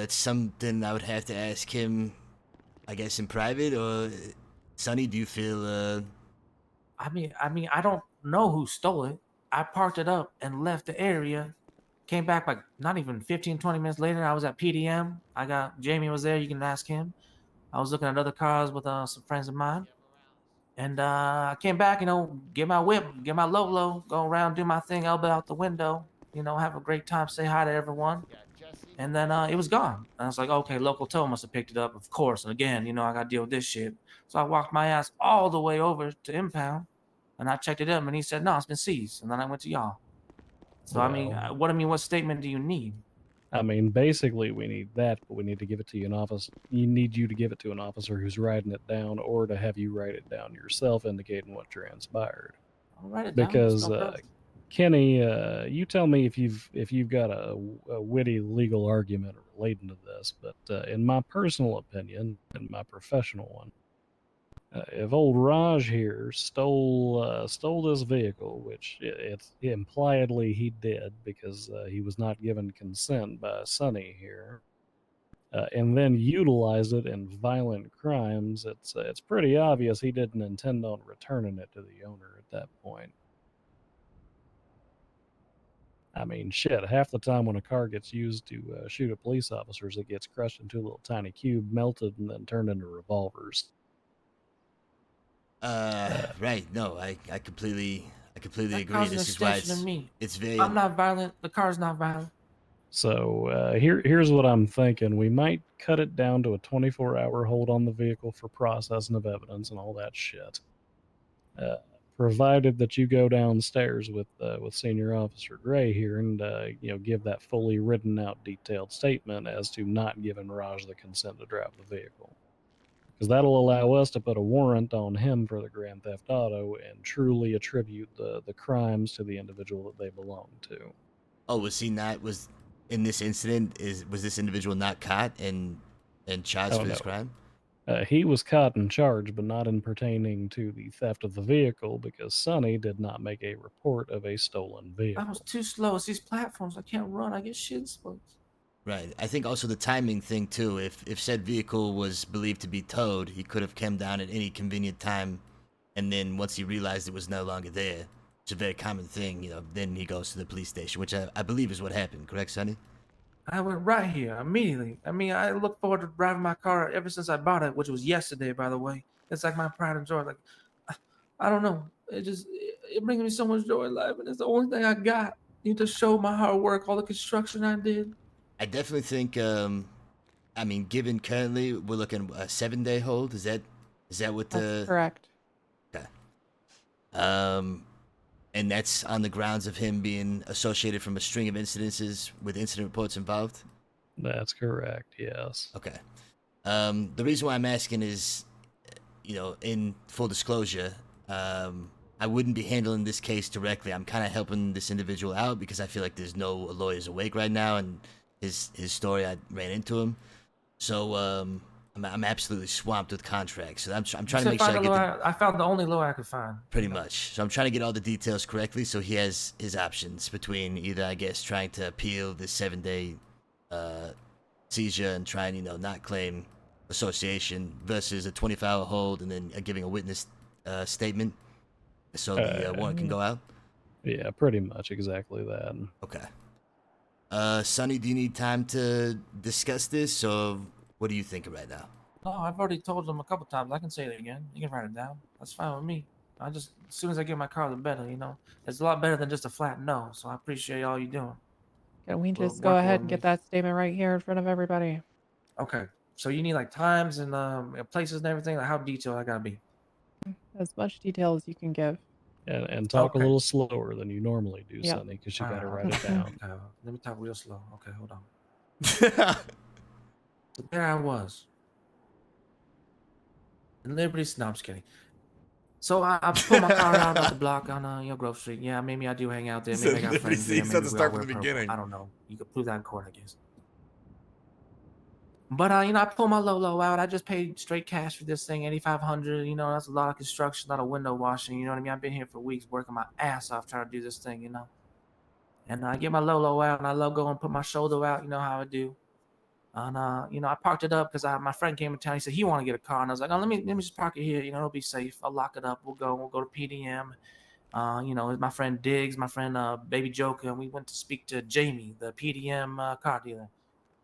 It's something I would have to ask him, I guess, in private. Or Sonny, do you feel? I mean, I don't know who stole it. I parked it up and left the area. Came back like not even 15, 20 minutes later. I was at PDM. Jamie was there. You can ask him. I was looking at other cars with some friends of mine. And I came back, get my whip, get my Lolo, go around, do my thing, elbow out the window, have a great time, say hi to everyone. And then it was gone. And I was like, okay, local tow must have picked it up, of course. And again, I got to deal with this shit. So I walked my ass all the way over to Impound, and I checked it up, and he said, no, it's been seized. And then I went to y'all. So, what statement do you need? I mean, basically, we need that, but we need to give it to you an office. You need you to give it to an officer who's writing it down, or to have you write it down yourself, indicating what transpired. I'll write it down. Because Kenny, you tell me if you've got a witty legal argument relating to this. But in my personal opinion, and my professional one, if old Raj here stole this vehicle, which it's impliedly he did because he was not given consent by Sonny here, and then utilized it in violent crimes, it's pretty obvious he didn't intend on returning it to the owner at that point. I mean, shit, half the time when a car gets used to shoot at police officers, it gets crushed into a little tiny cube, melted, and then turned into revolvers. Right. No, I completely agree. Car's This an is why extension of me. it's very. I'm not violent. The car's not violent. So here's what I'm thinking. We might cut it down to a 24-hour hold on the vehicle for processing of evidence and all that shit. provided that you go downstairs with Senior Officer Gray here and give that fully written out, detailed statement as to not giving Raj the consent to drive the vehicle, because that'll allow us to put a warrant on him for the Grand Theft Auto and truly attribute the crimes to the individual that they belong to. Oh, was in this incident? Was this individual not caught and charged Oh, for this no. crime? He was caught and charged, but not in pertaining to the theft of the vehicle, because Sonny did not make a report of a stolen vehicle. I was too slow. It's these platforms. I can't run. I get shit spokes. Right. I think also the timing thing too. If said vehicle was believed to be towed, he could have come down at any convenient time, and then once he realized it was no longer there, it's a very common thing. Then he goes to the police station, which I believe is what happened. Correct, Sonny? I went right here immediately. I mean, I look forward to driving my car ever since I bought it, which was yesterday, by the way. It's like my pride and joy. Like, I don't know. It brings me so much joy in life, and it's the only thing I got. To show my hard work, all the construction I did. I definitely think. I mean, given currently we're looking a 7-day hold. Is that what the? That's correct. Okay. And that's on the grounds of him being associated from a string of incidences with incident reports involved? That's correct, yes. Okay. The reason why I'm asking is, in full disclosure, I wouldn't be handling this case directly. I'm kind of helping this individual out because I feel like there's no lawyers awake right now, and his story, I ran into him. So I'm absolutely swamped with contracts. So I'm trying to make sure I found the only lawyer I could find. Pretty much. So I'm trying to get all the details correctly so he has his options between either, I guess, trying to appeal this 7-day seizure and try and, not claim association versus a 24-hour hold and then giving a witness statement so the warrant can go out. Yeah, pretty much exactly that. Okay. Sonny, do you need time to discuss this, or what are you thinking right now? No, I've already told them a couple times. I can say it again. You can write it down. That's fine with me. As soon as I get my car, the better, It's a lot better than just a flat no, so I appreciate all you're doing. Can we We'll just go work ahead on and me. get that statement right here in front of everybody? Okay. So you need like times and places and everything? Like how detailed I gotta be? As much detail as you can give. And talk a Okay. little slower than you normally do, Yep. Sonny, because you got to Alright, write it down. Okay, let me talk real slow. Okay, hold on. So there I was. In Liberty, no, I'm just kidding. So I pulled my car out of the block on Grove Street. Yeah, maybe I do hang out there. Maybe I got friends there. Maybe we all wear purple. I don't know. You could prove that in court, I guess. But I pulled my Lolo out. I just paid straight cash for this thing, $8,500. That's a lot of construction, a lot of window washing. You know what I mean? I've been here for weeks working my ass off trying to do this thing. And I get my Lolo out, and I love going and put my shoulder out. You know how I do. And I parked it up because my friend came in town. He said he wanted to get a car, and I was like, oh, let me just park it here. It'll be safe. I'll lock it up. We'll go to PDM. My friend Diggs, my friend Baby Joker, and we went to speak to Jamie, the PDM car dealer.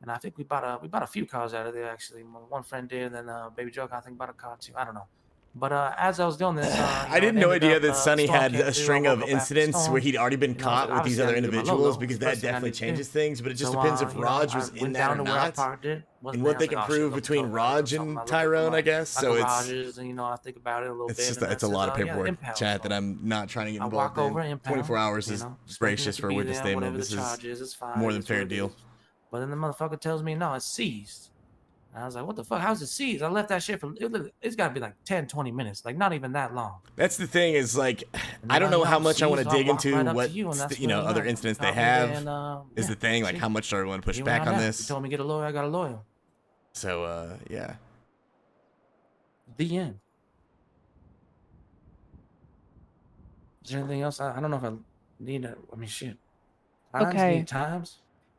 And I think we bought a few cars out of there actually. One friend did, and then Baby Joker I think bought a car too. I don't know. But as I was doing this, I didn't no idea that Sonny had a string of incidents where he'd already been caught with these other individuals, because that definitely changes things. But it just depends if Raj was in that or not, and what they can prove between Raj and Tyrone, I guess. So it's I think about it a little bit. just it's a lot of paperwork, chat, that I'm not trying to get involved in. 24 hours is gracious for a witness statement. This is more than fair deal. But then the motherfucker tells me, no, it's seized. And I was like, what the fuck? How's it seized? I left that shit for, it's got to be like 10, 20 minutes. Like, not even that long. That's the thing is, like, I don't know how much I want to dig into what, other incidents they have is the thing. Like, how much do I want to push back on this? You told me to get a lawyer, I got a lawyer. So, yeah. The end. Is there anything else? I don't know if I need shit. Okay. Times?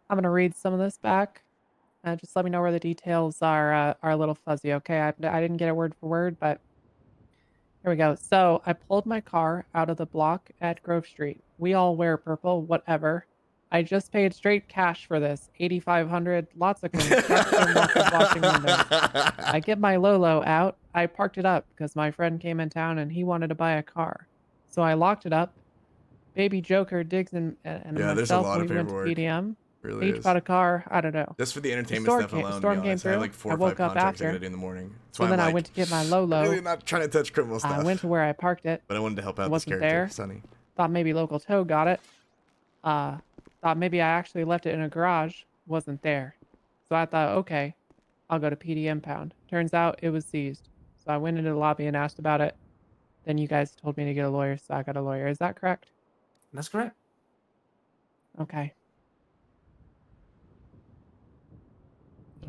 I'm going to read some of this back. Just let me know where the details are a little fuzzy, okay? I didn't get it word for word, but here we go. So I pulled my car out of the block at Grove Street. We all wear purple, whatever. I just paid straight cash for this, $8,500. Lots of construction, lots of washing windows. I get my Lolo out. I parked it up because my friend came in town and he wanted to buy a car. So I locked it up. Baby Joker, Diggs, and Yeah, there's a myself, lot we of went to paperwork. PDM. Really They each is. bought a car. I don't know. Just for the The entertainment storm stuff came, alone, to be storm came honest. I have through. like 4 I or 5 woke up contracts I after. gotta do in the morning. That's So why then I'm I like, went to get my Lolo. really not trying to touch criminal stuff. I went to where I parked it. But I wanted to help out It this wasn't character, there. Sonny. Thought maybe local tow got it. Thought maybe I actually left it in a garage. Wasn't there. So I thought, okay, I'll go to PD impound. Turns out it was seized. So I went into the lobby and asked about it. Then you guys told me to get a lawyer, so I got a lawyer. Is that correct? That's correct. Okay.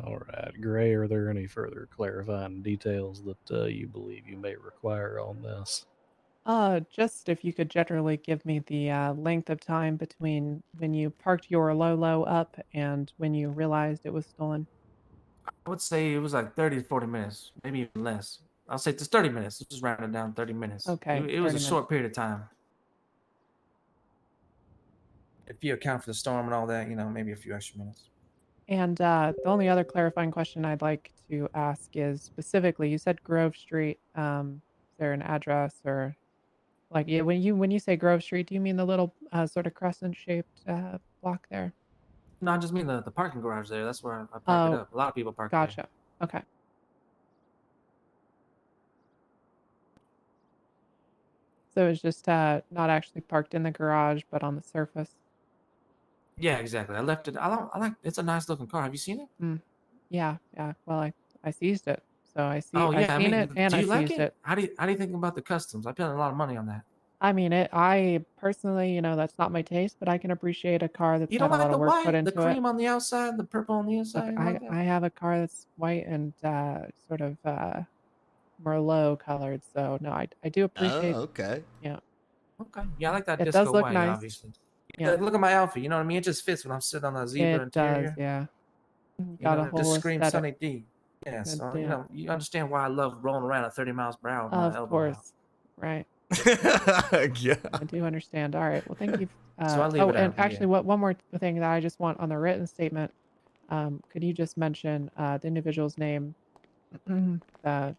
All right, Gray, are there any further clarifying details that you believe you may require on this? Just if you could generally give me the length of time between when you parked your Lolo up and when you realized it was stolen. I would say it was like 30 to 40 minutes, maybe even less. I'll say it's 30 minutes. Let's just round it down 30 minutes. Okay, It was 30 a minutes. short period of time. If you account for the storm and all that, maybe a few extra minutes. And the only other clarifying question I'd like to ask is specifically, you said Grove Street. Is there an address or like yeah, when you say Grove Street, do you mean the little sort of crescent shaped block there? No, I just mean the parking garage there. That's where I park it Oh, up. A lot of people park there. gotcha. Okay. So it's just not actually parked in the garage, but on the surface. Yeah, exactly. I left it. I like. It's a nice looking car. Have you seen it? Mm. Yeah, yeah. Well, I seized it, so I Oh I yeah. I seen it mean, and do I you like seized it? it. How do you think about the customs? I spent a lot of money on that. I mean it. I personally, that's not my taste, but I can appreciate a car that's You had don't a like lot the of work put white, the into it. cream on the outside, the purple on the Look, inside? You don't I like that? I have a car that's white and sort of Merlot colored, so no, I do appreciate. okay. Yeah, Okay. Yeah, I like that it does disco look white, nice. obviously. Yeah, Look at my outfit. You know what I mean? It just fits when I'm sitting on that zebra it does. interior. Yeah, You got a know, it just whole screams aesthetic. Sunny D. Yeah, so Yeah, you understand why I love rolling around at 30 miles per hour with my of elbow out. course. Right. Yeah. I do understand. All right. Well, thank you. So I leave Oh, it and out. actually, Yeah. one more thing that I just want on the written statement. Could you just mention the individual's name? the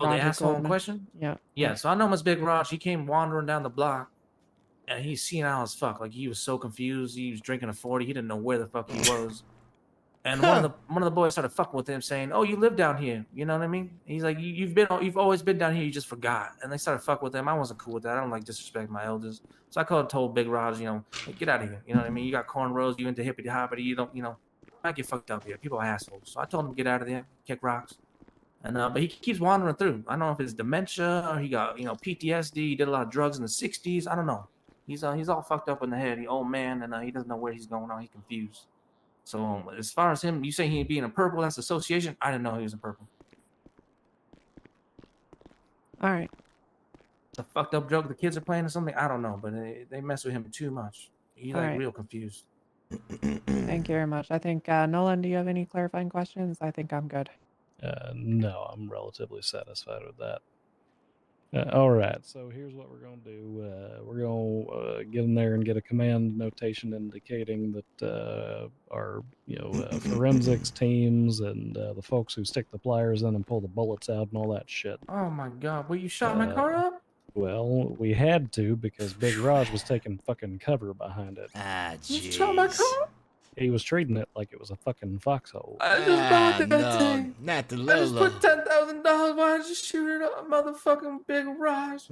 Oh, the Roger asshole in Goldman. question? Yeah. Yeah, so I know him as Big Raj. He came wandering down the block, and he's senile as fuck. Like, he was so confused. He was drinking a 40. He didn't know where the fuck he was. And one of the boys started fucking with him, saying, "Oh, you live down here." You know what I mean? He's like, "You've always been down here. You just forgot." And they started fucking with him. I wasn't cool with that. I don't like disrespect my elders. So I told Big Raj, hey, get out of here. You know what I mean? You got cornrows. You into hippity hoppity. You don't, I get fucked up here. People are assholes. So I told him to get out of there, kick rocks. And but he keeps wandering through. I don't know if it's dementia or he got PTSD. He did a lot of drugs in the '60s. I don't know. He's all fucked up in the head. He old man, and he doesn't know where he's going on. He's confused. So as far as him, you say he being a purple, that's association. I didn't know he was a purple. All right. The fucked up joke the kids are playing or something. I don't know, but they mess with him too much. He's All like right. real confused. Thank you very much. I think Nolan, do you have any clarifying questions? I think I'm good. No, I'm relatively satisfied with that. All right, so here's what we're going to do. We're going to get in there and get a command notation indicating that our forensics teams and the folks who stick the pliers in and pull the bullets out and all that shit. Oh my god, well, you shot my car up? Well, we had to because Big Raj was taking fucking cover behind it. Ah, You shot my car? He was treating it like it was a fucking foxhole. I just bought that no, thing. not the I just Lolo. put $10,000. Why did you shoot it up, motherfucking Big Raj?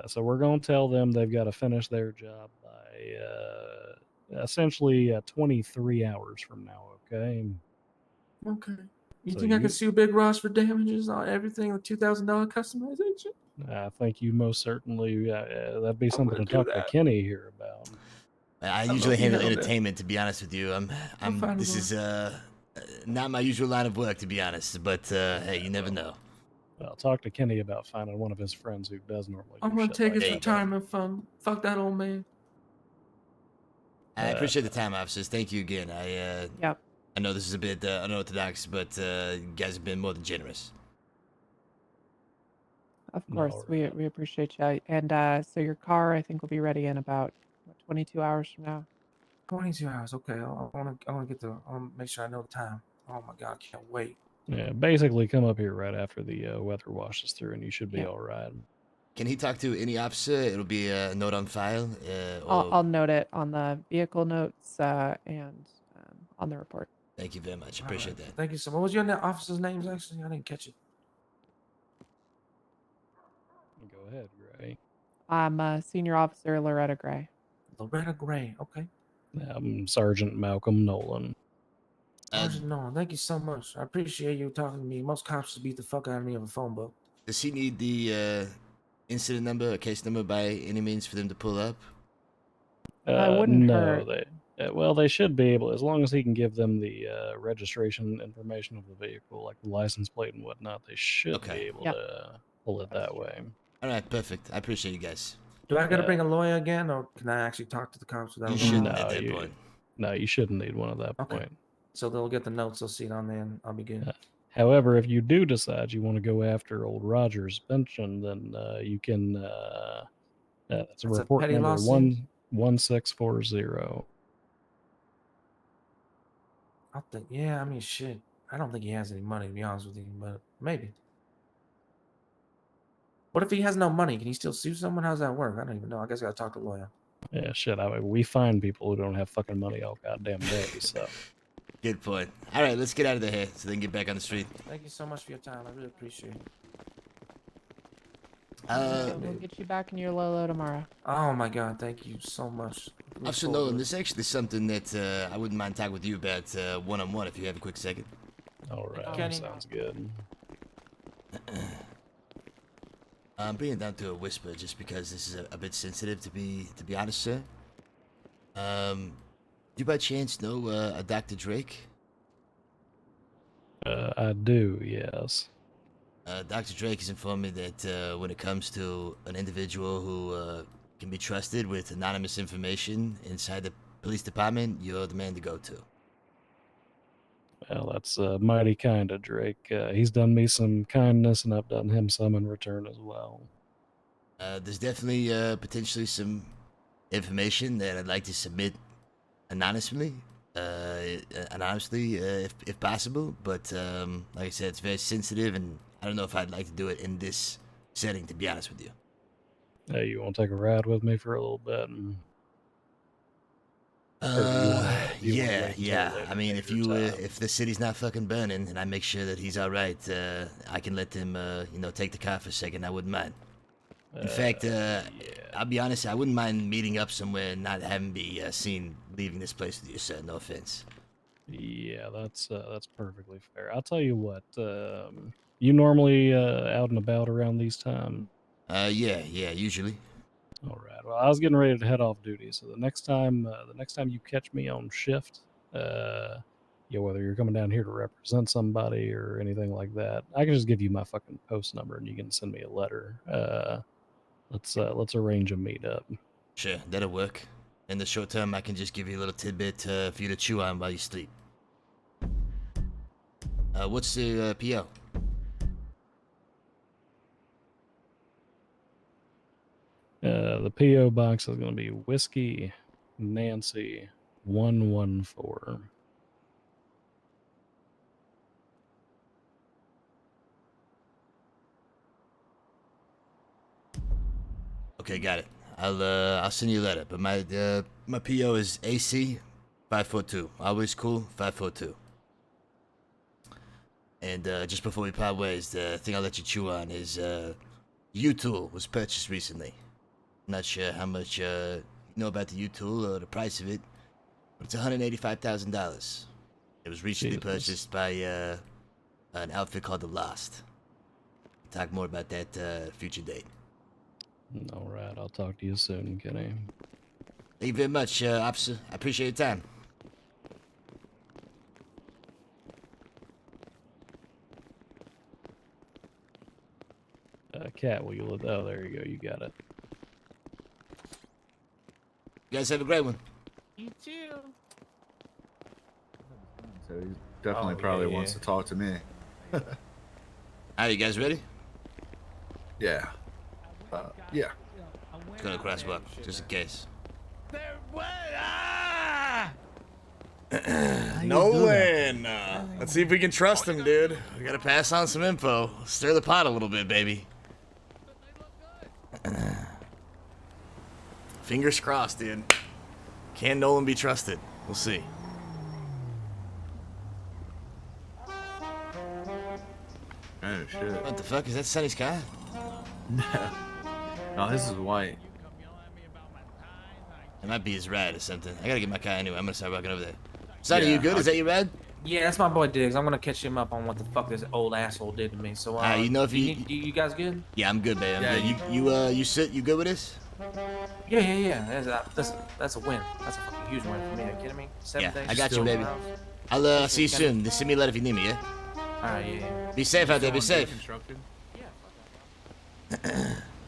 So we're going to tell them they've got to finish their job by essentially 23 hours from now, okay? Okay. You So think I could sue Big Raj for damages on everything with $2,000 customization? I think you most certainly, that'd be something to gonna do talk to that. Kenny here about. I don't usually know if you handle know that. entertainment, to be honest with you. This is not my usual line of work, to be honest. But hey, you never know. Well, talk to Kenny about finding one of his friends who does normally do I'm gonna shit take like his that. retirement fund. Fuck that old man. I appreciate the time, officers. Thank you again. Yep. I know this is a bit unorthodox, but you guys have been more than generous. Of course, we appreciate you. And so your car, I think, will be ready in about 22 hours from now. 22 hours. Okay, I wanna make sure I know the time. Oh my god, can't wait. Yeah, basically come up here right after the weather washes through and you should be all right. can he talk to any officer? It'll be a note on file. I'll note it on the vehicle notes and on the report. Thank you very much. Appreciate that. Thank you so much. What was your officer's names actually? I didn't catch it. Go ahead, Gray. I'm Senior Officer Loretta Gray. Loretta Gray. Okay. I'm Sergeant Malcolm Nolan. Sergeant Nolan, thank you so much. I appreciate you talking to me. Most cops just beat the fuck out of me on a phone book. Does he need the incident number or case number by any means for them to pull up? wouldn't no, hurt. they should be able, as long as he can give them the registration information of the vehicle, like the license plate and whatnot. They should be able to pull it that way. All right, perfect. I appreciate you guys. Do I gotta bring a lawyer again, or can I actually talk to the cops without? You a shouldn't lawyer? at that point. No, you shouldn't need one at that Okay. point. So they'll get the notes, they'll see it on there, and I'll be good. However, if you do decide you want to go after old Roger's pension, then you can. That's a That's a report petty number lawsuit? 11640. I think, yeah, I mean, shit. I don't think he has any money, to be honest with you, but maybe. What if he has no money? Can he still sue someone? How's that work? I don't even know. I guess I gotta talk to a lawyer. Yeah, shit. I mean, we find people who don't have fucking money all goddamn day. So. Good point. All right, let's get out of here so they can get back on the street. Thank you so much for your time. I really appreciate it. We'll get you back in your Lolo tomorrow. Oh my god, thank you so much. Look Officer forward to Nolan, it. this is actually something that I wouldn't mind talking with you about one-on-one if you have a quick second. All right, Kenny. sounds good. I'm bringing it down to a whisper just because this is a bit sensitive, to be honest, sir. Do you by chance know a Dr. Drake? I do, yes. Dr. Drake has informed me that when it comes to an individual who can be trusted with anonymous information inside the police department, you're the man to go to. Well, that's mighty kind of Drake. He's done me some kindness, and I've done him some in return as well. There's definitely potentially some information that I'd like to submit anonymously, if possible. But like I said, it's very sensitive, and I don't know if I'd like to do it in this setting, to be honest with you. Hey, you want to take a ride with me for a little bit? Yeah. I mean, if the city's not fucking burning, and I make sure that he's all right, I can let him, take the car for a second. I wouldn't mind. In fact, I'll be honest, I wouldn't mind meeting up somewhere and not having be seen leaving this place with you, sir. No offense. Yeah, that's perfectly fair. I'll tell you what. You normally out and about around these times? Yeah, usually. All right. Well, I was getting ready to head off duty, so the next time you catch me on shift, whether you're coming down here to represent somebody or anything like that, I can just give you my fucking post number and you can send me a letter. Let's arrange a meetup. Sure, that'll work. In the short term, I can just give you a little tidbit for you to chew on while you sleep. What's the PO? The PO box is going to be Whiskey Nancy 114. Okay, got it. I'll send you a letter. But my PO is AC 542. Always cool 542. And just before we part ways, the thing I'll let you chew on is U-Tool was purchased recently. Not sure how much you know about the U-Tool or the price of it, but it's $185,000. It was recently purchased by an outfit called The Lost. We'll talk more about that future date. All right, I'll talk to you soon, Kenny. Thank you very much, officer. I appreciate your time. Cat, will you look? Oh, there you go. You got it. You guys have a great one. You too. So he definitely probably wants to talk to me. Are you guys ready? Yeah. Yeah. Let's go to crosswalk, just in case. Nolan! Let's see if we can trust him, dude. We gotta pass on some info. Stir the pot a little bit, baby. Fingers crossed, dude. Can Nolan be trusted? We'll see. Oh shit. What the fuck? Is that Sonny's car? No, this is white. It might be his ride or something. I gotta get my car anyway. I'm gonna start walking over there. Sonny, Yeah, you good? Is that your ride? Yeah, that's my boy Diggs. I'm gonna catch him up on what the fuck this old asshole did to me. So, You know if you guys good? Yeah, I'm good, babe. I'm Yeah, good. You sit. You good with this? Yeah. That's a win. That's a fucking huge win for me. Are you kidding me? 7 days. I got you, baby. I'll see you soon. Just send me a letter if you need me, yeah? Alright, yeah. Be safe out there. Be safe.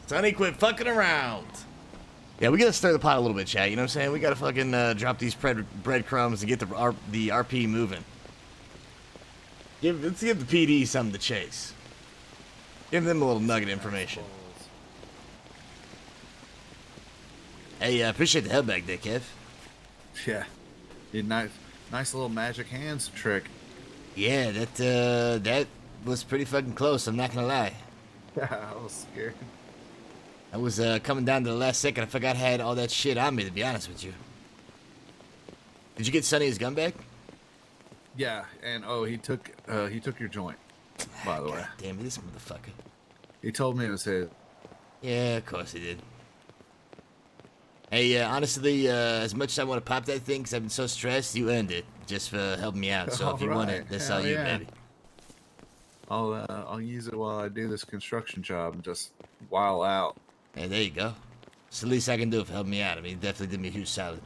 Sonny, quit fucking around. Yeah, we gotta stir the pot a little bit, chat. You know what I'm saying? We gotta fucking drop these breadcrumbs and get the RP moving. Let's give the PD something to chase. Give them a little nugget information. Hey, appreciate the help back there, Kev. Yeah. You nice little magic hands trick. Yeah, that was pretty fucking close. I'm not gonna lie. I was scared. I was coming down to the last second. I forgot I had all that shit on me, to be honest with you. Did you get Sonny his gun back? Yeah, and he took your joint, by the way. God damn it, this motherfucker. He told me it was his. Yeah, of course he did. Hey, honestly, as much as I want to pop that thing because I've been so stressed, you earned it just for helping me out. So if you want it, that's all you, baby. I'll use it while I do this construction job and just while out. Hey, there you go. It's the least I can do for helping me out. I mean, it definitely did me a huge solid.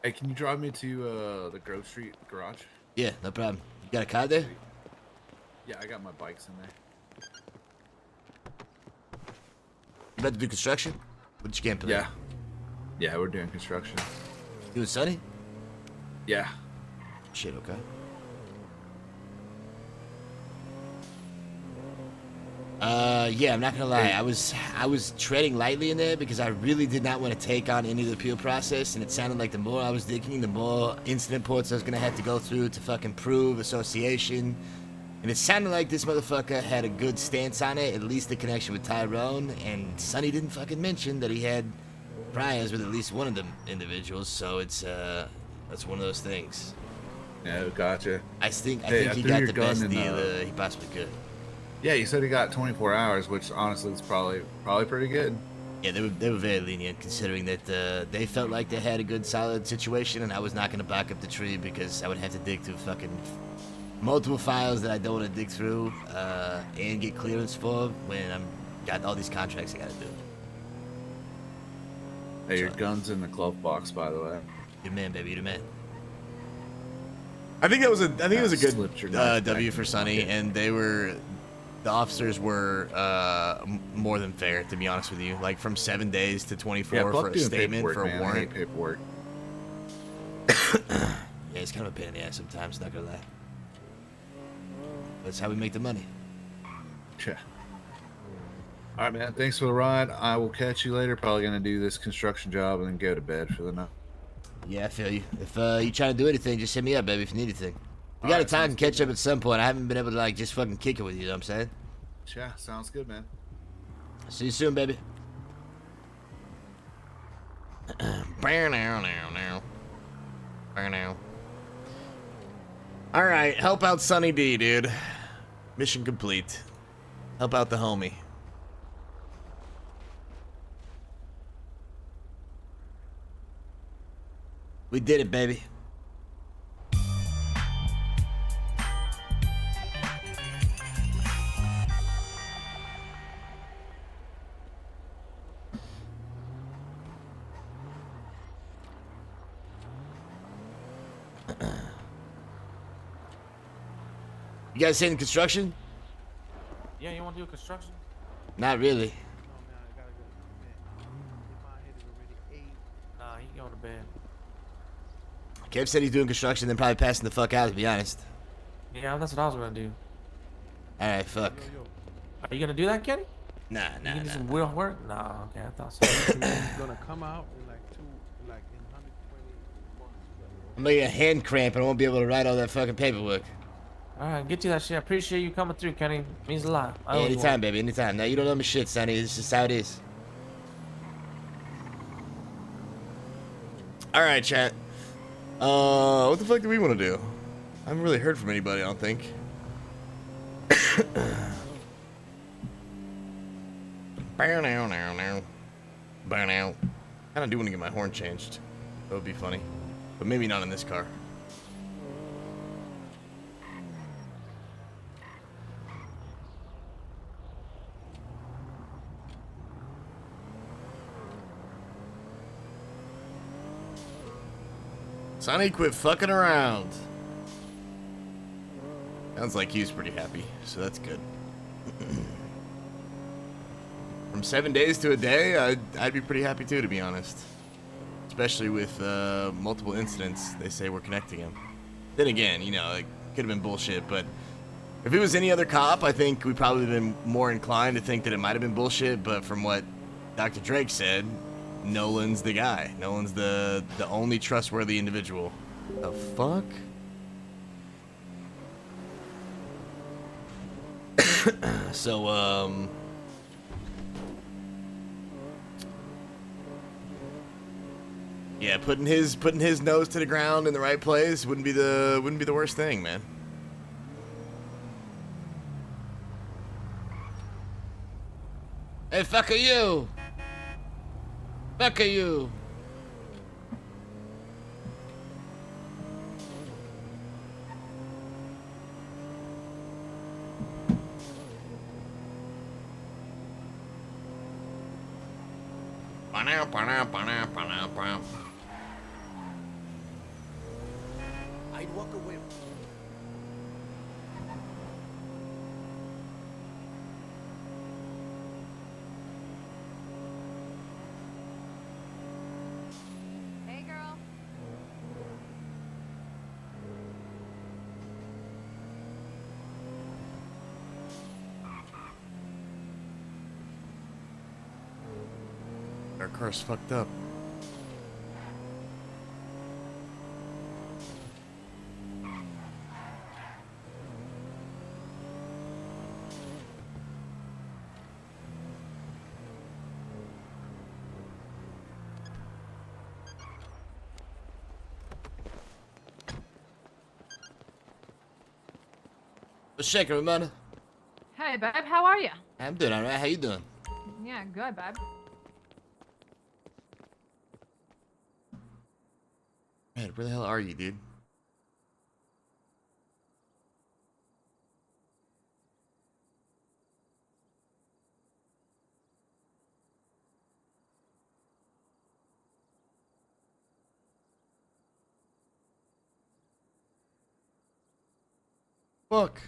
Hey, can you drive me to the Grove Street garage? Yeah, no problem. You got a car there? Yeah, I got my bikes in there. You about to do construction? What's your game plan? Yeah, we're doing construction. You and Sonny? Yeah. Shit, okay. Yeah, I'm not gonna lie. I was treading lightly in there because I really did not want to take on any of the appeal process, and it sounded like the more I was digging, the more incident reports I was gonna have to go through to fucking prove association. And it sounded like this motherfucker had a good stance on it, at least the connection with Tyrone, and Sonny didn't fucking mention that he had priors with at least one of them individuals, so it's that's one of those things. Yeah, gotcha. I think he got the best deal he possibly could. Yeah, you said he got 24 hours, which honestly is probably pretty good. Yeah, they were very lenient considering that they felt like they had a good solid situation, and I was not going to back up the tree because I would have to dig through fucking multiple files that I don't want to dig through and get clearance for when I'm got all these contracts I got to do. Hey, your gun's in the glove box, by the way. Your man, baby, your man. I think it was a good W for Sonny, and the officers were more than fair, to be honest with you. Like from 7 days to 24 for a statement for a warrant. I hate paperwork. Yeah, it's kind of a pain in the ass sometimes. Not gonna lie. That's how we make the money. Yeah. All right, man. Thanks for the ride. I will catch you later. Probably gonna do this construction job and then go to bed for the night. Yeah, I feel you. If you trying to do anything, just hit me up, baby, if you need anything. We gotta talk and catch up at some point. I haven't been able to, like, just fucking kick it with you, know what I'm saying? Yeah, sounds good, man. See you soon, baby. Alright, help out Sonny D, dude. Mission complete. Help out the homie. We did it, baby. You guys hitting construction? Yeah, you want to do construction? Not really. Nah, he going to bed. Kev said he's doing construction, then probably passing the fuck out, to be honest. Yeah, that's what I was gonna do. Alright, fuck. Are you gonna do that, Kenny? Nah. You do some real work? Nah, okay, I thought so. Gonna come out in in 120 months. I'm gonna get a hand cramp and I won't be able to write all that fucking paperwork. All right, get you that shit. I appreciate you coming through, Kenny. Means a lot. I Yeah, owe you anytime, one. baby, anytime. Now you don't know me shit, Sonny. This is how it is. All right, chat. What the fuck do we want to do? I haven't really heard from anybody, I don't think. Kind of do want to get my horn changed. That would be funny. But maybe not in this car. Sonny, quit fucking around. Sounds like he's pretty happy, so that's good. From 7 days to a day, I'd be pretty happy too, to be honest. Especially with multiple incidents they say we're connecting him. Then again, you know, it could have been bullshit, but if it was any other cop, I think we'd probably been more inclined to think that it might have been bullshit, but from what Dr. Drake said, Nolan's the guy. Nolan's the only trustworthy individual. The fuck? So, yeah, putting his nose to the ground in the right place wouldn't be the worst thing, man. Hey, fuck are you? Fuck are you? I'd walk away. Hey, girl. Our car's fucked up. What's shaking, Ramona? Hey, babe, how are you? I'm doing alright. How you doing? Yeah, good, babe. Man, where the hell are you, dude? Fuck.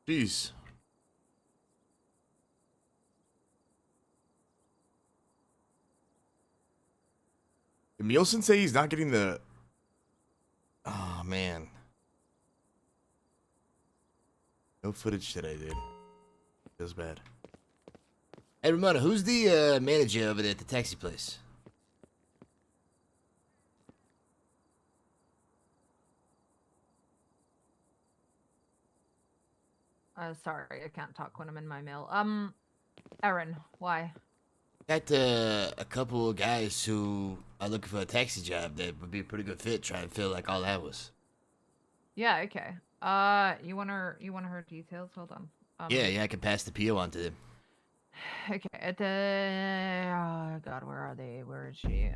Jeez. Did Nielsen say he's not getting the... Oh, man. No footage today, dude. Feels bad. Hey, Ramona, who's the manager over there at the taxi place? Sorry, I can't talk when I'm in my mill. Erin, why? Got a couple of guys who I'm looking for a taxi job that would be a pretty good fit. Trying to feel like all hours. Yeah. Okay. You want her details? Hold on. Yeah, I can pass the PO on to them. Okay. At the oh God, where are they? Where is she?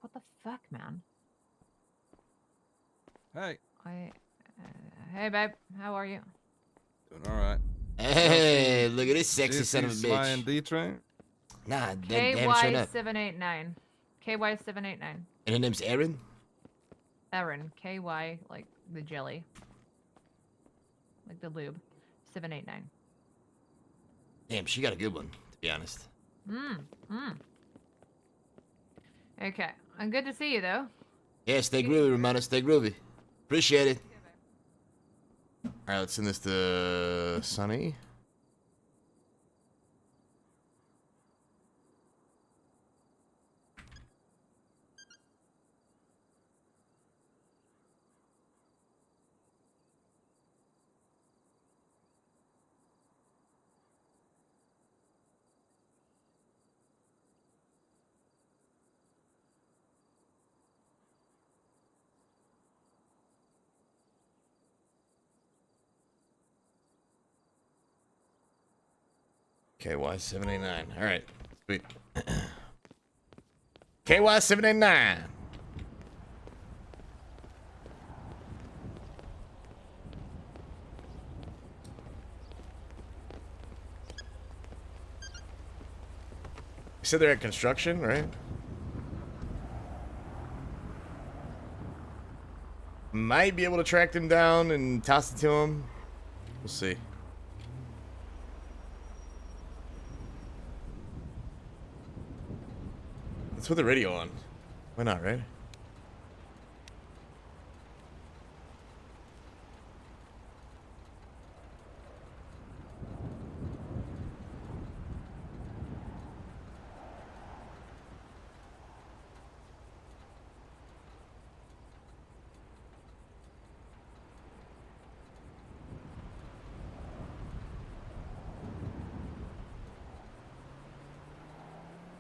What the fuck, man? Hey. Hey, babe. How are you? Doing all right. Hey, look at this sexy GC son of a Sly bitch. and D Train. Nah, they haven't shown up. KY789. KY789. And her name's Erin? Erin. KY, like the jelly. Like the lube. 789. Damn, she got a good one, to be honest. Okay. Good to see you, though. Yeah, stay groovy, Ramona. Stay groovy. Appreciate it. All right, let's send this to Sunny. KY789. All right, sweet. KY789. You said they're at construction, right? Might be able to track them down and toss it to them. We'll see. Let's put the radio on. Why not, right?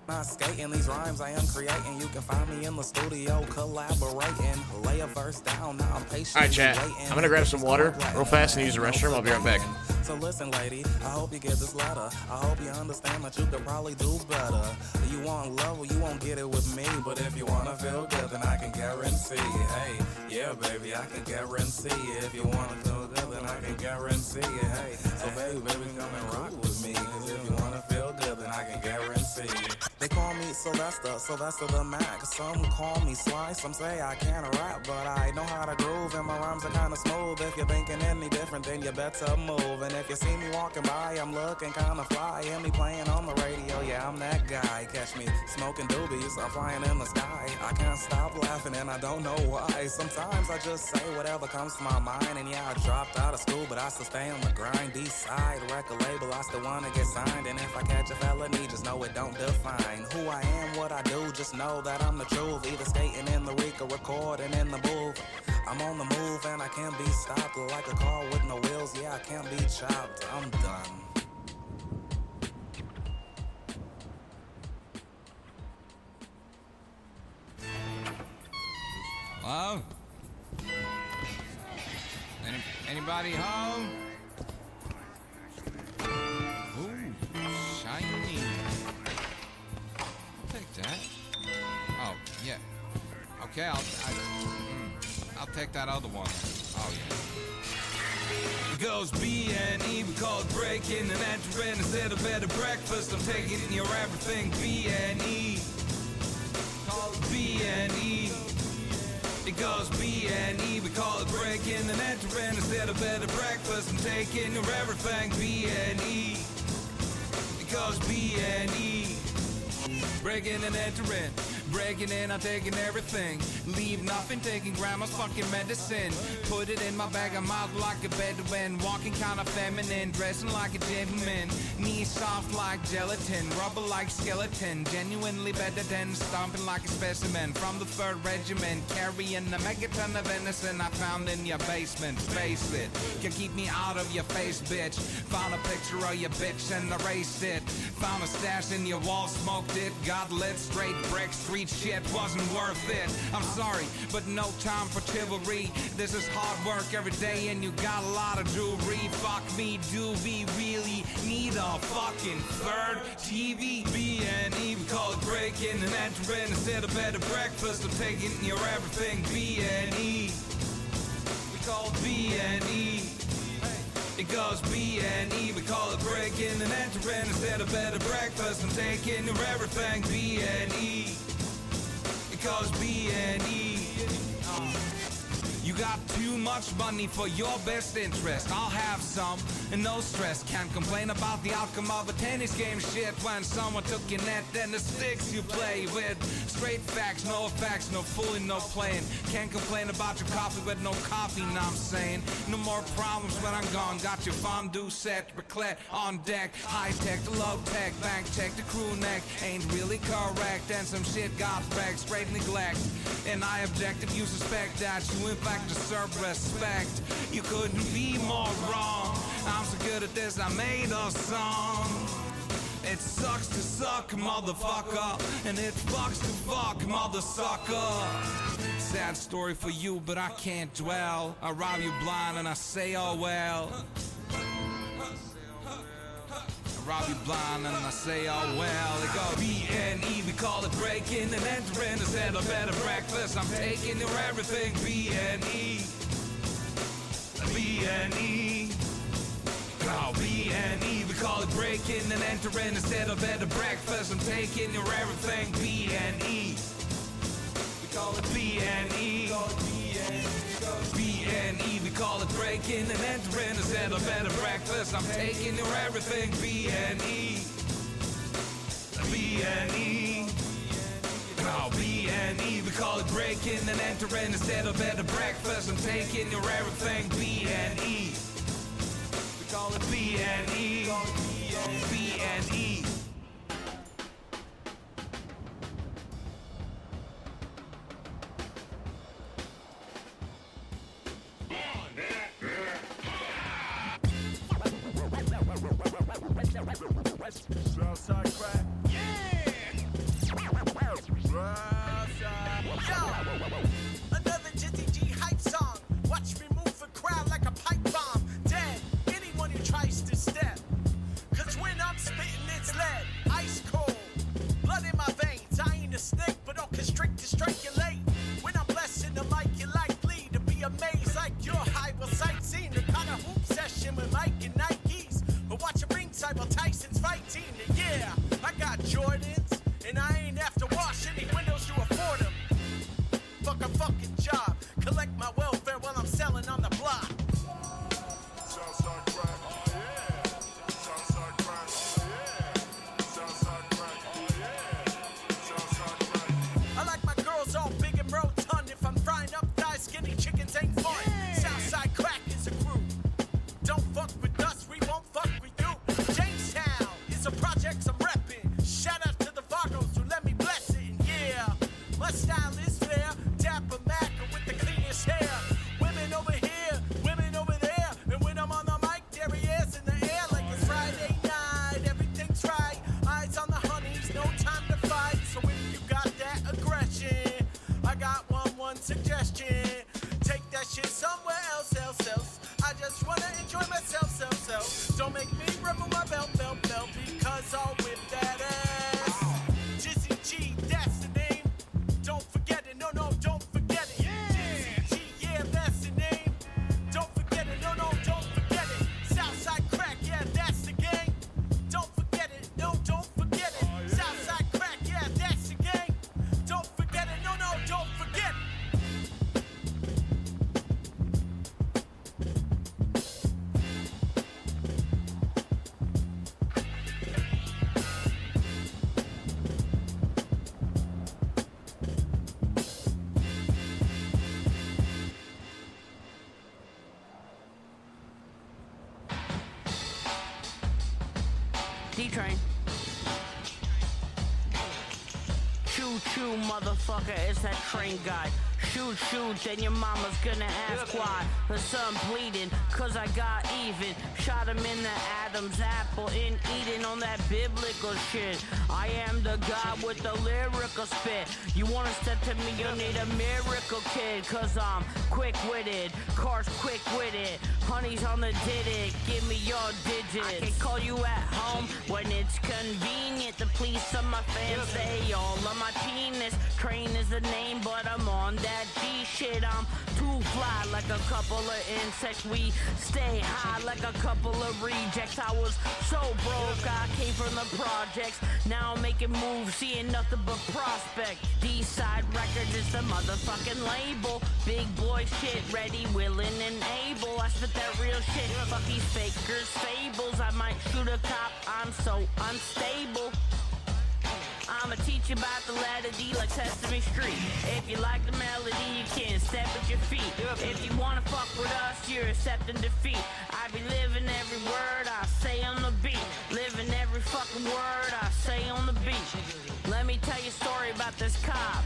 Not skating these rhymes I am creating. You can find me in the studio collaborating. Lay a verse down, now I'm patient. All right, chat. I'm gonna grab some water real fast and use the restroom. I'll be right back. So listen, lady, I hope you get this letter. I hope you understand that you could probably do better. You want love, well, you won't get it with me. But if you wanna feel good, then I can guarantee. Hey, yeah, baby, I can guarantee. If you wanna feel good, then I can guarantee. Hey, so baby, come and rock with me. Cause if you wanna feel good, then I can guarantee. They call me Sylvester the Mac. Some call me Sly, some say I can't rap, but I know how to groove and my rhymes are kinda smooth. If you're thinking any different, then you better move. And if you see me walking by, I'm looking kinda fly. Hear me playing on the radio, yeah, I'm that guy. Catch me smoking doobies, I'm flying in the sky. I can't stop laughing and I don't know why. Sometimes I just say whatever comes to my mind. And yeah, I dropped out of school, but I still stay on the grind. Eastside record label, I still wanna get signed. And if I catch a felony, just know it don't define who I am, what I do. Just know that I'm the truth. Either skating in the Rica, recording in the booth. I'm on the move and I can't be stopped. Like a car with no wheels, yeah, I can't be chopped. I'm done. Hello? Anybody home? Ooh, shiny. I'll take that. Oh, yeah. Okay, I'll take that other one. Oh, yeah. It goes B&E, we call it breaking and entering instead of bed and breakfast. I'm taking your everything B&E. Call it B&E. It goes B&E, we call it breaking and entering instead of bed and breakfast. I'm taking your everything B&E. It goes B&E. Breaking and entering, Breaking in, I'm taking everything. Leave nothing, taking grandma's fucking medicine. Put it in my bag, I'm out like a Bedouin. Walking kinda feminine, dressing like a gentleman. Knees soft like gelatin, rubber like skeleton. Genuinely better than stomping like a specimen. From the 3rd Regiment, carrying a megaton of venison I found in your basement. Face it, can keep me out of your face, bitch. Found a picture of your bitch and erased it. Found a stash in your wall, smoked it. Got lit, straight brick, street shit wasn't worth it. I'm sorry, but no time for chivalry. This is hard work every day and you got a lot of jewelry. Fuck me, do we really need a fucking 3rd TV? B&E, we call it breaking and entering. Instead of bed and breakfast, I'm taking your everything. B&E, we call it B&E. It goes B&E, we call it breaking and entering. Instead of bed and breakfast, I'm taking your everything. B&E, it goes B&E. You got too much money for your best interest. I'll have some and no stress. Can't complain about the outcome of a tennis game. Shit, when someone took your net, then the sticks you play with. Straight facts, no fooling, no playing. Can't complain about your coffee with no coffee, know I'm saying. No more problems when I'm gone. Got your fondue set, raclette on deck. High tech to low tech, bank check to crew neck. Ain't really correct, and some shit got wrecked. Straight neglect, and I object if you suspect that you in fact deserve respect. You couldn't be more wrong. I'm so good at this, I made a song. It sucks to suck, motherfucker, and it fucks to fuck, motherfucker. Sad story for you, but I can't dwell. I rob you blind and I say, oh well. I rob you blind and I say, oh well. It go B&E, we call it breaking and entering. Instead of bed and breakfast, I'm taking your everything. B&E, B&E. Oh, B&E, we call it breaking and entering. Instead of bed and breakfast, I'm taking your everything. B&E, we call it B&E. B&E, we call it breaking and entering. Instead of bed and breakfast, I'm taking your everything. B&E, B&E. Oh, B&E, we call it breaking and entering. Instead of bed and breakfast, I'm taking your everything. B&E, we call it B&E, B&E. Southside crack. Another Jizzy G hype song. Watch me move a crowd like a pipe bomb. Dead anyone who tries to step. Cause when I'm spitting, it's lead. Ice cold. Blood in my veins. I ain't a snake, but I'll constrict to strike you late. When I'm blessing the mic, you're likely to be amazed like you're high. Well, sightseeing the kind of hoop session with Mike and Nikes. But watch a ringside while Tyson's fighting. And yeah, I got Jordans. And I ain't have to wash any windows to afford them. Fuck a fucking job. Collect my welfare while I'm selling on the block. Southside crack. Oh yeah. Southside crack. Oh yeah. Southside crack. Oh yeah. Southside crack. I like my girls all big and rotund. If I'm frying up thighs, skinny chickens ain't fun. Southside crack is a crew. Don't fuck with us, we won't fuck with you. Jamestown is a project I'm repping. Shout out to the Vagos who let me bless it. And yeah, my style is fair. Dapper Macker with the cleanest hair. Women over here, women over there. And when I'm on the mic, there he is in the air like it's Friday night. Everything's right. Eyes on the honeys, no time to fight. So if you got that aggression, I got one suggestion. Take that shit somewhere else. I just wanna enjoy myself. Don't make me rumble my belt, because I'll whip that ass. Jizzy G, that's the name. Don't forget it, no, don't forget it. Jizzy G, yeah, that's the name. Don't forget it, no, don't forget it. Southside crack, yeah, that's the gang. Don't forget it, no, don't forget it. Southside crack, yeah, that's the gang. Don't forget it, no, don't forget it. train. Choo choo, motherfucker, it's that train guy. Shoot, shoot, then your mama's gonna ask why. Her son bleeding, cause I got even. Shot him in the Adam's apple in Eden on that biblical shit. I am the God with the lyrical spit. You wanna step to me, you'll need a miracle kid. Cause I'm quick-witted, cars quick-witted. Honey's on the did give me your digits. I can call you at home when it's convenient. The police of my fans, they all on my penis. Train is the name, but I'm on that G shit. I'm too fly like a couple of insects. We stay high like a couple of rejects. I was so broke, I came from the projects. Now I'm making moves, seeing nothing but prospect. D-Side Records is the motherfucking label. Big boy shit, ready, willing, and able. I spit that real shit, fuck these fakers, fables. I might shoot a cop, I'm so unstable. I'ma teach you about the letter D like Sesame Street. If you like the melody, you can step at your feet. If you wanna fuck with us, you're accepting defeat. I be living every word I say on the beat. Living every fucking word I say on the beat. Let me tell you a story about this cop.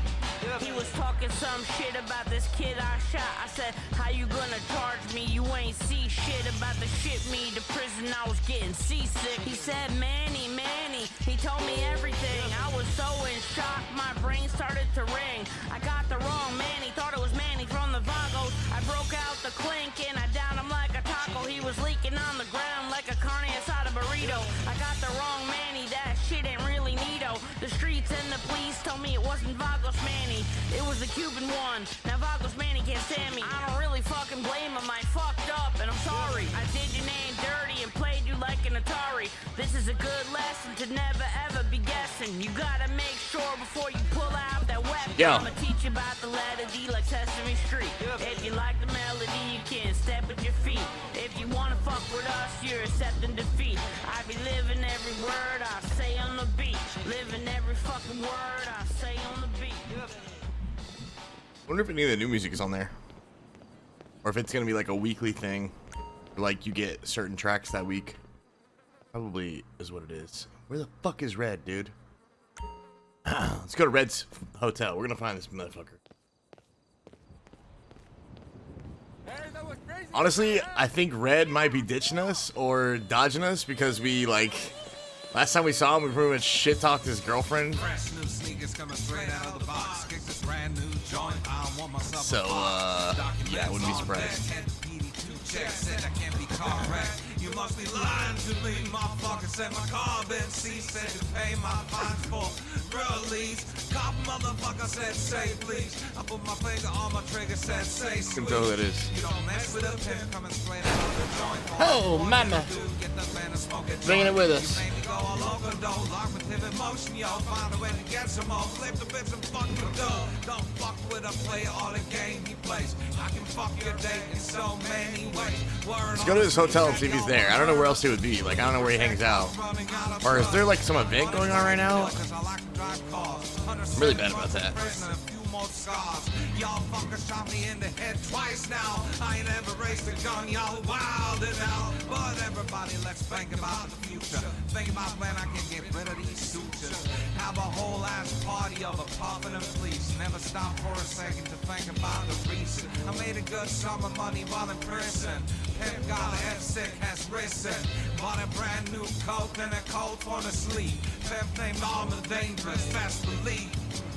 He was talking some shit about this kid I shot. I said, how you gonna charge me? You ain't see shit about the shit me to prison. I was getting seasick. He said, Manny, Manny. He told me everything. I was so in shock, my brain started to ring. I got the wrong Manny, thought it was Manny from the Vagos. I broke out the clink and I downed him like a taco. He was leaking on the ground like a carne asada burrito. I got the wrong Manny, that shit ain't really neato. The streets and the police told me it wasn't Vagos Manny, it was the Cuban one. Now Vagos Manny can't stand me. I don't really fucking blame him, I fucked up and I'm sorry. I did your name dirty and played you like an Atari. This is a good lesson to never ever be guessing. You gotta make sure before you pull out that weapon. Yeah. I'ma teach you about the letter D like Sesame Street. If you like the melody, you can step at your feet. If you wanna fuck with us, you're accepting defeat. I be living every word I say on the beat. Living every fucking word I say on the beat. I wonder if any of the new music is on there, or if it's gonna be like a weekly thing, like you get certain tracks that week. Probably is what it is. Where the fuck is Red, dude? Let's go to Red's hotel. We're gonna find this motherfucker. Honestly, I think Red might be ditching us or dodging us because we, like, last time we saw him, we pretty much shit talked his girlfriend. So, yeah, I wouldn't be surprised. You must be lying to me, motherfucker. Said my car been seized, said to pay my fines for release. Cop motherfucker said say please. I put my finger on my trigger, said say sweet. You can tell who that is. You don't mess with a pimp, come and explain it on the joint. Oh, mama. Bringing it with us. Go all over, don't lock with him in motion, yo. Find a way to get some more. Flip the bits and fuck the dough. Don't fuck with a player or the game he plays. I can fuck your date in so many ways. Let's go to his hotel and see if he's there. I don't know where else he would be. Like, I don't know where he hangs out. Or is there, like, some event going on right now? I'm really bad about that. Y'all fuckers shot me in the head twice now. I ain't ever raised a gun, y'all wild and out. But everybody, let's think about the future. Think about when I can get rid of these sutures. Have a whole ass party of a puffin' and fleece. Never stop for a second to think about the reason. I made a good sum of money while in prison. Pimp got a F-sick has risen. Bought a brand new coat and a coat for the sleep. Pimp named Armor Dangerous, best believe.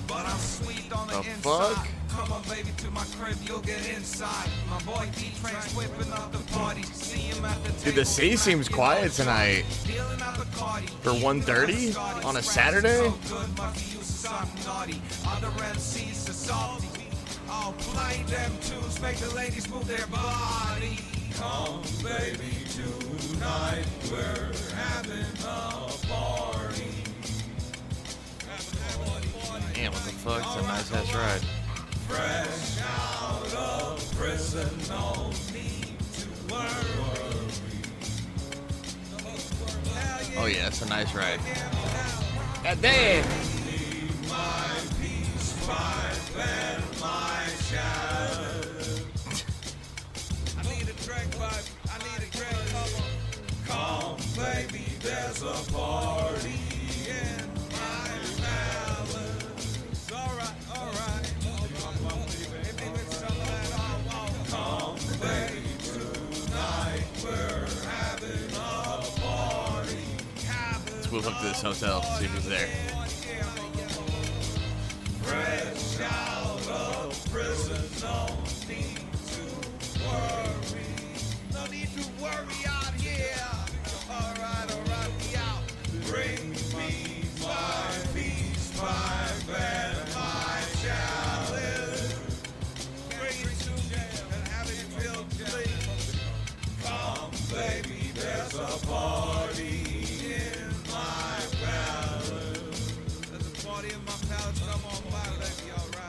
But I'm sweet on the inside. Fuck? Come on, baby, to my crib, you'll get inside. My boy D-Train's whipping up the party. See him at the Dude, the city seems quiet tonight. For 1:30 on a Saturday? Other MCs are salty. I'll play them tunes, make the ladies move their body. Come, baby, tonight we're having a party. Damn, what the fuck? It's a nice ass ride. Fresh out of prison, no need to worry. Oh yeah, it's a nice ride. God damn! My peace, my bed, my child. I need a drink, but I need a drink. Come, baby, there's a party. up to this hotel, see if he's there. Fresh out of prison, no need to worry. No need to worry out here. Alright, we out. Bring me my peace, my bed, my chalice. Bring it to me and have it feel clean. Come, baby, there's a party in my palace. There's a party in my palace. Come on by, baby. Alright.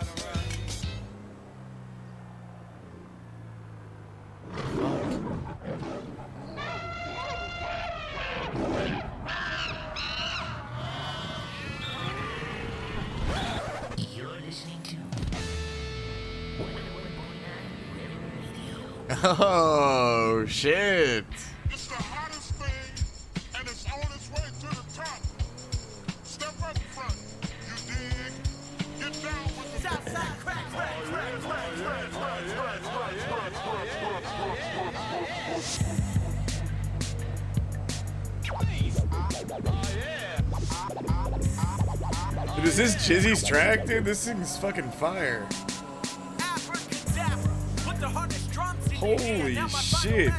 Oh shit! It's the hottest thing, and it's on its way to the top. Step up front, you dig? Get down with the Southside crack. Dude, is this Jizzy's track, dude? This thing's fucking fire. Holy shit.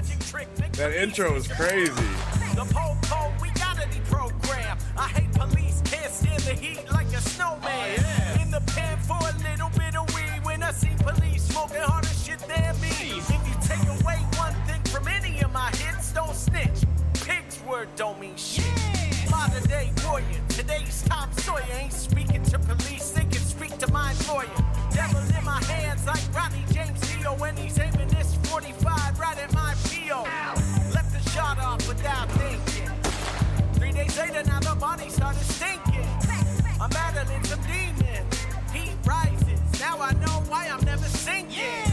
That intro is crazy. The po-po, we gotta deprogram. I hate police, can't stand the heat like a snowman. In the pen for a little bit of weed. When I see police smoking harder shit than me. If you take away one thing from any of my hits, don't snitch. Pig's word don't mean shit. Modern day warrior, today's Tom Sawyer ain't speaking to police, they can speak to my lawyer. Devil in my hands like Ronnie James Dio when he's aiming this 45 right at my PO. Left the shot off without thinking. 3 days later, now the body started stinking. I'm battling some demons. Heat rises. Now I know why I'm never sinking.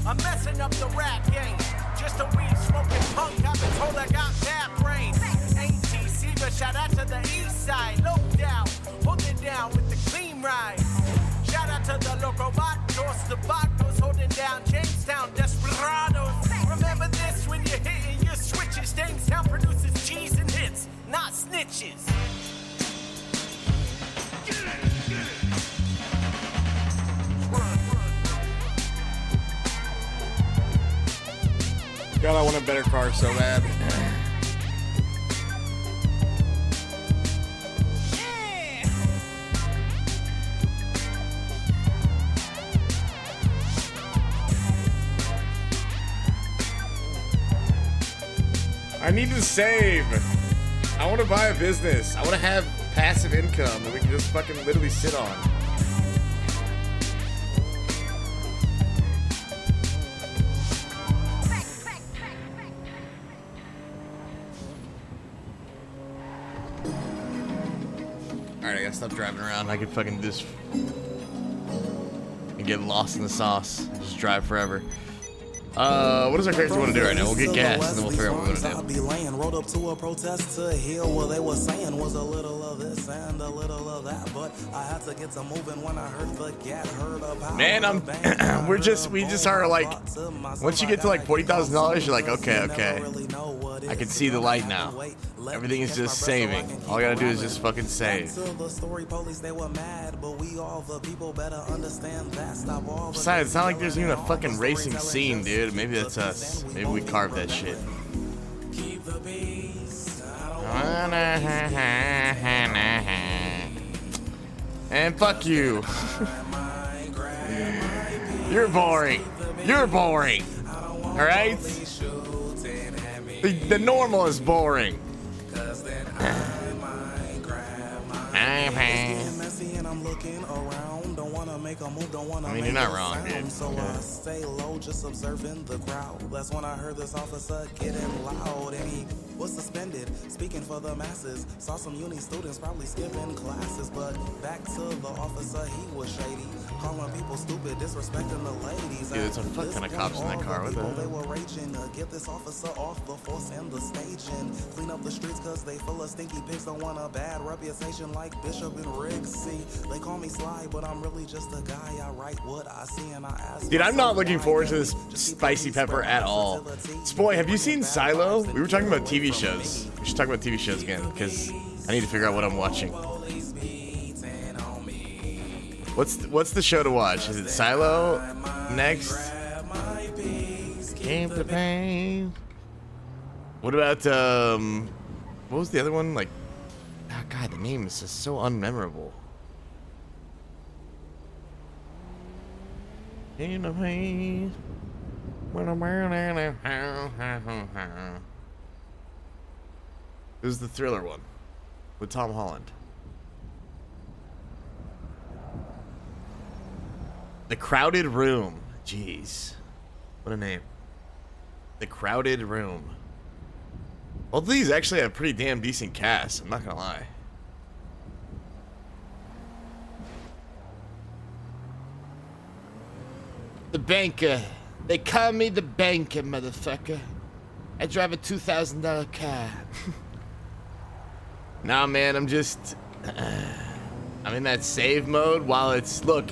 I'm messing up the rap game. Just a weed smoking punk. I've been told I got bad brains. Ain't TC, but shout out to the east side. Low down, holding down with the clean ride. Shout out to the local vatos, the vatos holding down Jamestown desperados. Remember this when you're hitting your switches. Jamestown produces G's and hits, not snitches. God, I want a better car so bad. I need to save. I want to buy a business. I want to have passive income that we can just fucking literally sit on. Alright, I gotta stop driving around. I could fucking just and get lost in the sauce. Just drive forever. What does our character want to do right now? We'll get gas and then we'll figure out what we're gonna do. Rolled up to a protest to hear what they were saying was a little of this and a little of that, but I had to get to moving when I heard the cat heard about. Man, we just are like, once you get to like $40,000, you're like, okay, I can see the light now. Everything is just saving. All I gotta do is just fucking save. Besides, it's not like there's even a fucking racing scene, dude. Maybe that's us. Maybe we carved that shit. And fuck you. You're boring. You're boring. Alright? The normal is boring. I mean, you're not wrong, dude. So I stay low, just observing the crowd. That's when I heard this officer getting loud, and he was suspended, speaking for the masses. Saw some uni students probably skipping classes, but back to the officer, he was shady, calling people stupid, disrespecting the ladies. Dude, there's a fuck ton of cops in that car. What the hell? They were raging, get this officer off the force and the stage and clean up the streets, cause they full of stinky pigs. Don't want a bad reputation like Bishop and Riggs. See, they call me Sly, but I'm really just a guy. I write what I see and I ask. Dude, I'm not looking forward to this spicy pepper at all. Spoy, have you seen Silo? We were talking about TV shows. We should talk about TV shows again, because I need to figure out what I'm watching. What's the show to watch? Is it Silo next? Keep the pain. What about what was the other one? Like, oh God, the name is just so unmemorable. In the pain. It was the Thriller one with Tom Holland. The Crowded Room. Jeez. What a name. The Crowded Room. Both of these actually have pretty damn decent casts, I'm not gonna lie. The banker. They call me the banker, motherfucker. I drive a $2,000 car. Nah, man, I'm just... I'm in that save mode while it's... Look,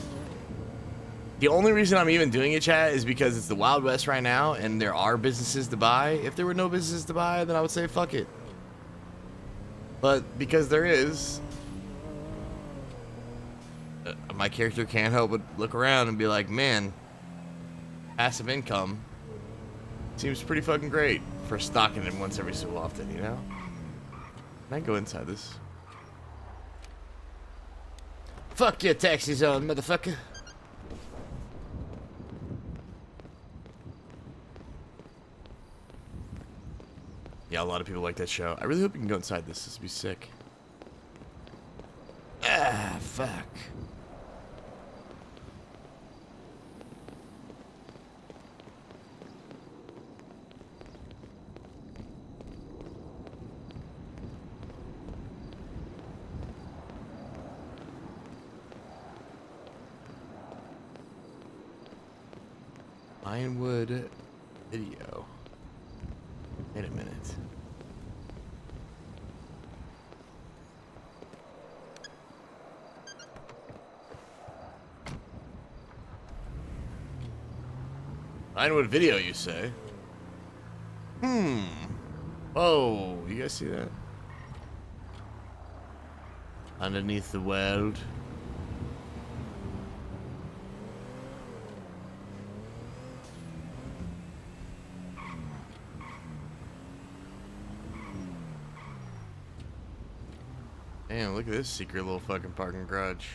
the only reason I'm even doing it, chat, is because it's the Wild West right now, and there are businesses to buy. If there were no businesses to buy, then I would say fuck it. But because there is... my character can't help but look around and be like, man, passive income seems pretty fucking great for stocking it once every so often, you know? Can I go inside this? Fuck your taxi zone, motherfucker. Yeah, a lot of people like that show. I really hope you can go inside this. This would be sick. Ah, fuck. Ironwood video. Wait a minute. Ironwood video, you say? Oh, you guys see that? Underneath the world. Damn, look at this secret little fucking parking garage.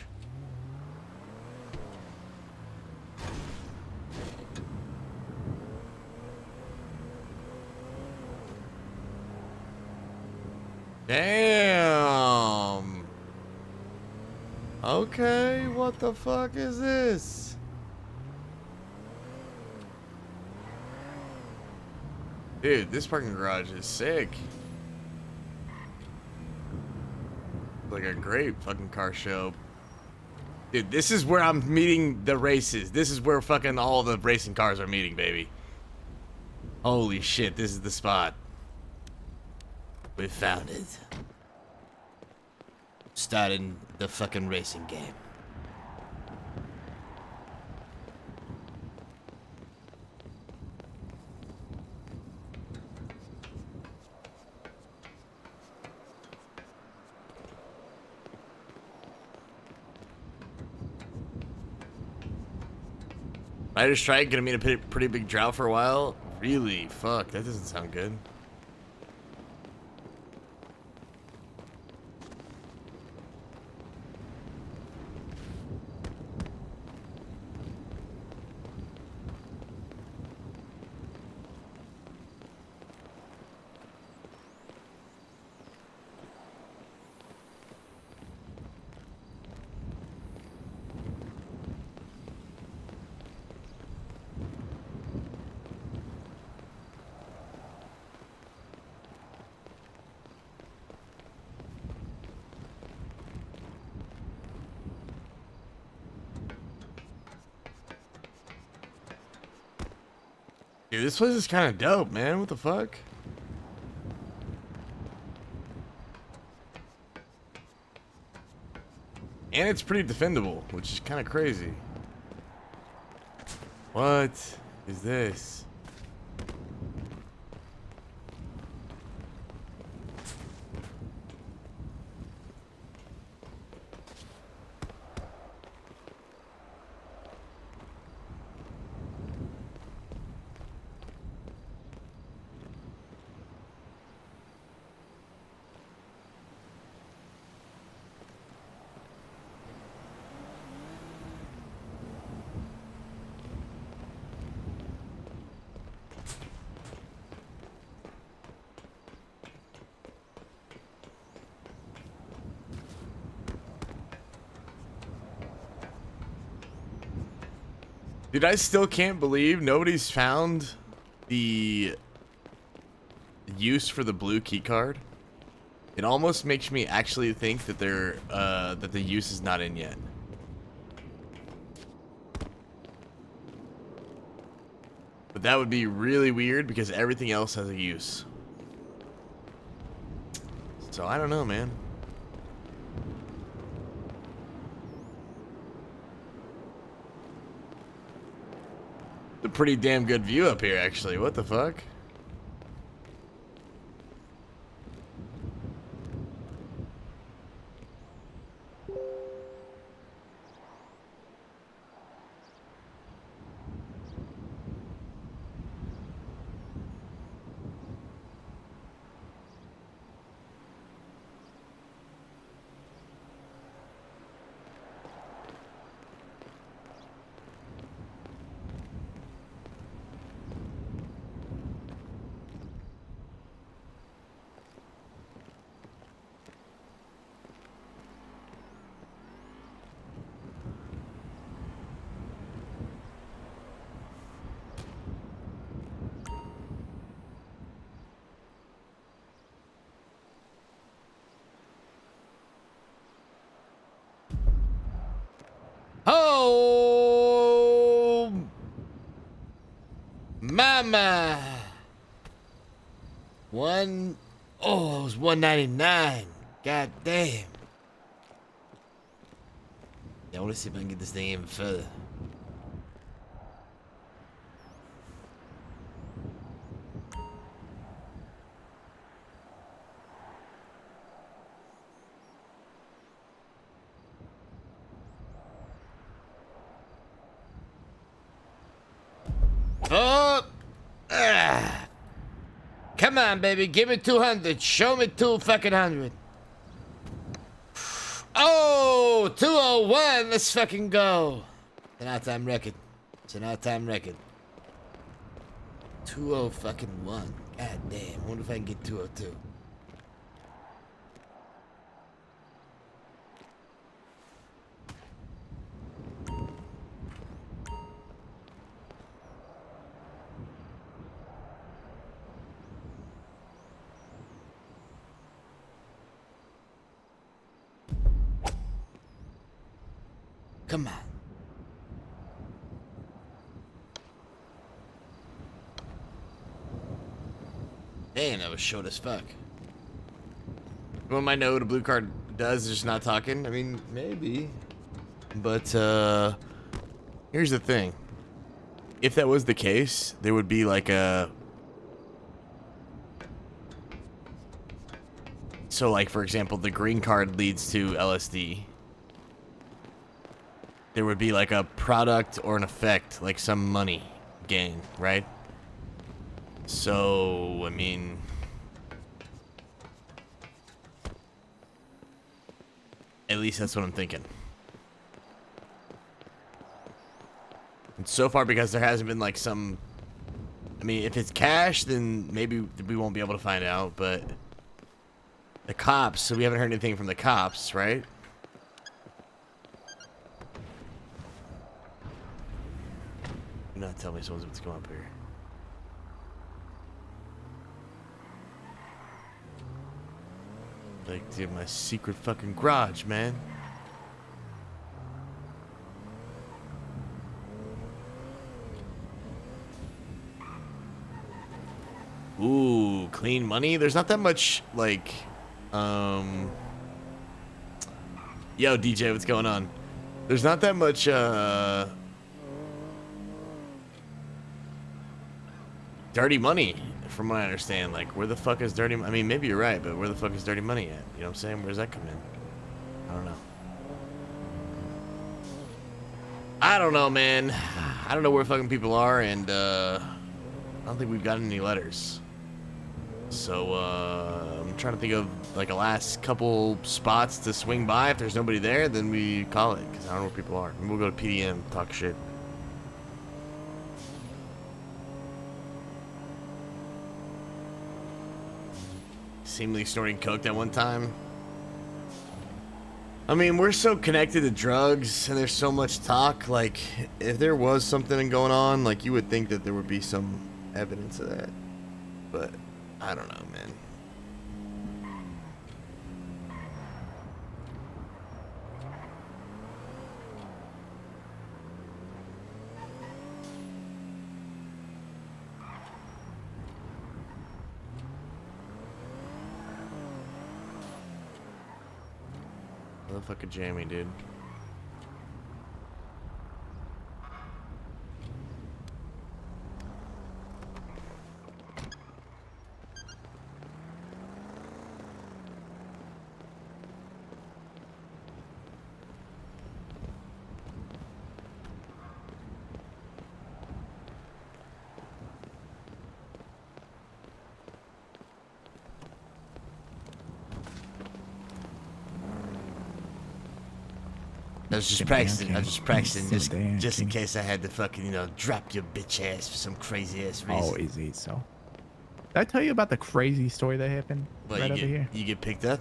Damn. Okay, what the fuck is this? Dude, this parking garage is sick. Like a great fucking car show. Dude, this is where I'm meeting the races. This is where fucking all the racing cars are meeting, baby. Holy shit, this is the spot. We found it. Starting the fucking racing game. I just tried gonna meet a pretty big drought for a while. Really? Fuck, that doesn't sound good. Dude, this place is kind of dope, man. What the fuck? And it's pretty defendable, which is kind of crazy. What is this? Dude, I still can't believe nobody's found the use for the blue key card. It almost makes me actually think that that the use is not in yet. But that would be really weird because everything else has a use. So I don't know, man. It's a pretty damn good view up here, actually. What the fuck? Oh, mama. It was $1.99. God damn. Yeah, I want to see if I can get this thing even further. Oh, come on, baby, give me 200. Show me 2 fucking 100. Oh, 201. Let's fucking go. It's an all-time record. It's an all-time record. 20 fucking 1. God damn. I wonder if I can get 202. Come on. Damn, that was short as fuck. Everyone might know what a blue card does, is just not talking. I mean, maybe. But, here's the thing. If that was the case, there would be like a... So, like, for example, the green card leads to LSD. There would be like a product or an effect, like some money gain, right? So, I mean... At least that's what I'm thinking. And so far, because there hasn't been like some... I mean, if it's cash, then maybe we won't be able to find out, but... The cops, so we haven't heard anything from the cops, right? Do not tell me someone's about to come up here. Like, dude, my secret fucking garage, man. Ooh, clean money? There's not that much, like, Yo, DJ, what's going on? There's not that much, dirty money, from what I understand. Like, where the fuck is dirty... I mean, maybe you're right, but where the fuck is dirty money at? You know what I'm saying? Where's that come in? I don't know. I don't know, man. I don't know where fucking people are, and, I don't think we've gotten any letters. So, I'm trying to think of, like, a last couple spots to swing by. If there's nobody there, then we call it, because I don't know where people are. Maybe we'll go to PDM, talk shit. Seemingly snorting coke that one time. I mean, we're so connected to drugs, and there's so much talk. Like, if there was something going on, like, you would think that there would be some evidence of that. But, I don't know, man. Motherfucker jammy, dude. I was just practicing. I was just practicing, just in case I had to fucking, you know, drop your bitch ass for some crazy ass reason. Oh, easy. So, did I tell you about the crazy story that happened right over here? You get picked up?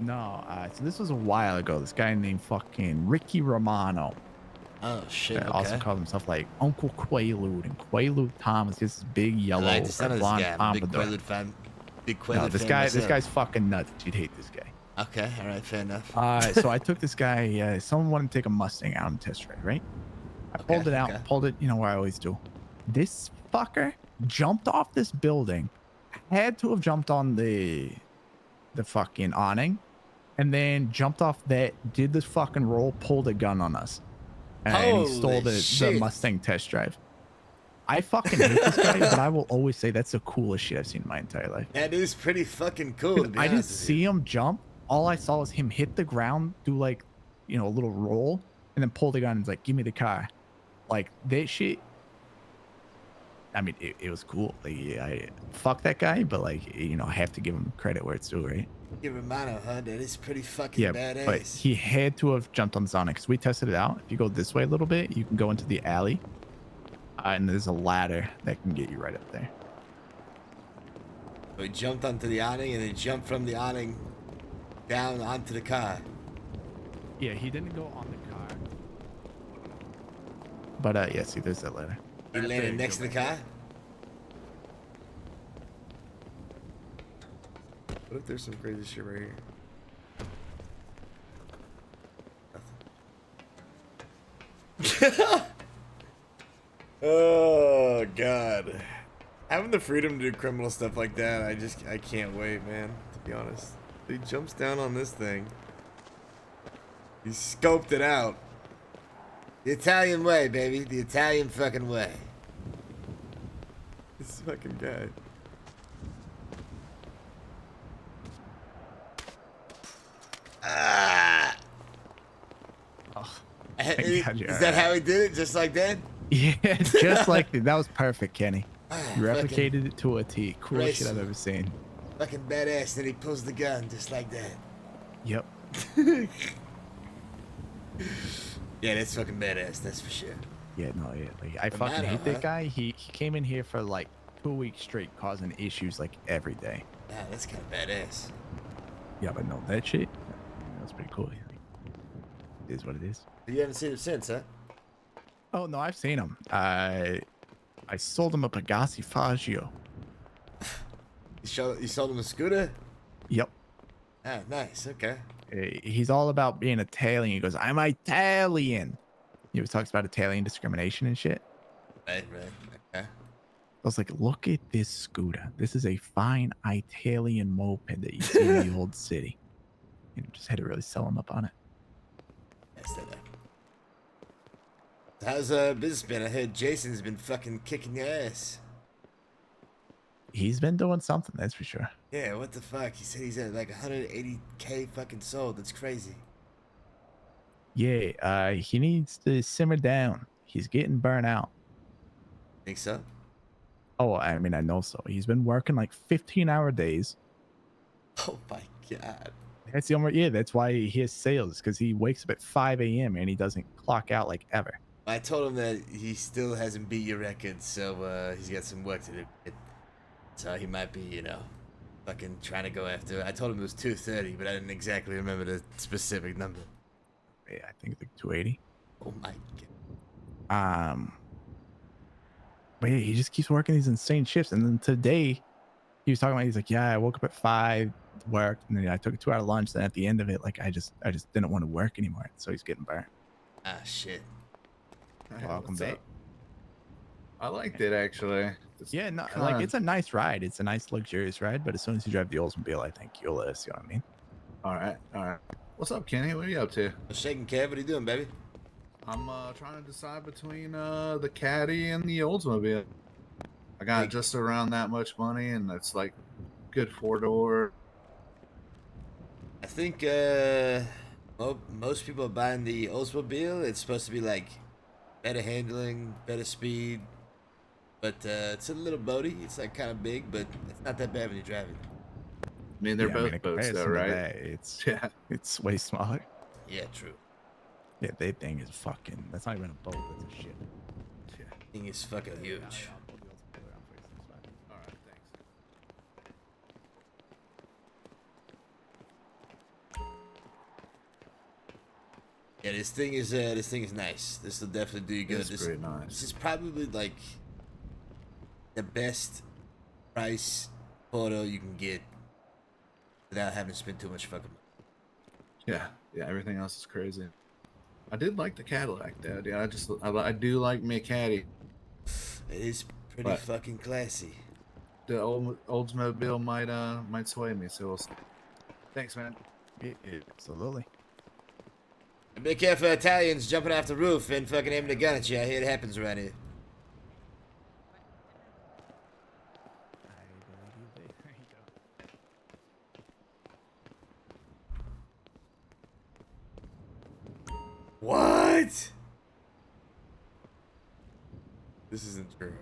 No. So this was a while ago. This guy named fucking Ricky Romano. Oh shit. That Okay. also called himself like Uncle Quaalude, and Quaalude Thomas. This big yellow I like the sound of this blonde guy. I'm a big pompadour. Quaalude fan. Big Quaalude No, this fan guy. myself. This guy's fucking nuts. You'd hate this guy. Okay, all right, fair enough. So I took this guy. Someone wanted to take a Mustang out on test drive, right? I pulled it out, pulled it, you know, where I always do. This fucker jumped off this building, had to have jumped on the fucking awning, and then jumped off that, did this fucking roll, pulled a gun on us, and he stole the Mustang test drive. I fucking hate this guy, but I will always say that's the coolest shit I've seen in my entire life. That is pretty fucking cool. To be I didn't honest with see him jump. All I saw was him hit the ground, do like, you know, a little roll, and then pull the gun and like, give me the car. Like that shit. I mean, it was cool. Like, I fuck that guy, but like, you know, I have to give him credit where it's due, right? you. Romano, huh? That is pretty fucking Yeah, badass. but he had to have jumped on Sonic because we tested it out. If you go this way a little bit, you can go into the alley, and there's a ladder that can get you right up there. So he jumped onto the awning and then jumped from the awning down onto the car. Yeah, he didn't go on the car. But yeah, see, there's that ladder. He landed next to the car? What if there's some crazy shit right here? Oh god. Having the freedom to do criminal stuff like that, I can't wait, man, to be honest. He jumps down on this thing. He scoped it out. The Italian way, baby. The Italian fucking way. This fucking guy. Ah. Is that how he did it? Just like that? Yeah, just like that. That was perfect, Kenny. You fucking replicated it to a T. Coolest shit I've graceful. ever seen. Fucking badass. Then he pulls the gun just like that. Yep. Yeah, that's fucking badass. That's for sure. Yeah, no, yeah. Like, I fucking Romano, hate huh? that guy. He came in here for like 2 weeks straight, causing issues like every day. Nah, that's kind of badass. Yeah, but no, that shit, that's pretty cool. It is what it is. You haven't seen him since, huh? Oh no, I've seen him. I sold him a Pagasi Faggio. You sold him a scooter? Yep. Ah, nice. Okay. He's all about being Italian. He goes, "I'm Italian." He always talks about Italian discrimination and shit. Right. Okay. I was like, look at this scooter. This is a fine Italian moped that you see in the old city. You know, just had to really sell him up on it. Yes, how's business been? I heard Jason's been fucking kicking your ass. He's been doing something, that's for sure. Yeah, what the fuck? He said he's at like 180K fucking sold. That's crazy. Yeah, he needs to simmer down. He's getting burnt out. Think so? Oh, I mean, I know so. He's been working like 15-hour days. Oh my god. That's the only, yeah, that's why he has sales, because he wakes up at 5 a.m. and he doesn't clock out like ever. I told him that he still hasn't beat your record, so he's got some work to do. So he might be, you know, fucking trying to go after. I told him it was 230, but I didn't exactly remember the specific number. Yeah, I think it's like 280. Oh my god. But yeah, he just keeps working these insane shifts. And then today, he was talking about, he's like, yeah, I woke up at 5, worked, and then I took a 2-hour lunch. Then at the end of it, like I just didn't want to work anymore. So he's getting burnt. Ah, shit. Hey, Welcome what's back. up? I liked it actually. Yeah, no, kinda- like it's a nice ride. It's a nice luxurious ride. But as soon as you drive the Oldsmobile, I think you'll see what I mean. All right. What's up, Kenny? What are you up to? Shaking Kev, what are you doing, baby? I'm trying to decide between the Caddy and the Oldsmobile. I got just around that much money, and it's like good 4-door. I think most people are buying the Oldsmobile. It's supposed to be like better handling, better speed, but it's a little boaty. It's like kind of big, but it's not that bad when you drive it. I mean, they're both in boats, though, comparison to right? that, it's way smaller. Yeah, true. Yeah, that thing is fucking. That's not even a boat. That's a ship. Yeah. Thing is fucking huge. All right, thanks. Yeah, this thing is nice. This will definitely do you good. It's pretty nice. This is probably like the best price photo you can get without having to spend too much fucking money. Yeah, everything else is crazy. I did like the Cadillac, though. Yeah, I do like me a Caddy. It is pretty fucking classy. The Oldsmobile might sway me, so we'll see. Thanks, man. Absolutely. Be careful, Italians jumping off the roof and fucking aiming a gun at you. I hear it happens around here. What? This isn't true.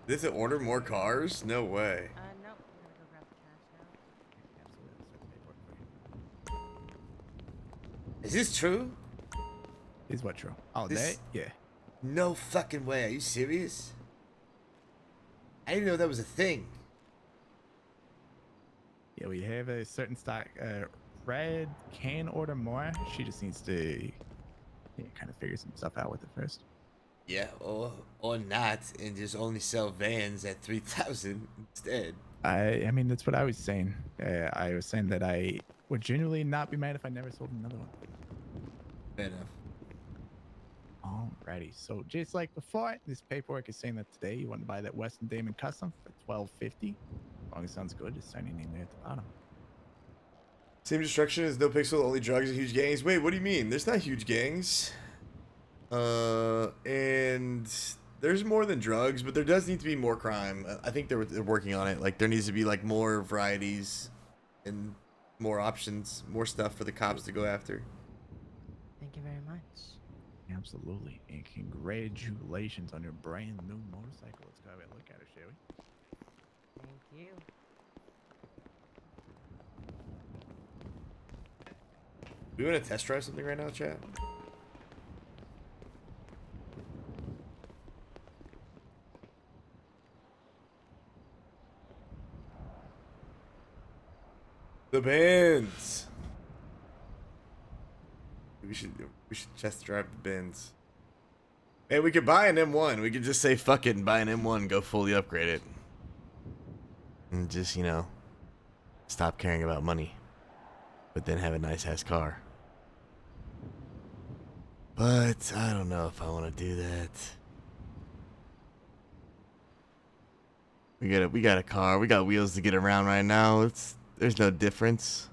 Did they order more cars? No way. No, we're gonna go grab the cash now. Is this true? Is what true? Oh, This- that? Yeah. No fucking way. Are you serious? I didn't know that was a thing. Yeah, we have a certain stock. Red can order more. She just needs to kind of figure some stuff out with it first. Yeah, or not, and just only sell vans at 3,000 instead. I mean, that's what I was saying. I was saying that I would genuinely not be mad if I never sold another one. Fair enough. Alrighty, so just like before, this paperwork is saying that today you want to buy that Weston Damon Custom for $12.50. As long as it sounds good, just sign your name there at the bottom. Same destruction as no pixel, only drugs and huge gangs. Wait, what do you mean? There's not huge gangs. And there's more than drugs, but there does need to be more crime. I think they're working on it. Like there needs to be like more varieties and more options, more stuff for the cops to go after. Thank you very much. Absolutely, and congratulations on your brand new motorcycle. Let's go have a look at it, shall we? Thank you. We want to test drive something right now, chat? The Benz. We should test drive the Benz. Hey, we could buy an M1. We could just say fuck it and buy an M1, go fully upgrade it, and just stop caring about money, but then have a nice ass car. But I don't know if I want to do that. We got a car. We got wheels to get around right now. There's no difference.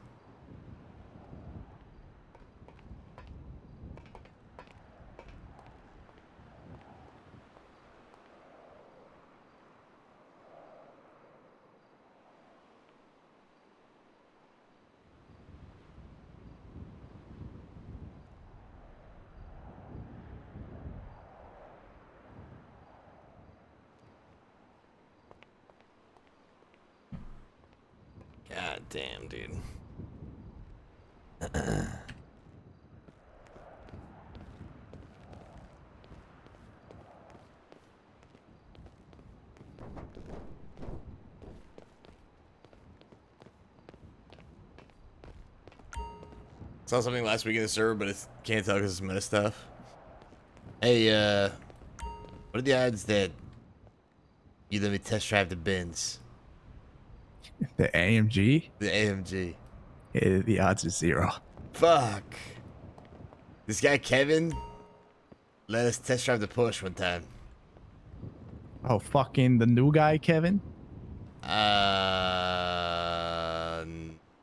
God damn, dude. Saw something last week in the server, but it can't tell because it's meta stuff. Hey, what are the odds that you let me test drive the Benz? The AMG? The AMG. The odds are 0. Fuck. This guy Kevin let us test drive the Porsche one time. Oh, fucking the new guy, Kevin?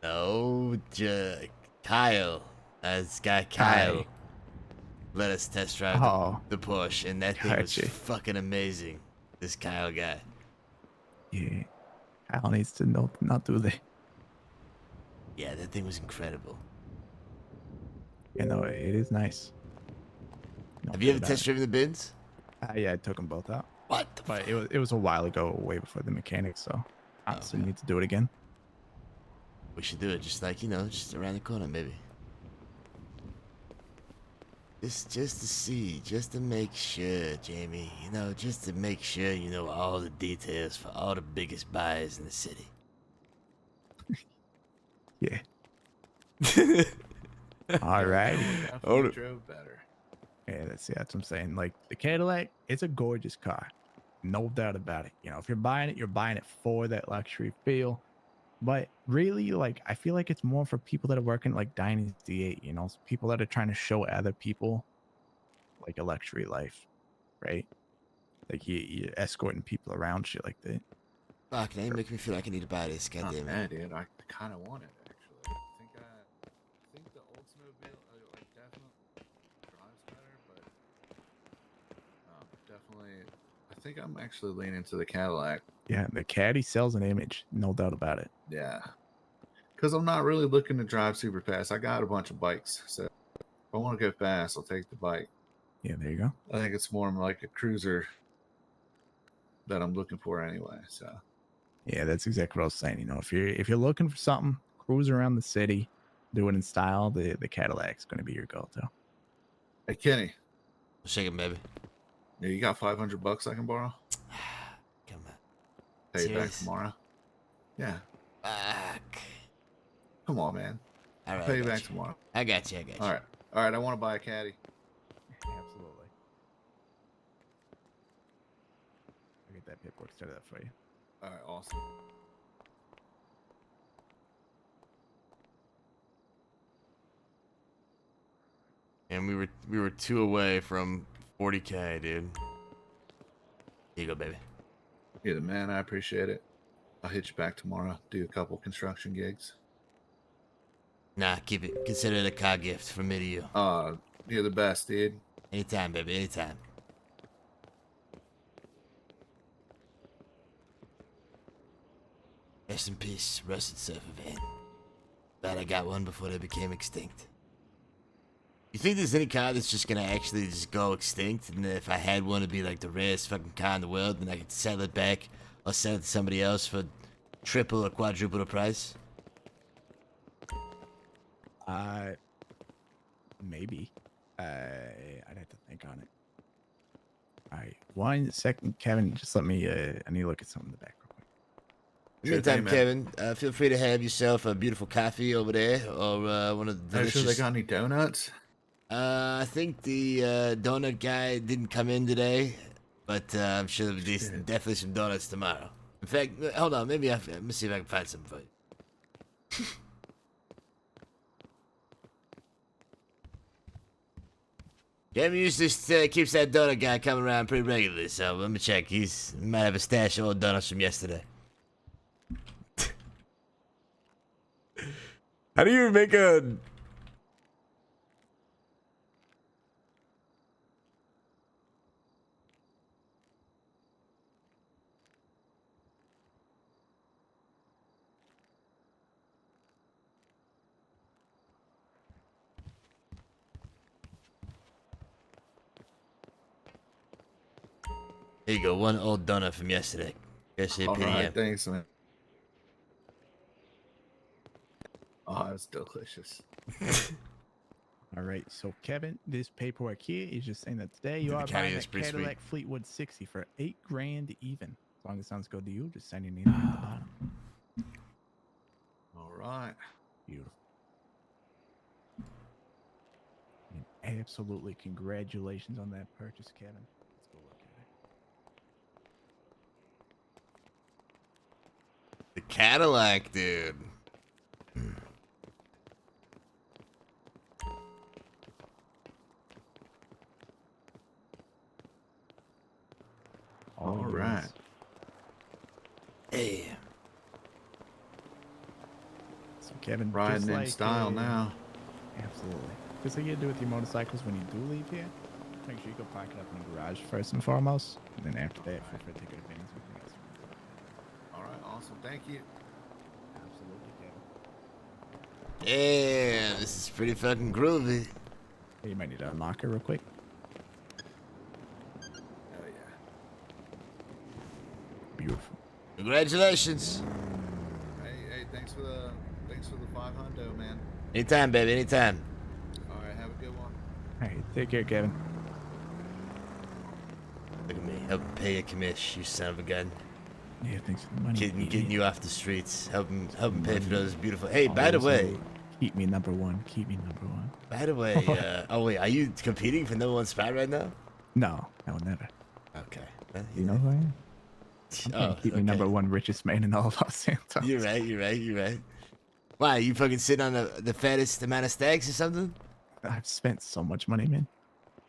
No, Kyle. This guy Kyle let us test drive the Porsche, and that thing was fucking amazing. This Kyle guy. Yeah. Kyle needs to not do that. Yeah, that thing was incredible. You know, it is nice. Have you ever test driven the Benz? Yeah, I took them both out. What? But it was a while ago, way before the mechanics, so honestly need to do it again. We should do it, just like, you know, just around the corner, maybe. Just to see, just to make sure, Jamie. You know, just to make sure you know all the details for all the biggest buyers in the city. Yeah. All right. Definitely drove better. Yeah, that's what I'm saying. Like the Cadillac, it's a gorgeous car, no doubt about it. You know, if you're buying it for that luxury feel. But really, like, I feel like it's more for people that are working like Dynasty 8, you know, people that are trying to show other people like a luxury life, right? Like you're escorting people around, shit like that. Fuck, now you make me feel like I need to buy this. Goddamn it. Dude, I kind of want it actually. I think the Oldsmobile like definitely drives better, but definitely, I think I'm actually leaning to the Cadillac. Yeah, the Caddy sells an image, no doubt about it. Yeah, because I'm not really looking to drive super fast. I got a bunch of bikes, so if I want to go fast, I'll take the bike. Yeah, there you go. I think it's more like a cruiser that I'm looking for anyway. So yeah, that's exactly what I was saying. You know, if you're looking for something, cruise around the city, do it in style, the Cadillac's going to be your go-to. Hey Kenny, shake it, baby. Yeah, you got $500 I can borrow? Come on. Pay you back Serious? tomorrow. Yeah. Fuck. Come on, man. All right, I'll pay you I got back you. tomorrow. I got you. All right. All right. I want to buy a caddy. Absolutely. I'll get that paperwork started up for you. All right. Awesome. And we were 2 away from 40K, dude. Here you go, baby. You're the man. I appreciate it. I'll hit you back tomorrow. Do a couple construction gigs. Nah, keep it. Consider it a car gift from me to you. You're the best, dude. Anytime, baby. Anytime. Rest in peace, rusted surfer van. Glad I got one before they became extinct. You think there's any car that's just gonna actually just go extinct, and if I had one, it'd be like the rarest fucking car in the world, and I could sell it back or sell it to somebody else for triple or quadruple the price? Maybe. I'd have to think on it. All right, 1 second, Kevin. Just let me. I need to look at something in the back real quick. In the meantime, Kevin, feel free to have yourself a beautiful coffee over there, or one of the delicious... Sure they got any donuts? I think the donut guy didn't come in today, but I'm sure there'll be definitely some donuts tomorrow. In fact, hold on, maybe let me see if I can find some for you. Kevin usually keeps that donut guy coming around pretty regularly, so let me check. He might have a stash of old donuts from yesterday. How do you make a... Here you go, one old donut from yesterday. Guess All right, thanks, man. Oh, it's delicious. All right, so Kevin, this paperwork here is just saying that today you are buying a Cadillac Fleetwood 60 for $8,000 even. As long as it sounds good to you, just sign your name at the bottom. All right. Beautiful. Absolutely. Congratulations on that purchase, Kevin. Let's go look at it. The Cadillac, dude. All right. Hey. So Kevin, Riding just in like, style now. Absolutely. Just like you do with your motorcycles when you do leave here, make sure you go park it up in the garage first and foremost, and then after that, feel free to take advantage of everything else. All right, awesome. Thank you. Absolutely, Kevin. Yeah, this is pretty fucking groovy. Hey, you might need to unlock it real quick. Oh yeah. Beautiful. Congratulations. Hey, thanks for the 500, man. Anytime, baby, anytime. All right, have a good one. All right, take care, Kevin. Look at me, helping pay your commish, you son of a gun. Yeah, thanks for the money. Getting you off the streets, helping pay for those beautiful. Hey, by the way, keep me number one. Keep me number one. By the way, oh wait, are you competing for number one spot right now? No, I will never. Okay. You know who I am? I'm trying to keep me number one richest man in all of Los Santos. You're right. Why, you fucking sitting on the fattest amount of stacks or something? I've spent so much money, man.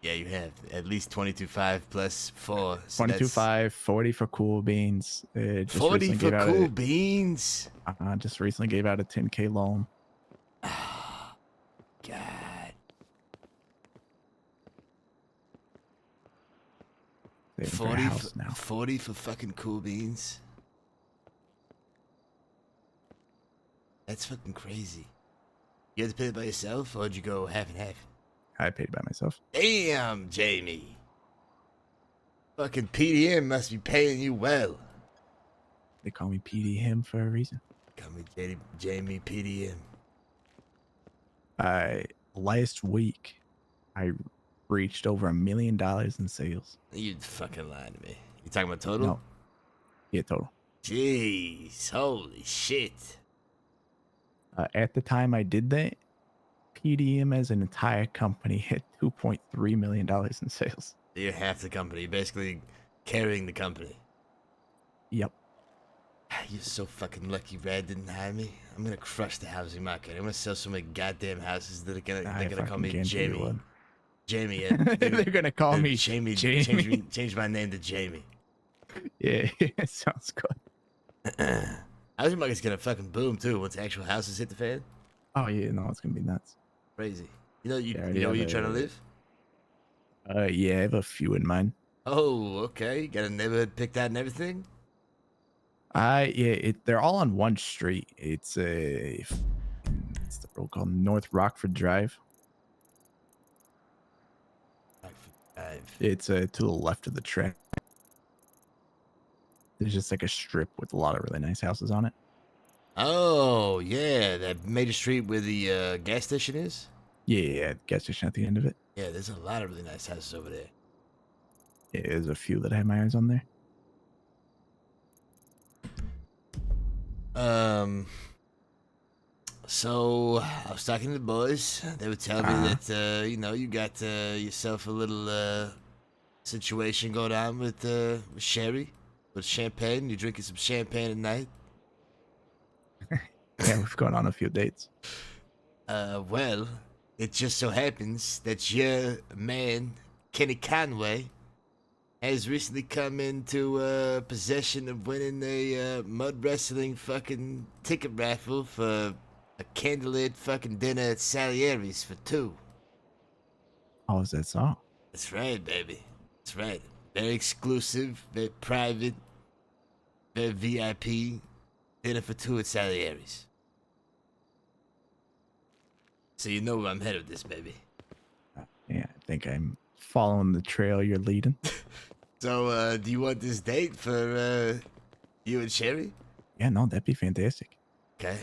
Yeah, you have. At least 22.5 plus 4. So 22.5, 40 for cool beans. Just 40 recently for gave out cool beans? Just recently gave out a 10K loan. God. 40 for fucking cool beans? That's fucking crazy. You had to pay it by yourself, or did you go half and half? I paid by myself. Damn, Jamie. Fucking PDM must be paying you well. They call me PD him for a reason. Call me Jamie PDM. Last week, I reached over $1 million in sales. You fucking lying to me. You talking about total? No. Yeah, total. Jeez, holy shit. At the time I did that, PDM as an entire company hit $2.3 million in sales. You're half the company. You're basically carrying the company. Yep. You're so fucking lucky Rad didn't hire me. I'm gonna crush the housing market. I'm gonna sell so many goddamn houses that they're gonna call me Jamie. Jamie. They're gonna call me Jamie. Jamie. Change my name to Jamie. Yeah, sounds good. Housing market's gonna fucking boom too once actual houses hit the fan. Oh yeah, no, it's gonna be nuts. Crazy. You know Yeah, where you're trying to live? Yeah, I have a few in mind. Oh, okay. Got a neighborhood picked out and everything? They're all on one street. It's the road called North Rockford Drive. It's to the left of the track. There's just like a strip with a lot of really nice houses on it. Oh, yeah, that major street where the gas station is? Yeah, gas station at the end of it. Yeah, there's a lot of really nice houses over there. Yeah, there's a few that I have my eyes on there. So I was talking to the boys. They were telling me that you got yourself a little situation going on with Sherry, with champagne. You're drinking some champagne at night. Yeah, we've gone on a few dates. Well, it just so happens that your man, Kenny Conway, has recently come into possession of winning a mud wrestling fucking ticket raffle for a candlelit fucking dinner at Salieri's for 2. Oh, is that so? That's right, baby. That's right. Very exclusive, very private, very VIP dinner for 2 at Salieri's. So you know where I'm headed with this, baby. Yeah, I think I'm following the trail you're leading. So, do you want this date for you and Sherry? Yeah, no, that'd be fantastic. Okay.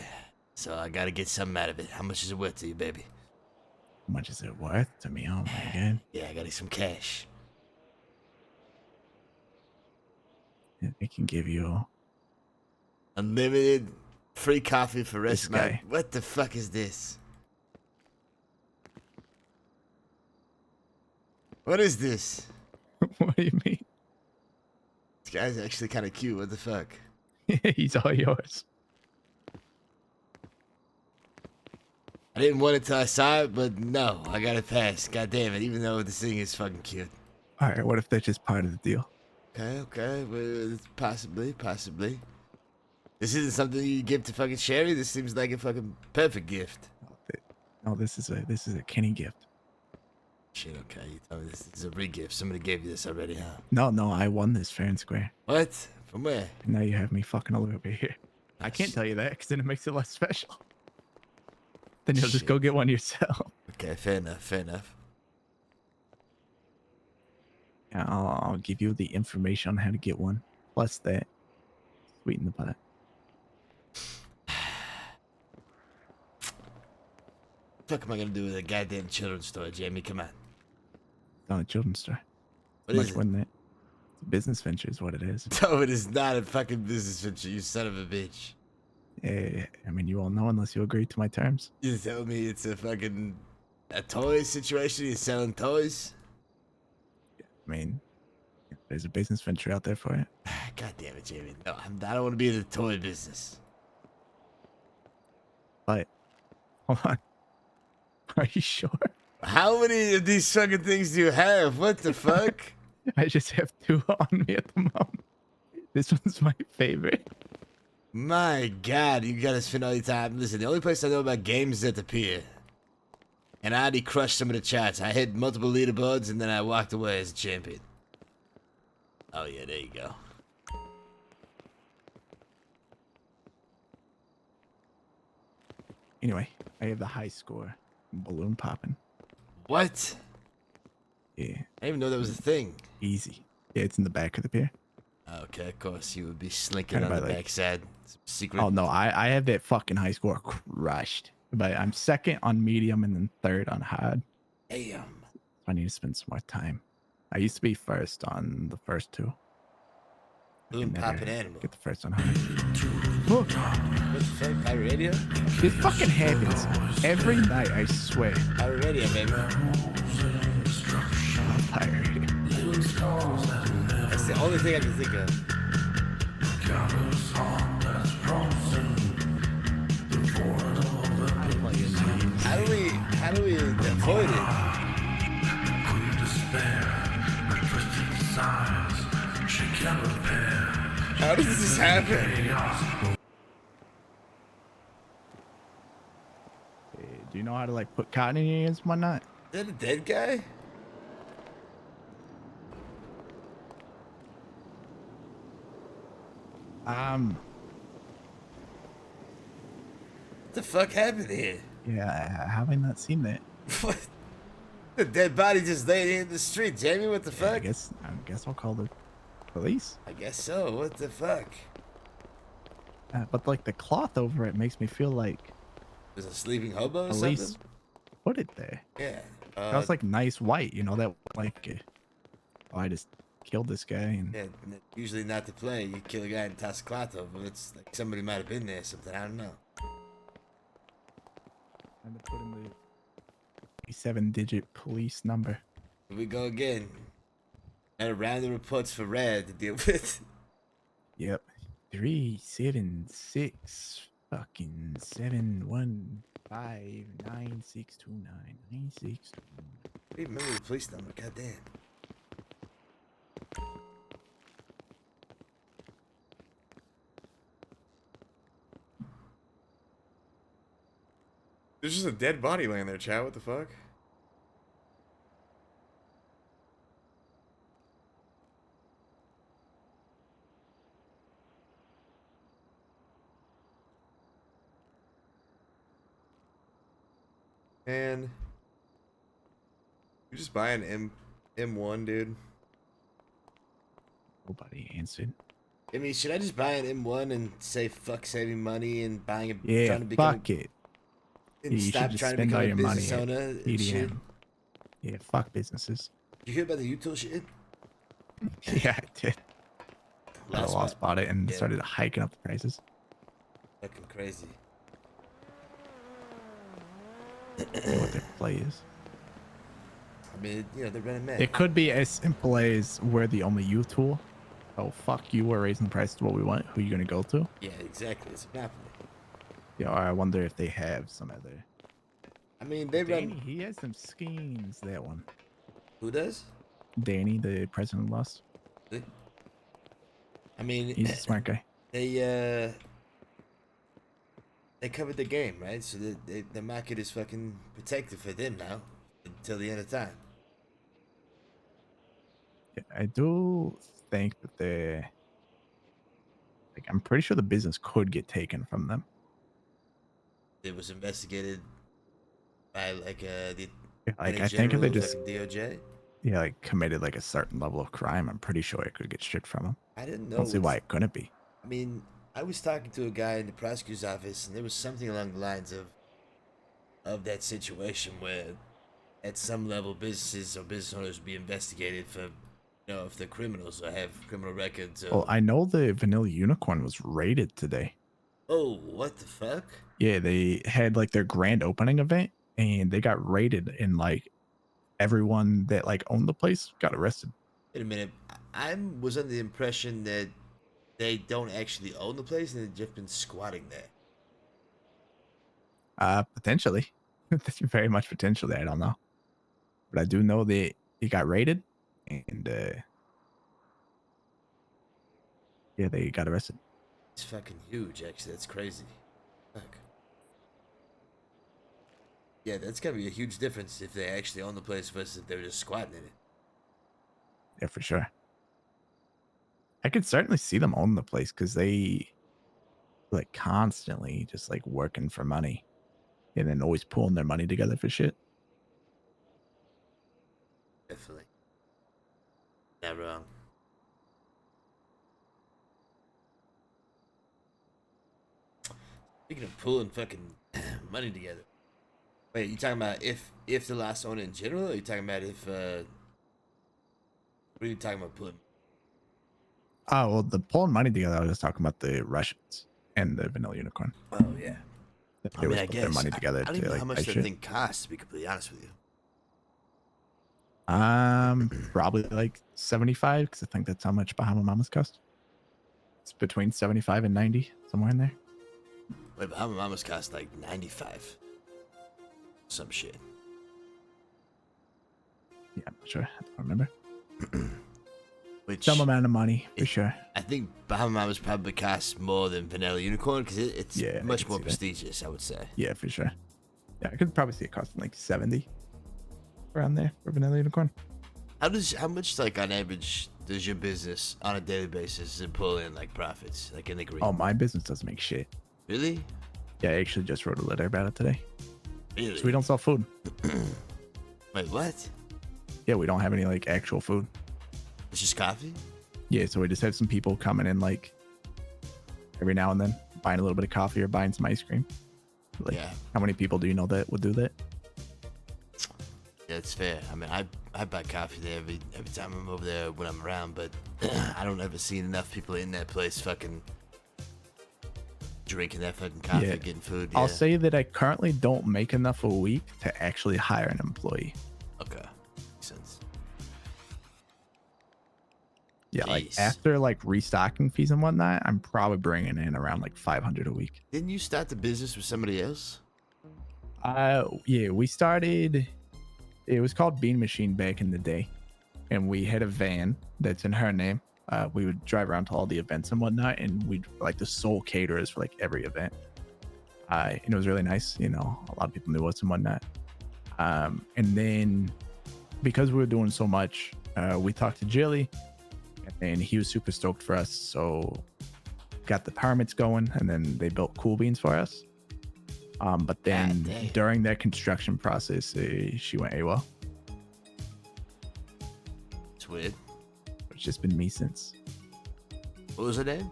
So I gotta get something out of it. How much is it worth to you, baby? How much is it worth to me? Oh my god. Yeah, I gotta get some cash. I can give you unlimited free coffee for rest This of my... guy. What the fuck is this? What is this? What do you mean? This guy's actually kind of cute. What the fuck? He's all yours. I didn't want it till I saw it, but no, I got to pass. God damn it, even though this thing is fucking cute. All right, what if they're just part of the deal? Okay, well, possibly. This isn't something you give to fucking Sherry. This seems like a fucking perfect gift. No, this is a Kenny gift. Shit, okay, you tell me this is a re-gift. Somebody gave you this already, huh? No, I won this fair and square. What? From where? And now you have me fucking all over here. I can't tell you that because then it makes it less special. Then you'll just go get one yourself. Okay, fair enough. Yeah, I'll give you the information on how to get one. Plus that. Sweeten the pot. What am I gonna do with a goddamn children's store, Jamie? Come on. It's not a children's store. What Much is more than that. It's a business venture is what it is. No, it is not a fucking business venture, you son of a bitch. I mean, you won't know unless you agree to my terms. You tell me it's a toy situation? You're selling toys? I mean, there's a business venture out there for it. God damn it, Jamie. No, I don't want to be in the toy business. But, hold on. Are you sure? How many of these fucking things do you have? What the fuck? I just have 2 on me at the moment. This one's my favorite. My God, you gotta spend all your time. Listen, the only place I know about games is at the pier. And I already crushed some of the charts. I hit multiple leaderboards and then I walked away as a champion. Oh yeah, there you go. Anyway, I have the high score. Balloon popping. What? Yeah. I didn't even know that was a thing. Easy. Yeah, it's in the back of the pier. Okay, of course you would be slinking Kinda on the by, like- backside. Some secret. Oh, no, I have that fucking high score crushed. But I'm second on medium and then third on hard. Damn. So I need to spend some more time. I used to be first on the first 2. Balloon popping animal. Get the first on hard. What the fuck? Pirate radio? This fucking happens every night, I swear. Pirate radio, baby. Pirate radio. That's the only thing I can think of. How do we avoid it? How does this happen? Do you know how to like put cotton in your ears and whatnot? Is that a dead guy? What the fuck happened here? Yeah, how have I not seen that? What? The dead body just laid in the street, Jamie. What the Yeah, fuck? I guess I'll call the police. I guess so. What the fuck? But like the cloth over it makes me feel like There's a sleeping hobo or police something? put it there. Yeah. That was like nice white, you know, that like oh, I just killed this guy and Yeah, usually not to play. You kill a guy and toss a cloth over. It's like somebody might have been there or something. I don't know. to put in the 7-digit police number. Here we go again. And a round of reports for Red to deal with. Yep. 376 fucking 715 9629 9629. I don't even remember the police number. Goddamn. There's just a dead body laying there, chat. What the fuck? And you just buy an M1, dude. Nobody answered. I mean, should I just buy an M1 and say fuck saving money and buying a Yeah, trying to become fuck it. and You stop should just trying to spend become all a your money business at owner and shit? EDM. Yeah, fuck businesses. You hear about the Utah shit? Yeah, I did. I lost bought it and Yeah. started hiking up the prices. Fucking crazy. See what their play is. I mean, you know, they're running mad. It could be as simple as we're the only youth tool. Oh, fuck you. We're raising the price to what we want. Who you going to go to? Yeah, exactly. It's a monopoly. Yeah, I wonder if they have some other. I mean, they Danny, run. he has some schemes, that one. Who does? Danny, the president of Lost. I mean, He's a smart guy. They covered the game, right? So the market is fucking protected for them now until the end of time. Yeah, I do think that they're. Like, I'm pretty sure the business could get taken from them. It was investigated by like the Yeah, like, Attorney I think if they General of just. fucking DOJ. Yeah, like committed like a certain level of crime, I'm pretty sure it could get stripped from them. I didn't know. Don't see why it couldn't be. I mean, I was talking to a guy in the prosecutor's office, and there was something along the lines of that situation where, at some level, businesses or business owners would be investigated for, you know, if they're criminals or have criminal records. Or... Well, I know the Vanilla Unicorn was raided today. Oh, what the fuck? Yeah, they had like their grand opening event, and they got raided, and like everyone that like owned the place got arrested. Wait a minute. I was under the impression that they don't actually own the place and they've just been squatting there. Potentially. Very much potentially. I don't know. But I do know that it got raided, and yeah, they got arrested. It's fucking huge, actually. That's crazy. Fuck. Yeah, that's gotta be a huge difference if they actually own the place versus if they're just squatting in it. Yeah, for sure. I could certainly see them own the place because they like constantly just like working for money and then always pulling their money together for shit. Definitely. Not wrong. Speaking of pulling fucking money together. Wait, you talking about if the last owner in general, or you talking about if what are you talking about pulling? Oh, well, the pulling money together, I was just talking about the Russians and the Vanilla Unicorn. Oh yeah. They I mean, always I put guess their money together I don't to even know like how much buy that shit. thing costs, to be completely honest with you. Probably like 75 because I think that's how much Bahama Mamas cost. It's between 75 and 90, somewhere in there. Wait, Bahama Mamas cost like 95. Some shit. Yeah, I'm not sure. I don't remember. Which Some amount of money for sure. I think Bahama Mamas probably costs more than Vanilla Unicorn because it's Yeah, I much can more see that. prestigious, I would say. Yeah, for sure. Yeah, I could probably see it costing like 70 around there for Vanilla Unicorn. How much like on average does your business on a daily basis pull in like profits, like in the green? Oh, my business doesn't make shit. Really? Yeah, I actually just wrote a letter about it today. Really? So we don't sell food. Wait, what? Yeah, we don't have any like actual food. It's just coffee? Yeah, so we just have some people coming in like every now and then, buying a little bit of coffee or buying some ice cream. Like, Yeah. how many people do you know that would do that? Yeah, it's fair. I mean, I buy coffee there every time I'm over there when I'm around, but I don't ever see enough people in that place fucking drinking that fucking coffee, getting food. Yeah. I'll say that I currently don't make enough a week to actually hire an employee. Okay, makes sense. Yeah, like Jeez. after like restocking fees and whatnot, I'm probably bringing in around like 500 a week. Didn't you start the business with somebody else? Yeah, we started. It was called Bean Machine back in the day, and we had a van that's in her name. We would drive around to all the events and whatnot, and we'd like the sole caterers for like every event. And it was really nice. You know, a lot of people knew us and whatnot. And then because we were doing so much, we talked to Jilly, and he was super stoked for us. So got the permits going, and then they built Cool Beans for us. But then during that construction process, she went AWOL. It's weird. It's just been me since. What was her name?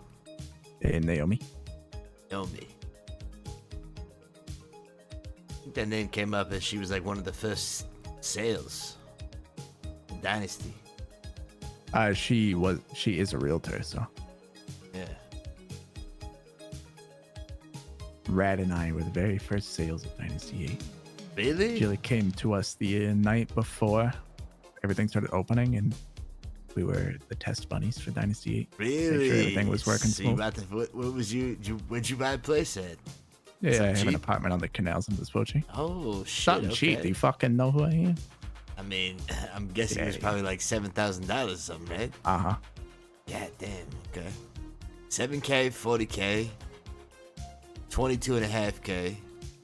Naomi. Naomi. I think that name came up as she was like one of the first sales in Dynasty. She is a realtor, so. Yeah. Rad and I were the very first sales of Dynasty 8. Really? Jilly came to us the night before everything started opening, and we were the test bunnies for Dynasty 8. Really? Make sure everything was working So you smooth. bought the, what was where'd you buy a place at? Yeah, I Something have an cheap? apartment on the canals in Vespucci. Oh shit! Something cheap. Okay. Do you fucking know who I am? I mean, I'm guessing it was Yeah. probably like $7,000 or something, right? Uh-huh. Yeah, damn. Okay. 7K, 40K, 22.5K.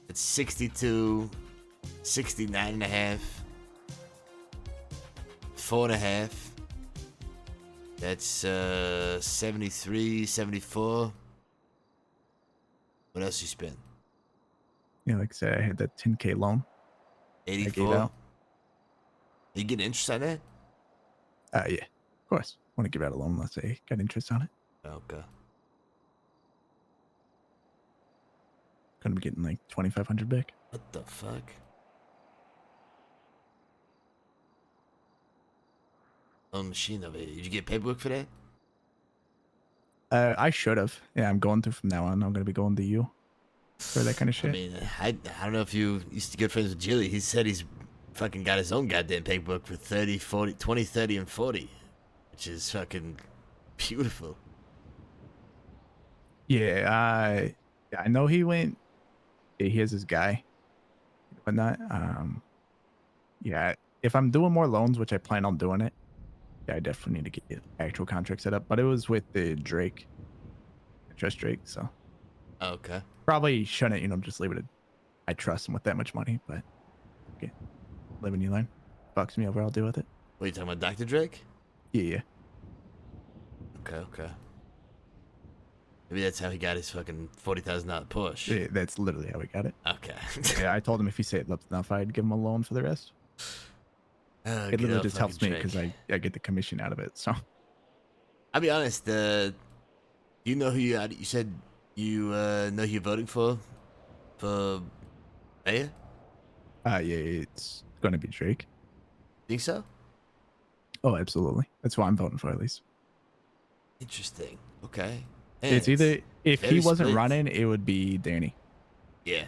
It's 62, 69.5, 4.5. That's 73, 74. What else you spend? Yeah, like I said, I had that 10K loan. I gave 84. out. You get interest on that? Yeah, of course. Want to give out a loan unless I got interest on it. Okay. Gonna be getting like 2,500 back. What the fuck? Oh, machine over here. Did you get paperwork for that? I should have. Yeah, I'm going to from now on. I'm gonna be going to you for that kind of shit. I mean, I don't know if you used to be good friends with Jilly. He said he's fucking got his own goddamn paperwork for 30, 40, 20, 30, and 40, which is fucking beautiful. Yeah, I know he went. Yeah, he has his guy, but not. Yeah, if I'm doing more loans, which I plan on doing it, yeah, I definitely need to get actual contract set up. But it was with the Drake, trust Drake, so Okay. probably shouldn't, just leave it. I trust him with that much money, but okay, live and you learn. Fucks me over, I'll deal with it. What are you talking about, Dr. Drake? Yeah. Okay. Maybe that's how he got his fucking $40,000 Porsche. Yeah, that's literally how we got it. Okay. Yeah, I told him if he saved up enough, I'd give him a loan for the rest. It good literally old just helps me fucking because I get the commission out of it. So I'll be honest. You know who you said you know who you're voting for mayor? yeah, it's gonna be Drake. Think so? Oh, absolutely. That's who I'm voting for, at least. Interesting. Okay. It's either if he very wasn't split. running, it would be Danny. Yeah.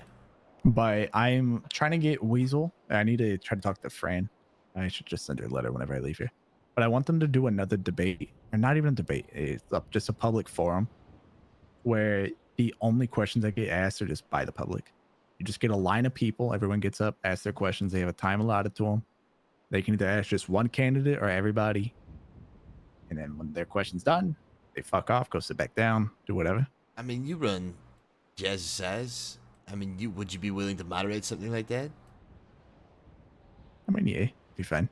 But I'm trying to get Weasel. I need to try to talk to Fran. I should just send her a letter whenever I leave here. But I want them to do another debate, or not even a debate. It's just a public forum where the only questions that get asked are just by the public. You just get a line of people. Everyone gets up, asks their questions. They have a time allotted to them. They can either ask just one candidate or everybody. And then when their question's done, they fuck off, go sit back down, do whatever. I mean, you run Jazzercise. I mean, would you be willing to moderate something like that? I mean, yeah, be fine.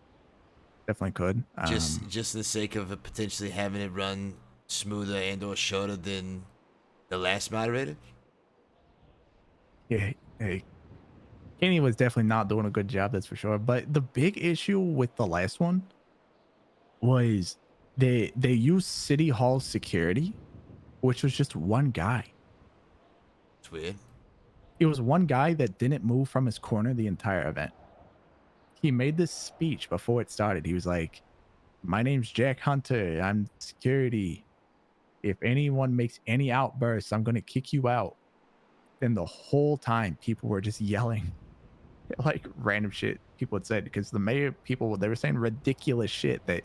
Definitely could. Just for the sake of potentially having it run smoother and/or shorter than the last moderator. Yeah, hey, Kenny was definitely not doing a good job, that's for sure. But the big issue with the last one was they used City Hall security, which was just one guy. It's weird. It was one guy that didn't move from his corner the entire event. He made this speech before it started. He was like, "My name's Jack Hunter. I'm security. If anyone makes any outbursts, I'm going to kick you out." Then the whole time, people were just yelling like random shit people had said, because the mayor people, they were saying ridiculous shit that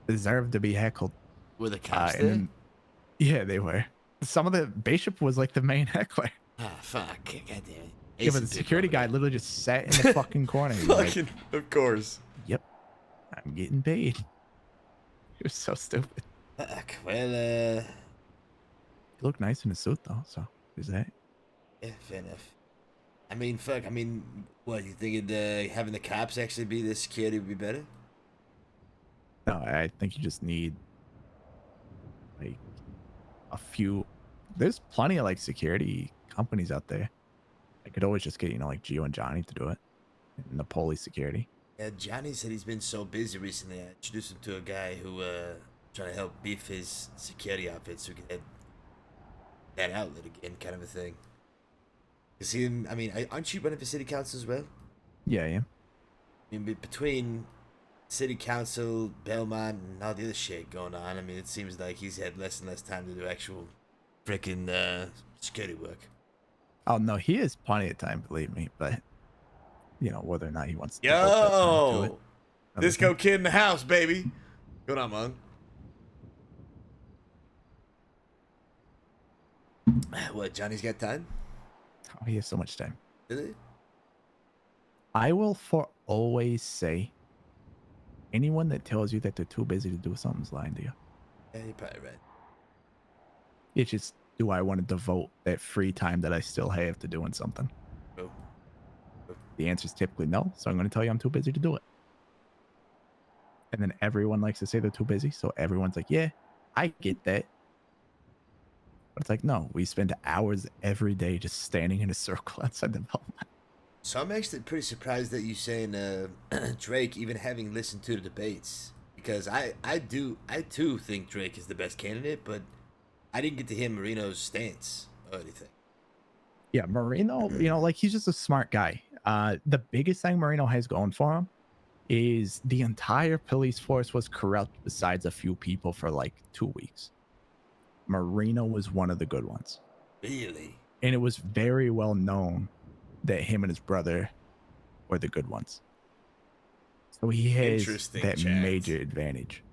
deserved to be heckled. Were the cops and there? then, yeah, they were. Some of the Bishop was like the main heckler. Ah, fuck. God damn it. Yeah, but the security guy literally just sat in the fucking corner. He was like, Fucking, of course. "Yep, I'm getting paid." It was so stupid. Fuck. Well, He looked nice in a suit though, so there's that. yeah, fair enough. I mean, fuck. I mean, what, you think having the cops actually be the security would be better? No, I think you just need like a few. There's plenty of like security companies out there. I could always just get, like Gio and Johnny to do it. And the police security. Yeah, Johnny said he's been so busy recently. I introduced him to a guy who trying to help beef his security outfit so he can have that outlet again, kind of a thing. Cause aren't you running for city council as well? Yeah, I am. I mean, between city council, Belmont, and all the other shit going on, I mean, it seems like he's had less and less time to do actual freaking security work. Oh no, he has plenty of time, believe me. But whether or not he wants to devote that time to it. Disco kid in the house, baby. Good on, Mung. What, Johnny's got time? Oh, he has so much time. Really? I will for always say, anyone that tells you that they're too busy to do something's lying to you. Yeah, you're probably right. It's just, do I want to devote that free time that I still have to doing something? Oh. The answer is typically no, so I'm going to tell you I'm too busy to do it. And then everyone likes to say they're too busy, so everyone's like, yeah, I get that. But it's like, no, we spend hours every day just standing in a circle outside the Belmont. So I'm actually pretty surprised that you saying Drake, even having listened to the debates, because I too think Drake is the best candidate, but I didn't get to hear Marino's stance or anything. Yeah, Marino, like he's just a smart guy. The biggest thing Marino has going for him is the entire police force was corrupt besides a few people for like 2 weeks. Marino was one of the good ones. Really? And it was very well known that him and his brother were the good ones. So he has that major advantage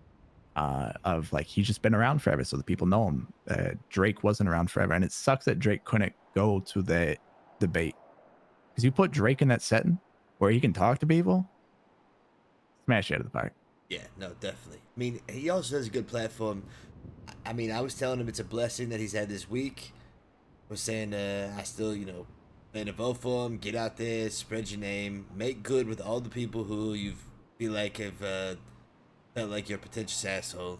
of like, he's just been around forever. So the people know him. Drake wasn't around forever. And it sucks that Drake couldn't go to that debate. Because you put Drake in that setting where he can talk to people, smash it out of the park. Yeah, no, definitely. I mean, he also has a good platform. I mean, I was telling him it's a blessing that he's had this week. I was saying I still, plan to vote for him. Get out there, spread your name, make good with all the people who you feel like have felt like you're a pretentious asshole.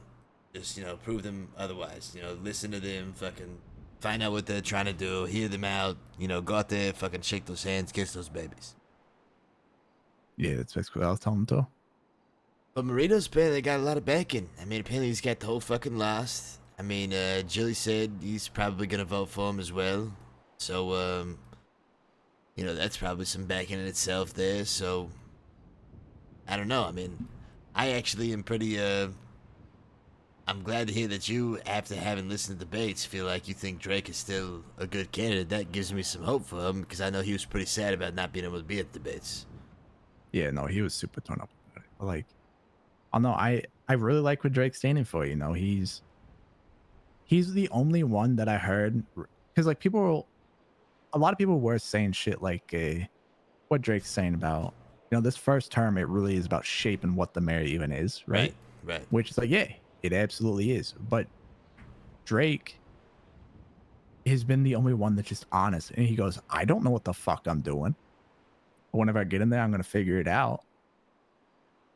Just, prove them otherwise. Listen to them, fucking find out what they're trying to do, hear them out, go out there, fucking shake those hands, kiss those babies. Yeah, that's basically what I was telling him too. But Marino's apparently got a lot of backing. I mean, apparently he's got the whole fucking lost. I mean, Jilly said he's probably gonna vote for him as well. So, that's probably some backing in itself there. So, I don't know. I mean, I actually am pretty, I'm glad to hear that you, after having listened to debates, feel like you think Drake is still a good candidate. That gives me some hope for him, because I know he was pretty sad about not being able to be at the debates. Yeah, no, he was super torn up about it. But like, I know I really like what Drake's standing for. He's the only one that I heard, because like a lot of people were saying shit like what Drake's saying about, this first term, it really is about shaping what the mayor even is, right? Right. Which is like, yeah, it absolutely is. But Drake has been the only one that's just honest. And he goes, I don't know what the fuck I'm doing. But whenever I get in there, I'm going to figure it out.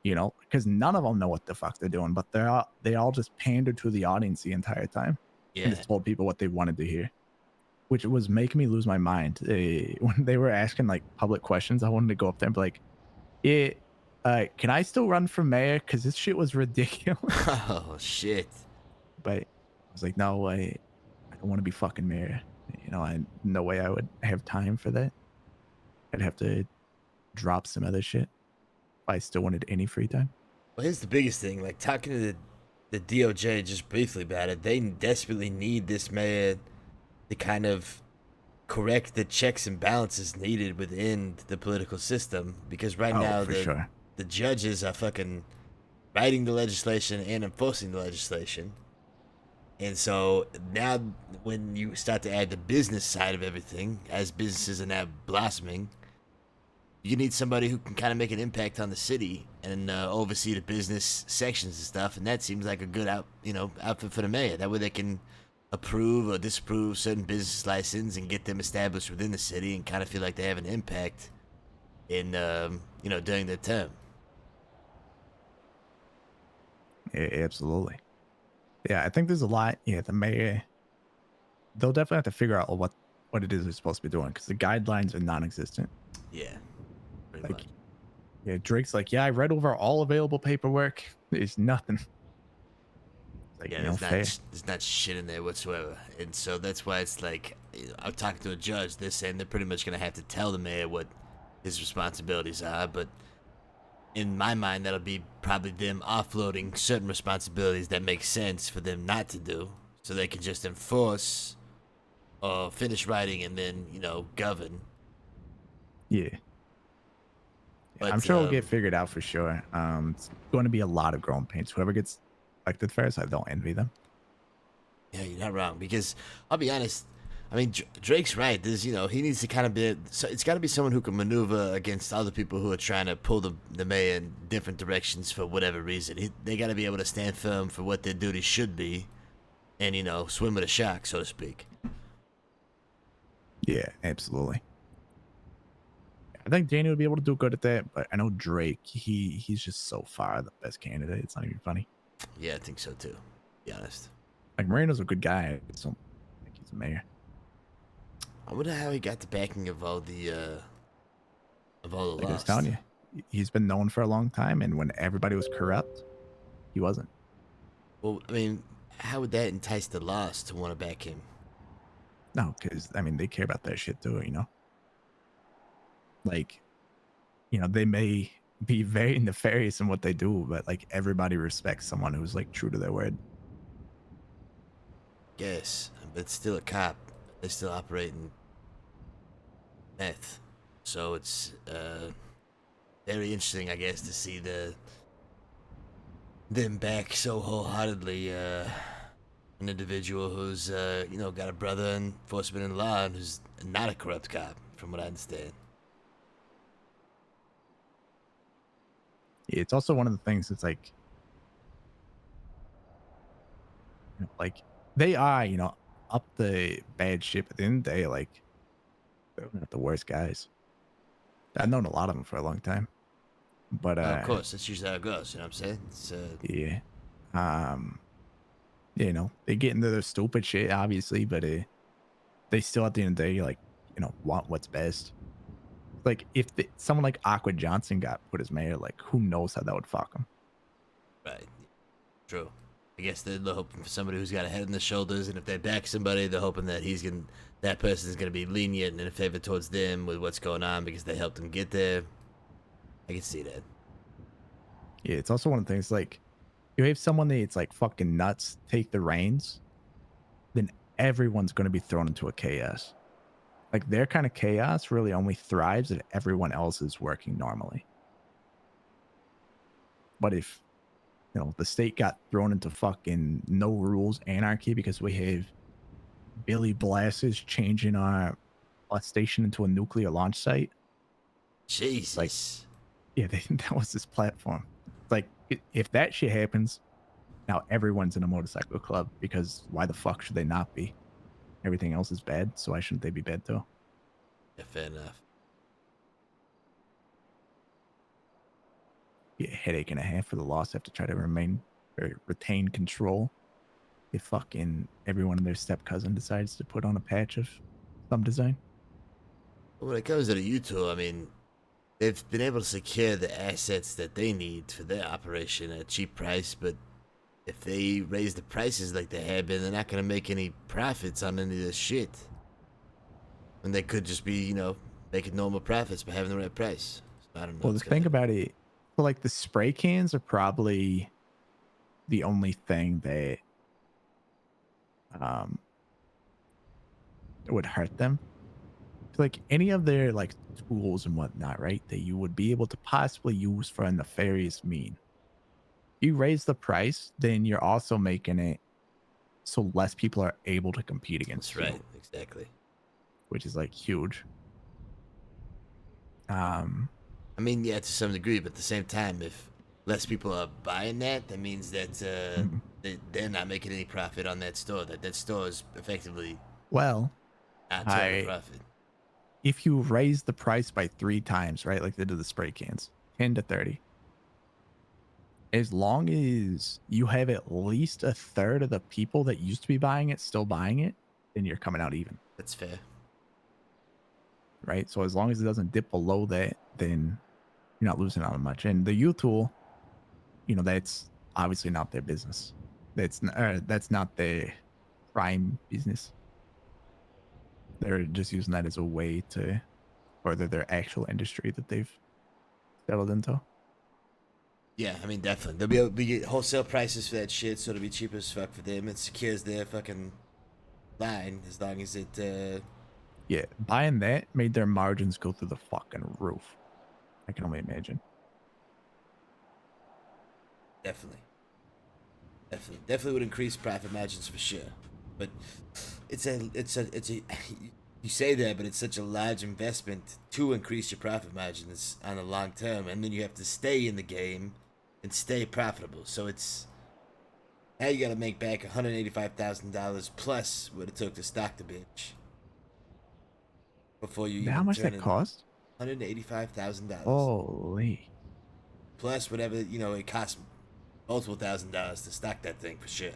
Because none of them know what the fuck they're doing, but they all just pander to the audience the entire time. Yeah. And just told people what they wanted to hear, which was making me lose my mind. When they were asking like public questions, I wanted to go up there and be like, yeah, can I still run for mayor? Because this shit was ridiculous. Oh, shit. But I was like, no, I don't want to be fucking mayor. No way I would have time for that. I'd have to drop some other shit if I still wanted any free time. Well, here's the biggest thing. Like, talking to the DOJ just briefly about it, they desperately need this mayor to kind of correct the checks and balances needed within the political system. Because right now, the judges are fucking writing the legislation and enforcing the legislation. And so now when you start to add the business side of everything, as businesses are now blossoming, you need somebody who can kind of make an impact on the city and oversee the business sections and stuff. And that seems like a good outfit for the mayor. That way they can approve or disapprove certain business license and get them established within the city and kind of feel like they have an impact in, during their term. Yeah, absolutely. Yeah, I think there's a lot. Yeah, the mayor, they'll definitely have to figure out what it is they're supposed to be doing, because the guidelines are non-existent. Yeah. Like, yeah, Drake's like, yeah, I read over all available paperwork. There's nothing. Like, yeah, there's not shit in there whatsoever. And so that's why it's like, I'm talking to a judge, they're saying they're pretty much going to have to tell the mayor what his responsibilities are, but in my mind, that'll be probably them offloading certain responsibilities that make sense for them not to do, so they can just enforce or finish writing and then, govern. Yeah. But, I'm sure it'll get figured out for sure. It's going to be a lot of growing pains. Whoever gets elected first, I don't envy them. Yeah, you're not wrong. Because I'll be honest. I mean, Drake's right. There's, he needs to kind of be. So it's got to be someone who can maneuver against other people who are trying to pull the mayor in different directions for whatever reason. They got to be able to stand firm for what their duty should be, and swim with a shark, so to speak. Yeah, absolutely. I think Danny would be able to do good at that, but I know Drake. He's just so far the best candidate. It's not even funny. Yeah, I think so too. To be honest. Like Moreno's a good guy. I just don't think he's a mayor. I wonder how he got the backing of all the Like I was lost. telling you, he's been known for a long time, and when everybody was corrupt, he wasn't. Well, I mean, how would that entice the lost to want to back him? No, because I mean they care about that shit too. Like, they may be very nefarious in what they do, but like everybody respects someone who's like true to their word. Yes, but it's still a cop. They're still operating meth, so it's very interesting, I guess, to see them back so wholeheartedly an individual who's got a brother in enforcement and law and who's not a corrupt cop, from what I understand. It's also one of the things that's like, like they are, up the bad ship. At the end of the day, like they're not the worst guys. I've known a lot of them for a long time, but Of course, that's usually how it goes. You know what I'm saying? It's yeah, they get into their stupid shit, obviously, but they still at the end of the day, like, want what's best. Like if someone like Aqua Johnson got put as mayor, like who knows how that would fuck him. right. True. I guess they're hoping for somebody who's got a head on the shoulders, and if they back somebody, they're hoping that that person's gonna be lenient and in favor towards them with what's going on because they helped them get there. I can see that. Yeah, it's also one of the things like you have someone that's like fucking nuts take the reins, then everyone's going to be thrown into a chaos. Like their kind of chaos really only thrives if everyone else is working normally. But if the state got thrown into fucking no rules anarchy because we have Billy Blasses changing our station into a nuclear launch site. Jesus. Like, yeah, that was this platform. Like, if that shit happens, now everyone's in a motorcycle club because why the fuck should they not be? Everything else is bad, so why shouldn't they be bad too? Yeah, fair enough. Be a headache and a half for the lost have to try to retain control. If fucking everyone and their step cousin decides to put on a patch of some design. When it comes to the U2, I mean, they've been able to secure the assets that they need for their operation at a cheap price, but if they raise the prices like they have been, they're not going to make any profits on any of this shit. And they could just be, making normal profits by having the right price. So I don't know. Well, the thing about it, well, like the spray cans are probably the only thing that would hurt them. Like any of their like tools and whatnot, right? That you would be able to possibly use for a nefarious mean. You raise the price, then you're also making it so less people are able to compete against you. That's right, exactly. Which is like huge. I mean, yeah, to some degree, but at the same time, if less people are buying that means that they're not making any profit on that store. That store is effectively not turning a profit. If you raise the price by 3 times, right, like they do the spray cans, 10 to 30, as long as you have at least a third of the people that used to be buying it still buying it, then you're coming out even. That's fair. Right? So as long as it doesn't dip below that, then you're not losing out on much. And the U-Tool, that's obviously not their business. That's not their prime business. They're just using that as a way to further their actual industry that they've settled into. Yeah, I mean, definitely. They'll be able to get wholesale prices for that shit, so it'll be cheap as fuck for them. It secures their fucking line as long as it... Yeah, buying that made their margins go through the fucking roof. I can only imagine. Definitely would increase profit margins for sure. But it's a you say that, but it's such a large investment to increase your profit margins on the long term, and then you have to stay in the game and stay profitable. So it's now you got to make back $185,000 plus what it took to stock the bitch before you How even much turn that in cost? $185,000 Holy. plus whatever it costs multiple $1,000s to stock that thing for sure.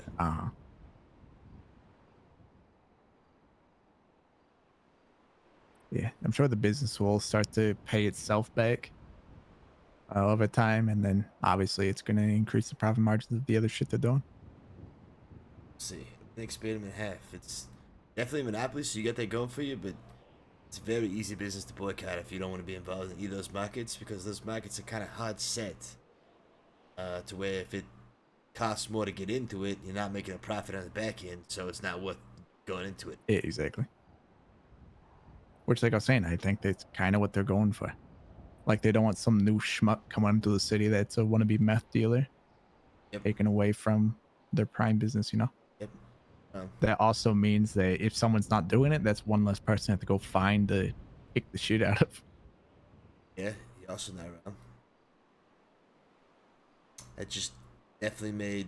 Yeah, I'm sure the business will start to pay itself back over time, and then obviously it's going to increase the profit margins of the other shit they're doing. See, an experiment in half. It's definitely a monopoly, so you got that going for you, but it's a very easy business to boycott if you don't want to be involved in either of those markets, because those markets are kind of hard set to where if it costs more to get into it, you're not making a profit on the back end, so it's not worth going into it. Yeah, exactly. Which, like I was saying, I think that's kind of what they're going for. Like, they don't want some new schmuck coming into the city that's a wannabe meth dealer, taken away from their prime business, Yep. That also means that if someone's not doing it, that's one less person to have to go find to kick the shit out of. Yeah, you're also not wrong. That just definitely made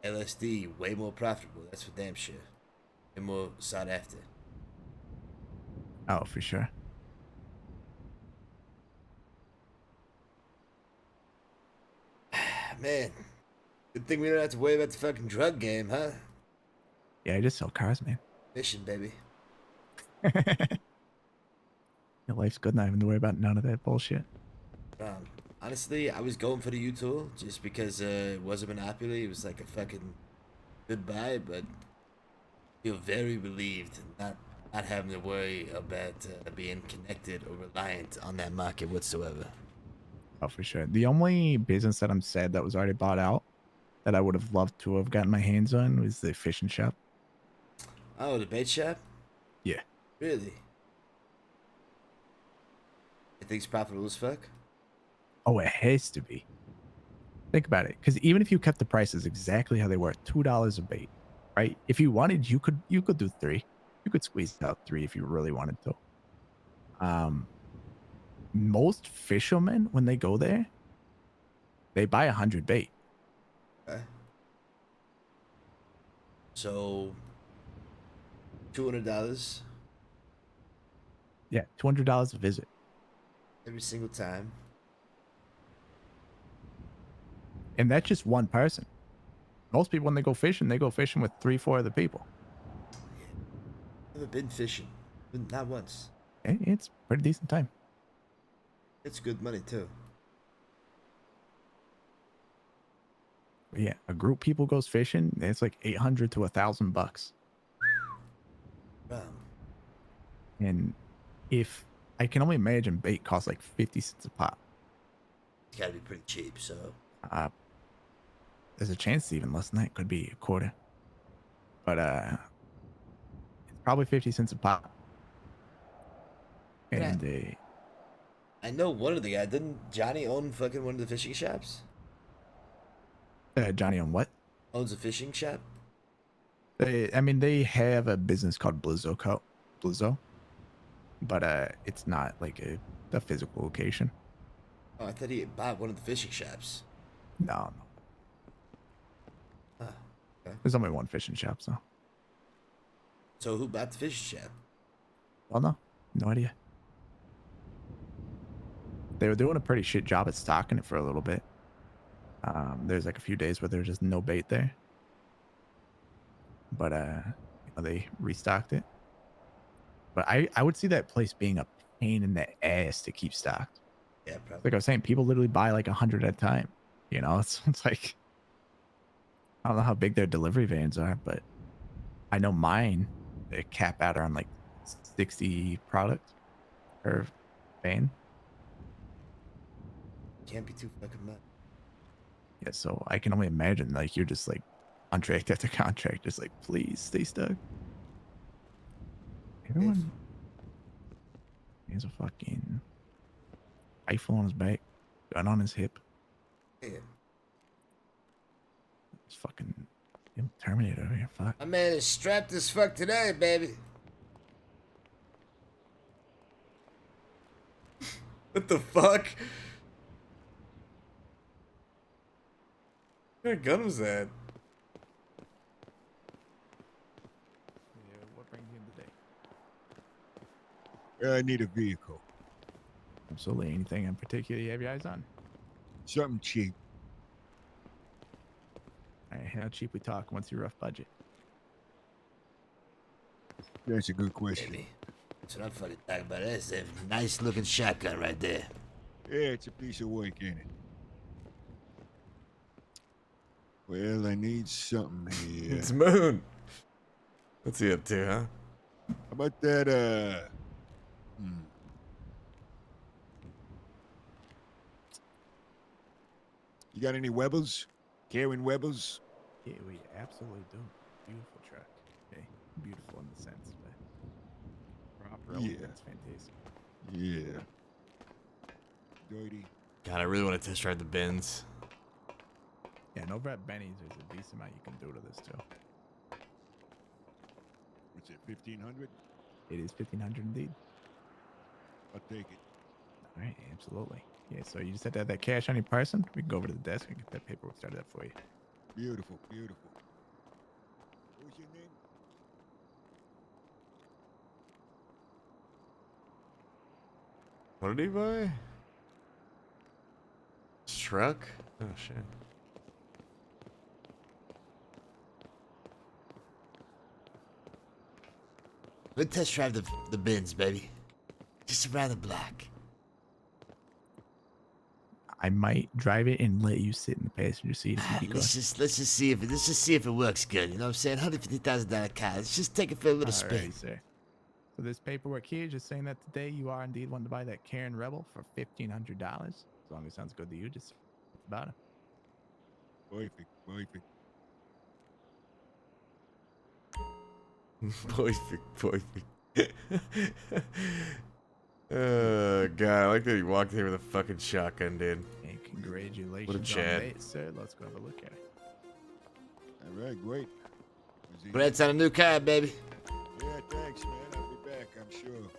LSD way more profitable. That's for damn sure. And more sought after. Oh, for sure. Man, good thing we don't have to worry about the fucking drug game, huh? Yeah, I just sell cars, man. Mission, baby. Your life's good, not having to worry about none of that bullshit. Honestly, I was going for the U-Tool just because it was a monopoly. It was like a fucking goodbye, but I feel very relieved not having to worry about being connected or reliant on that market whatsoever. Oh, for sure. The only business that I'm sad that was already bought out that I would have loved to have gotten my hands on was the fishing shop. Oh, the bait shop? Yeah. Really? You think it's profitable as fuck? Oh, it has to be. Think about it, because even if you kept the prices exactly how they were, $2 a bait, right? If you wanted, you could do 3. You could squeeze out 3 if you really wanted to. Most fishermen, when they go there, they buy 100 bait. Okay. So, $200 Yeah, $200 a visit. every single time. And that's just one person. Most people, when they go fishing with 3-4 other people. Never been fishing. Not once. It's pretty decent time. It's good money, too. But yeah, a group of people goes fishing, it's like $800 to $1,000. Wow. And if I can only imagine bait costs like 50 cents a pop. It's gotta be pretty cheap, so. There's a chance it's even less than that. Could be a quarter. But it's probably 50 cents a pop. And I know one of the guys. Didn't Johnny own fucking one of the fishing shops? Johnny on what? Owns a fishing shop? They have a business called Blizzo. But it's not like a physical location. Oh, I thought he bought one of the fishing shops. No. Okay. There's only one fishing shop, so. So who bought the fishing shop? Well, no idea. They were doing a pretty shit job at stocking it for a little bit. There's like a few days where there's just no bait there. But they restocked it. But I would see that place being a pain in the ass to keep stocked. Yeah, probably. Like I was saying, people literally buy like 100 at a time. It's like, I don't know how big their delivery vans are, but I know mine, they cap out around like 60 product per van. Can't be too fucking much. Yeah, so I can only imagine like you're just like contract after contract, just like please stay stuck. Everyone, here's a fucking Rifle on his back, gun on his hip. Yeah. It's fucking Terminator over here. Fuck. My man is strapped as fuck today, baby. What the fuck? What kind of gun was that? Yeah, what brings you in today? I need a vehicle. Absolutely. Anything in particular you have your eyes on? Something cheap. All right, how cheap we talk? What's your rough budget? That's a good question. Baby. That's what I'm fucking talking about. That's a nice looking shotgun right there. Yeah, it's a piece of work, ain't it? Well, I need something here. It's Moon. What's he up to, huh? How about that, You got any Webbles? Karen Webbles? Yeah, we absolutely do. Beautiful truck. Okay, beautiful in the sense, but proper. Yeah. That's fantastic. Yeah. Dirty. God, I really want to test drive the Benz. Yeah, and over at Benny's, there's a decent amount you can do to this too. What's it, 1500? It is 1500 indeed. I'll take it. All right, absolutely. Yeah, so you just have to have that cash on your person. We can go over to the desk and get that paperwork started up for you. Beautiful, beautiful. What's your name? What did he buy? His truck? Oh shit. Let's test drive the Benz, baby. Just around the block. I might drive it and let you sit in the passenger seat if you keep going. Let's just see if it works good. You know what I'm saying? $150,000 car. Let's just take it for a little spin. Alrighty, sir. So this paperwork here just saying that today you are indeed wanting to buy that Karen Rebel for $1,500. As long as it sounds good to you, just about it. Perfect, perfect. Perfect. Oh god, I like that he walked here with a fucking shotgun, dude. Hey, congratulations What a on Chad. that, sir. Let's go have a look at it. All right, great. Congrats on a new car, baby. Yeah, thanks, man. I'll be back, I'm sure.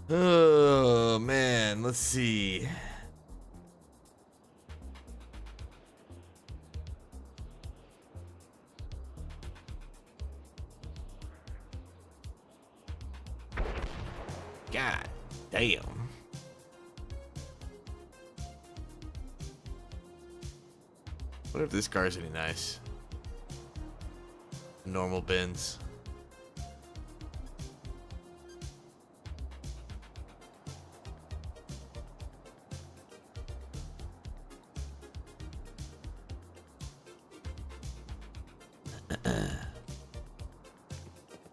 Oh man, let's see. God damn. What if this car's any nice? Normal Benz.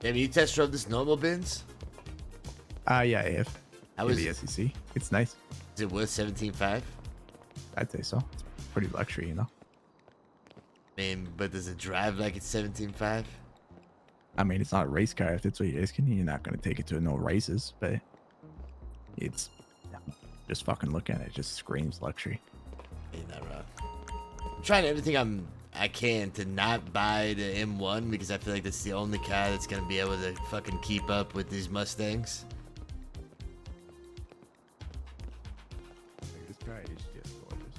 Have you test drove this normal Benz? Yeah, I have. How In is the it? SEC. It's nice. Is it worth 17.5? I'd say so. It's pretty luxury, you know. Man, but does it drive like it's 17.5? I mean, it's not a race car if that's what you're asking. You're not going to take it to no races, but it's just fucking look at it. It just screams luxury. Ain't that wrong? I'm trying everything I can to not buy the M1 because I feel like that's the only car that's gonna be able to fucking keep up with these Mustangs. This car is just gorgeous.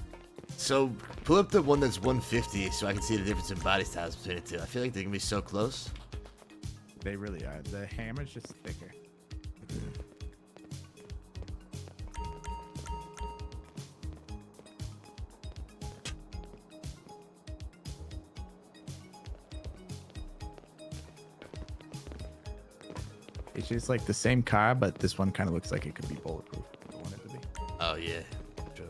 So pull up the one that's 150 so I can see the difference in body styles between the two. I feel like they're gonna be so close. They really are. The hammer's just thicker. It's just like the same car, but this one kind of looks like it could be bulletproof. I want it to be. Oh yeah, true.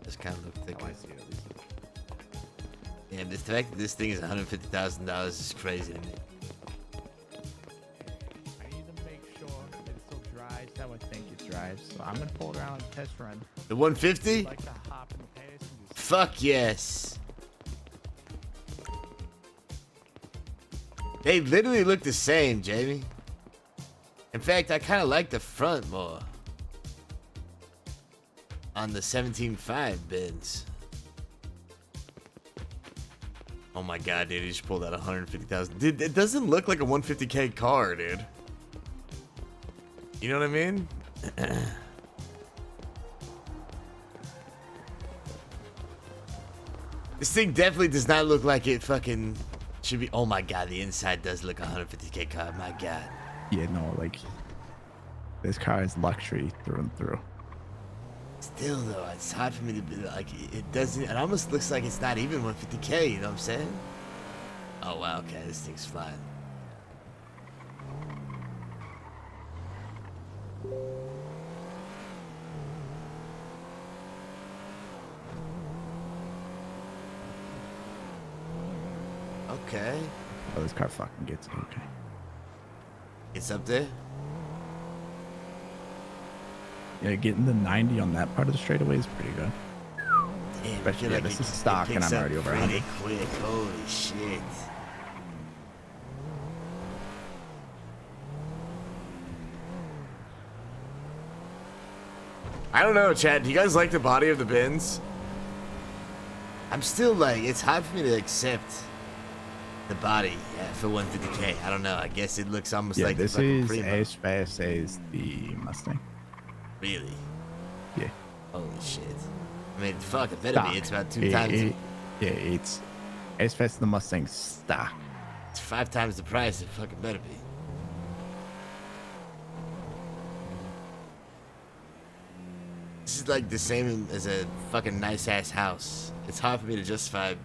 This kind of look thick. I see it at least. Yeah, the fact that this thing is $150,000 is crazy to me. I need to make sure that it still drives how I think it drives. So I'm gonna pull it around and test run. The 150? Like to hop in the passenger seat. Fuck yes. They literally look the same, Jamie. In fact, I kind of like the front more on the 17.5 bins. Oh my god, dude, he just pulled out 150,000. Dude, it doesn't look like a 150K car, dude. You know what I mean? This thing definitely does not look like it fucking should be. Oh my god, the inside does look 150K car. My god. Yeah, no, like this car is luxury through and through. Still though, it's hard for me to be like, it doesn't, it almost looks like it's not even 150K, you know what I'm saying? Oh wow, okay, this thing's flying. Okay. Oh, this car fucking gets it. Okay. It's up there? Yeah, getting the 90 on that part of the straightaway is pretty good. Damn, But yeah, like this it- is stock it and picks I'm up already over pretty 100. quick, holy shit. I don't know, Chad. Do you guys like the body of the bins? I'm still like, it's hard for me to accept the body for 150K. I don't know. I guess it looks almost Yeah, like the this fucking is Primo. as fast as the Mustang. Really? Yeah. Holy shit. I mean, fuck, it better Stock. be. It's about two times. Yeah, it's as fast as the Mustang stock. It's 5 times the price. It fucking better be. This is like the same as a fucking nice ass house. It's hard for me to justify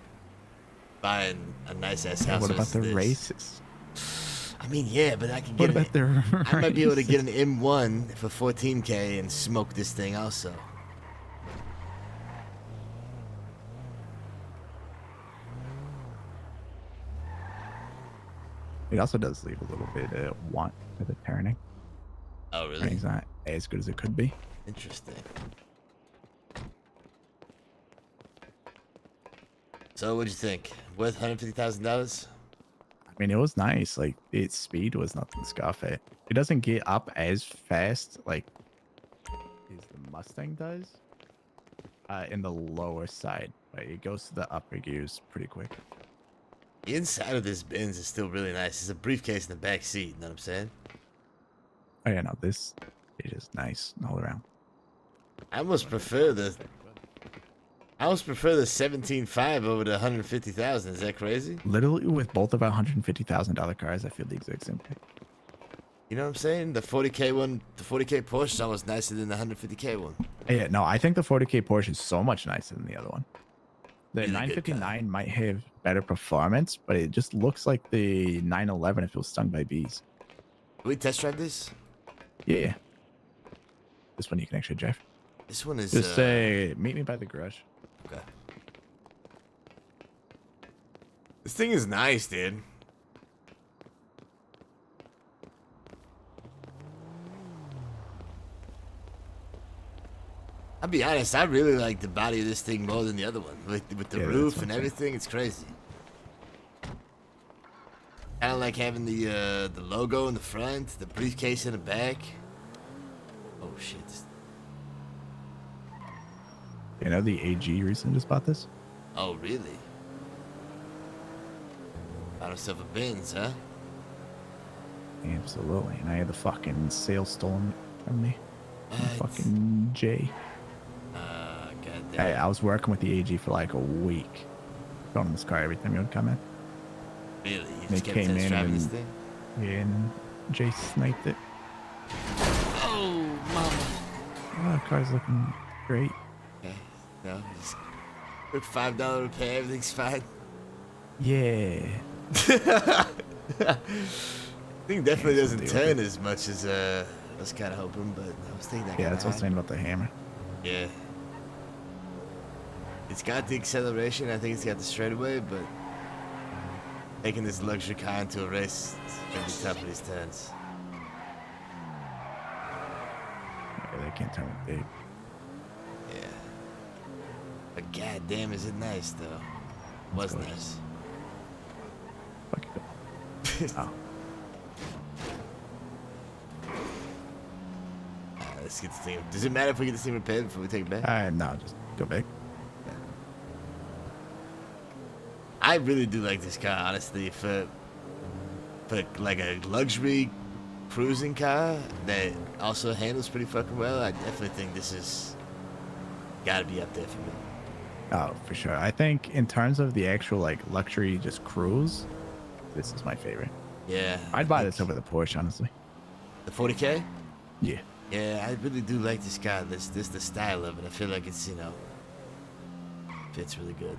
buying a nice ass house. What about versus the this. races? I mean, yeah, but I can What get about the I might be able to get races? an M1 for 14K and smoke this thing also. It also does leave a little bit of want for the turning. Oh, really? Turning's not as good as it could be. Interesting. So, what'd you think? Worth $150,000? I mean, it was nice. Like, its speed was nothing to scoff at. It doesn't get up as fast, like, as the Mustang does in the lower side, but it goes to the upper gears pretty quick. The inside of this Benz is still really nice. There's a briefcase in the back seat, you know what I'm saying? Oh, yeah, no, this it is nice all around. I almost prefer the 17.5 over the 150,000. Is that crazy? Literally, with both of our $150,000 cars, I feel the exact same thing. You know what I'm saying? The 40K one, the 40K Porsche is almost nicer than the 150K one. Yeah, no, I think the 40K Porsche is so much nicer than the other one. The Really good car. 959 might have better performance, but it just looks like the 911 if it was stung by bees. Can we test drive this? Yeah. This one you can actually drive. This one is. Just say, meet me by the garage. Okay. This thing is nice, dude. I'll be honest, I really like the body of this thing more than the other one. With the Yeah, roof that's and what I'm saying. everything, it's crazy. Kind of like having the logo in the front, the briefcase in the back. Oh shit! You know, the AG recently just bought this. Oh really? Bought himself a Benz, huh? Absolutely. And I had the fucking sale stolen from me. What? Fucking Jay. Goddamn. I was working with the AG for like a week. Going in this car every time you would come in. Really? You They just kept came test in driving this and, thing? yeah, and Jay sniped it. Oh, mama. Oh, the car's looking great. Okay. No, just quick $5 repair, everything's fine. Yeah. Thing definitely Yeah, doesn't deal with turn it. as much as I was kind of hoping, but I was thinking that. Yeah, kinda that's what I was high. saying about the hammer. Yeah. It's got the acceleration. I think it's got the straightaway, but taking this luxury car into a race is gonna be tough with these turns. Yeah, they can't turn it big. Yeah. But goddamn, is it nice though? Was gorgeous. nice. Fuck it. Oh. Let's get the thing. Does it matter if we get the thing repaired before we take it back? No, just go back. I really do like this car, honestly. For like a luxury cruising car that also handles pretty fucking well, I definitely think this is gotta be up there for me. Oh, for sure. I think in terms of the actual like luxury just cruise, this is my favorite. Yeah. I'd buy this over the Porsche, honestly. The 40K? Yeah. Yeah, I really do like this car. This the style of it. I feel like it's, you know, fits really good.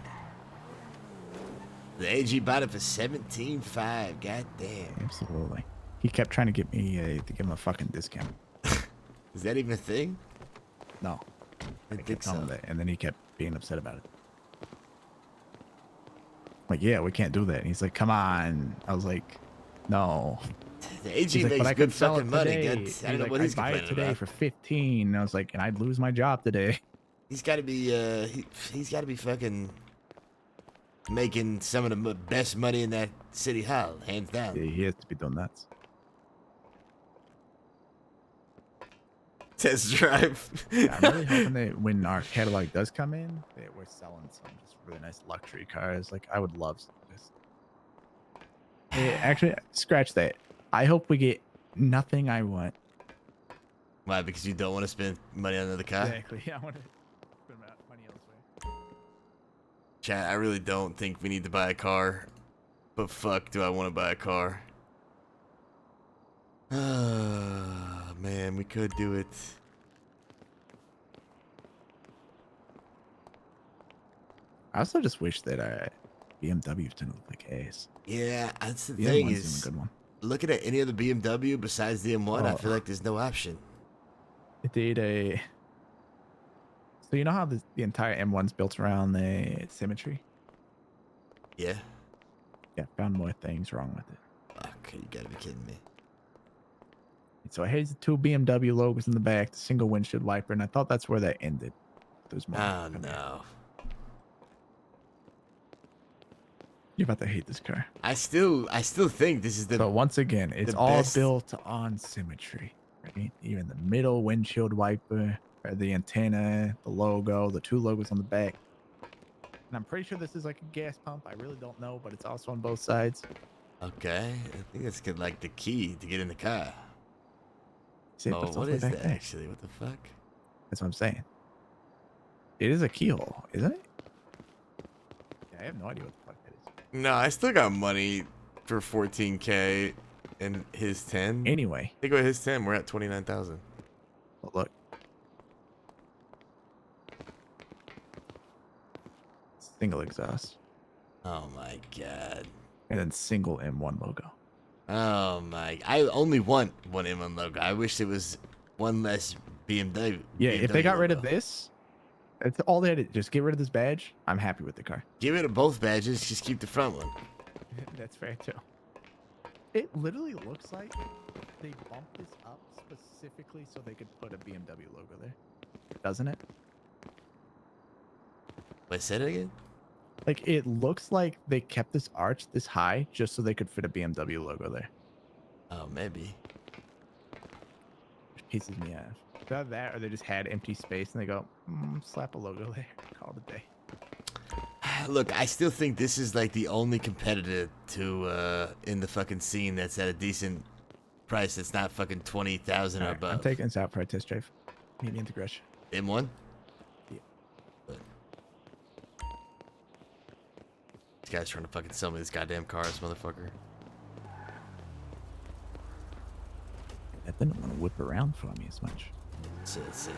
The AG bought it for 17.5. God damn. Absolutely. He kept trying to get me to give him a fucking discount. Is that even a thing? No. I kept think telling him so. that, and then he kept being upset about it. Like, yeah, we can't do that. And he's like, come on. I was like, no. The AG He's like, makes but I good could sell fucking it money. today. God, I He's don't know like, what he's I'd buy it complaining today about. for 15. And I was like, and I'd lose my job today. He's got to be he's got to be fucking making some of the best money in that city hall, hands down. Yeah, he has to be doing that. Test drive. Yeah, I'm really hoping that when our catalog does come in, that we're selling some just really nice luxury cars. Like, I would love this. Yeah, actually, scratch that. I hope we get nothing I want. Why? Because you don't want to spend money on another car? Exactly. Yeah, I want to spend money elsewhere. Chat, I really don't think we need to buy a car. But fuck, do I want to buy a car? Man, we could do it. I also just wish that BMW didn't look like ass. Yeah, that's the The thing M1's is, a good one. looking at any other BMW besides the M1, I Oh. feel like there's no option. It did a. So you know how the entire M1's built around the symmetry? Yeah. Yeah, found more things wrong with it. Fuck, you gotta be kidding me. So it has the two BMW logos in the back, the single windshield wiper, and I thought that's where that ended. There's more. Oh no. You're about to hate this car. I still think this is the. So once again, it's the all best- built on symmetry, right? Even the middle windshield wiper, or the antenna, the logo, the two logos on the back. And I'm pretty sure this is like a gas pump. I really don't know, but it's also on both sides. Okay, I think that's good, like the key to get in the car. See, but Oh, it's all what the way is back that there. actually? What the fuck? That's what I'm saying. It is a keyhole, isn't it? Yeah, I have no idea what the fuck that is. No, I still got money for 14K and his 10. Anyway. Think about his 10. We're at 29,000. Well, look. Single exhaust. Oh my god. And then single M1 logo. Oh my! I only want one M1 logo. I wish there was one less BMW. Yeah, if they BMW got rid of logo. this, that's all they had to just get rid of this badge. I'm happy with the car. Get rid of both badges. Just keep the front one. That's fair too. It literally looks like they bumped this up specifically so they could put a BMW logo there. Doesn't it? Wait, say that again? Like, it looks like they kept this arch this high just so they could fit a BMW logo there. Oh, maybe. Which pisses me off. Either that or they just had empty space and they go, slap a logo there. Call it a day. Look, I still think this is like the only competitor to in the fucking scene that's at a decent price. That's not fucking 20,000 or Alright, above. I'm taking this out for a test drive. Meet me in the garage. M1. Yeah. But this guy's trying to fucking sell me this goddamn car, this motherfucker. That didn't want to whip around for me as much. Let's see.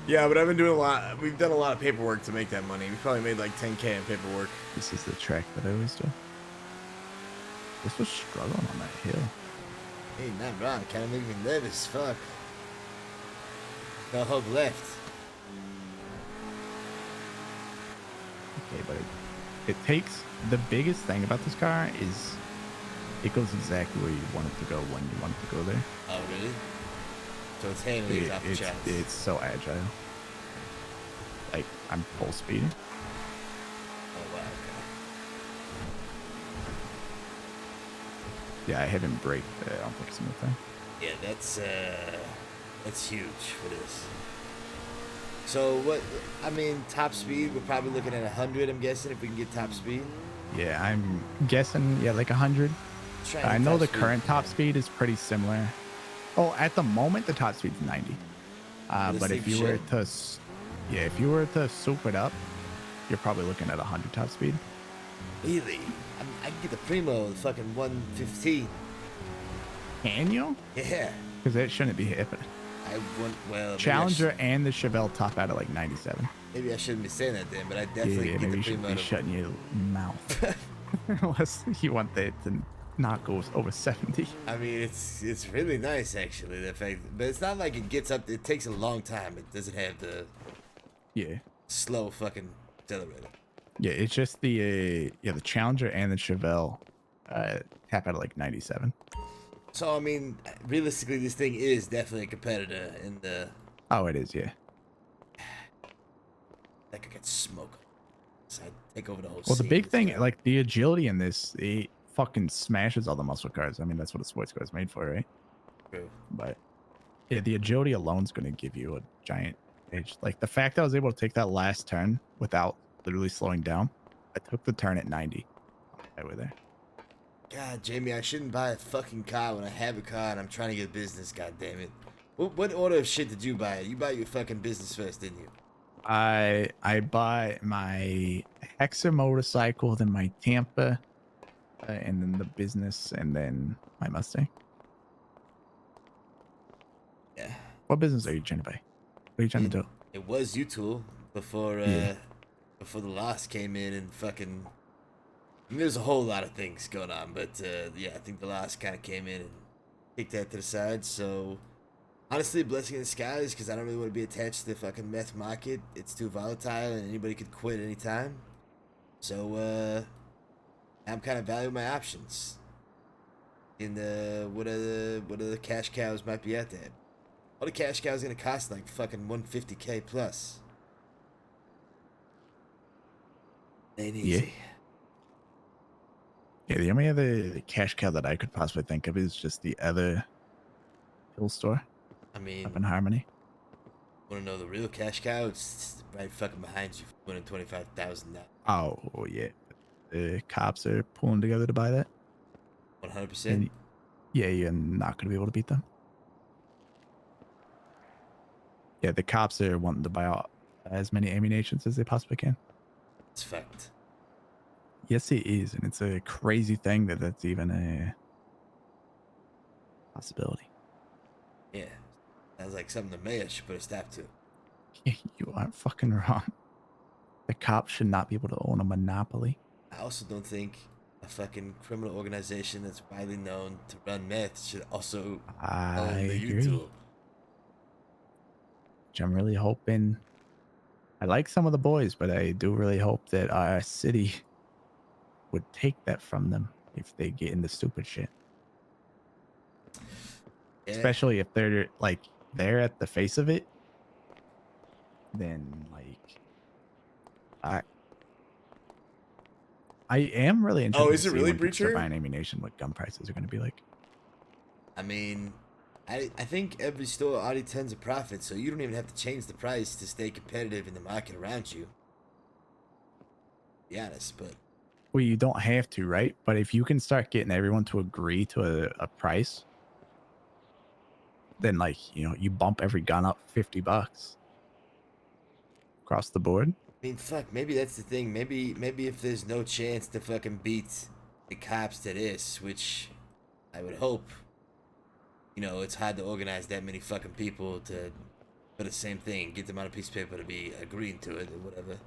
Yeah, but I've been doing a lot. We've done a lot of paperwork to make that money. We probably made like 10K in paperwork. This is the track that I always do. This was struggling on that hill. Hey, not wrong. Kind of make me nervous. Fuck. No hope left. Okay, buddy. it takes the biggest thing about this car is it goes exactly where you want it to go when you want it to go there. Oh, really? So it's handling it off the chance. It's so agile. Like, I'm full speed. Oh, wow, okay. Yeah, I haven't braked on a single time. Yeah, that's huge for this. So what? I mean, top speed. We're probably looking at 100. I'm guessing if we can get top speed. Yeah, I'm guessing. Yeah, like 100. I know the current top speed is pretty similar. Oh, at the moment the top speed's 90. But if you were to, if you were to soup it up, you're probably looking at 100 top speed. Really? I can get the Primo with fucking 115. Can you? Yeah. Because it shouldn't be hit. I want well. Challenger and the Chevelle top out at like 97. Maybe I shouldn't be saying that then, but I definitely Yeah, get maybe the you should Primo. be shutting your mouth. Unless you want that to not go over 70. I mean, it's really nice actually. The fact, but it's not like it gets up. It takes a long time. It doesn't have the slow fucking accelerator. Yeah, it's just the the Challenger and the Chevelle tap out at like 97. So I mean, realistically, this thing is definitely a competitor in the. Oh, it is, yeah. Like I could smoke. So I take over the whole. Well, the scene. big thing, like the agility in this, it fucking smashes all the muscle cars. I mean, that's what a sports car is made for, right? True. But yeah, the agility alone is going to give you a giant edge. Like the fact that I was able to take that last turn without literally slowing down. I took the turn at 90. Over there. God, Jamie, I shouldn't buy a fucking car when I have a car and I'm trying to get business. God damn it! What order of shit did you buy? You bought your fucking business first, didn't you? I bought my Hexa motorcycle, then my Tampa, and then the business, and then my Mustang. Yeah. What business are you trying to buy? What are you trying to do? It was U-Tool before before the loss came in and fucking. I mean, there's a whole lot of things going on, but yeah, I think the loss kind of came in and kicked that to the side. So honestly, blessing in disguise because I don't really want to be attached to the fucking meth market. It's too volatile and anybody could quit anytime. So I'm kind of valuing my options. In the what are the cash cows might be out there? All the cash cows gonna cost like fucking 150K plus. Ain't easy. Yeah, the only other cash cow that I could possibly think of is just the other hill store. I mean, up in Harmony. Want to know the real cash cow? It's right fucking behind you for $225,000. Oh yeah, the cops are pulling together to buy that. 100%. Yeah, you're not gonna be able to beat them. Yeah, the cops are wanting to buy out as many ammunitions as they possibly can. It's fact. Yes, it is, and it's a crazy thing that that's even a possibility. Yeah, sounds like something the mayor should put a stop to. You aren't fucking wrong. The cops should not be able to own a monopoly. I also don't think a fucking criminal organization that's widely known to run meth should also own the U-Tool. Which I'm really hoping. I like some of the boys, but I do really hope that our city would take that from them if they get into stupid shit. Yeah. Especially if they're like they're at the face of it, then like I am really interested. Oh, is it really, when people start Breacher? buying ammunition, what gun prices are going to be like. I mean, I think every store already tons of profit, so you don't even have to change the price to stay competitive in the market around you. To be honest, but Well, you don't have to, right? But if you can start getting everyone to agree to a price, then like, you know, you bump every gun up $50 across the board. I mean, fuck, maybe that's the thing. Maybe if there's no chance to fucking beat the cops to this, which I would hope. You know, it's hard to organize that many fucking people to for the same thing, get them on a piece of paper to be agreeing to it or whatever.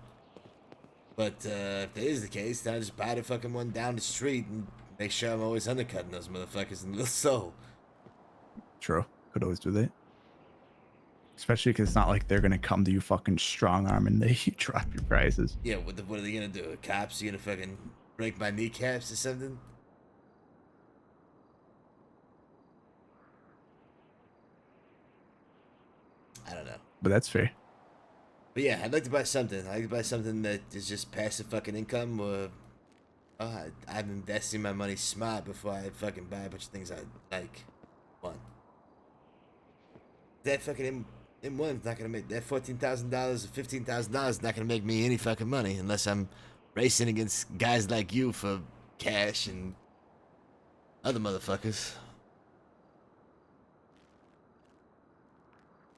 But if that is the case, then I just buy the fucking one down the street and make sure I'm always undercutting those motherfuckers in the little soul. True. Could always do that. Especially because it's not like they're gonna come to you fucking strong arm and they drop your prices. Yeah, what are they gonna do? Cops? You gonna fucking break my kneecaps or something? I don't know. But that's fair. But yeah, I'd like to buy something. I'd like to buy something that is just passive fucking income, or I'm investing my money smart before I fucking buy a bunch of things I like. One. That fucking M1's not gonna make that $14,000 or $15,000 is not gonna make me any fucking money unless I'm racing against guys like you for cash and other motherfuckers.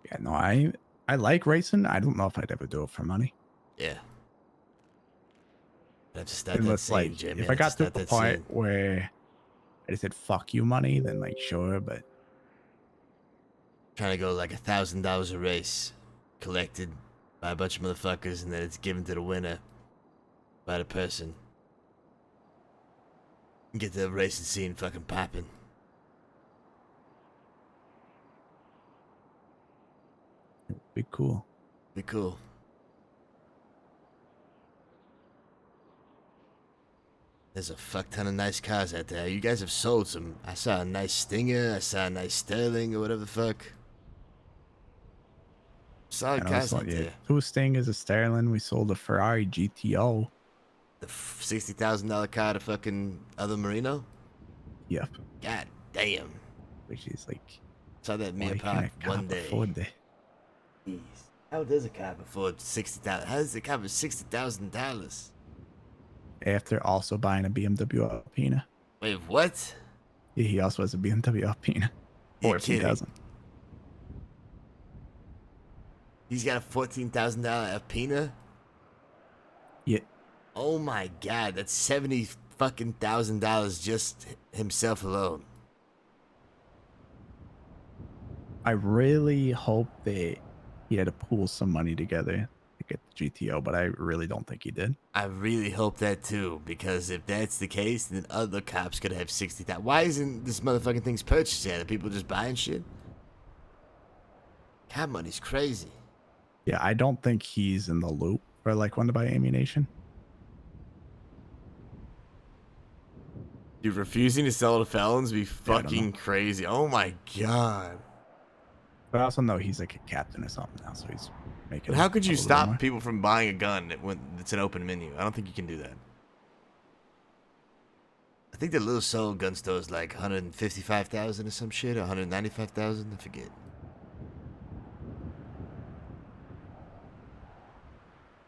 Yeah, no, I like racing. I don't know if I'd ever do it for money. Yeah. That's just not that Unless same, like Jimmy. if I That's got to not a that point same. where I just said fuck you money, then like sure, but Trying to go like $1,000 a race, collected by a bunch of motherfuckers, and then it's given to the winner by the person. Get the racing scene fucking popping. be cool. Be cool. There's a fuck ton of nice cars out there. You guys have sold some. I saw a nice Stinger. I saw a nice Sterling or whatever the fuck. Solid I know cars it's not out yet. there. Two Stingers, a Sterling. We sold a Ferrari GTO. The $60,000 car to fucking other Marino? Yep. God damn. Which is like, Saw that why Mia can't Park a cop one day. afford that? Jeez. How does a cop afford $60,000? How does a cop afford $60,000? After also buying a BMW Alpina. Wait, what? Yeah, he also has a BMW Alpina. You're kidding. 14,000. He's got a $14,000 Alpina? Yeah. Oh my god, that's $70,000 just himself alone. I really hope that he had to pool some money together to get the GTO, but I really don't think he did. I really hope that too, because if that's the case, then other cops could have 60,000. Why isn't this motherfucking thing's purchased yet? Are people just buying shit? Cop money's crazy. Yeah, I don't think he's in the loop for like when to buy ammunition. Dude, refusing to sell to felons be Yeah, I don't fucking crazy. Oh my god. But I also know he's like a captain or something now, so he's making. But how could a you little stop more. people from buying a gun when it's an open menu? I don't think you can do that. I think the little soul gun store is like 155,000 or some shit, or 195,000, I forget.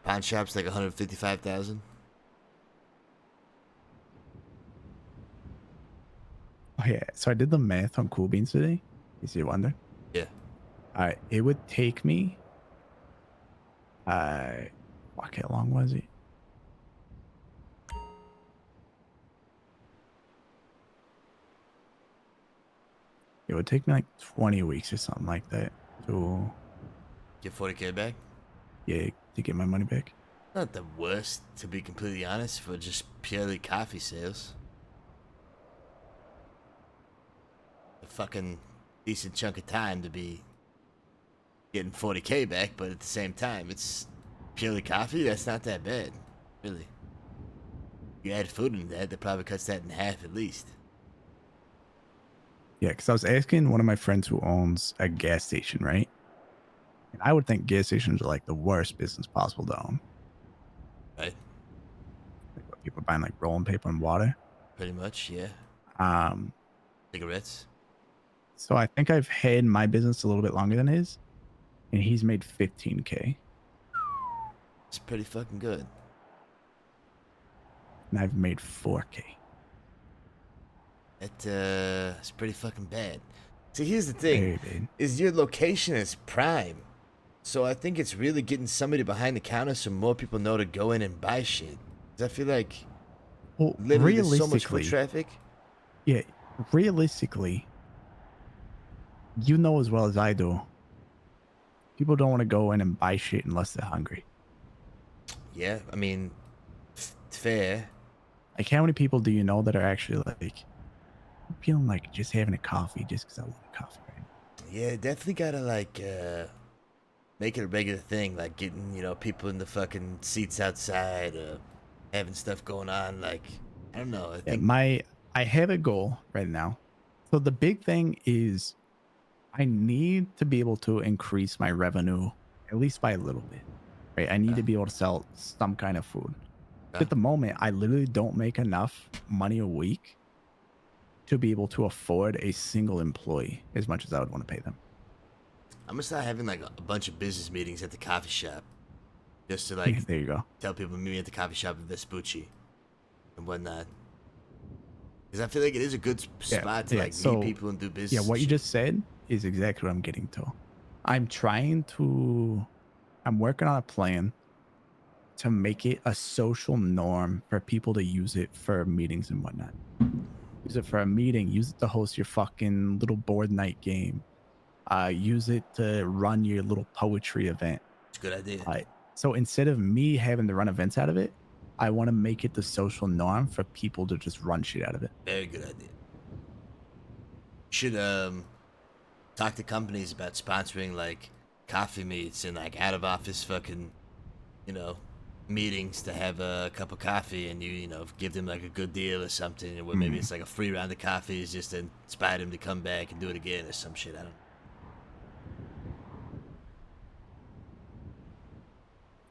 Pawn shop's like 155,000. Oh yeah, so I did the math on Cool Beans today. You see, wonder. Yeah. It would take me. Fuck, how long was it? It would take me like 20 weeks or something like that to Get 40K back? to get my money back. Not the worst, to be completely honest, for just purely coffee sales. A fucking decent chunk of time to be getting 40K back, but at the same time, it's purely coffee. That's not that bad, really. You add food in that probably cuts that in half at least. Yeah, because I was asking one of my friends who owns a gas station, right? And I would think gas stations are like the worst business possible to own. Right. Like what, people buying like rolling paper and water. Pretty much, yeah. Cigarettes. So I think I've had my business a little bit longer than his, and he's made 15K, It's pretty fucking good. and I've made 4K. It's pretty fucking bad. See, here's the thing: Very bad. is your location is prime, so I think it's really getting somebody behind the counter so more people know to go in and buy shit. 'Cause I feel like Well, literally there's so much foot realistically, traffic. yeah, realistically, you know as well as I do, people don't want to go in and buy shit unless they're hungry. Yeah, I mean, fair. Like, how many people do you know that are actually like feeling like just having a coffee just because I want a coffee? Right? Yeah, definitely gotta like make it a regular thing, like getting, you know, people in the fucking seats outside, having stuff going on. Like, I don't know. I Yeah, think I have a goal right now. So the big thing is I need to be able to increase my revenue at least by a little bit. Right? I need to be able to sell some kind of food. At the moment, I literally don't make enough money a week to be able to afford a single employee as much as I would want to pay them. I'm gonna start having like a bunch of business meetings at the coffee shop, just to like There you go. tell people to meet me at the coffee shop in Vespucci and whatnot. Because I feel like it is a good spot to like meet people and do business. Yeah, and what you shit. just said is exactly what I'm getting to. I'm working on a plan to make it a social norm for people to use it for meetings and whatnot. Use it for a meeting, use it to host your fucking little board night game. Use it to run your little poetry event. It's a good idea. So instead of me having to run events out of it, I want to make it the social norm for people to just run shit out of it. Very good idea. Should talk to companies about sponsoring like coffee meets and like out of office fucking, you know, meetings to have a cup of coffee, and you know, give them like a good deal or something, where maybe it's like a free round of coffees just to inspire them to come back and do it again or some shit. I don't know.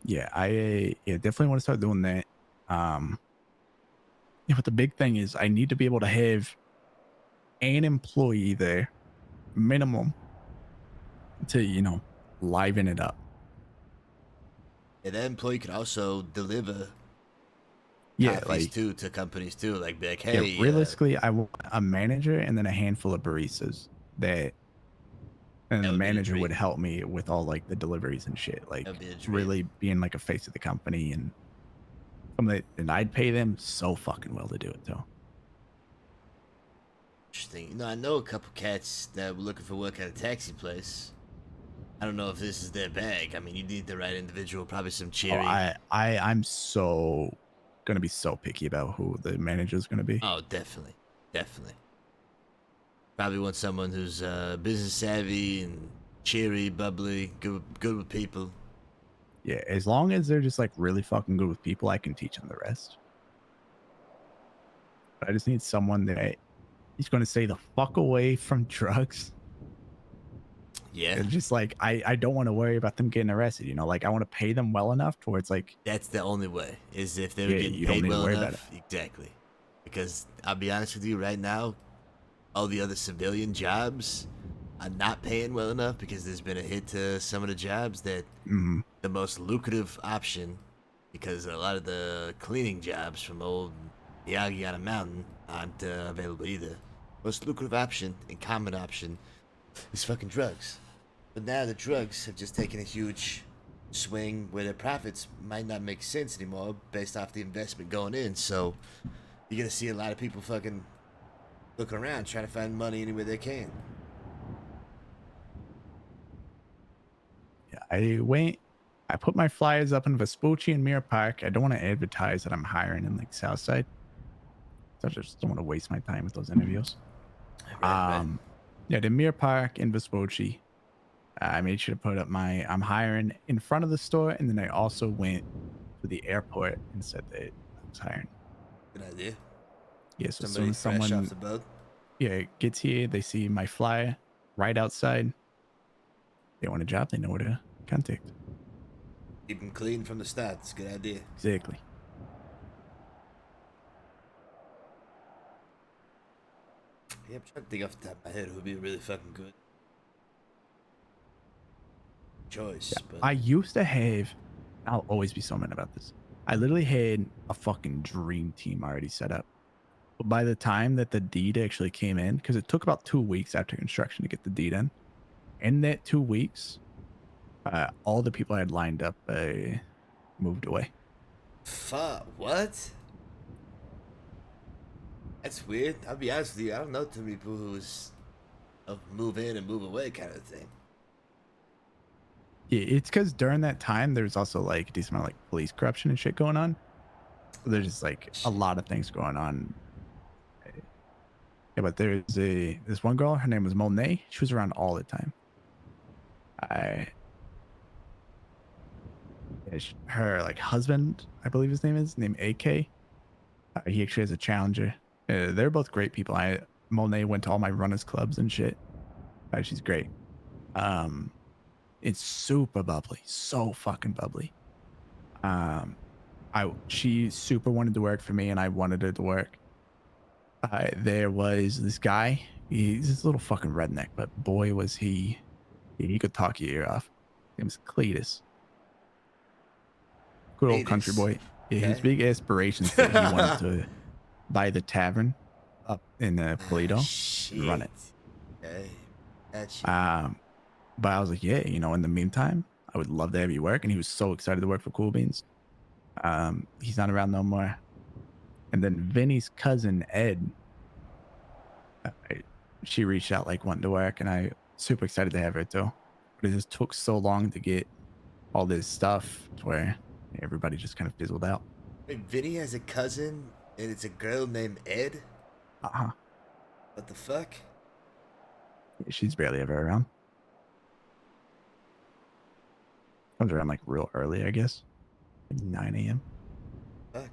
Yeah, I definitely want to start doing that. Yeah, but the big thing is I need to be able to have an employee there, minimum, to, you know, liven it up. Yeah, that employee could also deliver Yeah, coffees like, too to companies too. Like, be like, yeah, hey, realistically, I want a manager and then a handful of baristas and the would be the manager would dream. help me with all like the deleries and shit. Like, would be the dream. really being like a face of the company and and I'd pay them so fucking well to do it too. Interesting. You know, I know a couple cats that were looking for work at a taxi place. I don't know if this is their bag. I mean, you need the right individual, probably some Oh, cheery. I'm so gonna be so picky about who the manager is gonna be. Oh, definitely, definitely. Probably want someone who's business savvy and cheery, bubbly, good with people. Yeah, as long as they're just like really fucking good with people, I can teach them the rest. But I just need someone that he's going to stay the fuck away from drugs. Yeah. And just like, I don't want to worry about them getting arrested, you know, like I want to pay them well enough to where it's like, That's the only way, is if they were yeah, getting you don't paid need to well worry about enough. Exactly. Because I'll be honest with you, right now, all the other civilian jobs are not paying well enough, because there's been a hit to some of the jobs that the most lucrative option, because a lot of the cleaning jobs from old Miyagi on a mountain aren't available either. Most lucrative option and common option is fucking drugs. But now the drugs have just taken a huge swing where their profits might not make sense anymore based off the investment going in. So you're gonna see a lot of people fucking looking around trying to find money anywhere they can. yeah, I put my flyers up in Vespucci and Mirror Park. I don't want to advertise that I'm hiring in like Southside. So I just don't want to waste my time with those interviews. Right. Yeah, the Mirror Park in Vespucci. I made sure to put up I'm hiring in front of the store, and then I also went to the airport and said that I was hiring. Good idea. Yeah, so Somebody as soon fresh as someone off the boat. gets here, they see my flyer right outside. They want a job, they know where to contact. Keep them clean from the start. It's a good idea. Exactly. Yeah, I'm trying to think off the top of my head who would be really fucking good choice. But I used to have, I'll always be so mad about this. I literally had a fucking dream team already set up. But by the time that the deed actually came in, because it took about 2 weeks after construction to get the deed in that 2 weeks, all the people I had lined up moved away. fuck, what? That's weird. I'll be honest with you. I don't know too many people who's a move in and move away kind of thing. Yeah, it's because during that time there's also like a decent amount of like police corruption and shit going on. There's just like a lot of things going on. Yeah, but there's this one girl. Her name was Monet. She was around all the time. Yeah, her like husband, I believe his name is named AK. He actually has a challenger. They're both great people. Monet went to all my runners clubs and shit. She's great. It's super bubbly, so fucking bubbly. She super wanted to work for me, and I wanted her to work. There was this guy. He's this little fucking redneck, but boy was he could talk your ear off. His name was Cletus. Good old country Cletus. boy. Yeah, his Okay. big aspirations that he wanted to buy the tavern up in Polito and run it. Okay. Gotcha. But I was like, yeah, in the meantime, I would love to have you work. And he was so excited to work for Cool Beans. He's not around no more. And then Vinny's cousin Ed, she reached out like wanting to work, and I super excited to have her too. But it just took so long to get all this stuff to where everybody just kind of fizzled out. Wait, Vinny has a cousin, and it's a girl named Ed? Uh-huh. What the fuck? Yeah, she's barely ever around. Comes around like real early, I guess. Like 9 a.m. Fuck.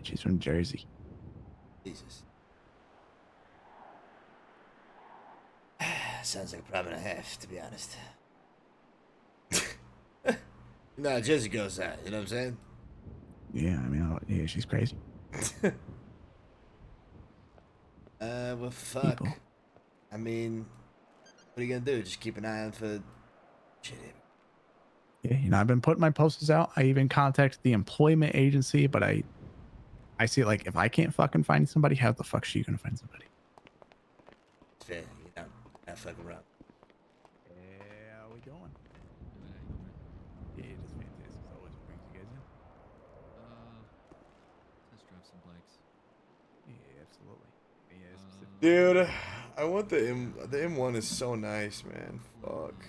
She's from Jersey. Jesus. Sounds like a problem and a half, to be honest. No, Jersey goes that, you know what I'm saying? Yeah, I mean, yeah, she's crazy. Well, fuck. People. I mean, what are you gonna do? Just keep an eye out for shit. Yeah, I've been putting my posters out. I even contacted the employment agency, but I see like if I can't fucking find somebody, how the fuck is she gonna find somebody? It's fair. You're not fucking around. Yeah, how we doing? Yeah, just fantastic as always. What brings you guys in? Test drive some bikes. Yeah, absolutely. Yeah, specific. Dude, I want the M1 is so nice, man. Fuck.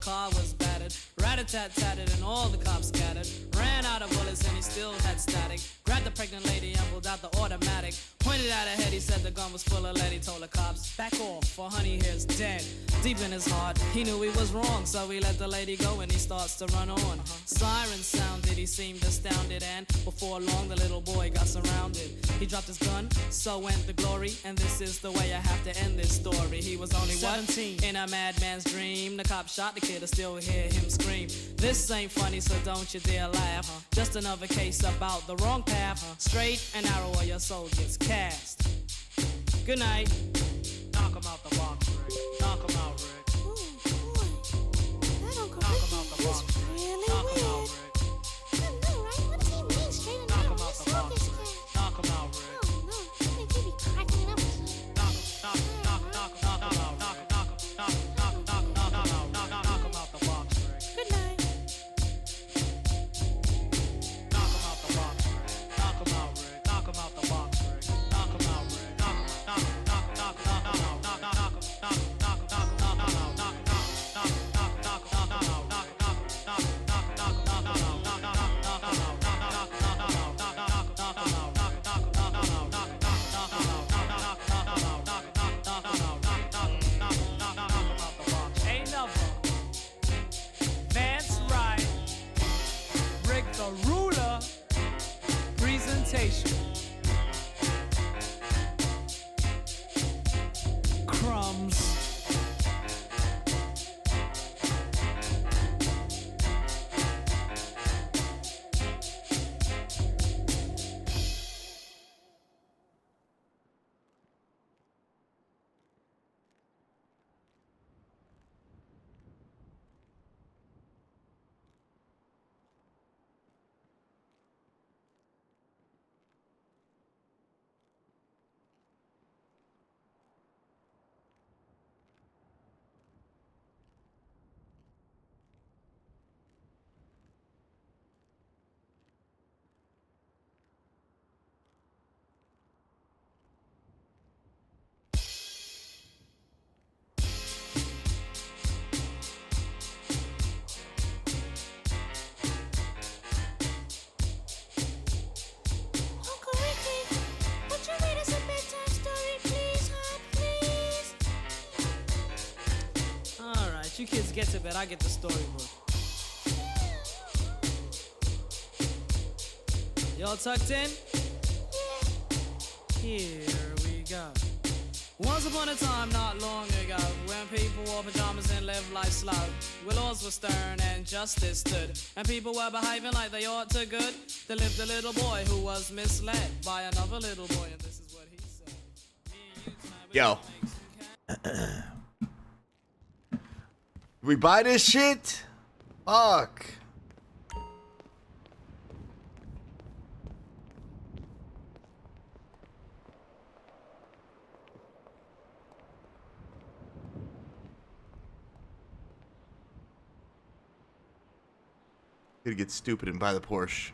car was battered. Rat-a-tat-tatted and all the cops scattered. Ran out of bullets and he still had static. Grabbed the pregnant lady and pulled out the automatic. Pointed at her head, he said the gun was full of lead. He told the cops, back off, for honey here's dead. Deep in his heart, he knew he was wrong, so he let the lady go and he starts to run on. Sirens sounded, he seemed astounded, and before long the little boy got surrounded. He dropped his gun, so went the glory, and this is the way I have to end this story. He was only 17 in a madman's dream. The cop shot the kid, I still hear him scream. This ain't funny, so don't you dare laugh. Just another case about the wrong path. Straight and narrow or your soul gets cast. Good night. Knock him out the box, Rick. Knock him out, Rick. Knock him out the box. Knock him out, Rick. Knock him out the box, Rick. Knock him out, Rick. Crumbs. You kids get to bed, I get the storybook. Y'all tucked in? Here we go. Once upon a time, not long ago, when people wore pajamas and lived life slow, where laws were stern and justice stood, and people were behaving like they ought to good, there lived a little boy who was misled by another little boy, and this is what he said. Yo. We buy this shit? Fuck. Gonna get stupid and buy the Porsche.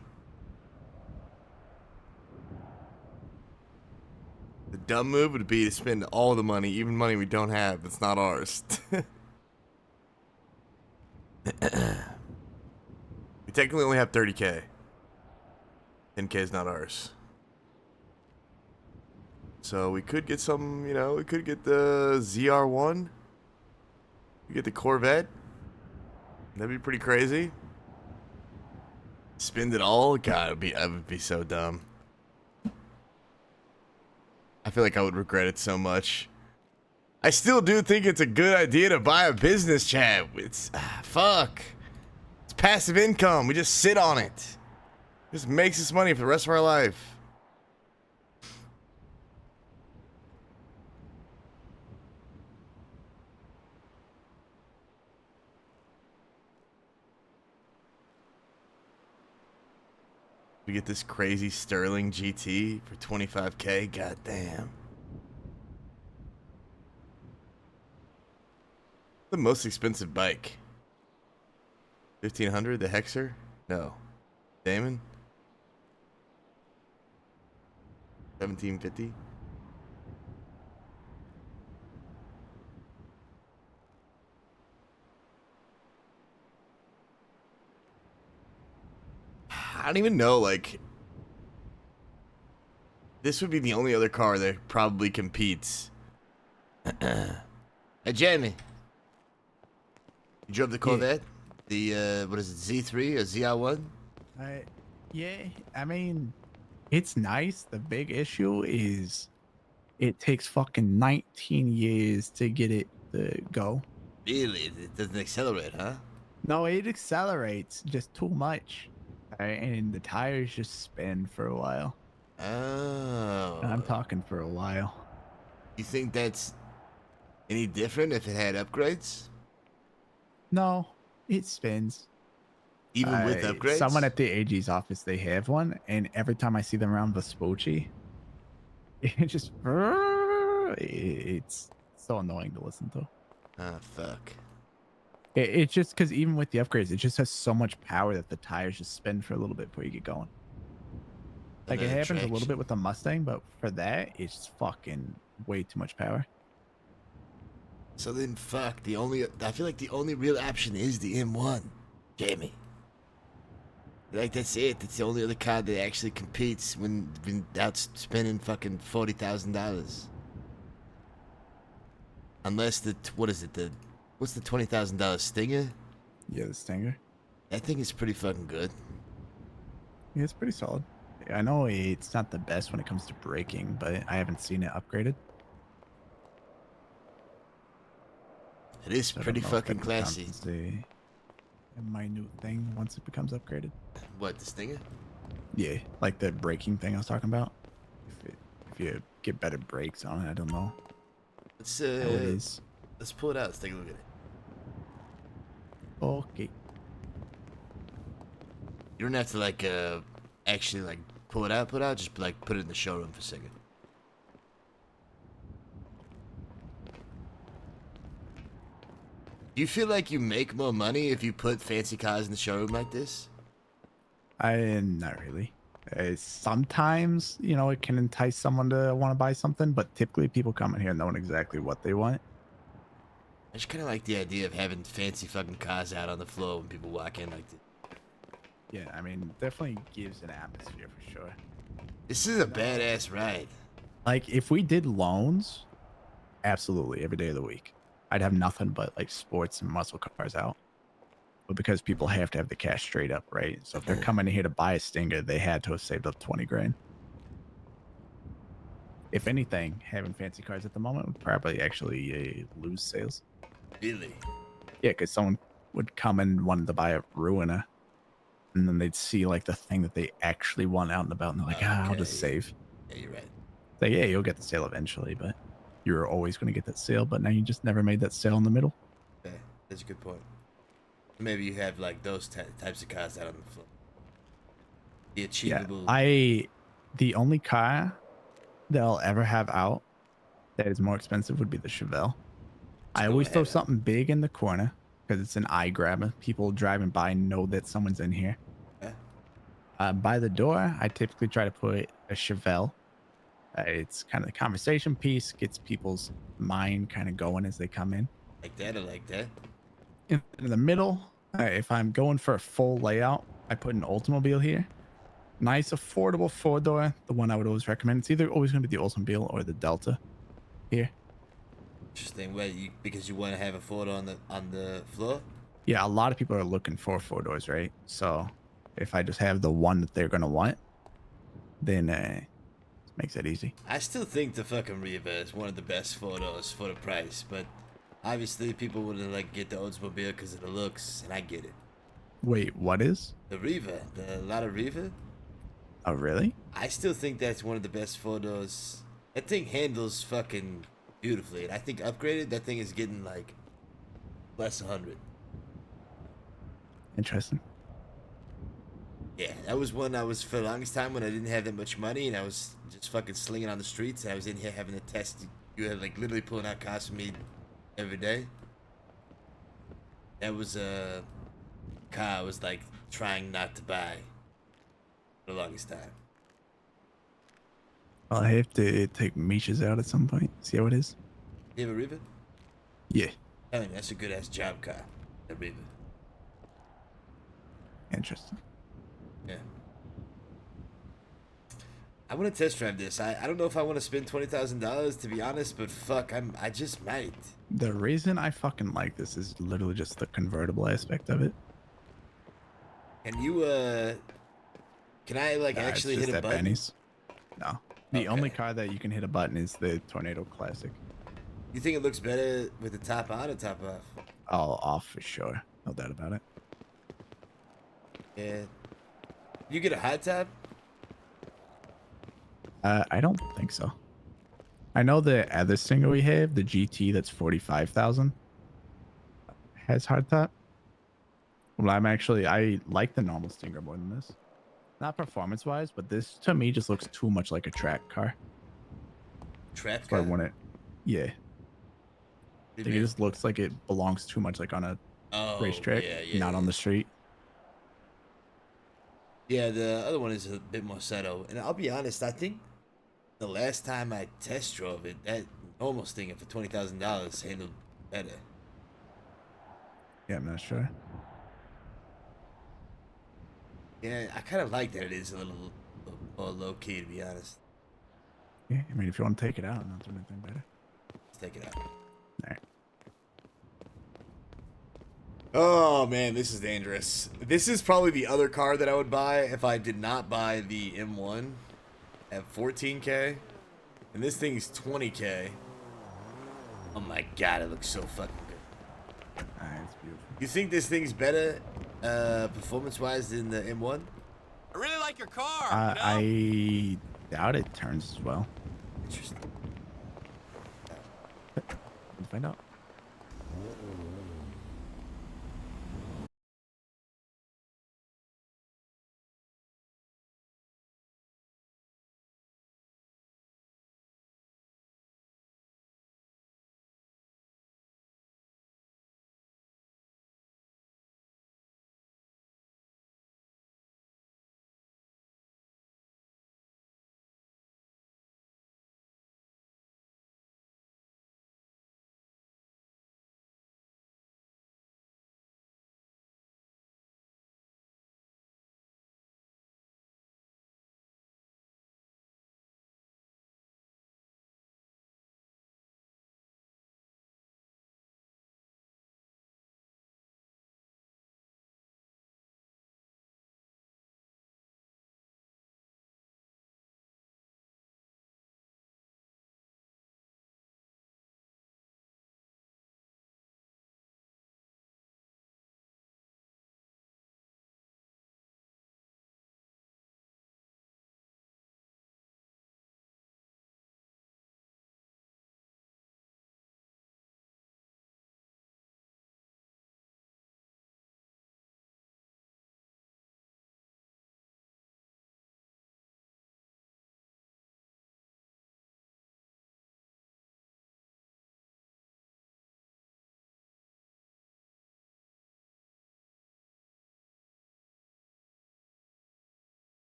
The dumb move would be to spend all the money, even money we don't have, that's not ours. We technically only have 30K. 10K is not ours. So we could get some, you know, we could get the ZR1. We get the Corvette. That'd be pretty crazy. Spend it all? God, I would be so dumb. I feel like I would regret it so much. I still do think it's a good idea to buy a business chat. It's fuck. It's passive income. We just sit on it. Just makes us money for the rest of our life. We get this crazy Sterling GT for 25K. God damn. The most expensive bike. 1500, the Hexer? No. Damon? 1750? I don't even know, like, this would be the only other car that probably competes. Hey, Jamie. You drove the Corvette? The, what is it, Z3 or ZR1? Yeah, I mean, it's nice. The big issue is it takes fucking 19 years to get it to go. Really? It doesn't accelerate, huh? No, it accelerates just too much. And the tires just spin for a while. Oh. And I'm talking for a while. You think that's any different if it had upgrades? No, it spins. Even with upgrades? Someone at the AG's office, they have one, and every time I see them around Vespucci, it just it's so annoying to listen to. Ah, fuck. It's just because even with the upgrades, it just has so much power that the tires just spin for a little bit before you get going. Like it happens a little bit with the Mustang, but for that, it's fucking way too much power. So then, fuck. I feel like the only real option is the M1, Jamie. Like that's it. It's the only other car that actually competes without spending fucking $40,000. Unless what's the $20,000 Stinger? Yeah, the Stinger. That thing is pretty fucking good. Yeah, it's pretty solid. I know it's not the best when it comes to braking, but I haven't seen it upgraded. It is So I pretty don't know if fucking that classy. becomes a minute thing once it becomes upgraded. What, the Stinger? Yeah, like the braking thing I was talking about. If you get better brakes on it, I don't know. Let's how it is. Let's pull it out. Let's take a look at it. Okay. You don't have to like actually like pull it out. Just like put it in the showroom for a second. Do you feel like you make more money if you put fancy cars in the showroom like this? Not really. Sometimes, it can entice someone to want to buy something, but typically people come in here knowing exactly what they want. I just kind of like the idea of having fancy fucking cars out on the floor when people walk in like this. Yeah, I mean, definitely gives an atmosphere for sure. This is a badass ride. Like, if we did loans, absolutely, every day of the week, I'd have nothing but, like, sports and muscle cars out. But because people have to have the cash straight up, right? So if they're coming in here to buy a Stinger, they had to have saved up 20 grand. If anything, having fancy cars at the moment would probably actually lose sales. Really? Yeah, because someone would come and wanted to buy a Ruiner, and then they'd see like the thing that they actually want out and about, and they're like, I'll just save. Yeah, you're right. Like, yeah, you'll get the sale eventually, but you're always going to get that sale. But now you just never made that sale in the middle. Okay, that's a good point. Maybe you have like those types of cars out on the floor. The achievable. Yeah, the only car that I'll ever have out that is more expensive would be the Chevelle. I always throw something big in the corner because it's an eye grabber. People driving by know that someone's in here. Yeah. By the door, I typically try to put a Chevelle. It's kind of the conversation piece, gets people's mind kind of going as they come in. Like that or like that? In the middle, if I'm going for a full layout, I put an Oldsmobile here. Nice, affordable four-door. The one I would always recommend. It's either always going to be the Oldsmobile or the Delta here. Interesting. Well, because you want to have a photo on the floor? Yeah, a lot of people are looking for four doors, right? So if I just have the one that they're going to want, then it makes it easy. I still think the fucking Riva is one of the best photos for the price, but obviously people would like get the Oldsmobile because of the looks, and I get it. Wait, what is? The Riva, the Lotta Riva. Oh, really? I still think that's one of the best photos. That thing handles fucking beautifully, and I think upgraded, that thing is getting like less 100. Interesting. Yeah, that was one I was for the longest time when I didn't have that much money and I was just fucking slinging on the streets. And I was in here having to test. You had like literally pulling out cars for me every day. That was a car I was like trying not to buy for the longest time. I'll have to take Misha's out at some point. See how it is. You have a Riva? Yeah. I mean, that's a good ass job car. A Riva. Interesting. Yeah. I want to test drive this. I don't know if I want to spend $20,000 to be honest, but fuck, I just might. The reason I fucking like this is literally just the convertible aspect of it. Can you can I like Nah, actually it's hit just a at button? Benny's. No. The only Okay. car that you can hit a button is the Tornado Classic. You think it looks better with the top on or top off? All off for sure. No doubt about it. Yeah. You get a hot top? I don't think so. I know the other Stinger we have, the GT, that's 45,000, has hardtop. Well, I like the normal Stinger more than this. Not performance wise, but this to me just looks too much like a track car. Trap So I car? want it. Yeah. You Like it mean? just looks like it belongs too much like on a Oh, racetrack, yeah, not on the street. Yeah, the other one is a bit more subtle. And I'll be honest, I think the last time I test drove it, that normal Stinger for $20,000 handled better. Yeah, I'm not sure. Yeah, I kind of like that it is a little more low key, to be honest. Yeah, I mean, if you want to take it out and not do anything better. Let's take it out. All right. Oh man, this is dangerous. This is probably the other car that I would buy if I did not buy the M1 at 14K. And this thing's 20K. Oh my god, it looks so fucking good. It's beautiful. You think this thing's better performance-wise than the M1? I really like your car. I doubt it turns as well. Interesting. Let's find out.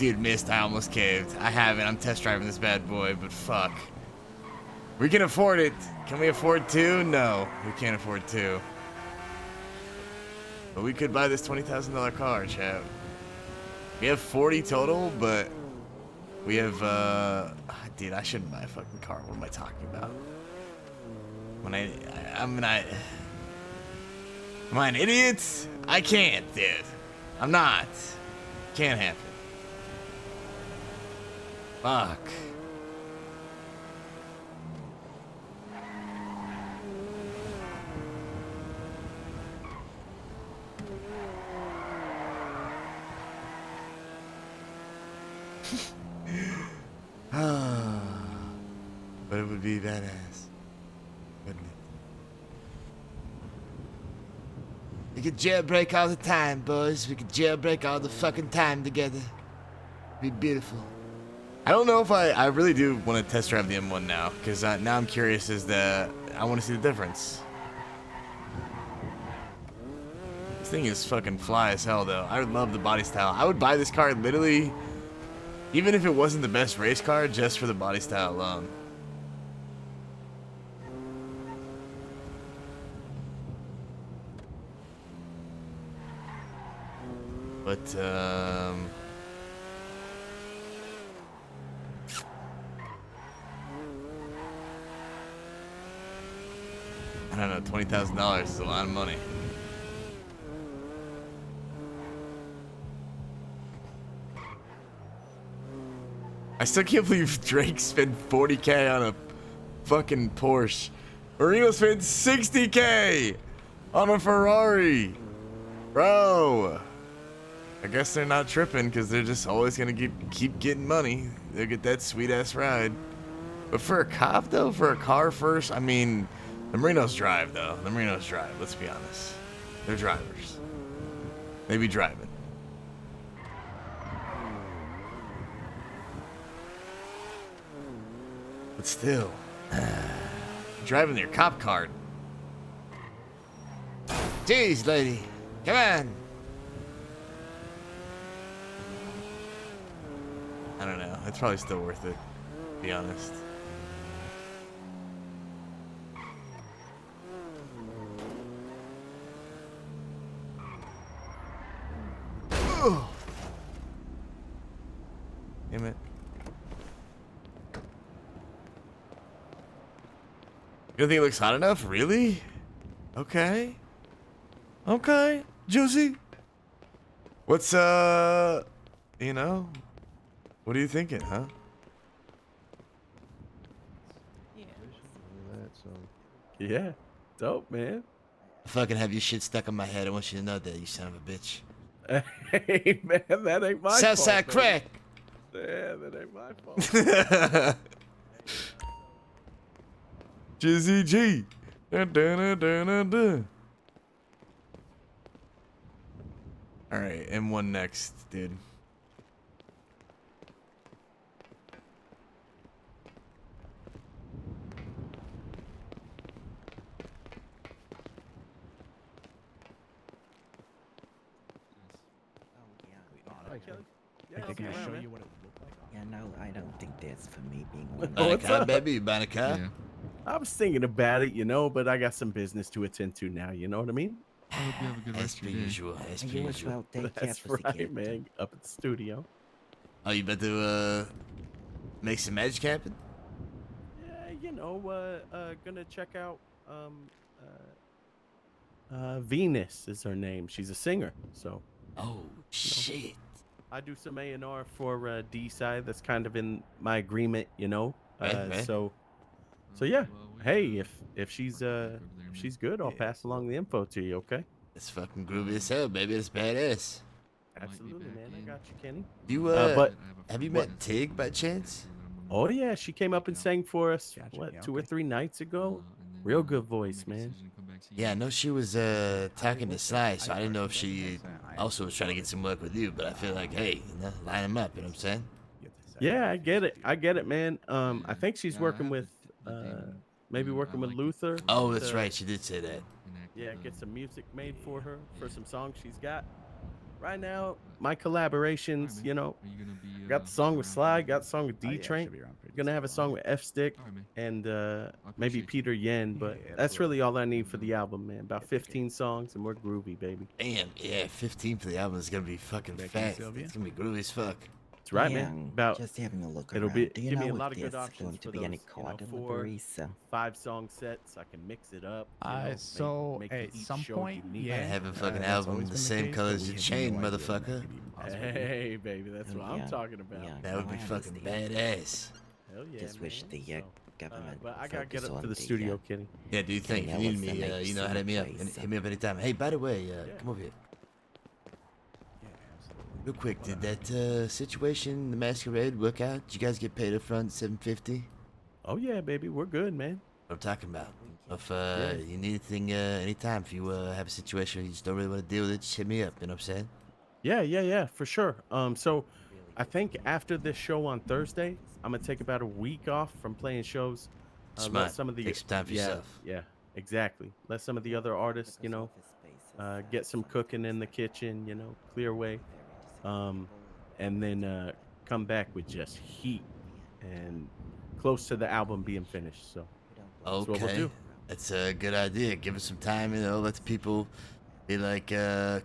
Dude, missed. I almost caved. I haven't. I'm test driving this bad boy, but fuck. We can afford it. Can we afford two? No, we can't afford two. But we could buy this $20,000 car, chat. We have 40 total, but we have, dude, I shouldn't buy a fucking car. What am I talking about? When am I an idiot? I can't, dude. I'm not. Can't happen. Fuck. But it would be badass, wouldn't it? We could jailbreak all the time, boys. We could jailbreak all the fucking time together. Be beautiful. I don't know if I really do want to test drive the M1 now, because now I'm curious as to, I want to see the difference. This thing is fucking fly as hell, though. I love the body style. I would buy this car literally, even if it wasn't the best race car, just for the body style alone. But, I don't know, $20,000 is a lot of money. I still can't believe Drake spent 40K on a fucking Porsche. Marino spent 60K on a Ferrari. Bro. I guess they're not tripping because they're just always going to keep getting money. They'll get that sweet ass ride. But for a cop though, for a car first, I mean, the Marinos drive though. The Marinos drive, let's be honest. They're drivers. They be driving. But still, driving your cop card. Jeez, lady. Come on. I don't know. It's probably still worth it, to be honest. Ugh. Damn it. You don't think it looks hot enough? Really? Okay. Okay. Juicy. What's, you know? What are you thinking, huh? Yeah. Dope, man. I fucking have your shit stuck on my head. I want you to know that, you son of a bitch. Hey, man, that ain't my fault. Southside crack. Yeah, that ain't my fault. Jizzy G. Dun, dun, dun, dun, dun, dun. All right, M1 next, dude. Can I show you what it would look like? Yeah, no, I don't think that's for me being one. Buy a car, baby. You buying a car? Yeah. I was thinking about it, you know, but I got some business to attend to now. You know what I mean? I hope you have a good As per usual. As per usual. That's right, man. Up at the studio. Oh, you about to make some magic happen? Yeah, you know, gonna check out Venus is her name. She's a singer, so. Oh shit. I do some A&R for D-side. That's kind of in my agreement, you know. Right. So yeah. Hey, if she's good, I'll pass along the info to you. Okay. It's fucking groovy as hell, baby. It's badass. Absolutely, man. I got you, Kenny. You but have you met Tig by chance? Oh yeah, she came up and sang for us. What, 2 or 3 nights ago? Real good voice, man. Yeah, I know she was talking to Sly, so I didn't know if she also was trying to get some work with you. But I feel like, hey, you know, line them up. You know what I'm saying? Yeah, I get it, man. I think she's working with maybe working with Luther. Oh, that's right. She did say that. Yeah, get some music made for her for some songs she's got. right now, my collaborations, you know, got the song with Sly, got the song with D Train. Gonna have a song with F Stick and maybe Peter Yen, but that's really all I need for the album, man. About 15 songs and we're groovy, baby. Damn, yeah, 15 for the album is gonna be fucking fast. It's gonna be groovy as fuck. That's right, Yeah, man. About just having a look it'll around. be Do you give me know a if lot of good there's options going to for be those, any you know, car 4, deliveries? So 5 song sets. I can mix it up. You know, So make at each some show point, unique. yeah, Have a fucking that's album always the been same case, color but as we your have chain, no idea when that motherfucker. could even possibly be. Hey, baby, that's what I'm talking about. Yeah, That would be no, I fucking understand. badass. Hell yeah, Just wish man. the So, government but would I gotta get focus up to on the studio, Kenny. Yeah, do you think? If you need me, you know how to hit me up. Hit me up anytime. Hey, by the way, come over here. Real quick, did that situation, the masquerade, work out? Did you guys get paid up front, $750? Oh yeah, baby, we're good, man. What I'm talking about. If Yeah. you need anything anytime, if you have a situation where you just don't really want to deal with it, just hit me up. You know what I'm saying? Yeah, for sure. So I think after this show on Thursday, I'm gonna take about a week off from playing shows. Smart. Let some of the Take some time for yourself. Yeah, exactly. Let some of the other artists, you know, get some cooking in the kitchen, you know, clear away. And then come back with just heat and close to the album being finished. So that's what we'll Okay. do. That's a good idea. Give us some time, you know, let the people be like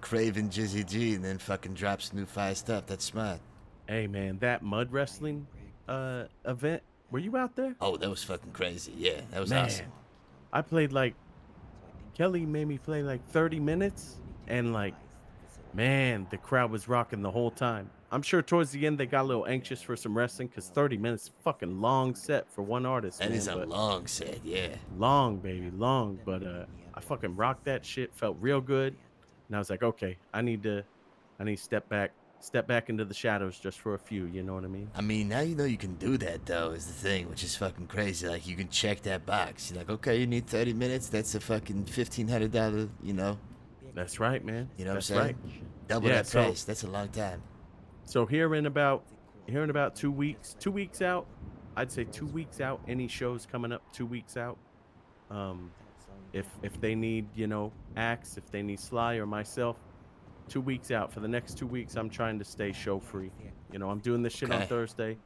craving Jizzy G and then fucking drop some new fire stuff. That's smart. Hey man, that mud wrestling event, were you out there? Oh, that was fucking crazy. Yeah, that was Man, awesome. I played like Kelly made me play like 30 minutes and like man, the crowd was rocking the whole time. I'm sure towards the end they got a little anxious for some wrestling because 30 minutes fucking long set for one artist. That man, is a but long set, yeah. long, baby, long. But I fucking rocked that shit, felt real good. And I was like, okay, I need to step back into the shadows just for a few, you know what I mean? I mean, now you know you can do that, though, is the thing, which is fucking crazy. Like, you can check that box. You're like, okay, you need 30 minutes. That's a fucking $1,500, you know? That's right, man. You know That's what I'm saying? right. Double Yeah, that so- price. That's a long time. So here in about 2 weeks out, I'd say 2 weeks out, any shows coming up 2 weeks out. If they need, you know, Axe, if they need Sly or myself, 2 weeks out. For the next 2 weeks, I'm trying to stay show free. You know, I'm doing this shit on Okay. Thursday,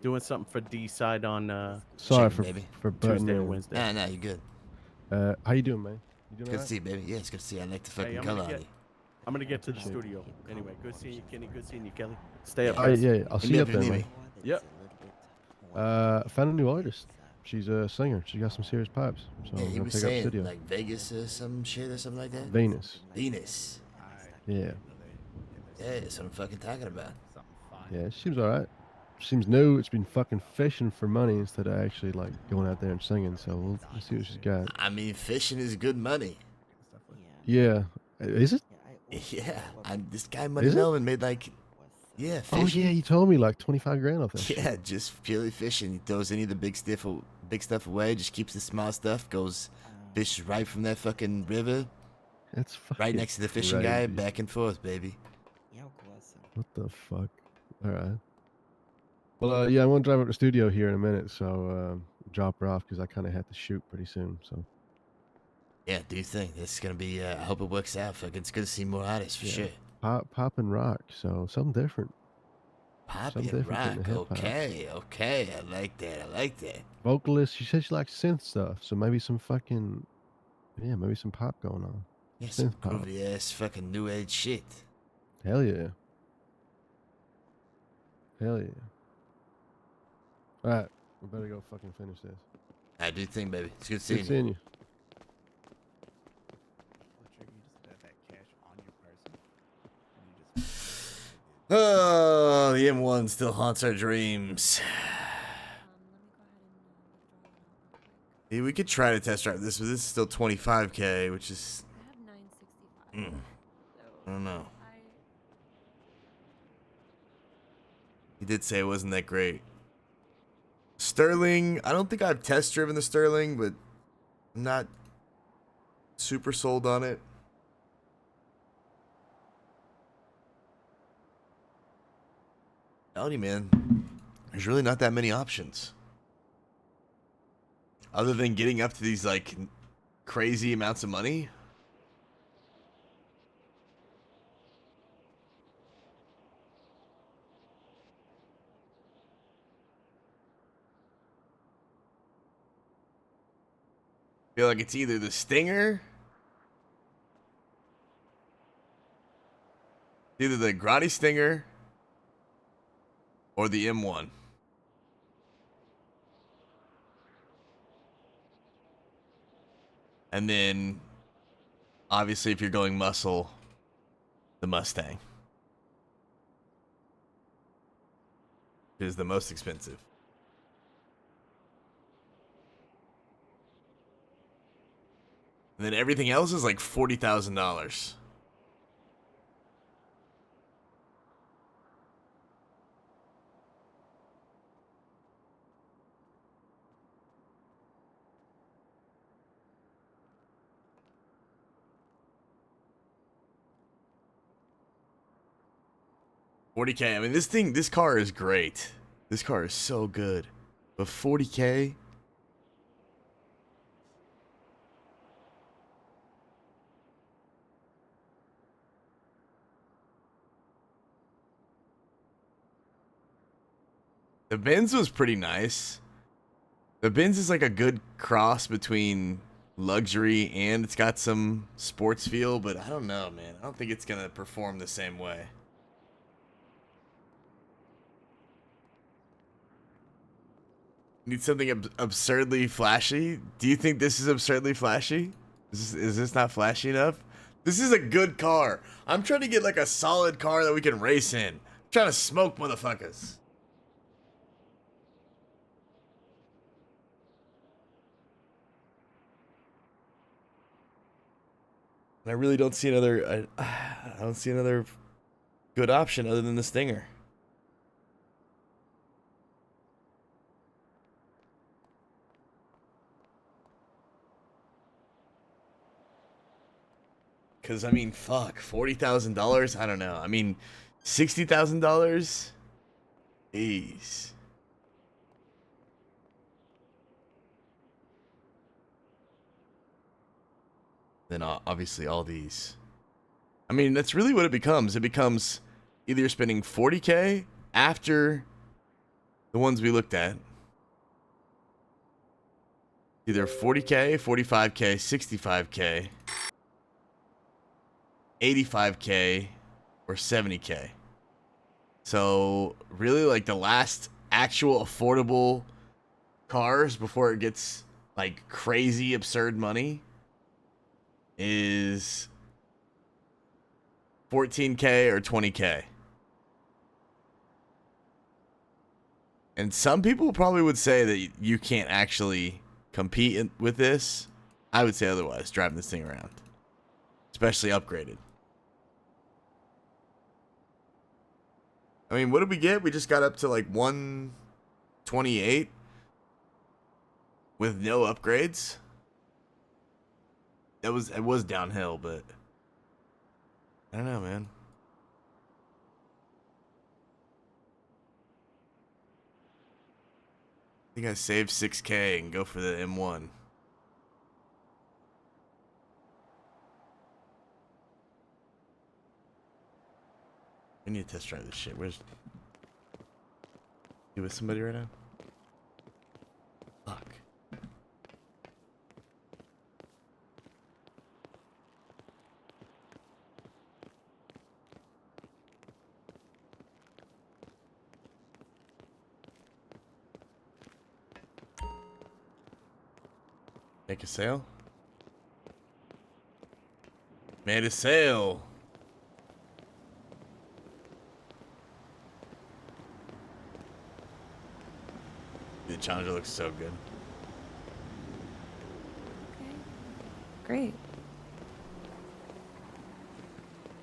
doing something for D side on Sorry Chicken, for butting Tuesday or in. Wednesday. Nah, you're good. How you doing, man? You doing Good to alright? see you, baby. Yeah, it's good to see you. I like the fucking Hey, I'm color gonna on you. get to the Appreciate it. studio. Anyway, good seeing you, Kenny. Good seeing you, Kelly. Stay up. Oh, guys. yeah, I'll Hit see me you up up if there, you need man. me. Yep. I found a new artist. She's a singer. She got some serious pipes. So Yeah, I'm he gonna was pick up saying, studio. like, Vegas or some shit or something like that? Venus. Venus. Yeah. Yeah, that's what I'm fucking talking about. Yeah, she seems alright. Seems new. It's been fucking fishing for money instead of actually like going out there and singing. So we'll see what she's got. I mean, fishing is good money. Yeah. Is it? Yeah, this guy Money Is it? Melvin made like, yeah, Oh fishing. yeah, you told me like 25 grand off that shit. Yeah, just purely fishing. He throws any of the big stuff away. Just keeps the small stuff. Goes fishes right from that fucking river. That's fucking Right next to the fishing guy. crazy. Back and forth, baby. What the fuck? All right. Well, yeah, I'm gonna drive up to the studio here in a minute, so drop her off because I kind of have to shoot pretty soon. So Yeah, do you think this is gonna be? I hope it works out. Fucking, it's good to see more artists for sure. pop and rock. So something different. Pop Something and different than rock. the hip-hop. Okay. I like that. I like that. Vocalist. She said she likes synth stuff, so maybe some fucking maybe some pop going on. Yeah, some Synth pop. groovy ass fucking new age shit. Hell yeah. Hell yeah. All right, we better go fucking finish this. I do think, baby. It's good Good seeing seeing you. you. Oh, the M1 still haunts our dreams. Yeah, we could try to test drive this, but this is still 25K, which is. I don't know. He did say it wasn't that great. Sterling, I don't think I've test driven the Sterling, but I'm not super sold on it. Telling you, man, there's really not that many options. Other than getting up to these, like, crazy amounts of money. feel like it's either the Stinger, either the Grotti Stinger, or the M1. And then, obviously, if you're going muscle, the Mustang is the most expensive. And then everything else is like $40,000. $40K. I mean, this car is great. This car is so good. But $40K? The Benz was pretty nice. The Benz is like a good cross between luxury and it's got some sports feel, but I don't know, man. I don't think it's gonna perform the same way. Need something absurdly flashy? Do you think this is absurdly flashy? Is this not flashy enough? This is a good car. I'm trying to get like a solid car that we can race in. I'm trying to smoke motherfuckers. And I really don't see another. I don't see another good option other than the Stinger. Cause I mean, fuck, $40,000. I don't know. I mean, $60,000. Jeez. Then obviously all these. I mean, that's really what it becomes. It becomes either you're spending $40K after the ones we looked at. Either $40K, $45K, $65K, $85K, or $70K. So really like the last actual affordable cars before it gets like crazy absurd money is $14K or $20K. And some people probably would say that you can't actually compete with this. I would say otherwise, driving this thing around. Especially upgraded. I mean, what did we get? We just got up to like 128 with no upgrades. It was downhill, but I don't know, man. I think I saved $6K and go for the M1. I need to test drive this shit. Where's... You with somebody right now? Fuck. Make a sale? Made a sale. The Challenger looks so good. Great.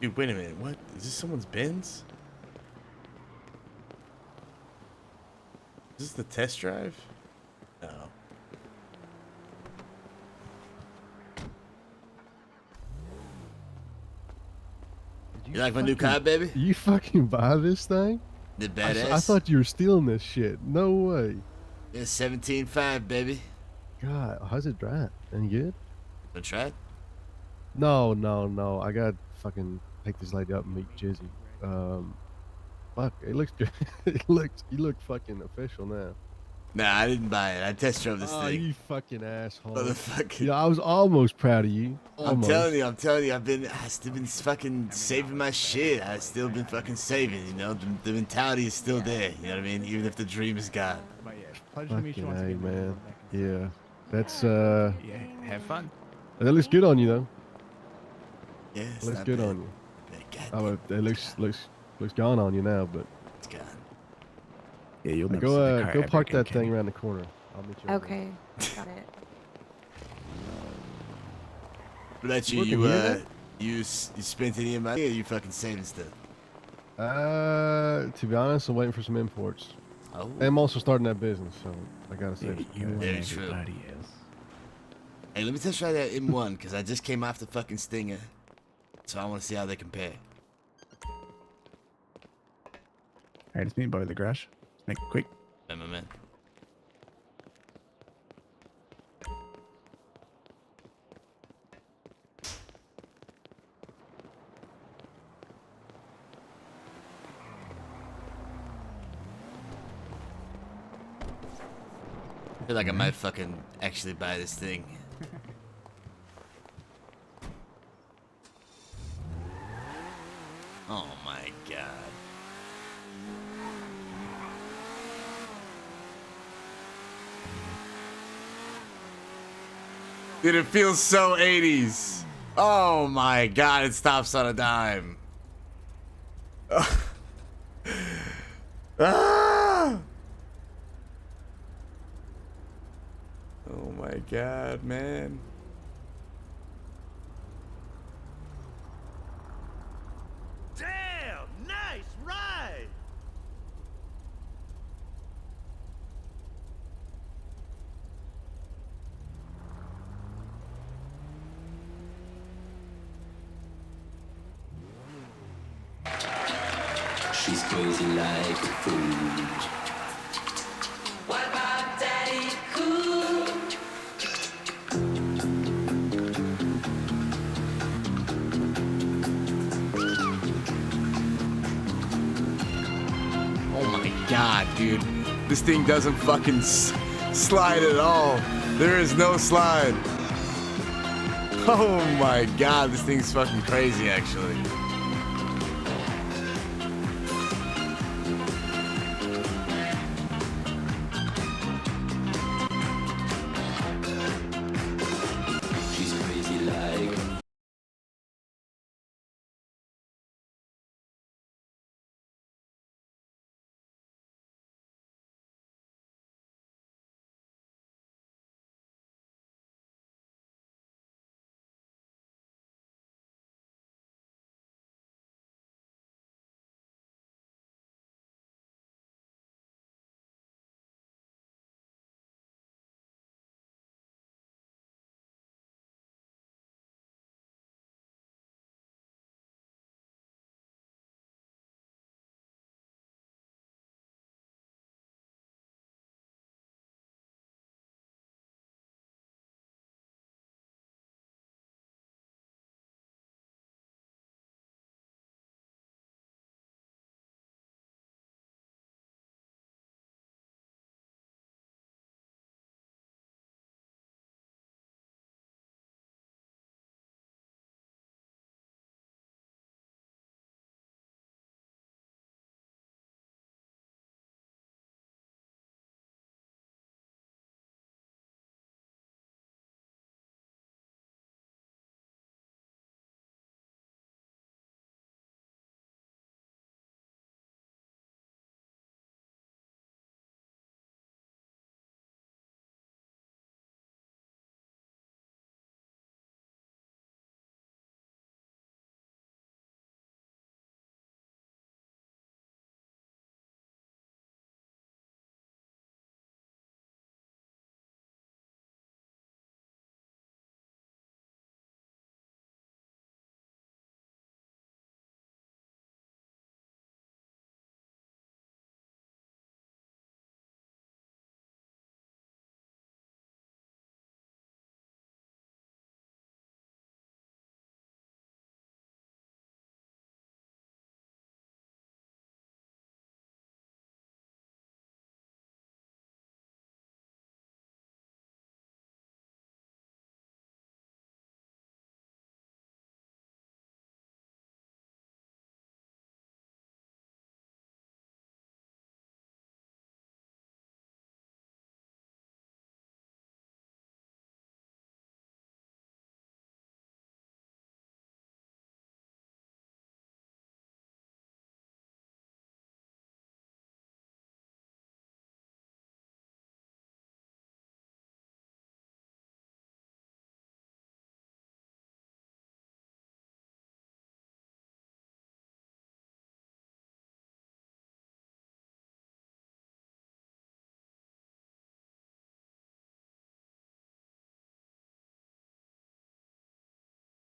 Dude, wait a minute. What? Is this someone's Benz? Is this the test drive? No. You like my new car, baby? You fucking buy this thing? The badass. I thought you were stealing this shit. No way. Yeah, 17.5, baby. God, how's it drive? Any good? Wanna try it? No. I got fucking pick this lady up and meet Jizzy. Fuck, it looks good. You look fucking official now. Nah, I didn't buy it. I test drove this Oh, thing. you fucking asshole. Motherfucker. You know, I was almost proud of you. I'm Almost. telling you, I still been fucking saving my shit. I still been fucking saving, you know. The mentality is still there, you know what I mean? Even if the dream is gone. But yeah, pleasure to meet you Fucking once A, again, man. man. Yeah. That's, Yeah, have fun. that looks good on you, though. Yeah, It it's looks not good bad. on you. God Oh, it looks gone on you now, but. It's gone. Yeah, you'll never see the car Go ever park again, that thing Kenny. around the corner. I'll meet you over there. Okay, got it. What about you? Working here, then? You spent any money, or you fucking saving stuff? To be honest, I'm waiting for some imports. Oh. And I'm also starting that business, so I gotta Yeah, save some you cash. and Very true. everybody else. Hey, let me test try that M1, because I just came off the fucking Stinger. So I want to see how they compare. Alright, it's me, Bobby the Grash. Let's make it quick. Hey, my man. I feel like I might fucking actually buy this thing. Oh my god. Dude, it feels so 80s. Oh my god, it stops on a dime. Ah! Oh my god, man. Damn, nice ride. She's crazy like food. What about Daddy Cool? Oh my god, dude. This thing doesn't fucking slide at all. There is no slide. Oh my god, this thing's fucking crazy, actually.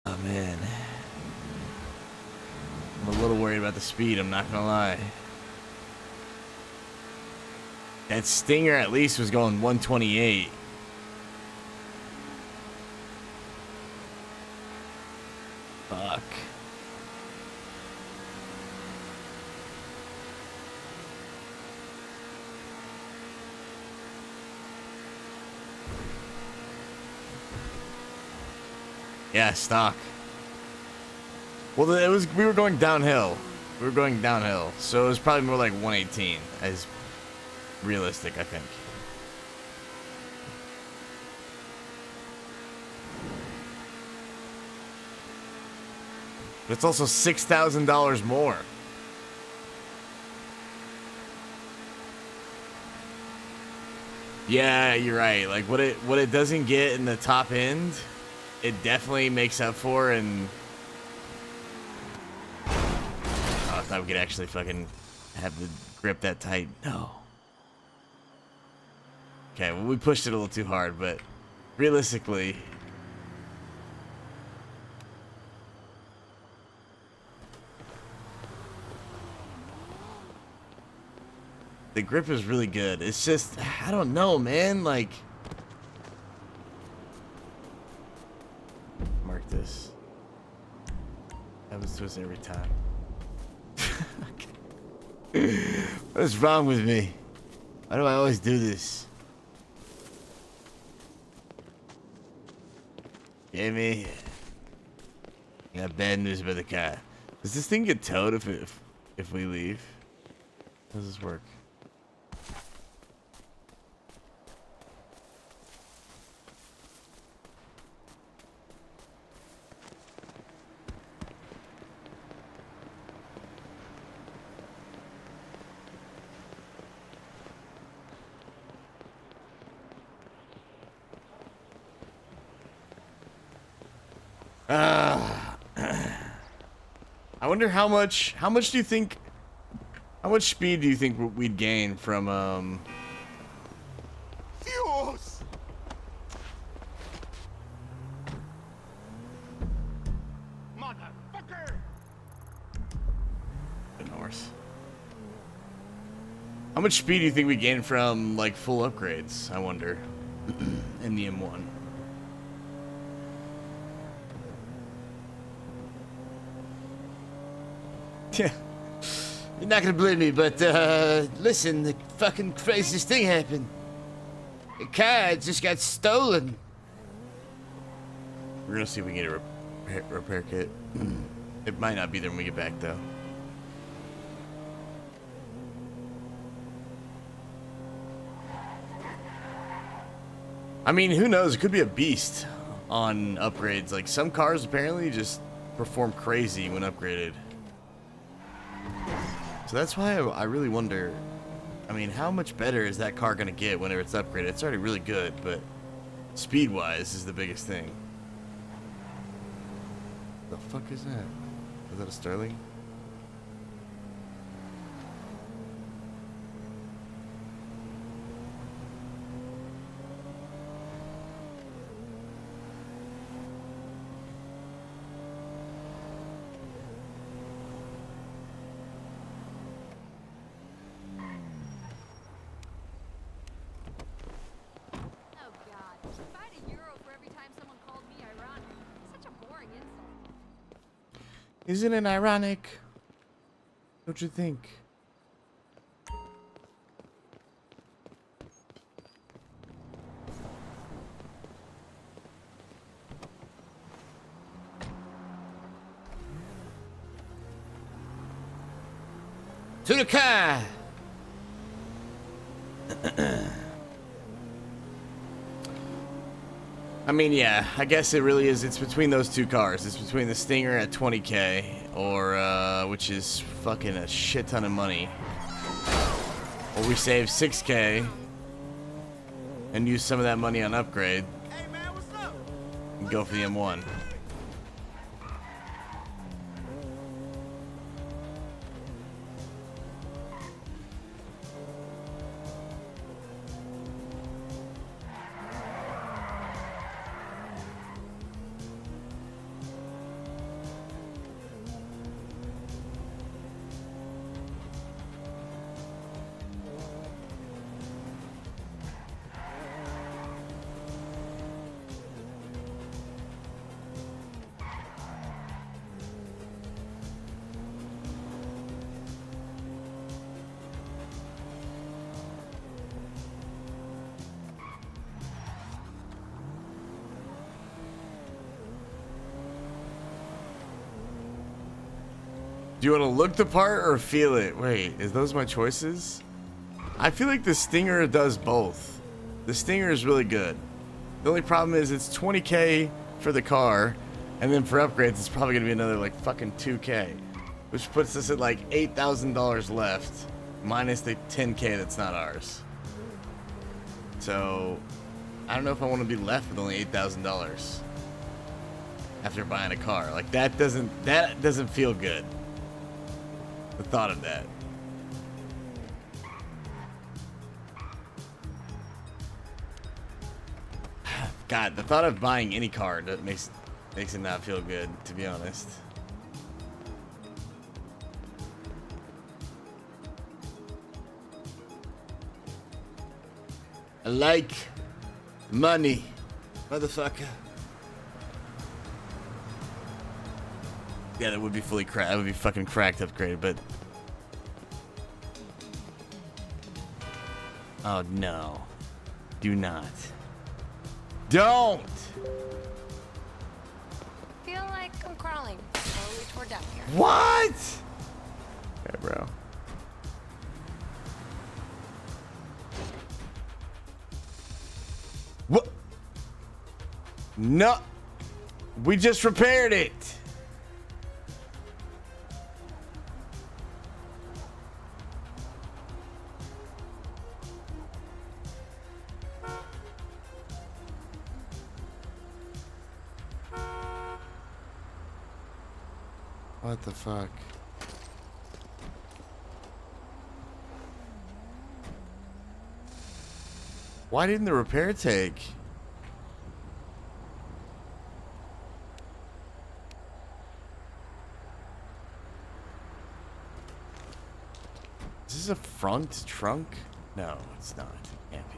Oh, man. I'm a little worried about the speed, I'm not gonna lie. That Stinger at least was going 128. Fuck. Yeah, stock. Well, it was. We were going downhill. We were going downhill, so it was probably more like 118 as realistic, I think. But it's also $6,000 more. Yeah, you're right. Like what it doesn't get in the top end, it definitely makes up for. And oh, I thought we could actually fucking have the grip that tight. No. Okay, well, we pushed it a little too hard, but realistically, the grip is really good. It's just, I don't know, man. Like, mark this. Happens to us every time. What's wrong with me? Why do I always do this? Jamie, I got bad news about the car. Does this thing get towed if we leave? How does this work? I wonder how much do you think, how much speed do you think we'd gain from, Dios! Motherfucker! the North? How much speed do you think we gain from, like, full upgrades, I wonder, in the M1? Yeah. You're not gonna believe me, but listen, the fucking craziest thing happened. The car just got stolen. We're gonna see if we can get a repair kit. It might not be there when we get back, though. I mean, who knows? It could be a beast on upgrades. Like, some cars apparently just perform crazy when upgraded. So that's why I really wonder, I mean, how much better is that car going to get whenever it's upgraded? It's already really good, but speed-wise is the biggest thing. The fuck is that? Is that a Sterling? Isn't it ironic? Don't you think? To the car! I mean, yeah, I guess it really is. It's between those two cars. It's between the Stinger at 20K, or, which is fucking a shit ton of money. Or we save 6K and use some of that money on upgrade and go for the M1. Do you want to look the part or feel it? Wait, is those my choices? I feel like the Stinger does both. The Stinger is really good. The only problem is it's 20K for the car, and then for upgrades it's probably gonna be another like fucking 2K, which puts us at like $8,000 left, minus the 10K that's not ours. So I don't know if I want to be left with only $8,000 after buying a car. Like that doesn't feel good. The thought of that. God, the thought of buying any car that makes it not feel good, to be honest. I like money, motherfucker. Yeah, that would be fully cracked. That would be fucking cracked upgraded, but... Oh, no. Do not. Don't! Feel like I'm crawling slowly toward down here. What? Okay, bro. What? No. We just repaired it. What the fuck? Why didn't the repair take? Is this a front trunk? No, it's not. It can't be.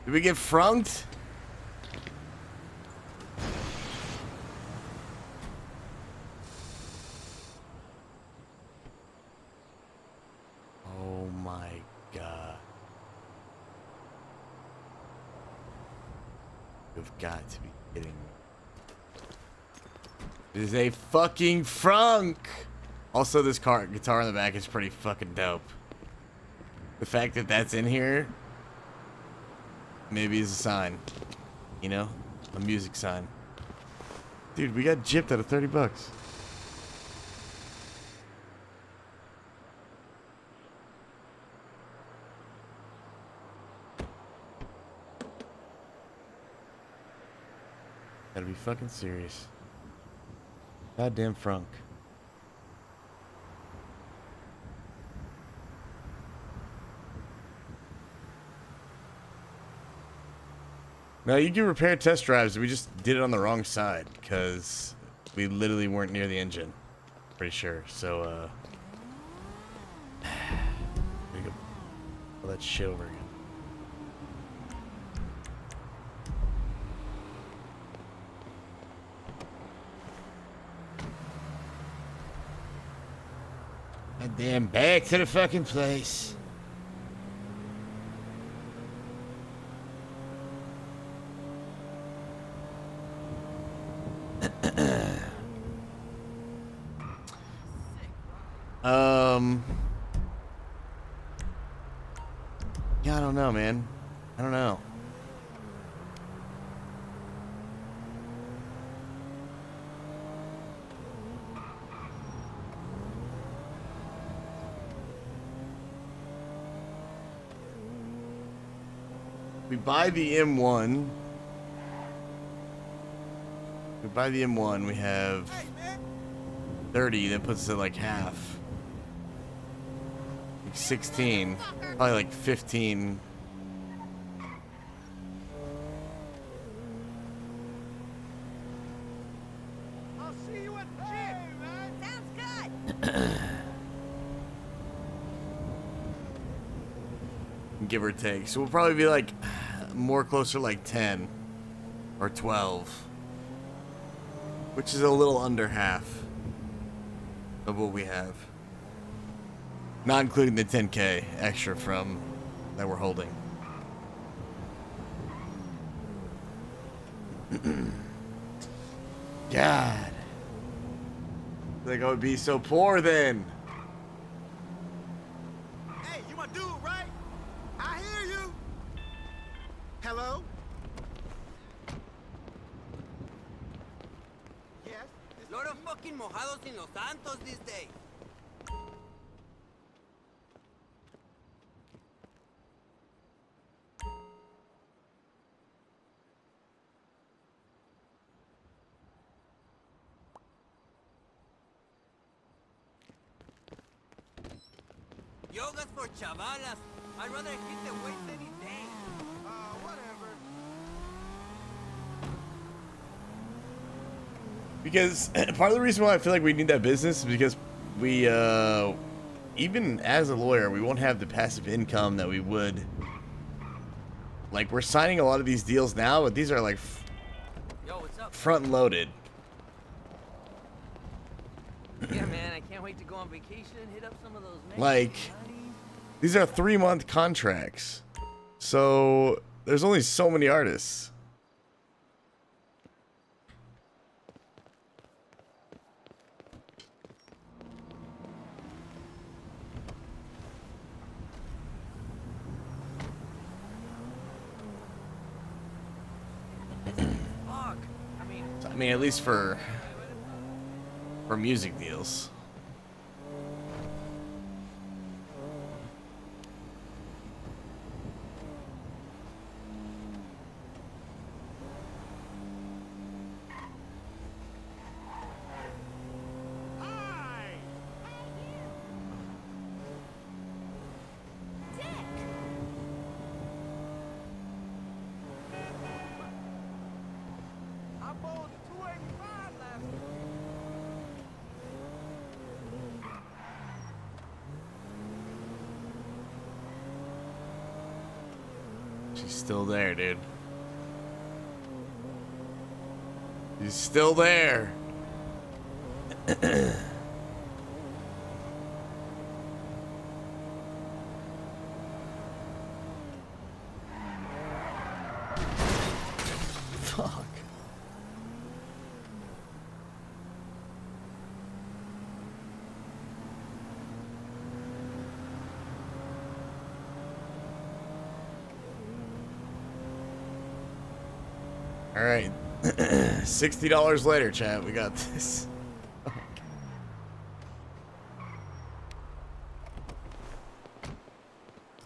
Did we get frunked? Oh my god. You've got to be kidding me. It is a fucking frunk! Also, this guitar in the back is pretty fucking dope. The fact that that's in here maybe is a sign. You know? A music sign. Dude, we got gypped out of 30 bucks. Gotta be fucking serious. Goddamn frunk. No, you can repair test drives. We just did it on the wrong side because we literally weren't near the engine. Pretty sure. So, we go all that shit over again. God damn, back to the fucking place. Yeah, I don't know, man. I don't know. We buy the M1. We buy the M1, we have 30, that puts us at like half. Like 16, probably like 15. I'll see you at the gym, man. Sounds good. Give or take. So we'll probably be like more closer like 10 or 12, which is a little under half of what we have. Not including the 10K extra from that we're holding. God. Like I would be so poor then. Hey, you my dude, right? I hear you. Hello? Yes? Lot of fucking mojados in Los Santos these days. Yoga's for chavalas. I'd rather hit the weights any day. Whatever. Because part of the reason why I feel like we need that business is because we, even as a lawyer, we won't have the passive income that we would. Like, we're signing a lot of these deals now, but these are like Yo, what's up? front loaded. Yeah, man, I can't wait to go on vacation and hit up some of those men. Like, these are 3-month contracts. So, there's only so many artists. Fuck. I mean, at least for music deals. I bowled 285 last week. She's still there, dude. She's still there. Fuck. All right. $60 later, chat. We got this.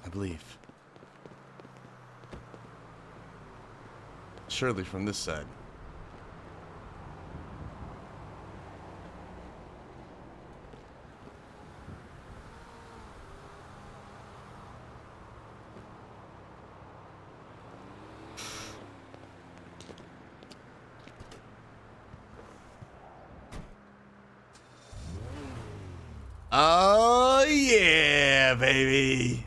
I believe. Surely from this side. Oh, yeah, baby.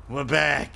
We're back.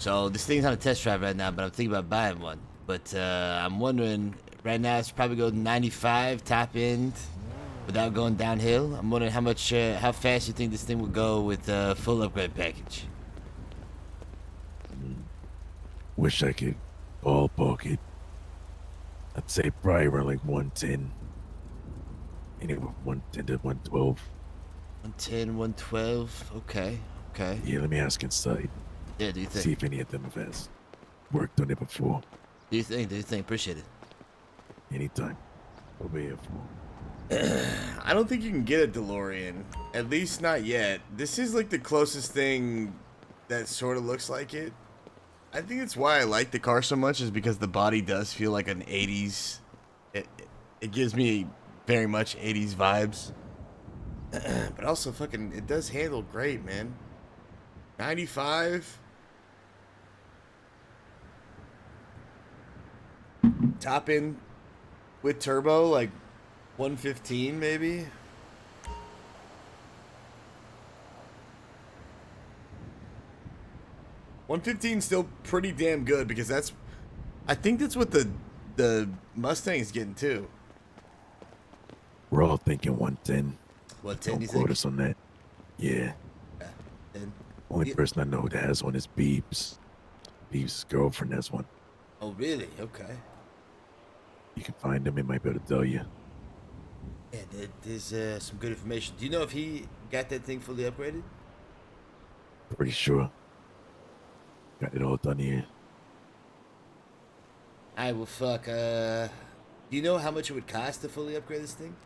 So this thing's on a test drive right now, but I'm thinking about buying one. But I'm wondering, right now it's probably going 95 top end without going downhill. I'm wondering how fast you think this thing would go with full upgrade package. Wish I could ballpark it. I'd say probably around like 110. Anyway, 110 to 112. 110, 112. Okay. Yeah, let me ask inside. Yeah, do you think? See if any of them have worked on it before. Do you think? Appreciate it. Anytime. What we here for? I don't think you can get a DeLorean. At least not yet. This is like the closest thing that sort of looks like it. I think it's why I like the car so much is because the body does feel like an 80s. It gives me very much 80s vibes. But also fucking, it does handle great, man. 95. Top end with turbo, like 115 maybe. $115 still pretty damn good because I think that's what the Mustang's getting too. We're all thinking 110. What 10 Don't you quote think? us on that. Yeah. Only person I know that has one is Beebs. Beebs' girlfriend has one. Oh really? Okay. You can find him. He might be able to tell you. Yeah, there's some good information. Do you know if he got that thing fully upgraded? Pretty sure. Got it all done here. Alright, well fuck, do you know how much it would cost to fully upgrade this thing?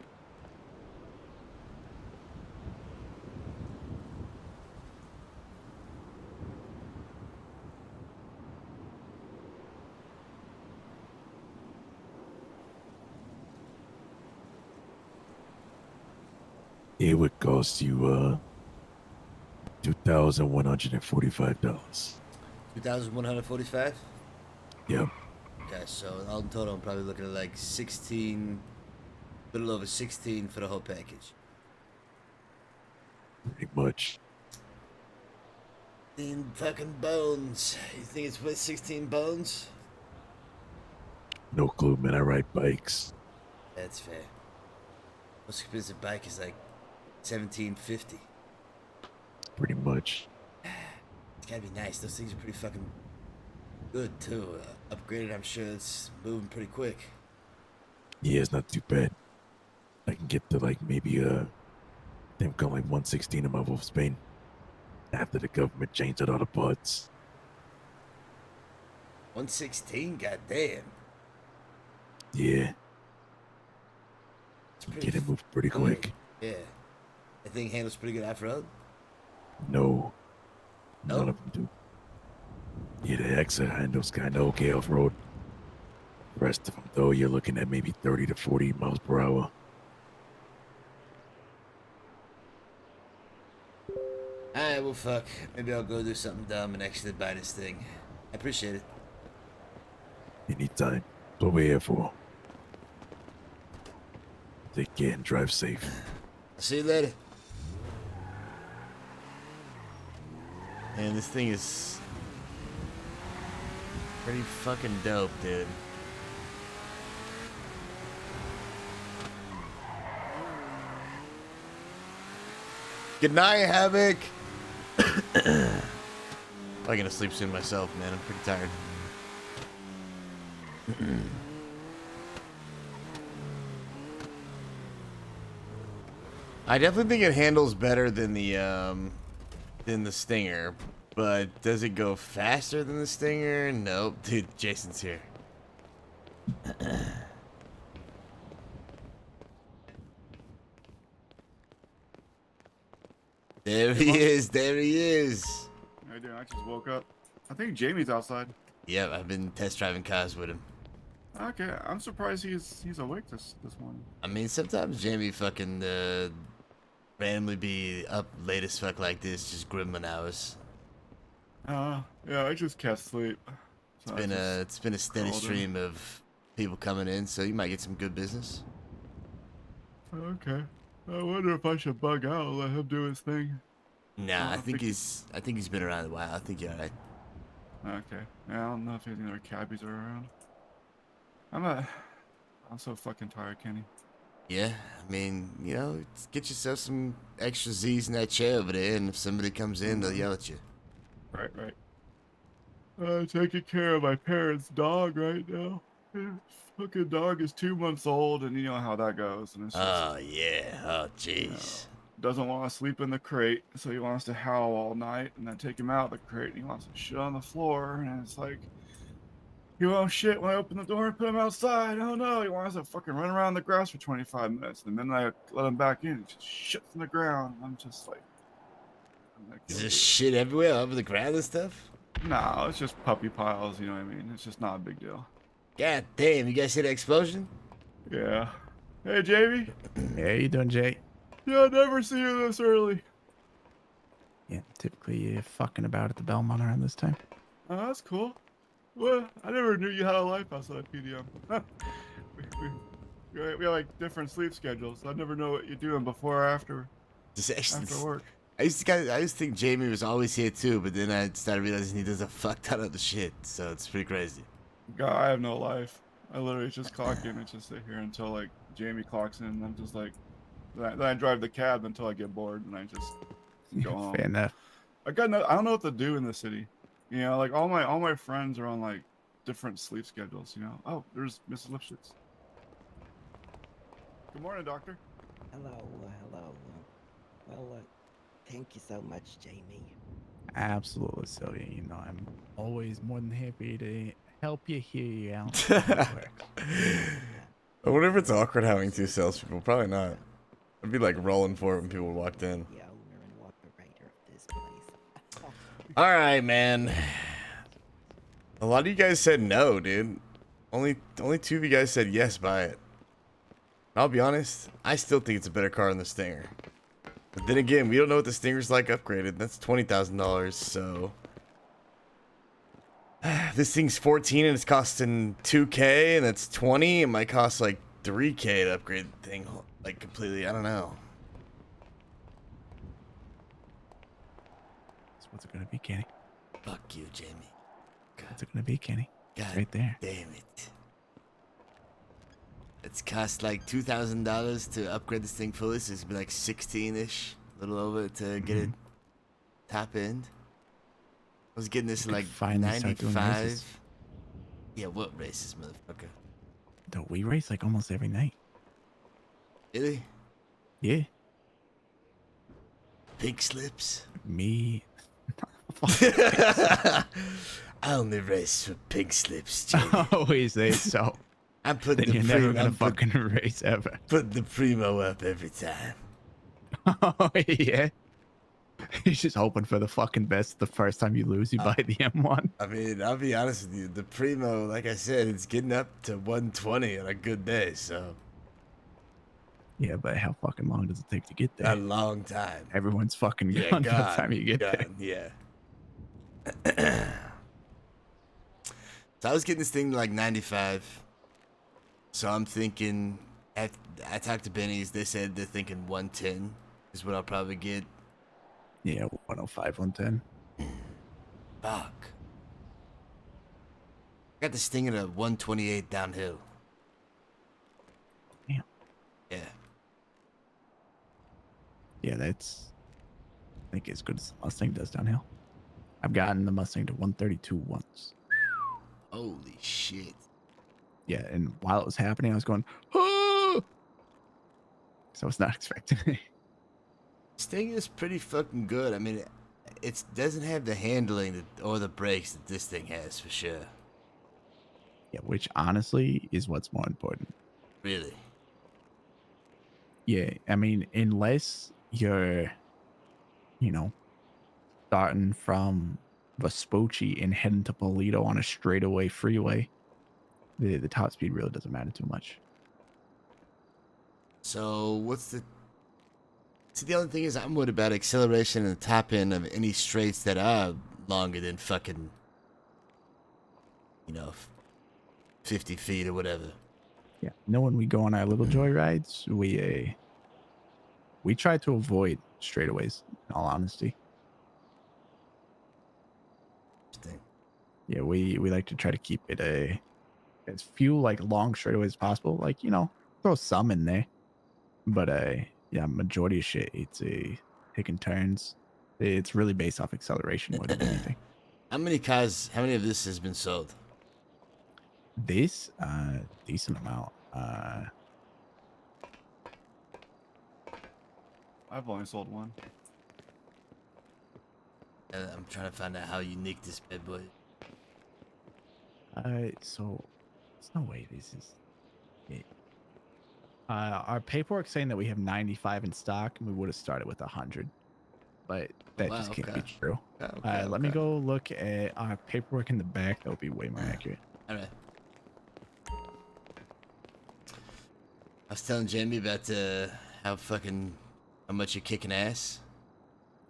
It would cost you $2,145. 2,145? Yep. Okay, so all in total I'm probably looking at like 16, a little over 16 for the whole package. Pretty much. 16 fucking bones. You think it's worth 16 bones? No clue, man. I ride bikes. That's fair. Most expensive bike is like 1750. Pretty much. It's gotta be nice. Those things are pretty fucking good too. Upgraded, I'm sure it's moving pretty quick. Yeah, it's not too bad. I can get to like maybe I think got like 116 in my Wolf Spain. After the government changed out all the parts. 116, goddamn. Yeah. It's pretty Get it moved pretty good. quick. Yeah. I think handles pretty good off-road. No. None of them do. Yeah, the exit handles kind of okay off-road. The rest of them, though, you're looking at maybe 30 to 40 miles per hour. Alright, well fuck. Maybe I'll go do something dumb and actually buy this thing. I appreciate it. Anytime. That's what we're here for. Take care and drive safe. See you later. And this thing is pretty fucking dope, dude. Good night, Havoc. I'm gonna sleep soon myself, man. I'm pretty tired. I definitely think it handles better than the Stinger, but does it go faster than the Stinger? Nope. Dude, Jason's here. There he is. There he is. How you doing? I just woke up. I think Jamie's outside. Yep, I've been test driving cars with him. Okay, I'm surprised he's awake this morning. I mean, sometimes Jamie fucking randomly be up late as fuck like this, just grimming hours. Yeah, I just can't sleep. So It's been a steady called him. stream of people coming in, so you might get some good business. Okay. I wonder if I should bug out and let him do his thing. Nah, I think he's been around a while. I think you're alright. Okay. Yeah, I don't know if any other cabbies are around. I'm so fucking tired, Kenny. Yeah, I mean, you know, get yourself some extra Z's in that chair over there, and if somebody comes in, they'll yell at you. Right. Taking care of my parents' dog right now. His fucking dog is 2 months old, and you know how that goes. And it's just, Oh, yeah. Oh, you know, jeez. doesn't want to sleep in the crate, so he wants to howl all night, and then take him out of the crate, and he wants to shit on the floor, and it's like, he won't shit when I open the door and put him outside. Oh no, he wants to fucking run around the grass for 25 minutes, and then I let him back in, he just shits in the ground. I'm just like, Is there shit everywhere, over the ground and stuff? no, it's just puppy piles, you know what I mean? It's just not a big deal. God damn, you guys see the explosion? Yeah. Hey, Jamie. Yeah, how you doing, Jay? Yeah, I never see you this early. Yeah, typically you're fucking about at the Belmont around this time. Oh, that's cool. Well, I never knew you had a life outside PDM. we have like different sleep schedules. I never know what you're doing before or after work. I used to think Jamie was always here too, but then I started realizing he does a fuck ton of the shit, so it's pretty crazy. God, I have no life. I literally just clock in and just sit here until like Jamie clocks in. And I'm just like, then I drive the cab until I get bored, and I just go home. Fair enough. I don't know what to do in the city. You know, like all my friends are on like different sleep schedules. You know. Oh, there's Mrs. Lipschitz. Good morning, doctor. Hello. Well, thank you so much, Jamie. Absolutely, Sylvia. You know, I'm always more than happy to help you, hear you out. I wonder if it's awkward having two salespeople. Probably not. I'd be like rolling for it when people walked in. The owner and operator of this place. All right, man. A lot of you guys said no, dude. Only two of you guys said yes, buy it. I'll be honest, I still think it's a better car than the Stinger. But then again, we don't know what the Stinger's like upgraded. That's $20,000, so... This thing's 14 and it's costing 2K, and that's 20. It might cost like 3K to upgrade the thing, like completely. I don't know. So what's it gonna be, Kenny? Fuck you, Jamie. What's it gonna be, Kenny? God It's right there. Damn it. It's cost like $2,000 to upgrade this thing fully, so it's gonna be like 16-ish, a little over to get it top end. I was getting this like finally start doing 95. races. Yeah, what races, motherfucker? Don't we race like almost every night? Really? Yeah. Pig slips? Me. I only race for pig slips, Jamie. Always say so. I'm putting Then the you're never gonna I'm fucking race ever. Put the primo up every time. Oh yeah. You're just hoping for the fucking best. The first time you lose, you buy the M1. I mean, I'll be honest with you. The primo, like I said, it's getting up to 120 on a good day, so. Yeah, but how fucking long does it take to get there? A long time. Everyone's fucking Yeah, gone by the God, time you get God, there. yeah. So I was getting this thing to like 95. So I'm thinking, I talked to Benny's, they said they're thinking 110 is what I'll probably get. Yeah, 105, 110. Fuck. I got this thing at a 128 downhill. Damn. Yeah. Yeah, that's, I think, as good as the Mustang does downhill. I've gotten the Mustang to 132 once. Holy shit. Yeah, and while it was happening, I was going, oh! So I was not expecting it. This thing is pretty fucking good. I mean, it doesn't have the handling or the brakes that this thing has, for sure. Yeah, which honestly is what's more important. Really? Yeah, I mean, unless you're, you know, starting from Vespucci and heading to Polito on a straightaway freeway, the top speed really doesn't matter too much. So what's the... See, the only thing is I'm worried about acceleration and the top end of any straights that are longer than fucking, you know, 50 feet or whatever. Yeah, no, when we go on our little joyrides, we try to avoid straightaways, in all honesty. Interesting. Yeah, we like to try to keep it as few like long straightaways as possible. Like, you know, throw some in there. But yeah, majority of shit, it's taking turns. It's really based off acceleration more than anything. How many cars? How many of this has been sold? This decent amount. I've only sold one. I'm trying to find out how unique this bad boy is. So there's no way this is it. Our paperwork saying that we have 95 in stock, and we would have started with 100, but that just can't be true. Let me go look at our paperwork in the back. That would be way more accurate. All right. I was telling Jamie about how much you're kicking ass.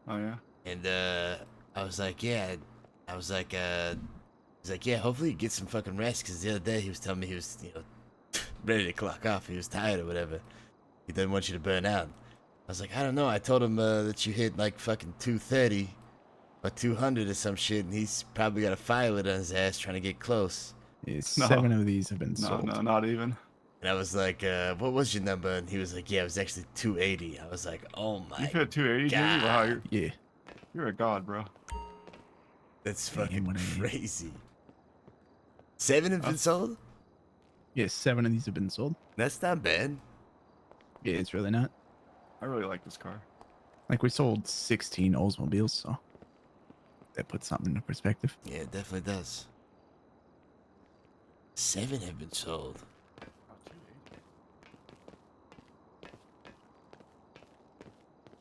Oh yeah. And I was like, yeah. I was like, he's like, yeah. Hopefully you get some fucking rest, because the other day he was telling me he was, ready to clock off. He was tired or whatever. He doesn't want you to burn out. I was like, I don't know. I told him that you hit like fucking 230 or 200 or some shit, and he's probably got a firewood on his ass trying to get close. Seven of these have been sold. No, not even. And I was like, what was your number? And he was like, yeah, it was actually 280. I was like, oh my You hit 280, God. Jamie? Wow, you're a god, bro. That's fucking crazy. 7 have been sold? Yes, 7 of these have been sold. That's not bad. Yeah, it's really not. I really like this car. Like, we sold 16 Oldsmobiles, so that puts something into perspective. Yeah, it definitely does. 7 have been sold.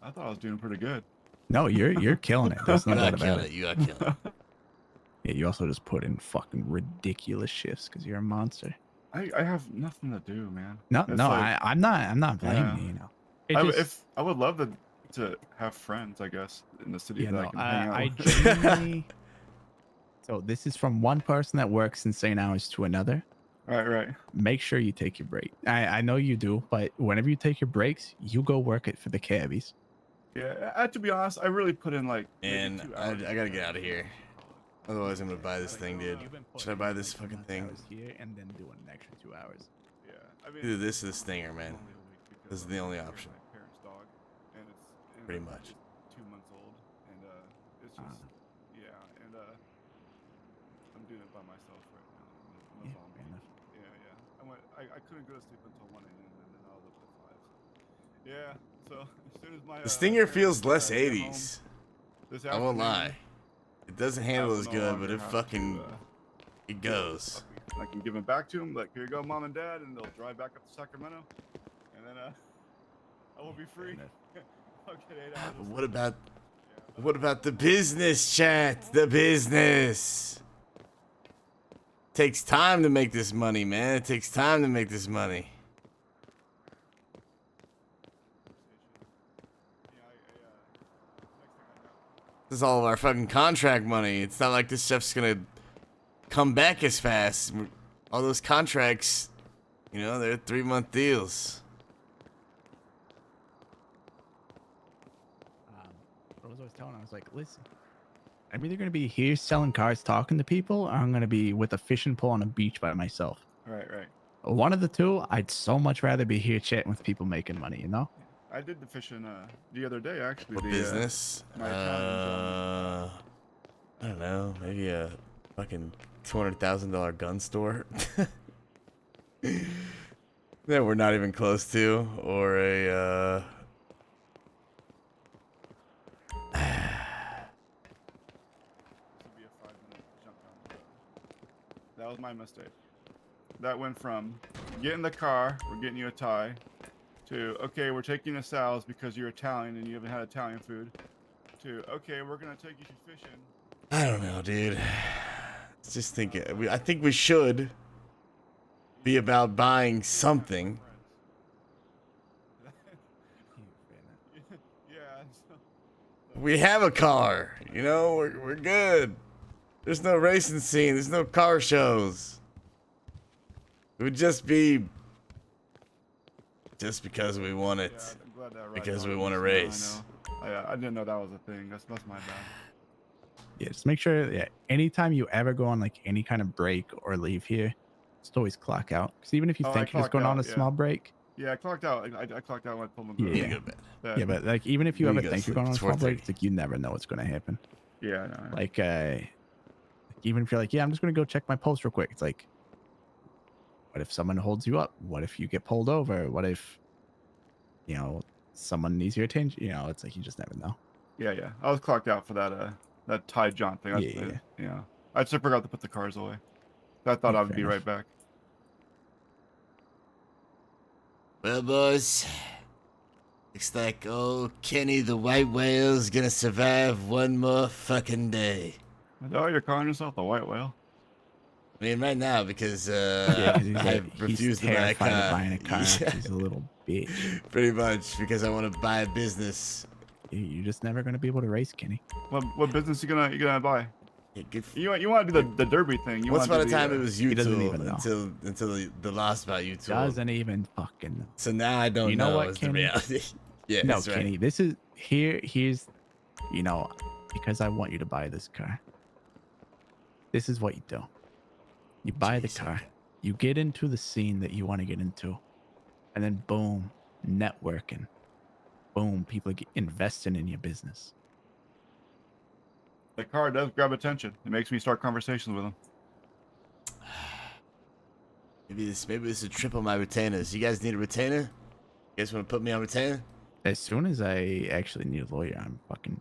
I thought I was doing pretty good. No, you're killing it. There's no You are doubt about killing it. it. You are killing it. Yeah, you also just put in fucking ridiculous shifts because you're a monster. I have nothing to do, man. No, It's no, like- I'm not blaming Yeah. you. You know, I would love to have friends, I guess, in the city yeah, that I no, can hang out I with. genuinely. So this is from one person that works insane hours to another. Right. Make sure you take your break. I know you do, but whenever you take your breaks, you go work it for the cabbies. Yeah, to be honest, I really put in like. And I gotta get out of here. Otherwise, I'm gonna buy this thing, dude. Should I buy this fucking thing? Here and then doing an extra 2 hours. Yeah, I mean. Either this or the Stinger, man. This is the only option. My parents' dog, and it's Pretty much. 2 months old, and it's just and I'm doing it by myself right now. I'm a zombie. Yeah. I couldn't go to sleep until 1 a.m. and then I was up at 5. Yeah. So as soon as my The Stinger feels less get home 80s. this I won't afternoon, lie. It doesn't handle will as no good, longer but it have fucking to, it goes. I can give them back to them, like, here you go, mom and dad, and they'll drive back up to Sacramento, and then I will be free. I'll get 8 hours. But what about the business, chat? The business. Takes time to make this money, man. It takes time to make this money. This is all of our fucking contract money. It's not like this stuff's gonna come back as fast. All those contracts, they're 3-month deals. I was always telling him, I was like, listen, I'm either going to be here selling cars, talking to people, or I'm going to be with a fishing pole on a beach by myself. Right. One of the two, I'd so much rather be here chatting with people making money, you know? I did the fishing the other day, actually. What business? I don't know. Maybe a fucking $200,000 gun store that we're not even close to, or a That was my mistake. That went from get in the car, we're getting you a tie, to okay, we're taking you to Sal's because you're Italian and you haven't had Italian food, to okay, we're gonna take you to fishing. I don't know, dude. Just think. I think we should be about buying something. We have a car. We're good. There's no racing scene. There's no car shows. It would just be because we want it. Yeah, I'm glad that Because we on want to this now, race. I didn't know that was a thing. That's my bad. Yeah, just make sure. Yeah, anytime you ever go on like any kind of break or leave here, just always clock out. Because even if you Oh, I think you're just going clocked on a out, yeah. small break, Yeah, I clocked out. I clocked out when I pulled my boat. yeah, yeah, but like even if you You ever go think you're sleep. going on a It's small worth break, it. it's like you never know what's going to happen. Yeah, I know. Like even if you're like, yeah, I'm just going to go check my post real quick. It's like, what if someone holds you up? What if you get pulled over? What if, someone needs your attention? It's like you just never know. Yeah, yeah. I was clocked out for that Ty John thing. Yeah. I just forgot to put the cars away. I thought Yeah, I would fair be enough. right back. Well, boys, looks like old Kenny the white whale's gonna survive one more fucking day. Oh, you're calling yourself the white whale? I mean, right now, because Yeah, because I refused to buy a terrified car. of buying a car. He's a little bitch. Pretty much, because I want to buy a business. You're just never going to be able to race, Kenny. What business you gonna buy? Yeah, good You want to do the derby thing? You Once want upon a time, it was He doesn't YouTube even know. until the lost about YouTube. Doesn't even fucking know. So now I don't You know know what, is the Kenny? reality. Yeah, No, that's right. Kenny, this is here's because I want you to buy this car. This is what you do. You buy the car, you get into the scene that you want to get into, and then boom, networking. Boom, people get investing in your business. The car does grab attention. It makes me start conversations with them. Maybe this is a trip on my retainers. You guys need a retainer? You guys want to put me on retainer? As soon as I actually need a lawyer,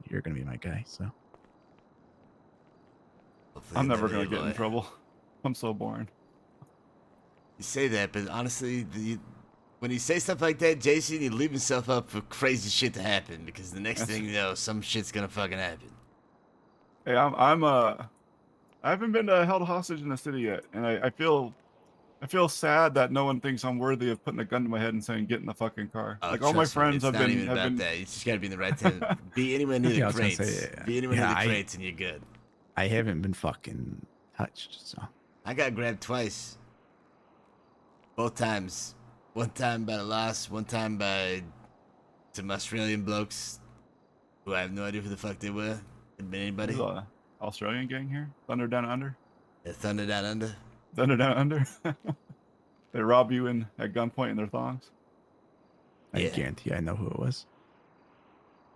you're gonna be my guy. So Hopefully I'm you'll never be gonna a get in lawyer. trouble. I'm so boring. You say that, but honestly, when you say stuff like that, Jason, you leave yourself up for crazy shit to happen because the next thing you know, some shit's gonna fucking happen. Hey, I haven't been held hostage in the city yet, and I feel sad that no one thinks I'm worthy of putting a gun to my head and saying get in the fucking car. Oh, Like all my trust me, friends it's have not been even about that. You just gotta be in the right time. Be anywhere near the Yeah, I was gonna crates. say, Be anywhere near yeah, the I- crates, and you're good. I haven't been fucking touched. So I got grabbed twice. Both times. One time by the loss, one time by some Australian blokes who I have no idea who the fuck they were. Could been anybody. There's a Australian gang here. Thunder Down Under. Yeah, Thunder Down Under. Thunder Down Under. They rob you at gunpoint in their thongs. I Yeah. guarantee I know who it was.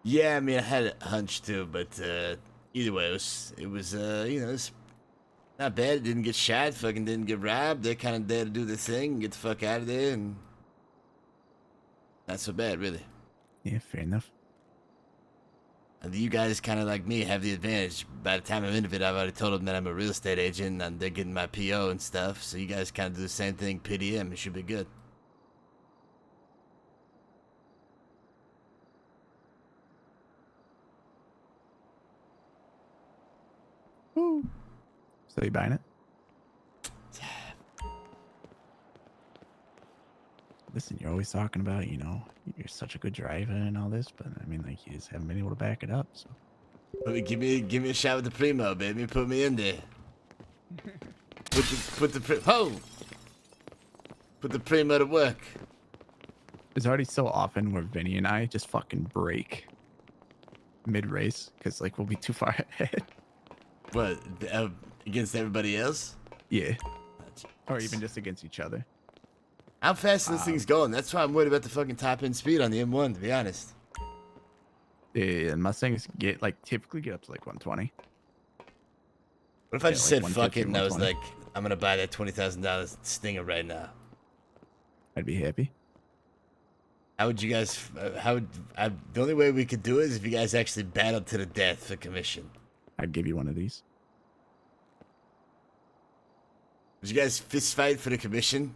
Yeah, I mean, I had a hunch too, but either way, it was it's not bad. It didn't get shot, fucking didn't get robbed. They're kind of there to do their thing, and get the fuck out of there, and not so bad, really. Yeah, fair enough. And you guys, kind of like me, have the advantage. By the time I'm into it, I've already told them that I'm a real estate agent, and they're getting my PO and stuff. So you guys kind of do the same thing, PDM. It should be good. So you buying it? Listen, you're always talking about, you're such a good driver and all this, but I mean, like, you just haven't been able to back it up. So Give me a shot with the primo, baby. Put me in there. Put the primo to work. there's already so often where Vinny and I just fucking break mid-race because, like, we'll be too far ahead. What, against everybody else? Yeah. Or even just against each other. How fast are these things going? That's why I'm worried about the fucking top end speed on the M1, to be honest. Yeah, and Mustangs typically get up to like 120. What if I Yeah, just like said fuck it 150, and I was 120. like, I'm gonna buy that $20,000 Stinger right now? I'd be happy. How would you guys? The only way we could do it is if you guys actually battled to the death for commission. I'd give you one of these. Would you guys fist fight for the commission?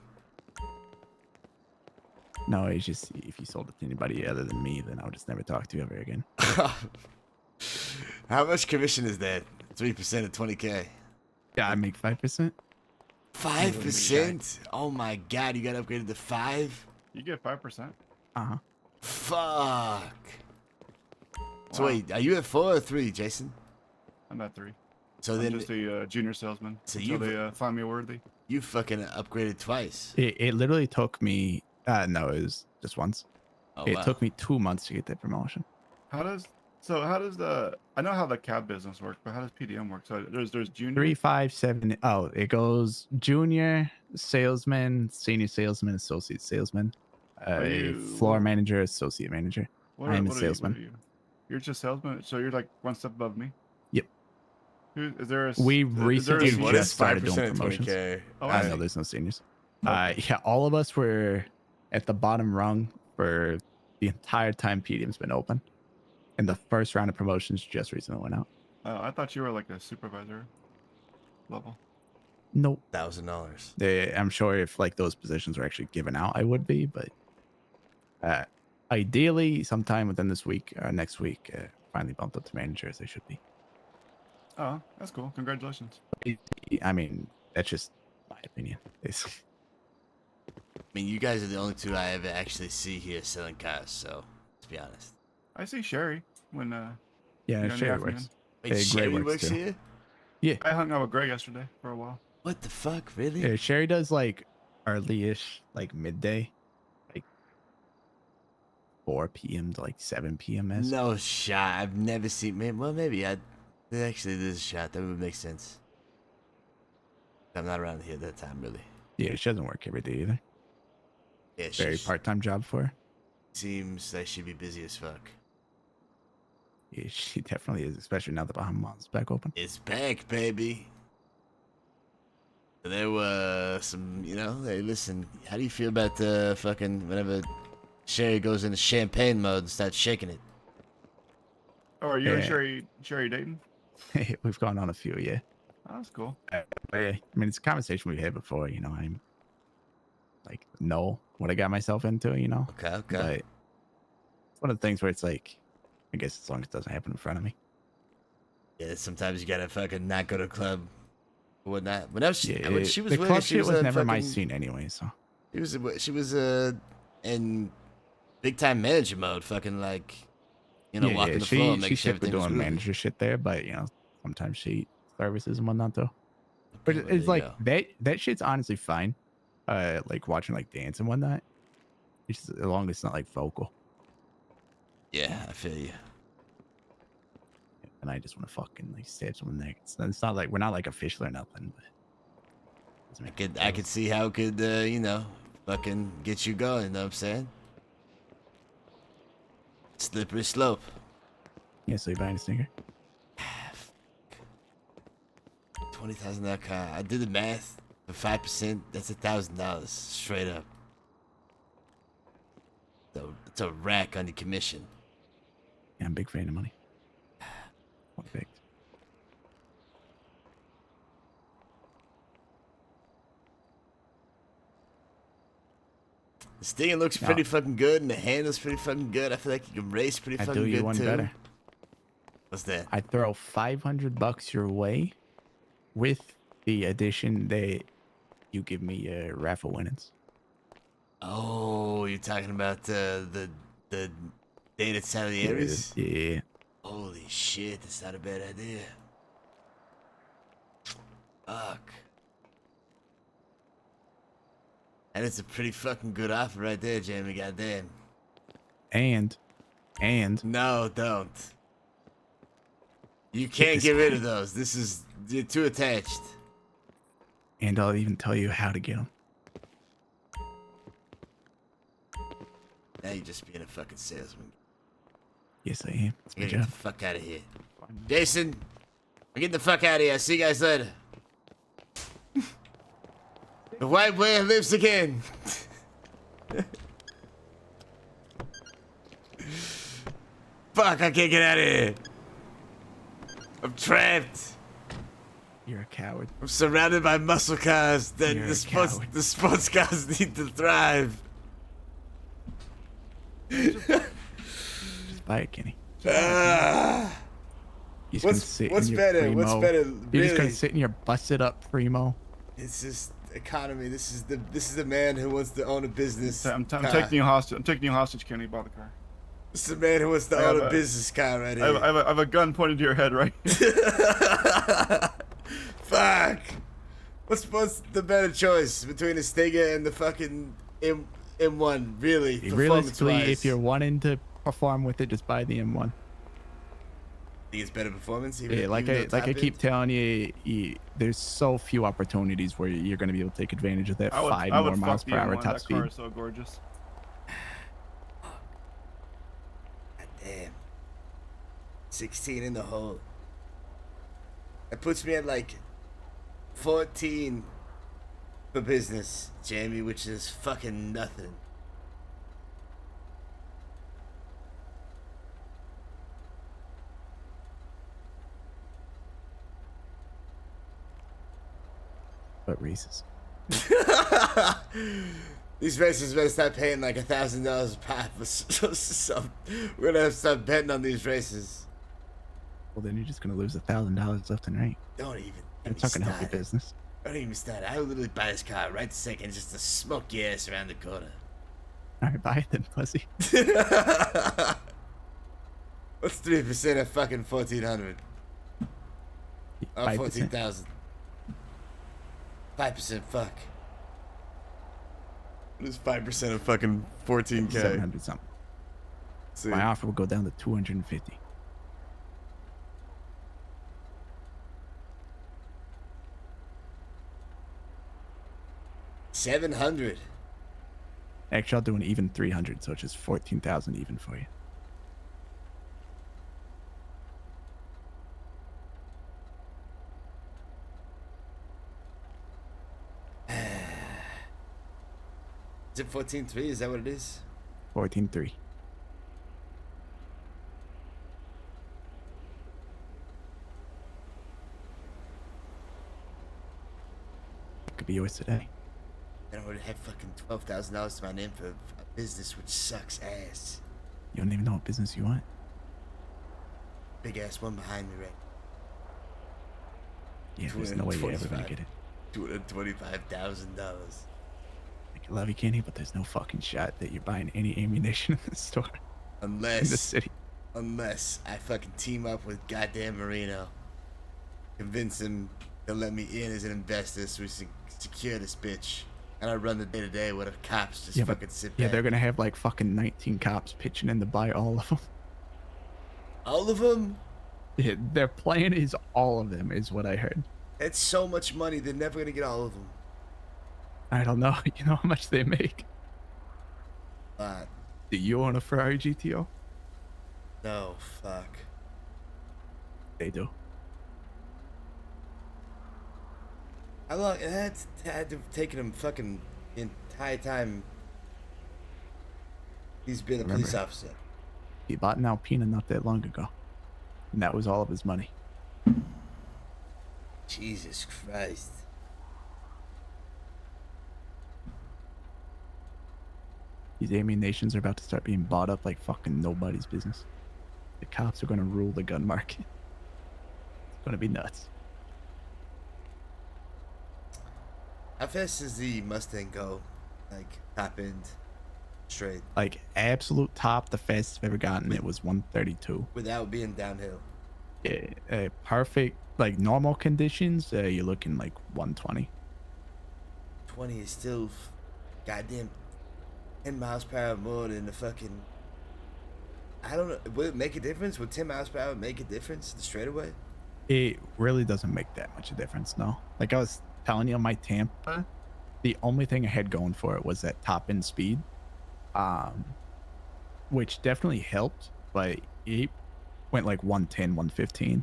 No, it's just if you sold it to anybody other than me, then I would just never talk to you ever again. How much commission is that? 3% of 20K. Yeah, I make 5%. 5%? Oh my god, you got upgraded to 5? You get 5%. Uh-huh. Fuck. So Wow. wait, are you at 4 or 3, Jason? I'm at 3. So I'm then just a junior salesman. So until they find me worthy. You fucking upgraded twice. It literally took me, no, it was just once. Oh, It wow. took me 2 months to get that promotion. How does So how does I know how the cab business works, but how does PDM work? So there's junior. 3, 5, 7. Oh, it goes junior salesman, senior salesman, associate salesman, Are you floor manager, associate manager. I am a salesman. What are you? You're just salesman. So you're like one step above me. Yep. Is there a? We is there a recently senior? just started doing promotions. 20K? Oh, I I know see. there's no seniors. Okay. Yeah, all of us were at the bottom rung for the entire time PDM's been open, and the first round of promotions just recently went out. I thought you were like a supervisor level. Nope. $1,000. I'm sure if like those positions were actually given out, I would be, but ideally, sometime within this week or next week, finally bumped up to manager as they should be. Oh, that's cool. Congratulations. I mean, that's just my opinion. It's, I mean, you guys are the only two I ever actually see here selling cars, so let's be honest. I see Sherry when yeah, in the Sherry afternoon. works. Wait, Greg Sherry works works too. here? Yeah. I hung out with Greg yesterday for a while. What the fuck, really? Yeah, Sherry does like early-ish, like midday, like 4 p.m. to like 7 p.m. -ish. No shot. I've never seen. Well, maybe I. Actually, there's a shot. That would make sense. I'm not around here at that time, really. Yeah, she doesn't work every day either. Yeah, Very part-time job for her. Seems like she'd be busy as fuck. Yeah, she definitely is, especially now that Bahamas back open. It's back, baby. There were some, hey, listen, how do you feel about fucking whenever Sherry goes into champagne mode and starts shaking it? Oh, are you and Yeah. Sherry dating? We've gone on a few, yeah. Oh, that's cool. But, I mean, it's a conversation we've had before, I'm like, know what I got myself into, Okay. But it's one of the things where it's like, I guess as long as it doesn't happen in front of me. Yeah, sometimes you gotta fucking not go to a club or whatnot. When she was the with club she shit was on never my fucking- scene anyway, so. She was in big time manager mode, fucking like, walking the floor, making She's sure sick with everything was doing groovy. manager shit there, but sometimes she services and whatnot though. But well, it's there you like that shit's honestly fine. Like watching like dance and whatnot. It's just, as long as it's not like vocal. Yeah, I feel you. And I just want to fucking like stab someone neck. It's not like we're not like official or nothing. But I could see how it could, fucking get you going. You know what I'm saying? Slippery slope. yeah, so you buying a sneaker? $20,000 car. I did the math. For 5%, that's $1,000 straight up. So it's a rack on the commission. Yeah, I'm a big fan of money. Perfect. The stinging looks pretty fucking good, and the handle's pretty fucking good. I feel like you can race pretty I fucking do good you one too. better. What's that? I throw $500 your way with the addition that you give me raffle winnings. Oh, you're talking about the date at Salieris? Yeah. Holy shit, that's not a bad idea. Fuck. And it's a pretty fucking good offer right there, Jamie. Goddamn. And no, don't. You can't get rid of those. You're too attached. And I'll even tell you how to get them. Now you're just being a fucking salesman. Yes, I am. It's my Get the job. fuck out of here. Jason, I'm getting the fuck out of here. I'll see you guys later. The white whale lives again. Fuck, I can't get out of here. I'm trapped. You're a coward. I'm surrounded by muscle cars that You're a the sports cars need to thrive. Just buy it, Kenny. Ah. You're just gonna sit what's in your better? primo. What's better? You're just gonna Really? sit in your busted up primo. It's just economy. This is the man who wants to own a business. I'm car. taking you hostage. I'm taking you hostage, Kenny. Buy the car. This is the man who wants to I own have a business car right I here. have a gun pointed to your head, right? Fuck. What's the better choice between a Stinger and the fucking M1? Really, Realistically, performance-wise? if you're wanting to perform with it, just buy the M1. Think it's better performance? Even, Yeah, like even though I top keep end? telling you, there's so few opportunities where you're going to be able to take advantage of that I would, 5 I more would miles fuck per the hour M1. top That speed. car is so gorgeous. God damn. 16 in the hole. That puts me at like 14 for business, Jamie, which is fucking nothing. What races? These races better start paying like $1,000 a pop for some. We're gonna have to start betting on these races. Well, then you're just going to lose $1,000 left and right. Don't even. It's not going to help your business. Don't even start. I would literally buy this car right this second just to smoke your ass around the corner. All right, buy it then, pussy. What's 3% of fucking 1,400? Oh, 5%. 14,000. 5%, fuck. What is 5% of fucking 14K? 700 something. See. My offer will go down to 250. $700. Actually, I'll do an even 300, so it's just 14,000 even for you. Is it 14.3? Is that what it is? 14.3. Could be yours today. I already have fucking $12,000 to my name for a business which sucks ass. You don't even know what business you want. Big ass one behind me, right? Yeah, there's no way you're ever gonna get it. $225,000. I love you, Kenny, but there's no fucking shot that you're buying any ammunition in the store. Unless in the city. Unless I fucking team up with goddamn Marino. Convince him to let me in as an investor so we secure this bitch. And I run the day to day where the cops just fucking sit back. Yeah, they're gonna have like fucking 19 cops pitching in to buy all of them. All of them? Yeah, their plan is all of them, is what I heard. That's so much money, they're never gonna get all of them. I don't know. You know how much they make? Do you own a Ferrari GTO? No, fuck. They do. How long? It had to have taken him fucking the entire time he's been a police officer. He bought an Alpina not that long ago. And that was all of his money. Jesus Christ. These ammunitions are about to start being bought up like fucking nobody's business. The cops are gonna rule the gun market. It's gonna be nuts. How fast does the Mustang go? Like, top end, straight? Like, absolute top, the fastest I've ever gotten, it was 132. Without being downhill? Yeah, perfect, like, normal conditions, you're looking like 120. 20 is still goddamn 10 miles per hour more than the fucking... I don't know. Would it make a difference? Would 10 miles per hour make a difference the straightaway? It really doesn't make that much a difference, no. Like I was telling you, my Tampa, the only thing I had going for it was that top end speed, which definitely helped, but it went like 110, 115.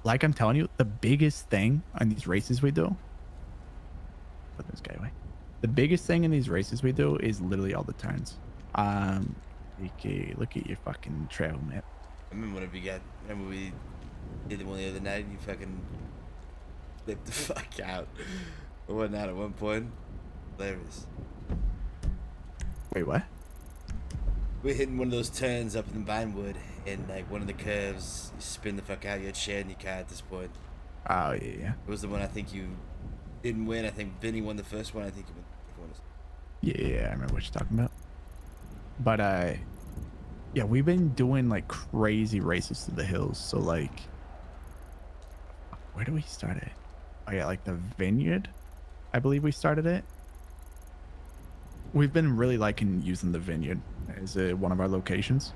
Like I'm telling you, the biggest thing on these races we do, put this guy away. The biggest thing in these races we do is literally all the turns. Okay, look at your fucking travel map. I remember remember we did the one the other night and you fucking flipped the fuck out or whatnot at one point. Hilarious. Wait, what? We're hitting one of those turns up in Vinewood and like one of the curves, you spin the fuck out, you had shared in your car at this point. Oh, yeah. It was the one I think you didn't win. I think Vinny won the first one. I think you won the second one. Yeah, I remember what you're talking about. But yeah, we've been doing like crazy races through the hills. So like, where do we start at? Oh yeah, like the Vineyard, I believe we started it. We've been really liking using the Vineyard as one of our locations.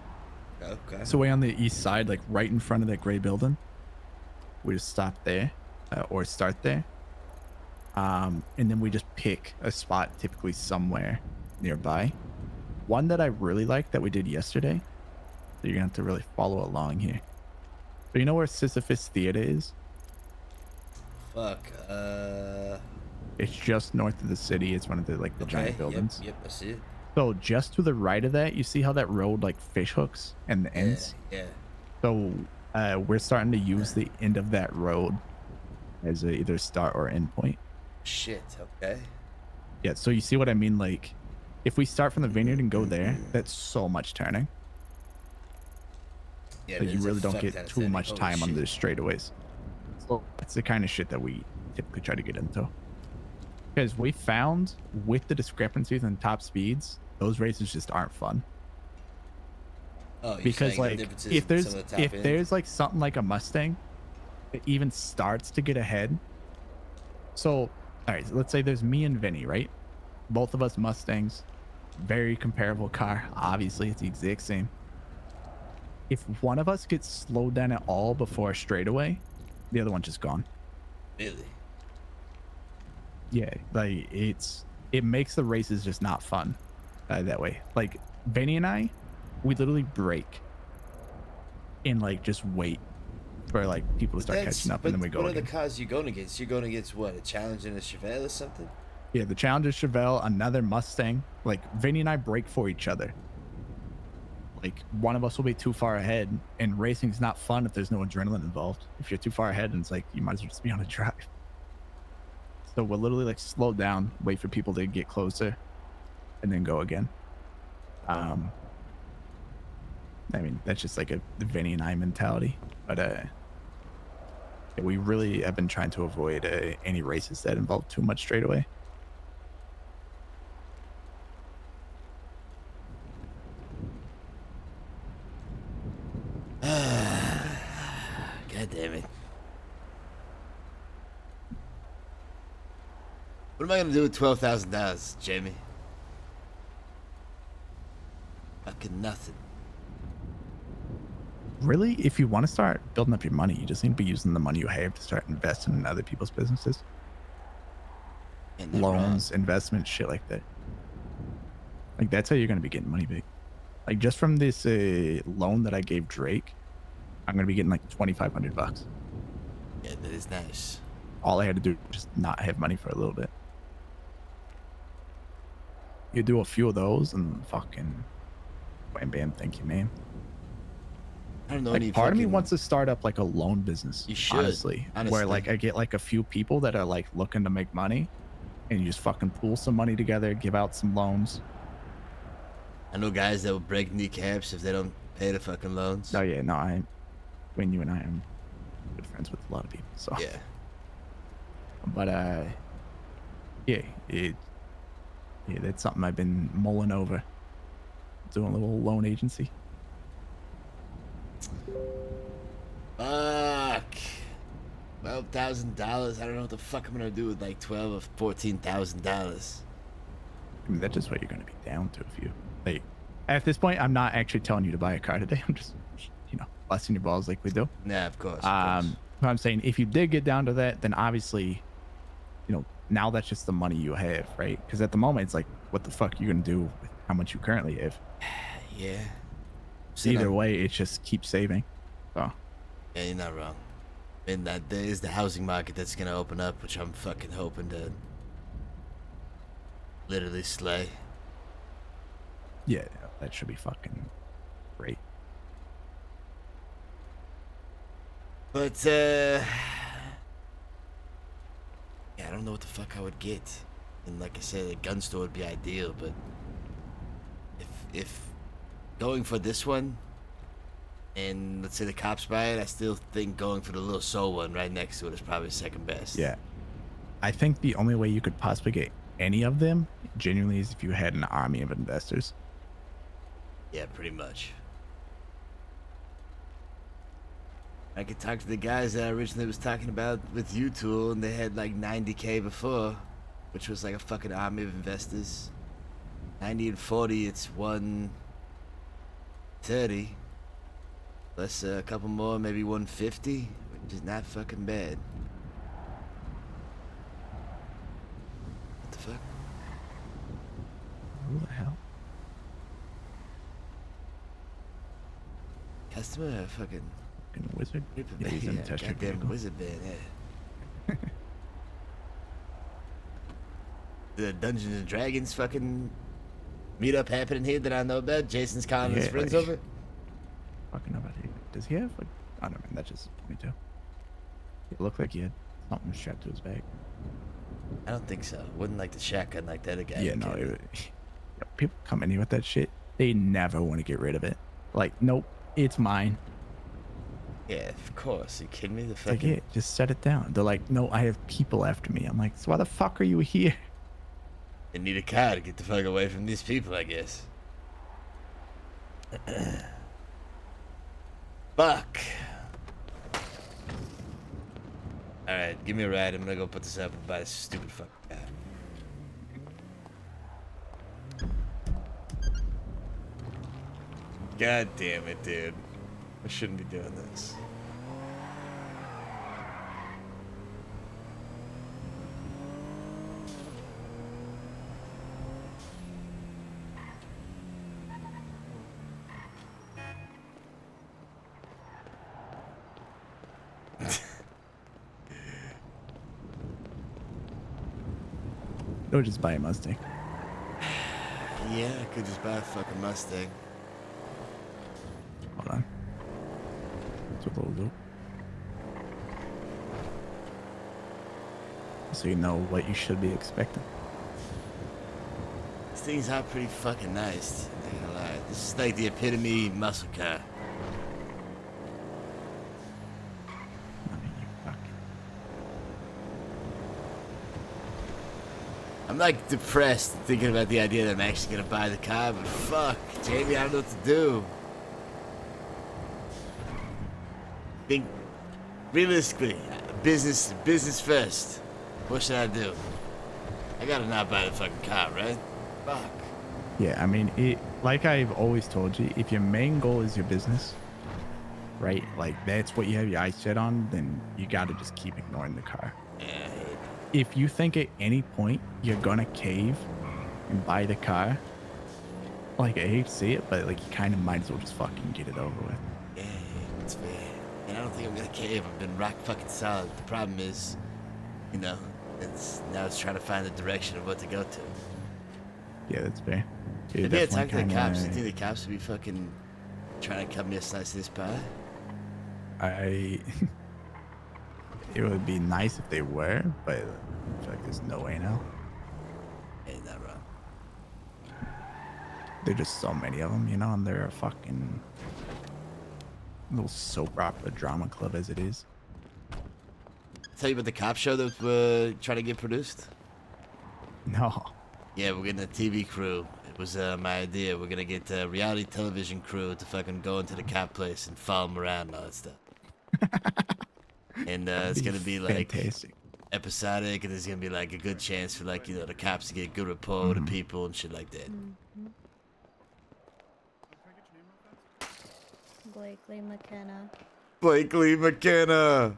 Okay. So way on the east side, like right in front of that gray building, we just stop there or start there. And then we just pick a spot typically somewhere nearby. One that I really like that we did yesterday. So you're gonna have to really follow along here. So you know where Sisyphus Theater is? Fuck. It's just north of the city. It's one of the like the giant buildings. Yep, I see it. So just to the right of that, you see how that road like fish hooks and the ends? Yeah. So we're starting to use the end of that road as a either start or end point. Shit, okay. Yeah, so you see what I mean? Like, if we start from the vineyard and go there, that's so much turning. Yeah, Like, you there's a really don't fuck ton get of too turning. much Holy time on shit. the straightaways. So that's the kind of shit that we typically try to get into. Because we found with the discrepancies in top speeds, those races just aren't fun. Oh, you're Because saying the like differences if in some of the top end? there's like something like a Mustang that even starts to get ahead. So all right, so let's say there's me and Vinny, right? Both of us Mustangs, very comparable car. Obviously, it's the exact same. If one of us gets slowed down at all before a straightaway, the other one's just gone. Really? Yeah, like it makes the races just not fun that way. Like Benny and I, we literally brake and like just wait for like people to start catching up, and then we go What are again. the cars you're going against? You're going against what? A Challenge and a Chevelle or something? Yeah, the Challenger Chevelle, another Mustang. Like Vinny and I brake for each other. Like one of us will be too far ahead, and racing's not fun if there's no adrenaline involved. If you're too far ahead, and it's like you might as well just be on a drive. So we'll literally like slow down, wait for people to get closer, and then go again. I mean, that's just like the Vinny and I mentality. But yeah, we really have been trying to avoid any races that involve too much straightaway. God damn it. What am I gonna do with $12,000, Jamie? Fucking nothing. Really, if you want to start building up your money, you just need to be using the money you have to start investing in other people's businesses. Loans, investments, shit like that. Like that's how you're going to be getting money big. Like just from this loan that I gave Drake, I'm going to be getting like $2,500. Yeah, that is nice. All I had to do was just not have money for a little bit. You do a few of those and fucking bam bam, thank you, man. I don't know Like any part of me fucking- wants to start up like a loan business. You should, honestly, where like I get like a few people that are like looking to make money, and you just fucking pool some money together, give out some loans. I know guys that will break kneecaps if they don't pay the fucking loans. Oh yeah, no, when you and I am good friends with a lot of people, so yeah. But yeah, that's something I've been mulling over. Doing a little loan agency. Fuck. $12,000. I don't know what the fuck I'm gonna do with like $12,000 or $14,000. I mean, that's just what you're gonna be down to if you like. At this point, I'm not actually telling you to buy a car today. I'm just, busting your balls like we do. Nah, of course. But I'm saying if you did get down to that, then obviously, now that's just the money you have, right? Because at the moment, it's like, what the fuck are you gonna do with how much you currently have? Yeah. Either way, it's just keep saving. So. Yeah, you're not wrong. And that there is the housing market that's gonna open up, which I'm fucking hoping to literally slay. Yeah, that should be fucking great. But yeah, I don't know what the fuck I would get. And like I said, a gun store would be ideal, but if going for this one and let's say the cops buy it, I still think going for the little soul one right next to it is probably second best. Yeah. I think the only way you could possibly get any of them genuinely is if you had an army of investors. Yeah, pretty much. I could talk to the guys that I originally was talking about with U-Tool, and they had like 90K before, which was like a fucking army of investors. 90 and 40, it's 130. Plus a couple more, maybe 150, which is not fucking bad. What the fuck? Who the hell? Customer or fucking wizard? Reaper Yeah, he's in the test goddamn vehicle. wizard van, yeah. The Dungeons and Dragons fucking meetup happening here that I know about. Jason's calling his Yeah, friends like- over. Fucking about it. Does he have like? I don't know. That's just a ponytail. It looked like he had something strapped to his back. I don't think so. Wouldn't like the shotgun like the other guy. Yeah, no. People come in here with that shit. They never want to get rid of it. Like, nope, it's mine. Yeah, of course. You kidding me? The It's like, fucking yeah, just set it down. They're like, no, I have people after me. I'm like, so why the fuck are you here? they need a car to get the fuck away from these people, I guess. Fuck. Alright, give me a ride. I'm gonna go put this up and buy this stupid fucking car. God damn it, dude. I shouldn't be doing this. Or just buy a Mustang. Yeah, I could just buy a fucking Mustang. Hold on. That's what they'll do. So you know what you should be expecting. These things are pretty fucking nice. Not gonna lie. This is like the epitome muscle car. I'm like depressed thinking about the idea that I'm actually gonna buy the car, but fuck, Jamie, I don't know what to do. Think realistically, business first. What should I do? I gotta not buy the fucking car, right? Fuck. Yeah, I mean, like I've always told you, if your main goal is your business, right? Like that's what you have your eyes set on, then you gotta just keep ignoring the car. Yeah. If you think at any point you're gonna cave and buy the car, like I hate to see it, but like you kind of might as well just fucking get it over with. Yeah, it's fair. And I don't think I'm gonna cave. I've been rock fucking solid. The problem is, you know, it's trying to find the direction of what to go to. Yeah, that's fair. You're Maybe I talk definitely to the cops. You kinda- think the cops would be fucking trying to cut me a slice of this pie? It would be nice if they were, but I feel like there's no way now. Ain't that wrong? There's just so many of them, you know, and they're a fucking little soap opera drama club as it is. Tell you about the cop show that we're trying to get produced? No. Yeah, we're getting a TV crew. It was my idea. We're gonna get a reality television crew to fucking go into the cop place and follow them around and all that stuff. And it's gonna be like fantastic. episodic, and there's gonna be like a good chance for like, you know, the cops to get good rapport with the people and shit like that. Blakely McKenna. Blakely McKenna.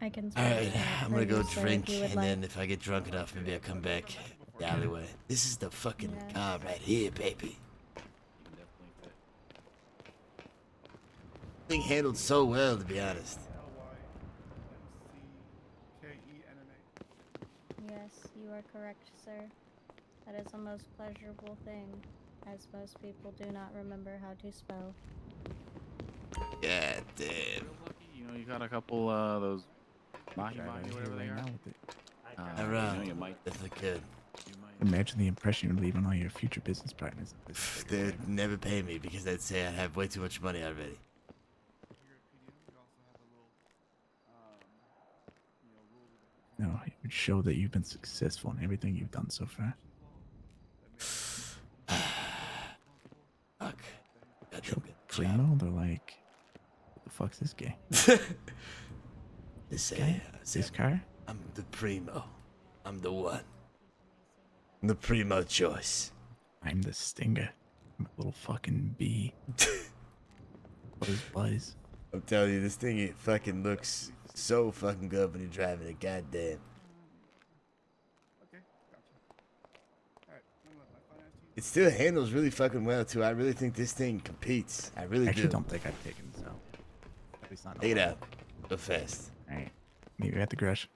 I can. All right, I'm gonna go producer if drink, you would and like. then if I get drunk enough, maybe I'll come back the alleyway. This is the fucking car right here, baby. Thing handled so well, to be honest. Yes, you are correct, sir. That is a most pleasurable thing, as most people do not remember how to spell. God damn. You know, you got a couple those mahi mahi, whatever they are. Around, You might. if I could. Imagine the impression you'd leave on all your future business partners. They'd never pay me because they'd say I have way too much money already. No, it would show that you've been successful in everything you've done so far. Fuck. Show Primo, they're like, what the fuck's this guy? They say, This car? I'm the primo. I'm the one. I'm the primo choice. I'm the stinger. Little fucking bee. Buzz. I'm telling you, this thing it fucking looks so fucking good when you're driving it. Goddamn. Okay, gotcha. All right, I'm gonna let my finance team. It still handles really fucking well too. I really think this thing competes. I really I actually do. don't think I've taken this out. At least not. Take it out. Go fast. All right. Maybe at the garage.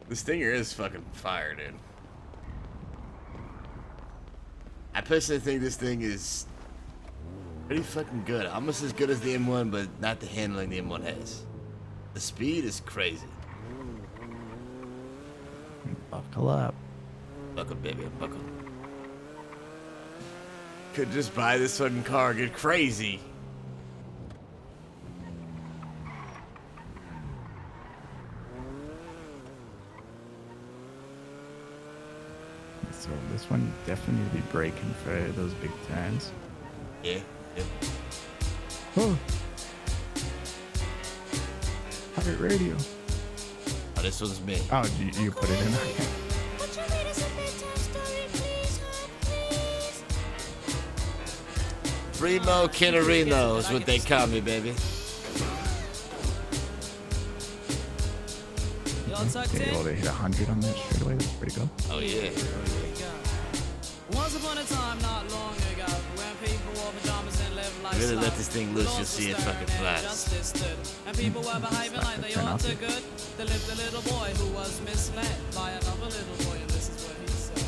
The Stinger is fucking fire, dude. I personally think this thing is pretty fucking good. Almost as good as the M1, but not the handling the M1 has. The speed is crazy. Buckle up. Buckle, baby, buckle. Could just buy this fucking car, get crazy. So this one definitely need to be braking for those big turns. Yeah. Oh. Pirate radio. Oh, this one's me. Oh, you put it in. Primo Canarino is what they call me, baby. Okay, well, they hit 100 on that straight away. That's pretty good. Oh, yeah. Once upon a time, not long ago, when people wore pajamas and lived like Really let slaves, this thing loose, you'll see it fucking flies. justice stood, and people were behaving like they ought to good. There lived a little boy who was misled by another little boy, and this is what he said.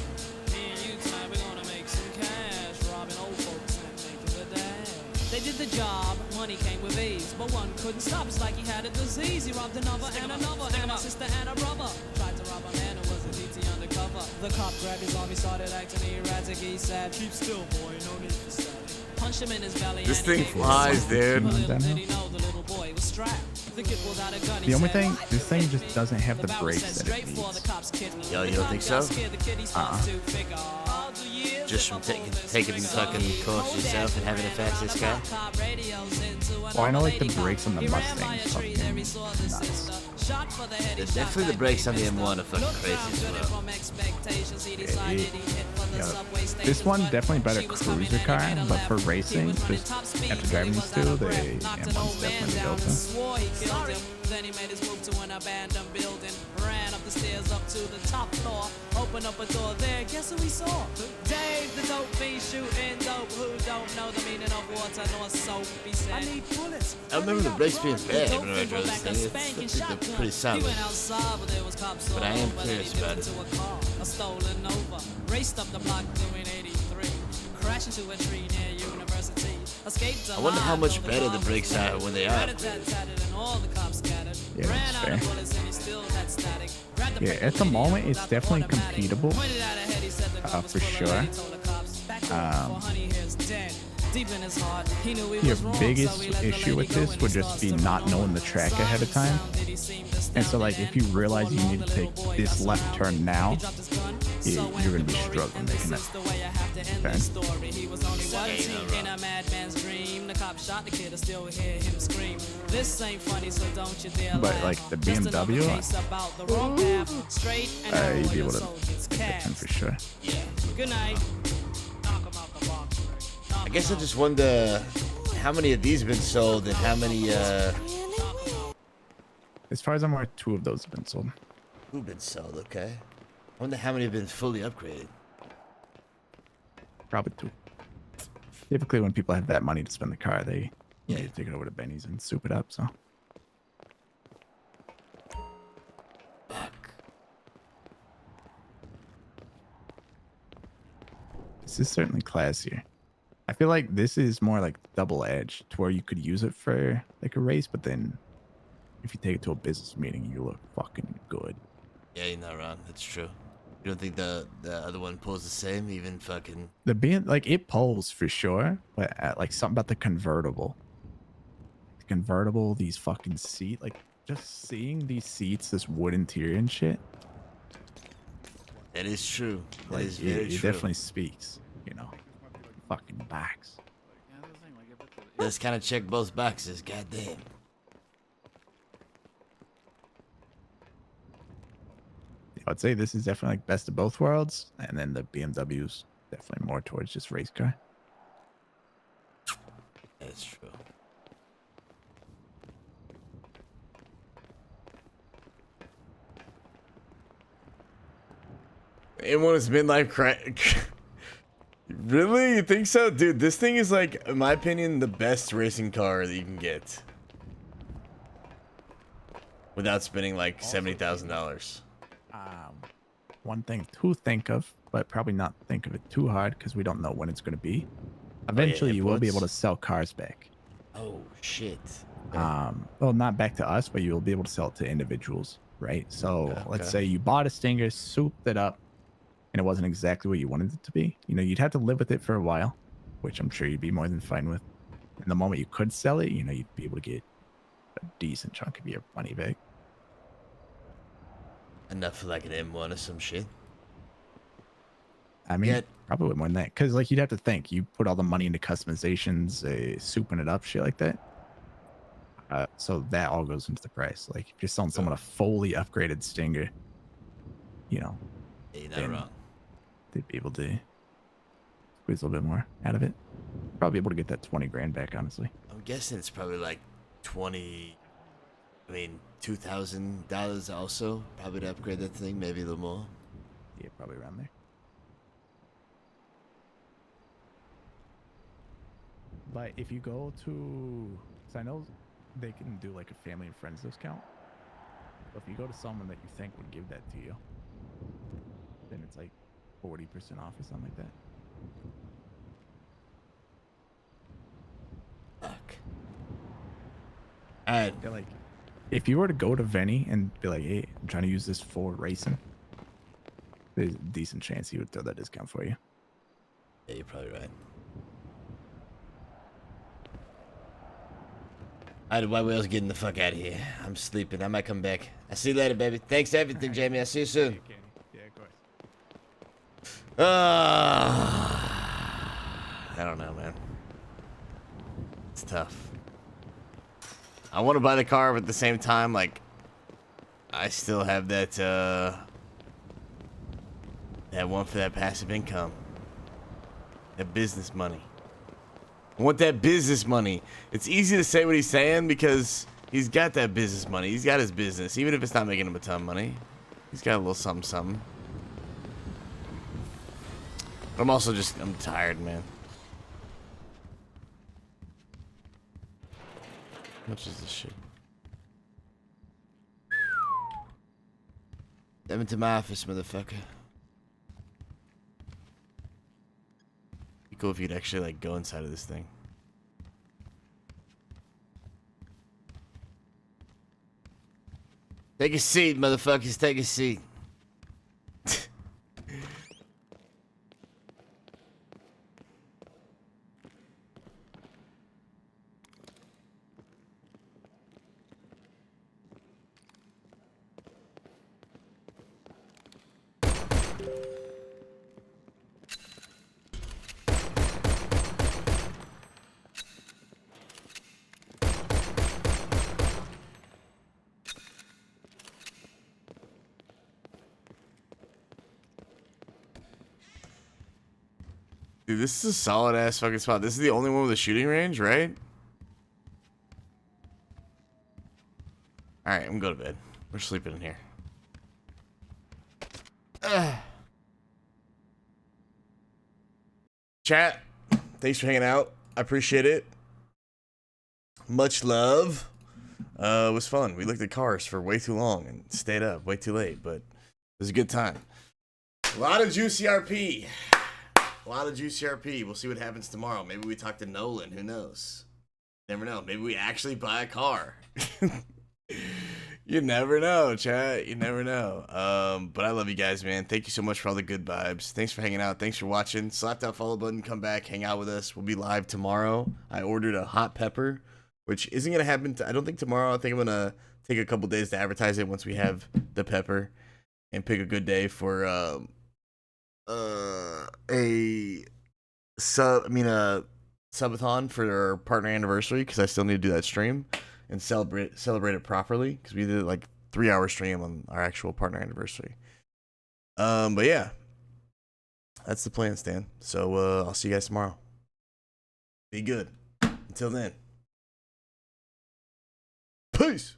Me and you tonight, we're gonna make some cash, robbing old folks and making the dash. They did the job, money came with ease, but one couldn't stop. It's like he had a disease. He robbed another and another, and a sister and a brother. Tried to rob a man who was a DT undercover. The cop grabbed his arm, he started acting erratic. He said, "Keep still, boy, no need for static." Punched him in his belly. This and he thing gave him flies, a dude. But little did he know the little boy was strapped. The kid pulled out a gun. He The only said, thing, this thing just doesn't have the barrel brakes said that it straight for the needs. cop's kidney. Yo, you The don't cop think got so? scared, the kid he starts to figure, all the years Just from taking fucking course yourself and having a fastest guy. Well, I know like the brakes on the Mustang's fucking nuts. Definitely the brakes on the M1 are fucking crazy as well. Yeah, this one definitely better cruiser car, but for racing, just after driving these two, the M1's definitely built swore he killed him. Then he made his move to an abandoned building. Ran up the stairs up to the top floor. Opened up a door there. Guess who he saw? Dave, the dope fiend shooting dope. Who don't know the meaning of water nor soap? He said, I need bullets. I remember the brakes being bad when I drove this thing. It's pretty solid. But I am curious about it. A stolen Nova. Raced up the block doing 83. Crashed into a tree near University. Escaped I wonder how much better the brakes are when they are. Yeah, that's fair. Yeah, at the moment, it's definitely completable, for sure. Your biggest issue with this would just be not knowing the track ahead of time. And so, like, if you realize you need to take this left turn now, you're going to be struggling making that turn. In a madman's dream, the cop shot the kid, I still hear him scream. This ain't funny, so don't you dare But like the BMW, you'd be able to make that turn for sure. Good night. I guess I just wonder how many of these have been sold and how many As far as I'm aware, 2 of those have been sold. who've been sold, okay? I wonder how many have been fully upgraded. Probably 2. Typically, when people have that money to spend the car, they need to take it over to Benny's and soup it up. So. This is certainly classier. I feel like this is more like double-edged, to where you could use it for like a race, but then if you take it to a business meeting, you look fucking good. Yeah, you're not wrong. That's true. You don't think the other one pulls the same? Even fucking... The being like it pulls for sure, but like something about the convertible. The convertible, these fucking seat, like just seeing these seats, this wood interior and shit. That is true. That Like is very it true. definitely speaks, you know. Fucking backs. Let's kind of check both boxes. Goddamn. I'd say this is definitely like best of both worlds, and then the BMW's definitely more towards just race car. That's true. Anyone has midlife crisis. Really? You think so? Dude, this thing is like, in my opinion, the best racing car that you can get. Without spending like $70,000. One thing to think of, but probably not think of it too hard because we don't know when it's going to be. Eventually, you will be able to sell cars back. Oh, shit. Well, not back to us, but you'll be able to sell it to individuals, right? So let's say you bought a Stinger, souped it up, and it wasn't exactly what you wanted it to be. You know, you'd have to live with it for a while, which I'm sure you'd be more than fine with. And the moment you could sell it, you know, you'd be able to get a decent chunk of your money back. Enough for like an M1 or some shit. I mean, probably more than that. Because, like, you'd have to think. You put all the money into customizations, souping it up, shit like that. So that all goes into the price. Like, if you're selling someone a fully upgraded Stinger, you know, you're not wrong. They'd be able to squeeze a little bit more out of it. Probably able to get that 20 grand back, honestly. I'm guessing it's probably like $2,000 also. Probably to upgrade that thing, maybe a little more. Yeah, probably around there. But if you go to, so I know they can do like a family and friends discount. But if you go to someone that you think would give that to you, then it's like 40% off or something like that. Fuck. And they're like, if you were to go to Venny and be like, hey, I'm trying to use this for racing, there's a decent chance he would throw that discount for you. Yeah, you're probably right. Alright, White Whale's getting the fuck out of here. I'm sleeping. I might come back. I'll see you later, baby. Thanks for everything, Jamie. I'll see you soon. Yeah, of course. I don't know, man. It's tough. I want to buy the car, but at the same time, like, I still have that, that one for that passive income. That business money. I want that business money. It's easy to say what he's saying because he's got that business money. He's got his business, even if it's not making him a ton of money. He's got a little something, something. But I'm also just, I'm tired, man. How much is this shit? Come into my office, motherfucker. Be cool if you'd actually like go inside of this thing. Take a seat, motherfuckers. Take a seat. Dude, this is a solid ass fucking spot. This is the only one with a shooting range, right? Alright, I'm going to bed. We're sleeping in here. Chat, thanks for hanging out. I appreciate it. Much love. It was fun. We looked at cars for way too long and stayed up way too late, but it was a good time. A lot of juicy RP. A lot of juicy RP. We'll see what happens tomorrow. Maybe we talk to Nolan. Who knows? Never know. Maybe we actually buy a car. You never know, chat. You never know. But I love you guys, man. Thank you so much for all the good vibes. Thanks for hanging out. Thanks for watching. Slap that follow button. Come back. Hang out with us. We'll be live tomorrow. I ordered a hot pepper, which isn't going to happen. I don't think tomorrow. I think I'm going to take a couple days to advertise it once we have the pepper and pick a good day for a subathon for our partner anniversary, because I still need to do that stream and celebrate it properly, because we did like 3-hour stream on our actual partner anniversary. But yeah, that's the plan, Stan. So I'll see you guys tomorrow. Be good. Until then. Peace.